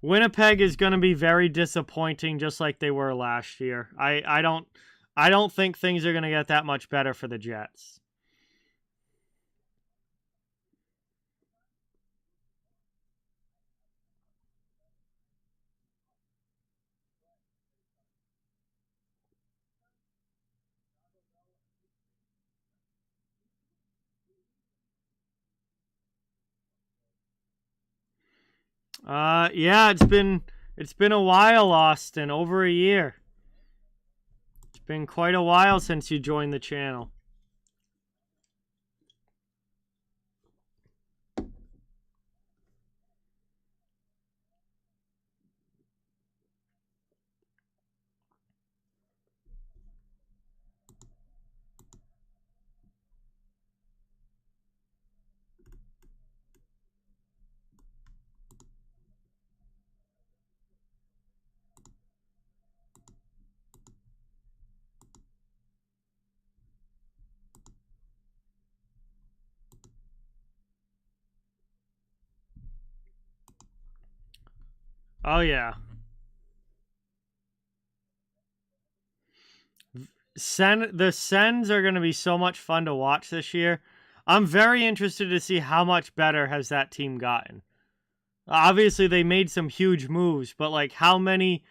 Winnipeg is going to be very disappointing, just like they were last year. I don't think things are going to get that much better for the Jets. It's been a while, Austin, over a year. It's been quite a while since you joined the channel. Oh, yeah. The Sens are going to be so much fun to watch this year. I'm very interested to see how much better has that team gotten. Obviously, they made some huge moves, but like how many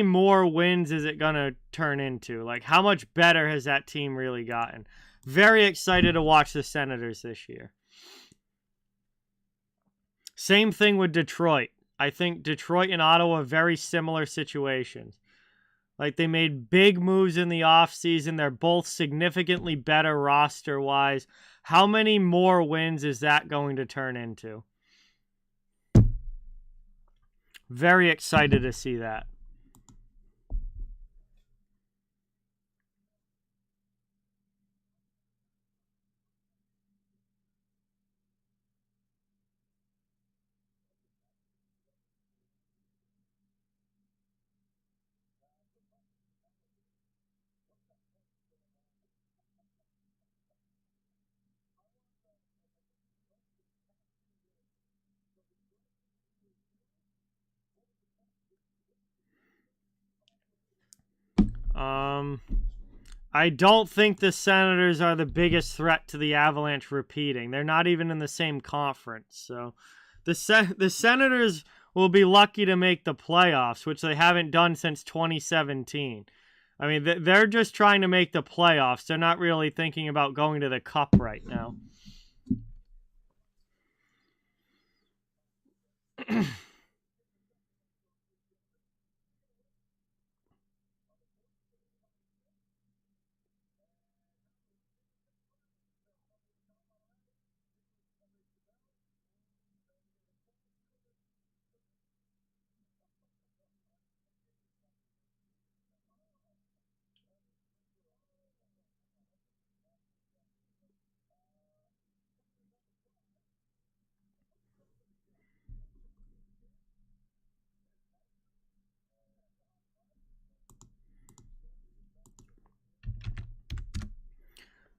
more wins is it going to turn into? Like how much better has that team really gotten? Very excited to watch the Senators this year. Same thing with Detroit. I think Detroit and Ottawa are very similar situations. Like, they made big moves in the offseason. They're both significantly better roster-wise. How many more wins is that going to turn into? Very excited to see that. I don't think the Senators are the biggest threat to the Avalanche repeating. They're not even in the same conference. So the Senators will be lucky to make the playoffs, which they haven't done since 2017. I mean, they're just trying to make the playoffs. They're not really thinking about going to the Cup right now.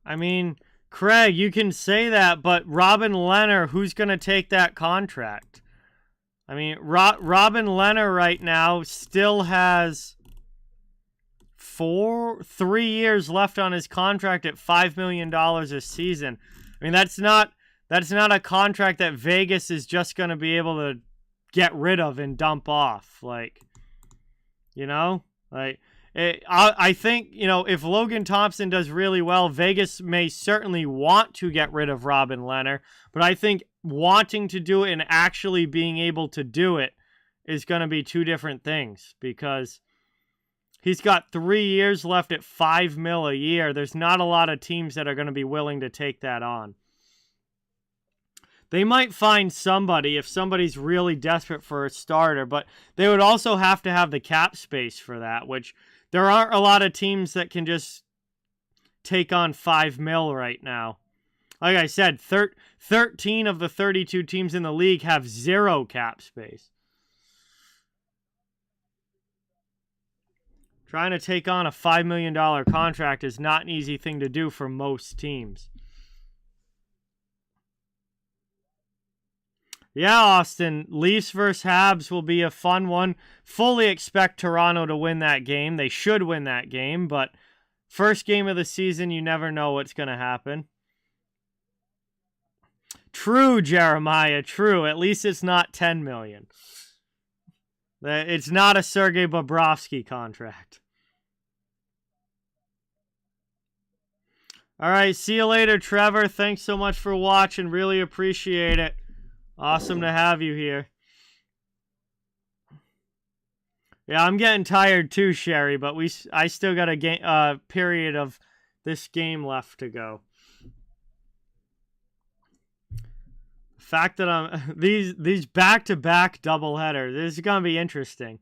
I mean, Craig, you can say that, but Robin Lehner, who's going to take that contract? I mean, Robin Lehner right now still has 3 years left on his contract at $5 million a season. I mean, that's not a contract that Vegas is just going to be able to get rid of and dump off. Like, you know, like I think, you know, if Logan Thompson does really well, Vegas may certainly want to get rid of Robin Lehner, but I think wanting to do it and actually being able to do it is going to be two different things, because he's got 3 years left at $5 million a year. There's not a lot of teams that are going to be willing to take that on. They might find somebody if somebody's really desperate for a starter, but they would also have to have the cap space for that, which there aren't a lot of teams that can just take on $5 million right now. Like I said, 13 of the 32 teams in the league have zero cap space. Trying to take on a $5 million contract is not an easy thing to do for most teams. Yeah, Austin, Leafs versus Habs will be a fun one. Fully expect Toronto to win that game. They should win that game, but first game of the season, you never know what's going to happen. True, Jeremiah, true. At least it's not $10 million. It's not a Sergei Bobrovsky contract. All right, see you later, Trevor. Thanks so much for watching. Really appreciate it. Awesome to have you here. Yeah, I'm getting tired too, Sherry, but I still got a period of this game left to go. The fact that I'm these back-to-back doubleheaders, this is gonna be interesting.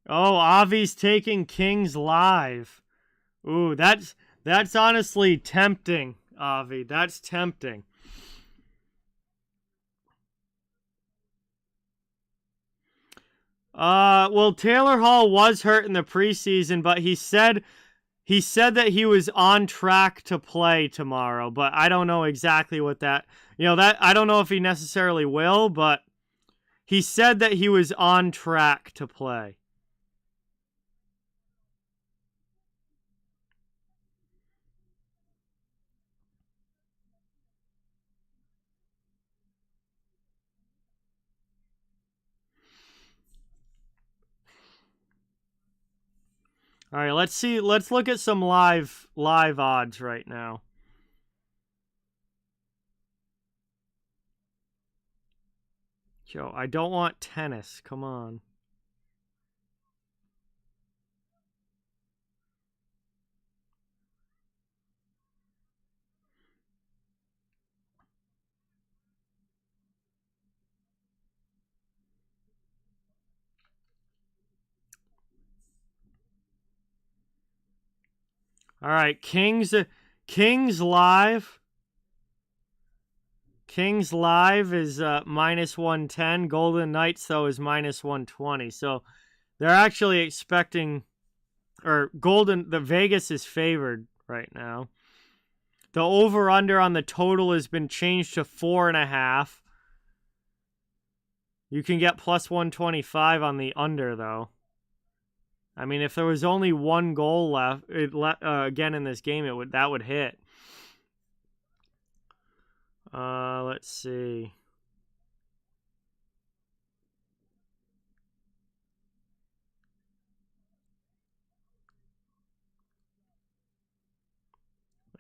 Oh, Avi's taking Kings live. Ooh, that's honestly tempting, Avi. That's tempting. Well, Taylor Hall was hurt in the preseason, but he said that he was on track to play tomorrow, but I don't know exactly what that, I don't know if he necessarily will, but he said that he was on track to play. All right, let's see. Let's look at some live odds right now. Joe, I don't want tennis. Come on. All right, Kings live. Kings live is minus 110. Golden Knights, though, is minus 120. So they're actually expecting, the Vegas is favored right now. The over-under on the total has been changed to 4.5. You can get plus 125 on the under, though. I mean, if there was only one goal left, again in this game, that would hit. Let's see.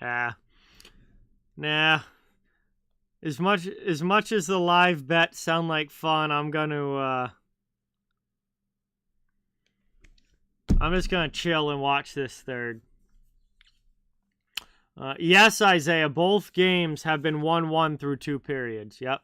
Nah. As much as the live bets sound like fun, I'm just gonna chill and watch this third. Yes, Isaiah, both games have been 1-1 through 2 periods. Yep.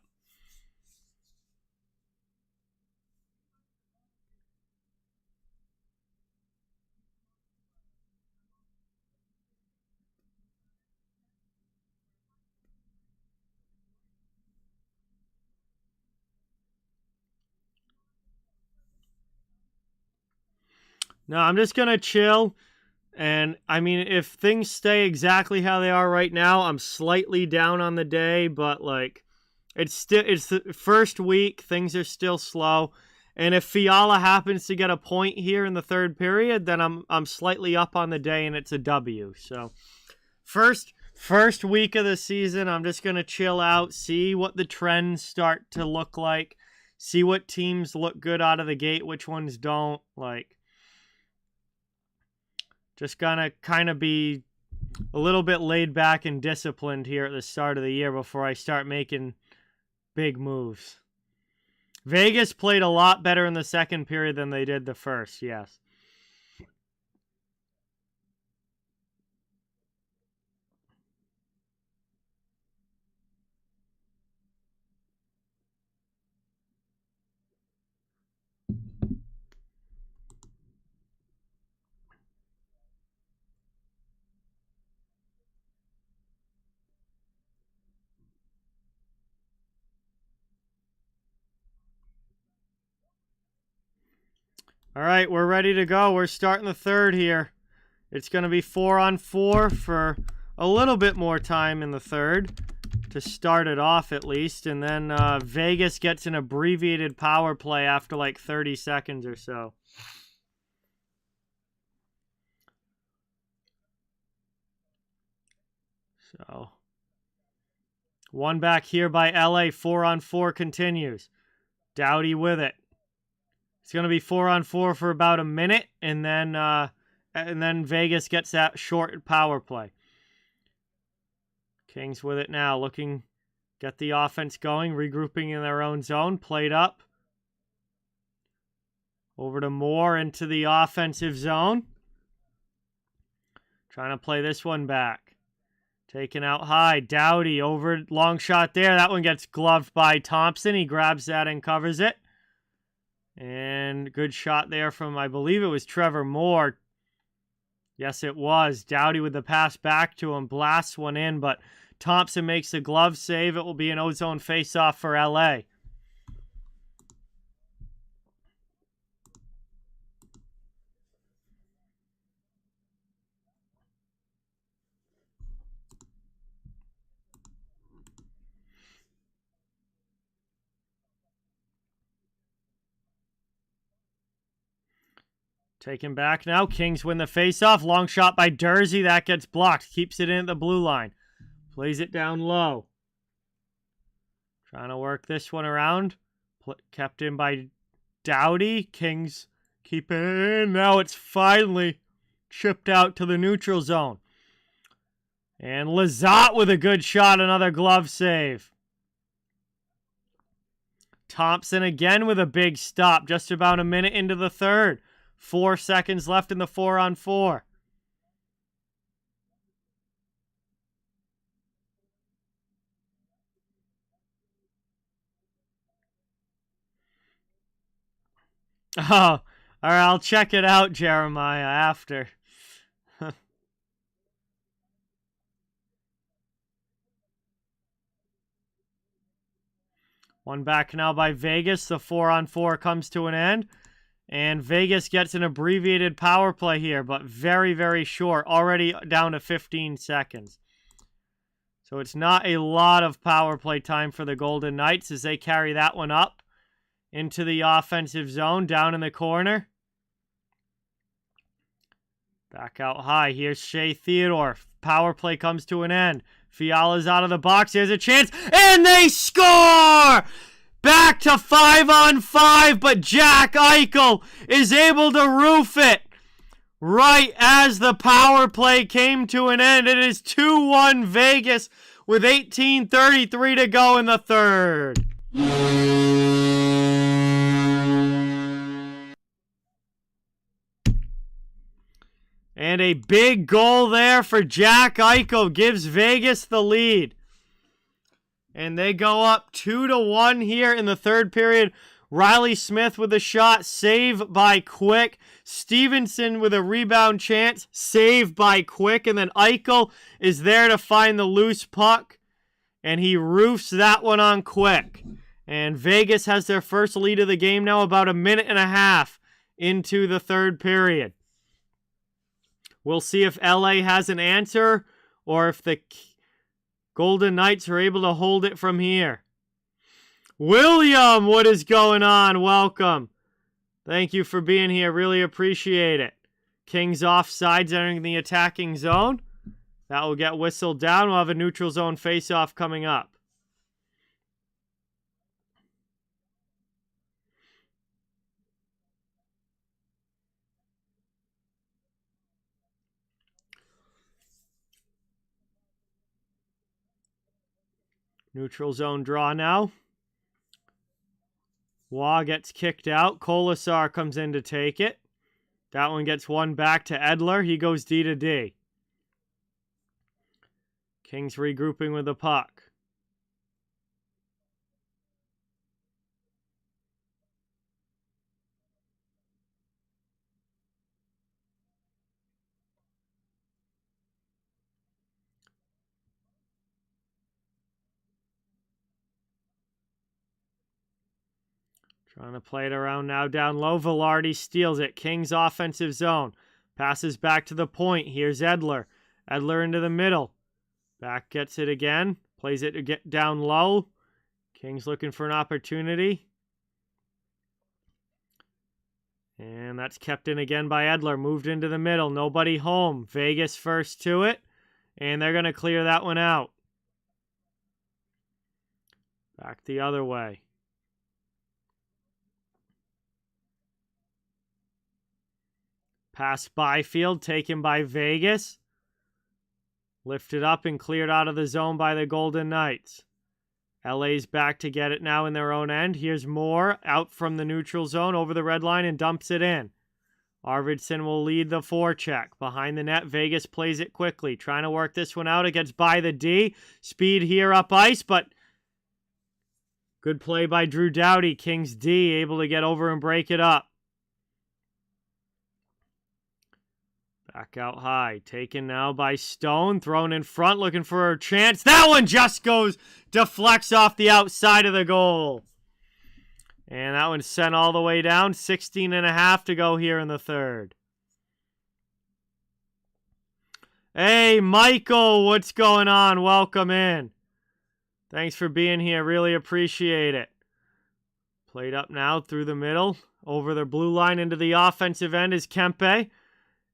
No, I'm just going to chill. And, I mean, if things stay exactly how they are right now, I'm slightly down on the day. But, like, it's the first week. Things are still slow. And if Fiala happens to get a point here in the third period, then I'm slightly up on the day, and it's a W. So, first week of the season, I'm just going to chill out, see what the trends start to look like, see what teams look good out of the gate, which ones don't. Like, just gonna kind of be a little bit laid back and disciplined here at the start of the year before I start making big moves. Vegas played a lot better in the second period than they did the first, yes. All right, we're ready to go. We're starting the third here. It's going to be 4-on-4 for a little bit more time in the third to start it off at least. And then Vegas gets an abbreviated power play after like 30 seconds or so. So, one back here by LA. 4-on-4 continues. Doughty with it. It's going to be 4-on-4 for about a minute, and then Vegas gets that short power play. Kings with it now, looking, get the offense going, regrouping in their own zone, played up. Over to Moore into the offensive zone. Trying to play this one back. Taken out high, Doughty over, long shot there. That one gets gloved by Thompson. He grabs that and covers it. And good shot there from, I believe it was Trevor Moore. Yes, it was. Doughty with the pass back to him. Blasts one in, but Thompson makes the glove save. It will be an O-zone face-off for LA. Taken back now. Kings win the faceoff. Long shot by Dursey. That gets blocked. Keeps it in at the blue line. Plays it down low. Trying to work this one around. Kept in by Doughty. Kings keep it in. Now it's finally chipped out to the neutral zone. And Lizotte with a good shot. Another glove save. Thompson again with a big stop. Just about a minute into the third. 4 seconds left in the 4-on-4. Oh, all right, I'll check it out, Jeremiah, after. One back now by Vegas. The 4-on-4 comes to an end. And Vegas gets an abbreviated power play here, but very, very short. Already down to 15 seconds. So it's not a lot of power play time for the Golden Knights as they carry that one up into the offensive zone, down in the corner. Back out high. Here's Shea Theodore. Power play comes to an end. Fiala's out of the box. Here's a chance. And they score! Back to 5-on-5, but Jack Eichel is able to roof it right as the power play came to an end. It is 2-1 Vegas with 18:33 to go in the third. And a big goal there for Jack Eichel gives Vegas the lead. And they go up 2-1 here in the third period. Riley Smith with a shot, save by Quick. Stevenson with a rebound chance, save by Quick. And then Eichel is there to find the loose puck. And he roofs that one on Quick. And Vegas has their first lead of the game now, about a minute and a half into the third period. We'll see if LA has an answer or if the Golden Knights are able to hold it from here. William, what is going on? Welcome. Thank you for being here. Really appreciate it. Kings offsides entering the attacking zone. That will get whistled down. We'll have a neutral zone face-off coming up. Neutral zone draw now. Waugh gets kicked out. Kolasar comes in to take it. That one gets one back to Edler. He goes D to D. Kings regrouping with the puck. Trying to play it around now down low. Velarde steals it. Kings offensive zone. Passes back to the point. Here's Edler. Edler into the middle. Back gets it again. Plays it to get down low. Kings looking for an opportunity. And that's kept in again by Edler. Moved into the middle. Nobody home. Vegas first to it. And they're going to clear that one out. Back the other way. Pass Byfield, taken by Vegas. Lifted up and cleared out of the zone by the Golden Knights. LA's back to get it now in their own end. Here's Moore out from the neutral zone over the red line and dumps it in. Arvidsson will lead the forecheck. Behind the net, Vegas plays it quickly. Trying to work this one out. It gets by the D. Speed here up ice, but good play by Drew Doughty. Kings D able to get over and break it up. Back out high. Taken now by Stone. Thrown in front. Looking for a chance. That one just goes. Deflects off the outside of the goal. And that one's sent all the way down. 16.5 to go here in the third. Hey, Michael. What's going on? Welcome in. Thanks for being here. Really appreciate it. Played up now through the middle. Over the blue line into the offensive end is Kempe.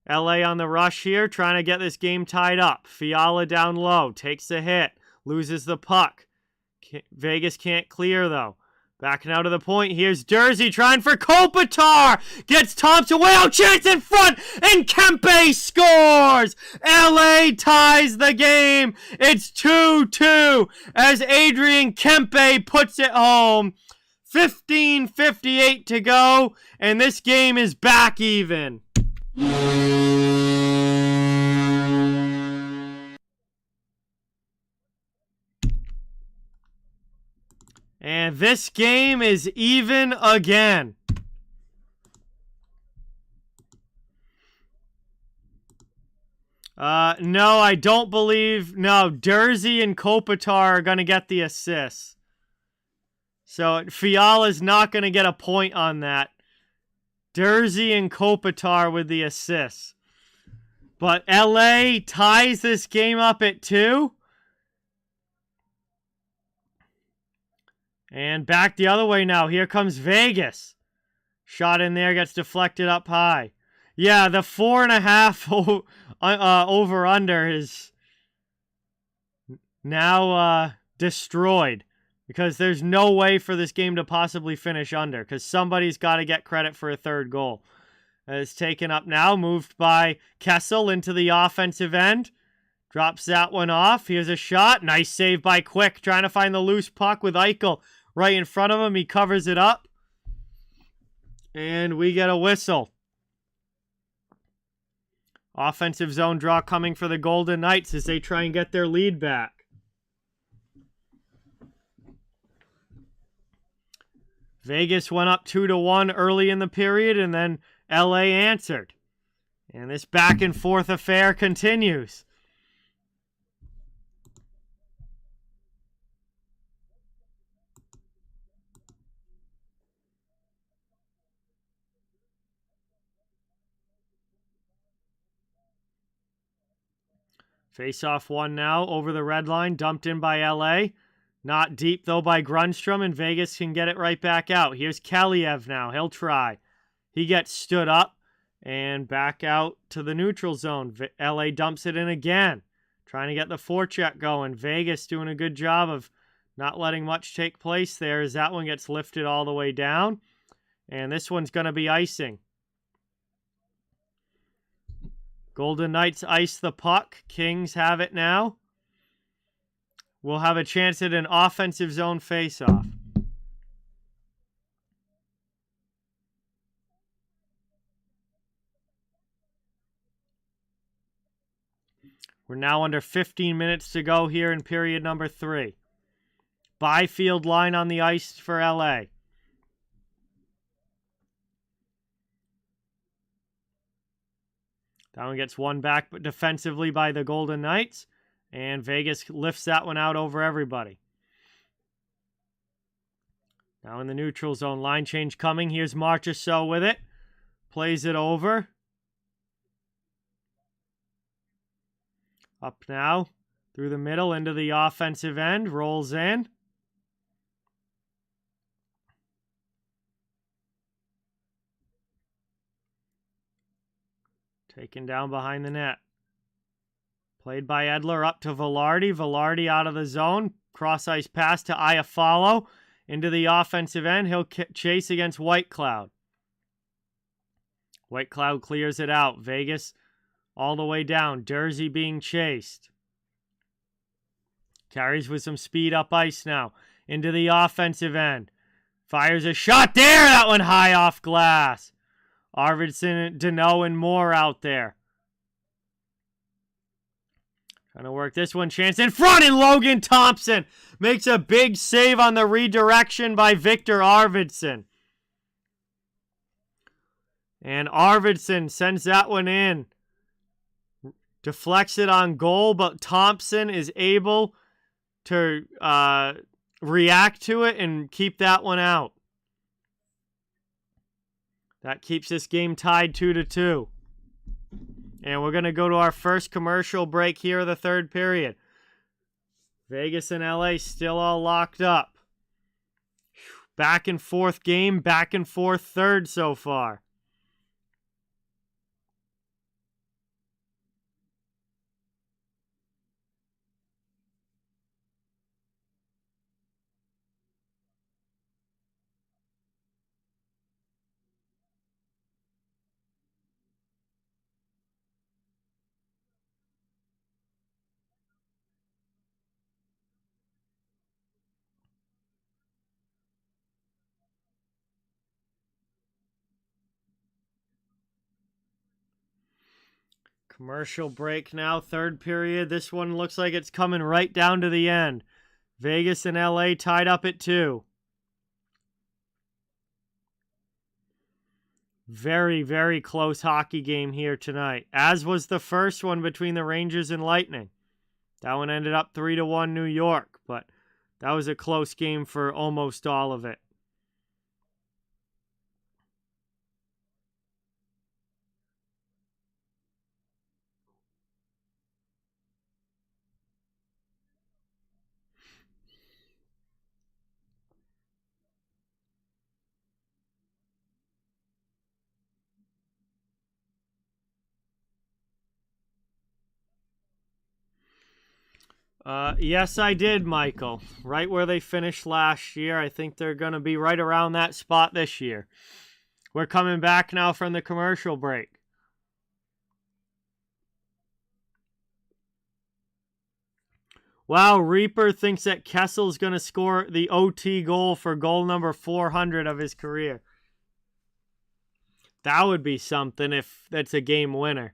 LA on the rush here, trying to get this game tied up. Fiala down low, takes a hit, loses the puck. Vegas can't clear, though. Backing out of the point, here's Jersey trying for Kopitar. Gets Thompson way out, chance in front, and Kempe scores! LA ties the game. It's 2-2 as Adrian Kempe puts it home. 15:58 to go, and this game is back even. And this game is even again. No, I don't believe. No, Jersey and Kopitar are going to get the assists. So Fiala's not going to get a point on that. Jersey and Kopitar with the assists. But LA ties this game up at 2. And back the other way now. Here comes Vegas. Shot in there, gets deflected up high. Yeah, the 4.5 over-under is now destroyed. Because there's no way for this game to possibly finish under. Because somebody's got to get credit for a third goal. It's taken up now. Moved by Kessel into the offensive end. Drops that one off. Here's a shot. Nice save by Quick. Trying to find the loose puck with Eichel right in front of him. He covers it up. And we get a whistle. Offensive zone draw coming for the Golden Knights as they try and get their lead back. Vegas went up 2-1 early in the period, and then LA answered. And this back and forth affair continues. Face-off one now over the red line, dumped in by LA. Not deep, though, by Grundstrom, and Vegas can get it right back out. Here's Kaliev now. He'll try. He gets stood up and back out to the neutral zone. LA dumps it in again, trying to get the forecheck going. Vegas doing a good job of not letting much take place there as that one gets lifted all the way down. And this one's going to be icing. Golden Knights ice the puck. Kings have it now. We'll have a chance at an offensive zone faceoff. We're now under 15 minutes to go here in period number 3. Byfield line on the ice for LA. That one gets won back but defensively by the Golden Knights. And Vegas lifts that one out over everybody. Now in the neutral zone, line change coming. Here's Marchessault with it. Plays it over. Up now. Through the middle into the offensive end. Rolls in. Taken down behind the net. Played by Edler up to Velarde. Velarde out of the zone. Cross-ice pass to Iafallo. Into the offensive end. He'll chase against Whitecloud. Whitecloud clears it out. Vegas all the way down. Dursey being chased. Carries with some speed up ice now. Into the offensive end. Fires a shot there. That one high off glass. Arvidsson, Deneau, and Moore out there. Trying to work this one. Chance in front, and Logan Thompson makes a big save on the redirection by Victor Arvidsson. And Arvidsson sends that one in. Deflects it on goal, but Thompson is able to react to it and keep that one out. That keeps this game tied 2-2. And we're going to go to our first commercial break here of the third period. Vegas and LA still all locked up. Back and forth game, back and forth third so far. Commercial break now, third period. This one looks like it's coming right down to the end. Vegas and LA tied up at 2. Very, very close hockey game here tonight, as was the first one between the Rangers and Lightning. That one ended up 3-1 New York, but that was a close game for almost all of it. Yes, I did, Michael. Right where they finished last year. I think they're going to be right around that spot this year. We're coming back now from the commercial break. Wow, Reaper thinks that Kessel's going to score the OT goal for goal number 400 of his career. That would be something if that's a game winner.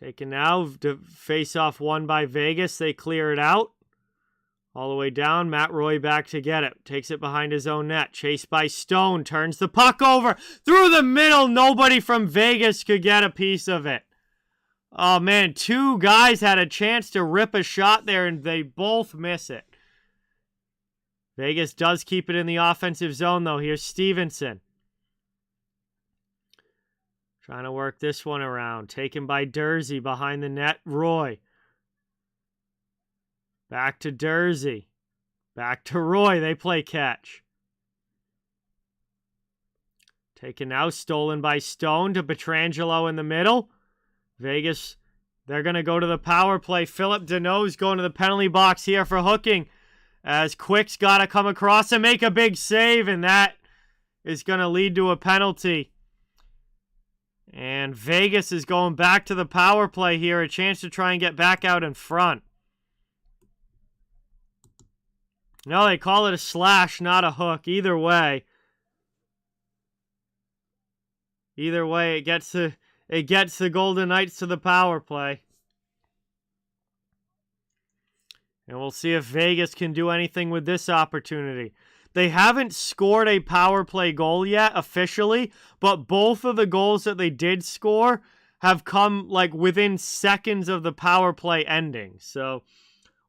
Taken now, face-off won by Vegas. They clear it out. All the way down, Matt Roy back to get it. Takes it behind his own net. Chased by Stone. Turns the puck over. Through the middle. Nobody from Vegas could get a piece of it. Oh, man. 2 guys had a chance to rip a shot there, and they both miss it. Vegas does keep it in the offensive zone, though. Here's Stevenson. Trying to work this one around. Taken by Dursey behind the net. Roy. Back to Dursey. Back to Roy. They play catch. Taken now. Stolen by Stone to Pietrangelo in the middle. Vegas, they're going to go to the power play. Philip Deneau's going to the penalty box here for hooking. As Quick's got to come across and make a big save. And that is going to lead to a penalty. And Vegas is going back to the power play here. A chance to try and get back out in front. No, they call it a slash, not a hook. Either way, it gets the Golden Knights to the power play. And we'll see if Vegas can do anything with this opportunity. They haven't scored a power play goal yet officially, but both of the goals that they did score have come like within seconds of the power play ending. So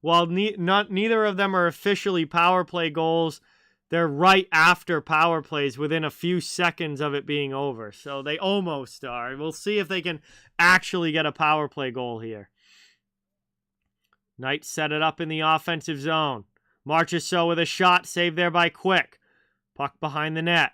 while neither of them are officially power play goals, they're right after power plays within a few seconds of it being over. So they almost are. We'll see if they can actually get a power play goal here. Knights set it up in the offensive zone. Marchessault with a shot, saved there by Quick. Puck behind the net.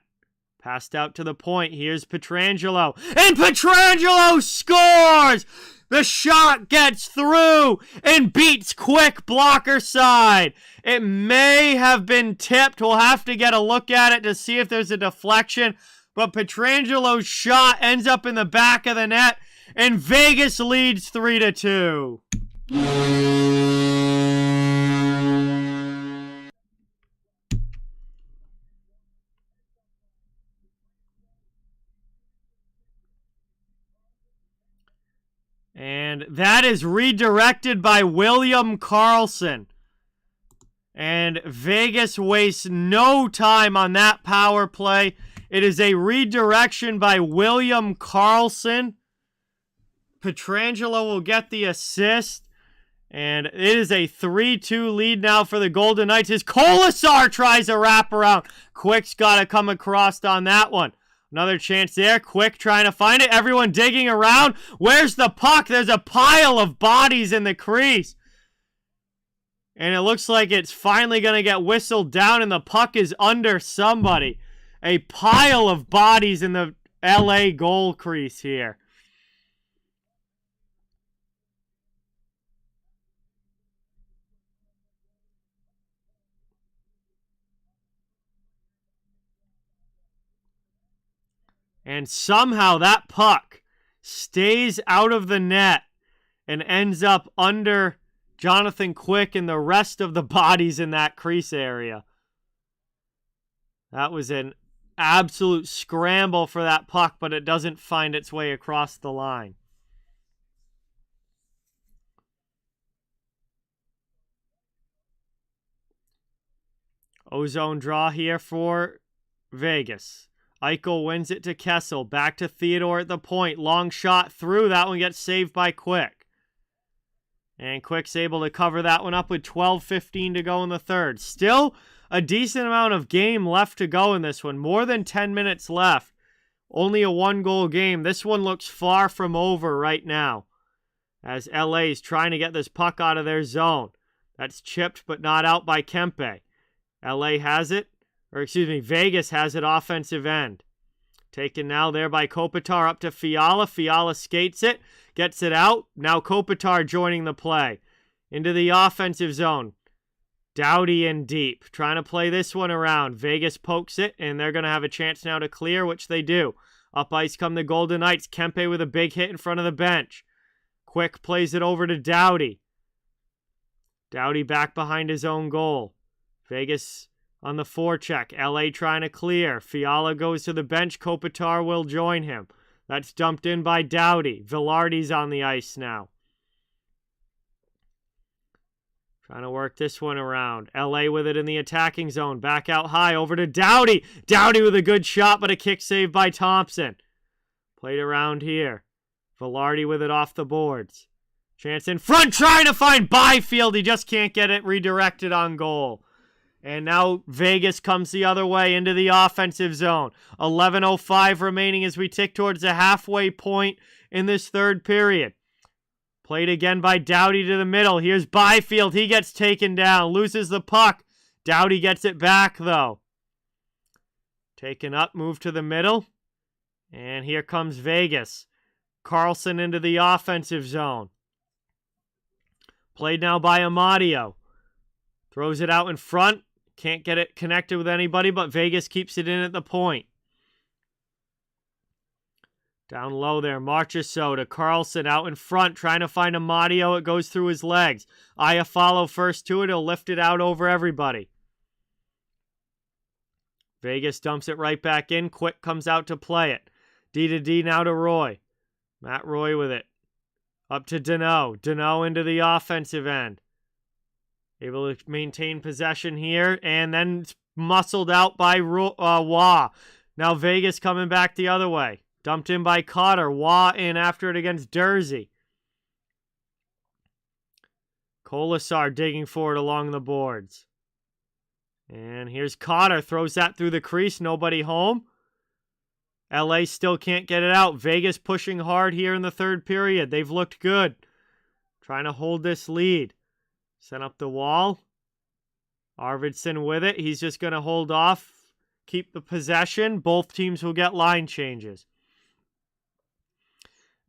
Passed out to the point. Here's Pietrangelo. And Pietrangelo scores! The shot gets through and beats Quick blocker side. It may have been tipped. We'll have to get a look at it to see if there's a deflection. But Pietrangelo's shot ends up in the back of the net. And Vegas leads 3-2. And that is redirected by William Karlsson. And Vegas wastes no time on that power play. It is a redirection by William Karlsson. Pietrangelo will get the assist. And it is a 3-2 lead now for the Golden Knights as Kolasar tries a wraparound. Quick's got to come across on that one. Another chance there. Quick trying to find it. Everyone digging around. Where's the puck? There's a pile of bodies in the crease. And it looks like it's finally going to get whistled down and the puck is under somebody. A pile of bodies in the LA goal crease here. And somehow that puck stays out of the net and ends up under Jonathan Quick and the rest of the bodies in that crease area. That was an absolute scramble for that puck, but it doesn't find its way across the line. Ozone draw here for Vegas. Eichel wins it to Kessel. Back to Theodore at the point. Long shot through. That one gets saved by Quick. And Quick's able to cover that one up with 12:15 to go in the third. Still a decent amount of game left to go in this one. More than 10 minutes left. Only a one-goal game. This one looks far from over right now. As LA is trying to get this puck out of their zone. That's chipped but not out by Kempe. LA has it. Vegas has it offensive end. Taken now there by Kopitar up to Fiala. Fiala skates it, gets it out. Now Kopitar joining the play. Into the offensive zone. Doughty in deep. Trying to play this one around. Vegas pokes it, and they're going to have a chance now to clear, which they do. Up ice come the Golden Knights. Kempe with a big hit in front of the bench. Quick plays it over to Doughty. Doughty back behind his own goal. Vegas on the forecheck. LA trying to clear. Fiala goes to the bench. Kopitar will join him. That's dumped in by Doughty. Vilardi's on the ice now. Trying to work this one around. LA with it in the attacking zone. Back out high over to Doughty. Doughty with a good shot, but a kick save by Thompson. Played around here. Vilardi with it off the boards. Chance in front, trying to find Byfield. He just can't get it redirected on goal. And now Vegas comes the other way into the offensive zone. 11:05 remaining as we tick towards the halfway point in this third period. Played again by Doughty to the middle. Here's Byfield. He gets taken down. Loses the puck. Doughty gets it back, though. Taken up, move to the middle. And here comes Vegas. Carlson into the offensive zone. Played now by Amadio. Throws it out in front. Can't get it connected with anybody, but Vegas keeps it in at the point. Down low there, Marchessault to Carlson out in front, trying to find Amadio. It goes through his legs. Iafallo first to it. He'll lift it out over everybody. Vegas dumps it right back in. Quick comes out to play it. D to D now to Roy. Matt Roy with it. Up to Deneau. Deneau into the offensive end. Able to maintain possession here. And then muscled out by Waugh. Now Vegas coming back the other way. Dumped in by Cotter. Waugh in after it against Dursey. Colasar digging for it along the boards. And here's Cotter. Throws that through the crease. Nobody home. LA still can't get it out. Vegas pushing hard here in the third period. They've looked good. Trying to hold this lead. Sent up the wall. Arvidsson with it. He's just going to hold off. Keep the possession. Both teams will get line changes.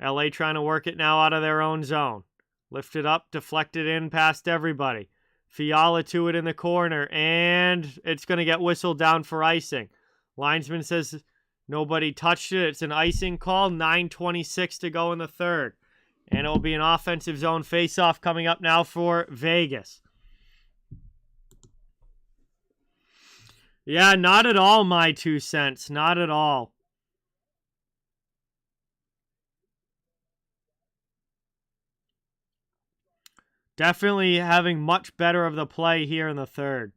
LA trying to work it now out of their own zone. Lift it up. Deflect it in past everybody. Fiala to it in the corner. And it's going to get whistled down for icing. Linesman says nobody touched it. It's an icing call. 9:26 to go in the third. And it'll be an offensive zone face-off coming up now for Vegas. Yeah, not at all my 2 cents. Not at all. Definitely having much better of the play here in the third.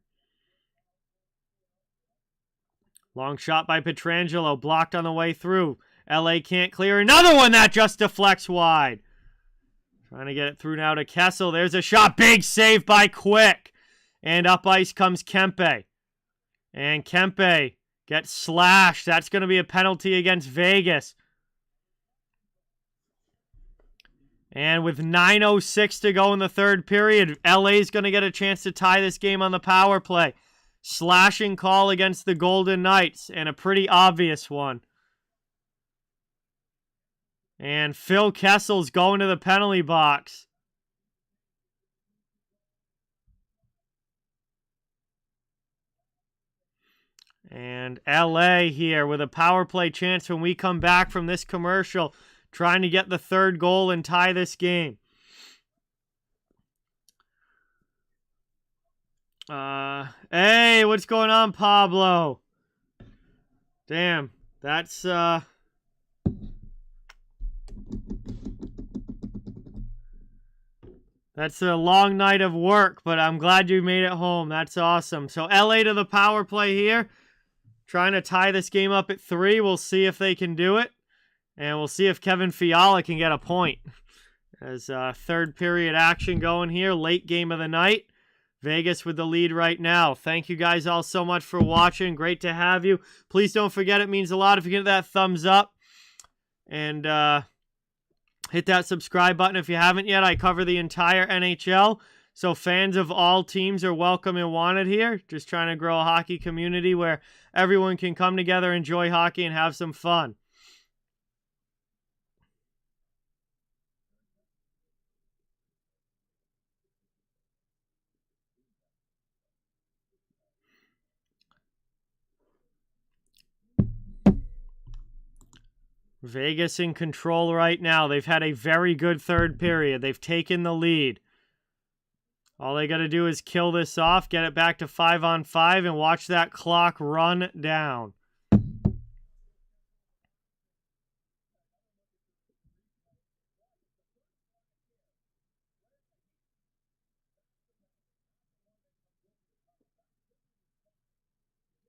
Long shot by Pietrangelo. Blocked on the way through. LA can't clear. Another one that just deflects wide. Trying to get it through now to Kessel. There's a shot. Big save by Quick. And up ice comes Kempe. And Kempe gets slashed. That's going to be a penalty against Vegas. And with 9:06 to go in the third period, LA's going to get a chance to tie this game on the power play. Slashing call against the Golden Knights, and a pretty obvious one. And Phil Kessel's going to the penalty box. And LA here with a power play chance when we come back from this commercial, trying to get the third goal and tie this game. Hey, what's going on, Pablo? Damn, that's a long night of work, but I'm glad you made it home. That's awesome. So LA to the power play here. Trying to tie this game up at 3. We'll see if they can do it. And we'll see if Kevin Fiala can get a point. As third period action going here. Late game of the night. Vegas with the lead right now. Thank you guys all so much for watching. Great to have you. Please don't forget, it means a lot if you get that thumbs up. And hit that subscribe button if you haven't yet. I cover the entire NHL. So fans of all teams are welcome and wanted here. Just trying to grow a hockey community where everyone can come together, enjoy hockey, and have some fun. Vegas in control right now. They've had a very good third period. They've taken the lead. All they got to do is kill this off, get it back to 5-on-5, and watch that clock run down.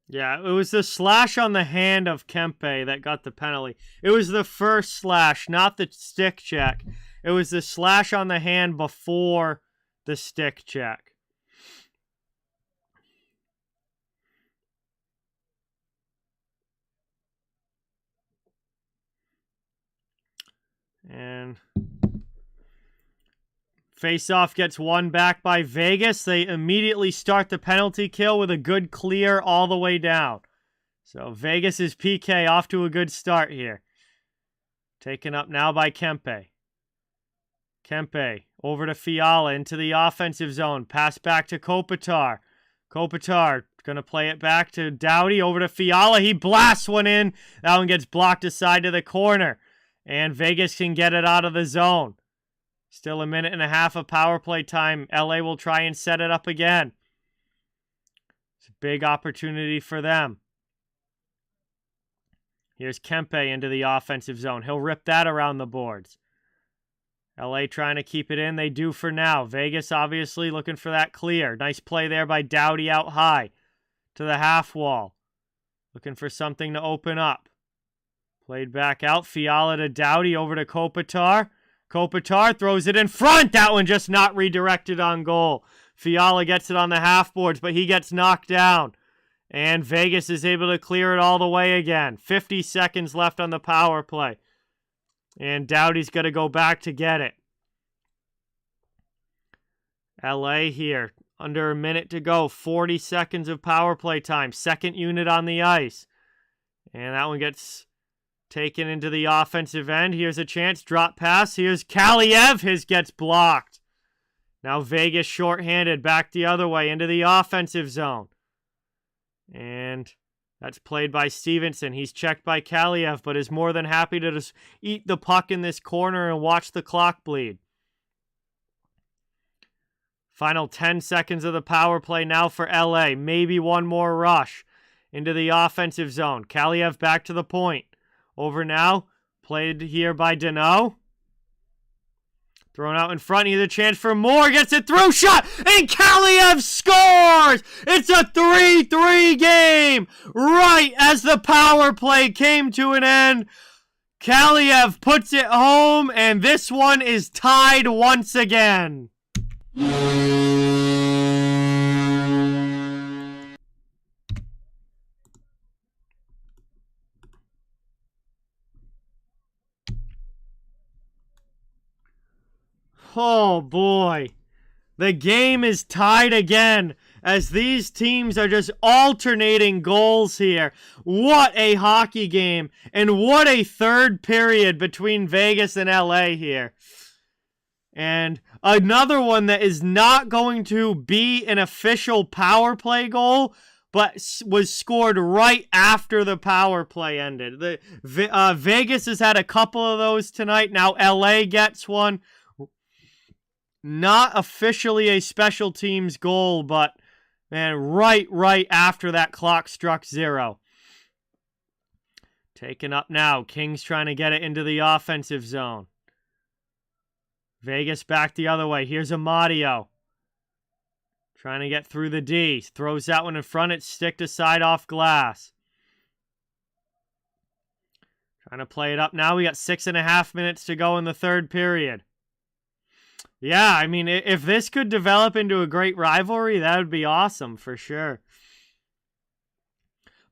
Yeah, it was the slash on the hand of Kempe that got the penalty. It was the first slash, not the stick check. It was the slash on the hand before the stick check. And face-off gets won back by Vegas. They immediately start the penalty kill with a good clear all the way down. So Vegas' PK off to a good start here. Taken up now by Kempe. Kempe over to Fiala into the offensive zone. Pass back to Kopitar. Kopitar going to play it back to Doughty over to Fiala. He blasts one in. That one gets blocked aside to the corner. And Vegas can get it out of the zone. Still a minute and a half of power play time. LA will try and set it up again. It's a big opportunity for them. Here's Kempe into the offensive zone. He'll rip that around the boards. LA trying to keep it in. They do for now. Vegas obviously looking for that clear. Nice play there by Doughty out high to the half wall. Looking for something to open up. Played back out. Fiala to Doughty over to Kopitar. Kopitar throws it in front. That one just not redirected on goal. Fiala gets it on the half boards, but he gets knocked down. And Vegas is able to clear it all the way again. 50 seconds left on the power play. And Doughty's got to go back to get it. LA here. Under a minute to go. 40 seconds of power play time. Second unit on the ice. And that one gets taken into the offensive end. Here's a chance. Drop pass. Here's Kaliev. His gets blocked. Now Vegas shorthanded. Back the other way into the offensive zone. And that's played by Stevenson. He's checked by Kaliev, but is more than happy to just eat the puck in this corner and watch the clock bleed. Final 10 seconds of the power play now for LA. Maybe one more rush into the offensive zone. Kaliev back to the point. Over now. Played here by Deneau. Thrown out in front. Here's a chance for more. Gets it through. Shot. And Kaliev scores. It's a 3-3 game. Right as the power play came to an end. Kaliev puts it home. And this one is tied once again. Oh boy, the game is tied again as these teams are just alternating goals here. What a hockey game, and what a third period between Vegas and LA here. And another one that is not going to be an official power play goal, but was scored right after the power play ended. Vegas has had a couple of those tonight. Now LA gets one. Not officially a special teams goal, but, man, right after that clock struck 0. Taken up now. Kings trying to get it into the offensive zone. Vegas back the other way. Here's Amadio. Trying to get through the D. Throws that one in front. It's stick to side off glass. Trying to play it up now. We got 6.5 minutes to go in the third period. Yeah, I mean, if this could develop into a great rivalry, that would be awesome for sure.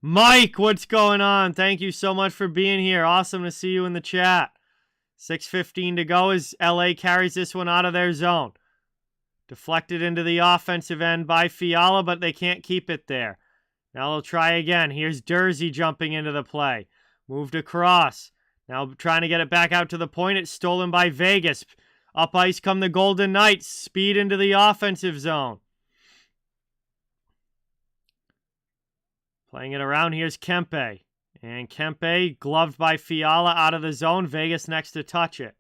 Mike, what's going on? Thank you so much for being here. Awesome to see you in the chat. 6:15 to go as LA carries this one out of their zone. Deflected into the offensive end by Fiala, but they can't keep it there. Now they'll try again. Here's Jersey jumping into the play. Moved across. Now trying to get it back out to the point. It's stolen by Vegas. Up ice come the Golden Knights. Speed into the offensive zone. Playing it around. Here's Kempe. And Kempe, gloved by Fiala, out of the zone. Vegas next to touch it.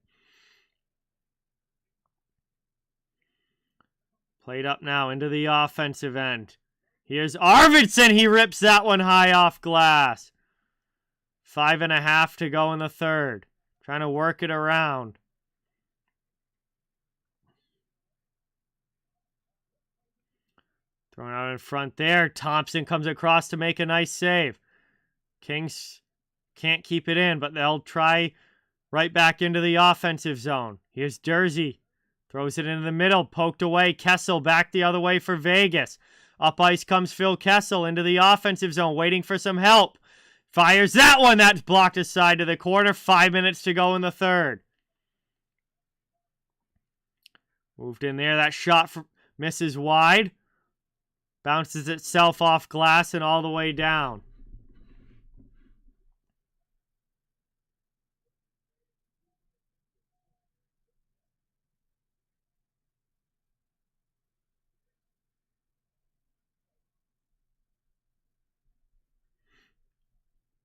Played up now into the offensive end. Here's Arvidsson. He rips that one high off glass. 5.5 to go in the third. Trying to work it around. Thrown out in front there. Thompson comes across to make a nice save. Kings can't keep it in, but they'll try right back into the offensive zone. Here's Jersey. Throws it into the middle. Poked away. Kessel back the other way for Vegas. Up ice comes Phil Kessel into the offensive zone, waiting for some help. Fires that one. That's blocked aside to the corner. 5 minutes to go in the third. Moved in there. That shot misses wide. Bounces itself off glass and all the way down.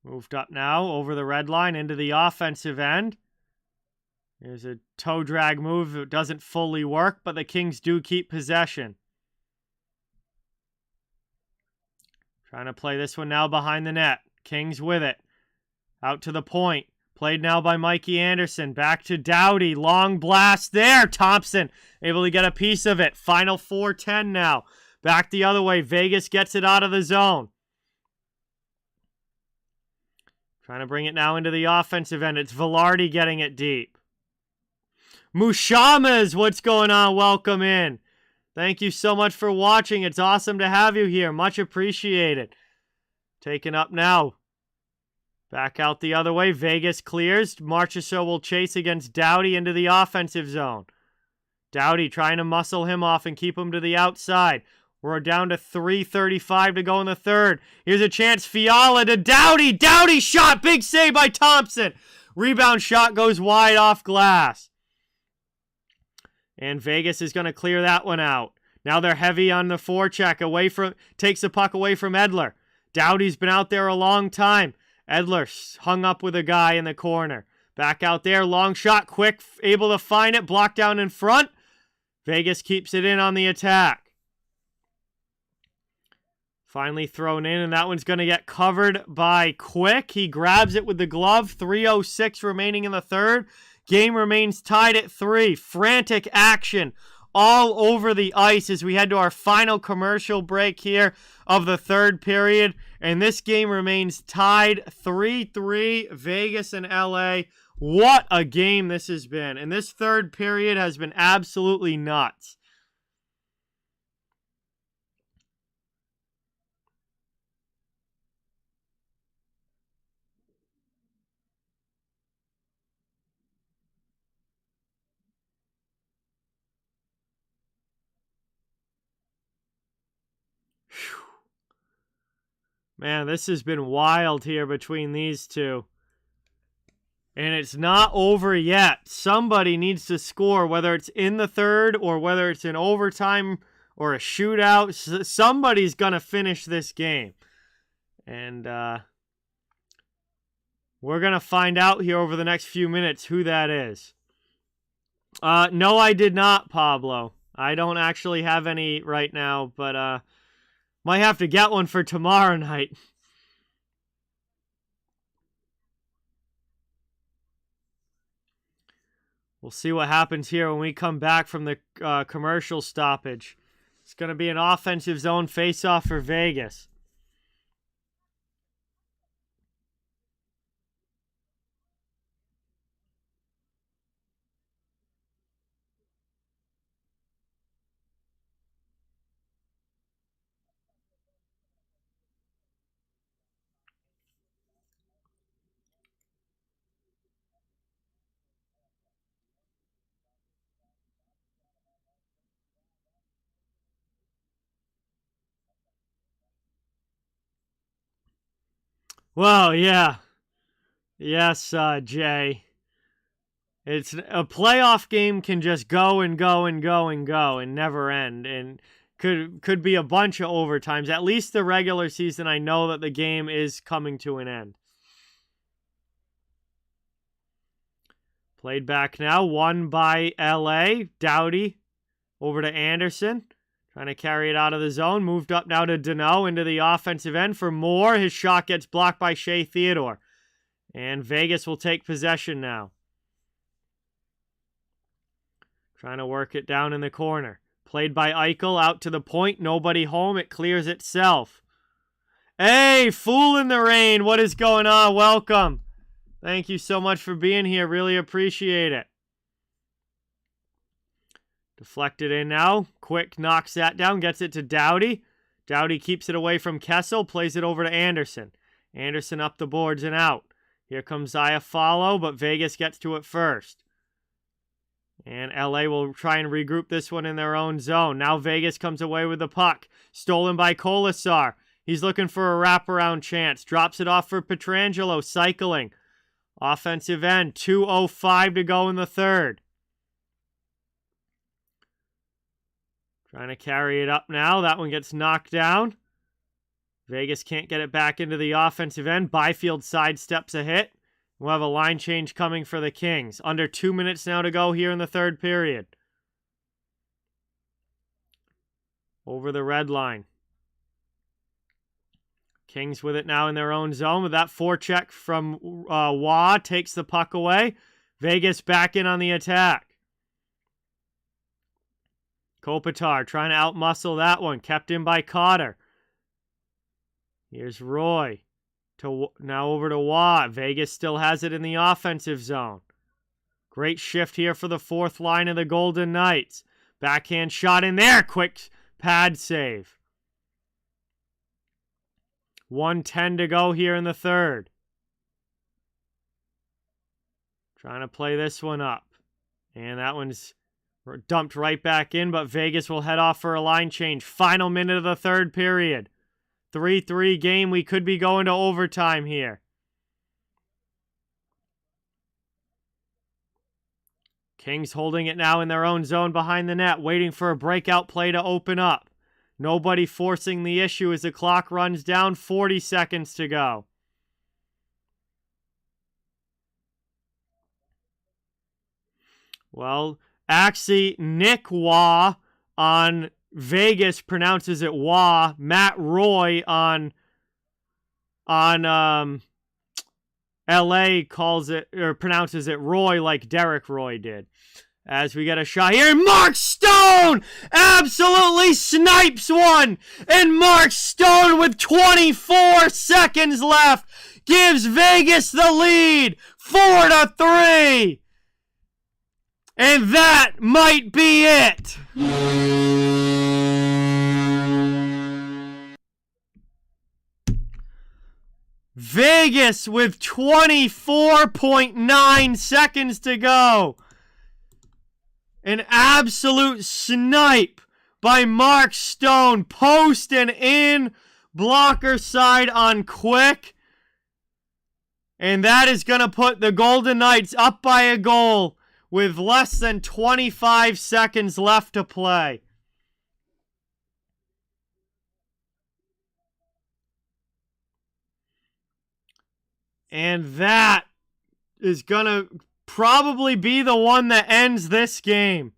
Moved up now over the red line into the offensive end. There's a toe drag move. It doesn't fully work, but the Kings do keep possession. Trying to play this one now behind the net. Kings with it. Out to the point. Played now by Mikey Anderson. Back to Doughty. Long blast there. Thompson able to get a piece of it. Final 4:10 now. Back the other way. Vegas gets it out of the zone. Trying to bring it now into the offensive end. It's Velarde getting it deep. Mushamas, what's going on? Welcome in. Thank you so much for watching. It's awesome to have you here. Much appreciated. Taken up now. Back out the other way. Vegas clears. Marchessault will chase against Doughty into the offensive zone. Doughty trying to muscle him off and keep him to the outside. We're down to 3:35 to go in the third. Here's a chance. Fiala to Doughty. Doughty shot. Big save by Thompson. Rebound shot goes wide off glass. And Vegas is going to clear that one out. Now they're heavy on the forecheck. Takes the puck away from Edler. Doughty's been out there a long time. Edler hung up with a guy in the corner. Back out there. Long shot. Quick. Able to find it. Blocked down in front. Vegas keeps it in on the attack. Finally thrown in, and that one's going to get covered by Quick. He grabs it with the glove. 3:06 remaining in the third. Game remains tied at 3. Frantic action all over the ice as we head to our final commercial break here of the third period. And this game remains tied 3-3, Vegas and LA. What a game this has been. And this third period has been absolutely nuts. Man, this has been wild here between these two. And it's not over yet. Somebody needs to score, whether it's in the third or whether it's in overtime or a shootout. Somebody's going to finish this game. And we're going to find out here over the next few minutes who that is. No, I did not, Pablo. I don't actually have any right now, but might have to get one for tomorrow night. We'll see what happens here when we come back from the commercial stoppage. It's going to be an offensive zone face-off for Vegas. Well, yeah. Yes, Jay. It's a playoff game can just go and go and go and go and never end, and could be a bunch of overtimes. At least the regular season, I know that the game is coming to an end. Played back now, won by LA. Doughty over to Anderson. Trying to carry it out of the zone. Moved up now to Deneau into the offensive end for Moore. His shot gets blocked by Shea Theodore. And Vegas will take possession now. Trying to work it down in the corner. Played by Eichel out to the point. Nobody home. It clears itself. Hey, Fool in the Rain. What is going on? Welcome. Thank you so much for being here. Really appreciate it. Deflected in now. Quick knocks that down. Gets it to Doughty. Doughty keeps it away from Kessel. Plays it over to Anderson. Anderson up the boards and out. Here comes Iafallo, but Vegas gets to it first. And LA will try and regroup this one in their own zone. Now Vegas comes away with the puck. Stolen by Colasar. He's looking for a wraparound chance. Drops it off for Pietrangelo, cycling. Offensive end, 2:05 to go in the third. Trying to carry it up now. That one gets knocked down. Vegas can't get it back into the offensive end. Byfield sidesteps a hit. We'll have a line change coming for the Kings. Under 2 minutes now to go here in the third period. Over the red line. Kings with it now in their own zone. With that forecheck from Waugh takes the puck away. Vegas back in on the attack. Kopitar trying to outmuscle that one. Kept in by Cotter. Here's Roy. Now over to Waugh. Vegas still has it in the offensive zone. Great shift here for the fourth line of the Golden Knights. Backhand shot in there. Quick pad save. 1:10 to go here in the third. Trying to play this one up. And that one's dumped right back in, but Vegas will head off for a line change. Final minute of the third period. 3-3 game. We could be going to overtime here. Kings holding it now in their own zone behind the net, waiting for a breakout play to open up. Nobody forcing the issue as the clock runs down. 40 seconds to go. Well, actually, Nick Waugh on Vegas pronounces it Waugh. Matt Roy on LA calls it or pronounces it Roy like Derek Roy did. As we get a shot here, and Mark Stone absolutely snipes one. And Mark Stone with 24 seconds left gives Vegas the lead, 4-3. And that might be it. Vegas with 24.9 seconds to go. An absolute snipe by Mark Stone. Post and in. Blocker side on quick. And that is going to put the Golden Knights up by a goal with less than 25 seconds left to play. And that is going to probably be the one that ends this game.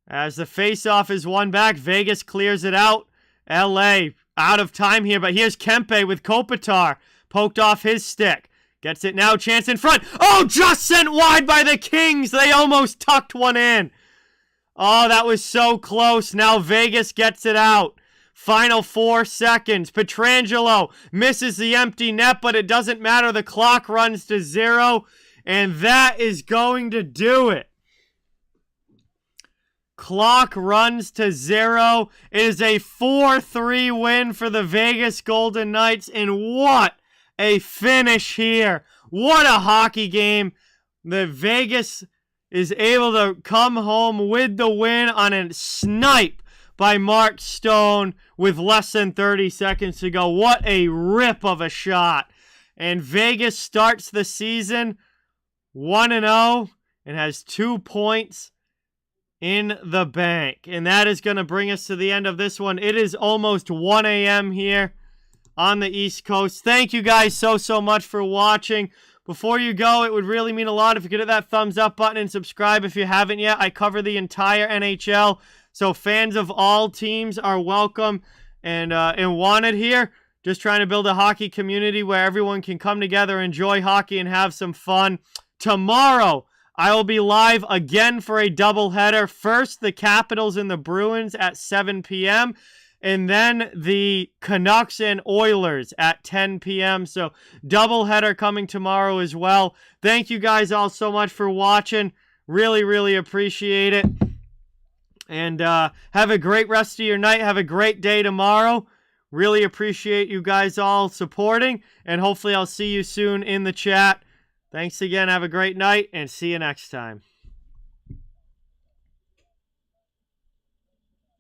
As the faceoff is won back, Vegas clears it out. LA out of time here, but here's Kempe with Kopitar. Poked off his stick. Gets it now, chance in front. Oh, just sent wide by the Kings. They almost tucked one in. Oh, that was so close. Now Vegas gets it out. Final 4 seconds. Pietrangelo misses the empty net, but it doesn't matter. The clock runs to 0, and that is going to do it. Clock runs to 0. It is a 4-3 win for the Vegas Golden Knights, and what a finish here. What a hockey game. The Vegas is able to come home with the win on a snipe by Mark Stone with less than 30 seconds to go. What a rip of a shot. And Vegas starts the season 1-0 and has 2 points in the bank. And that is going to bring us to the end of this one. It is almost 1 a.m. here on the East Coast. Thank you guys so much for watching. Before you go, it would really mean a lot if you could hit that thumbs up button and subscribe if you haven't yet. I cover the entire NHL, so fans of all teams are welcome and wanted here. Just trying to build a hockey community where everyone can come together, enjoy hockey, and have some fun. Tomorrow, I will be live again for a doubleheader. First, the Capitals and the Bruins at 7 p.m., and then the Canucks and Oilers at 10 p.m. So, doubleheader coming tomorrow as well. Thank you guys all so much for watching. Really appreciate it. And have a great rest of your night. Have a great day tomorrow. Really appreciate you guys all supporting. And hopefully I'll see you soon in the chat. Thanks again. Have a great night, and see you next time.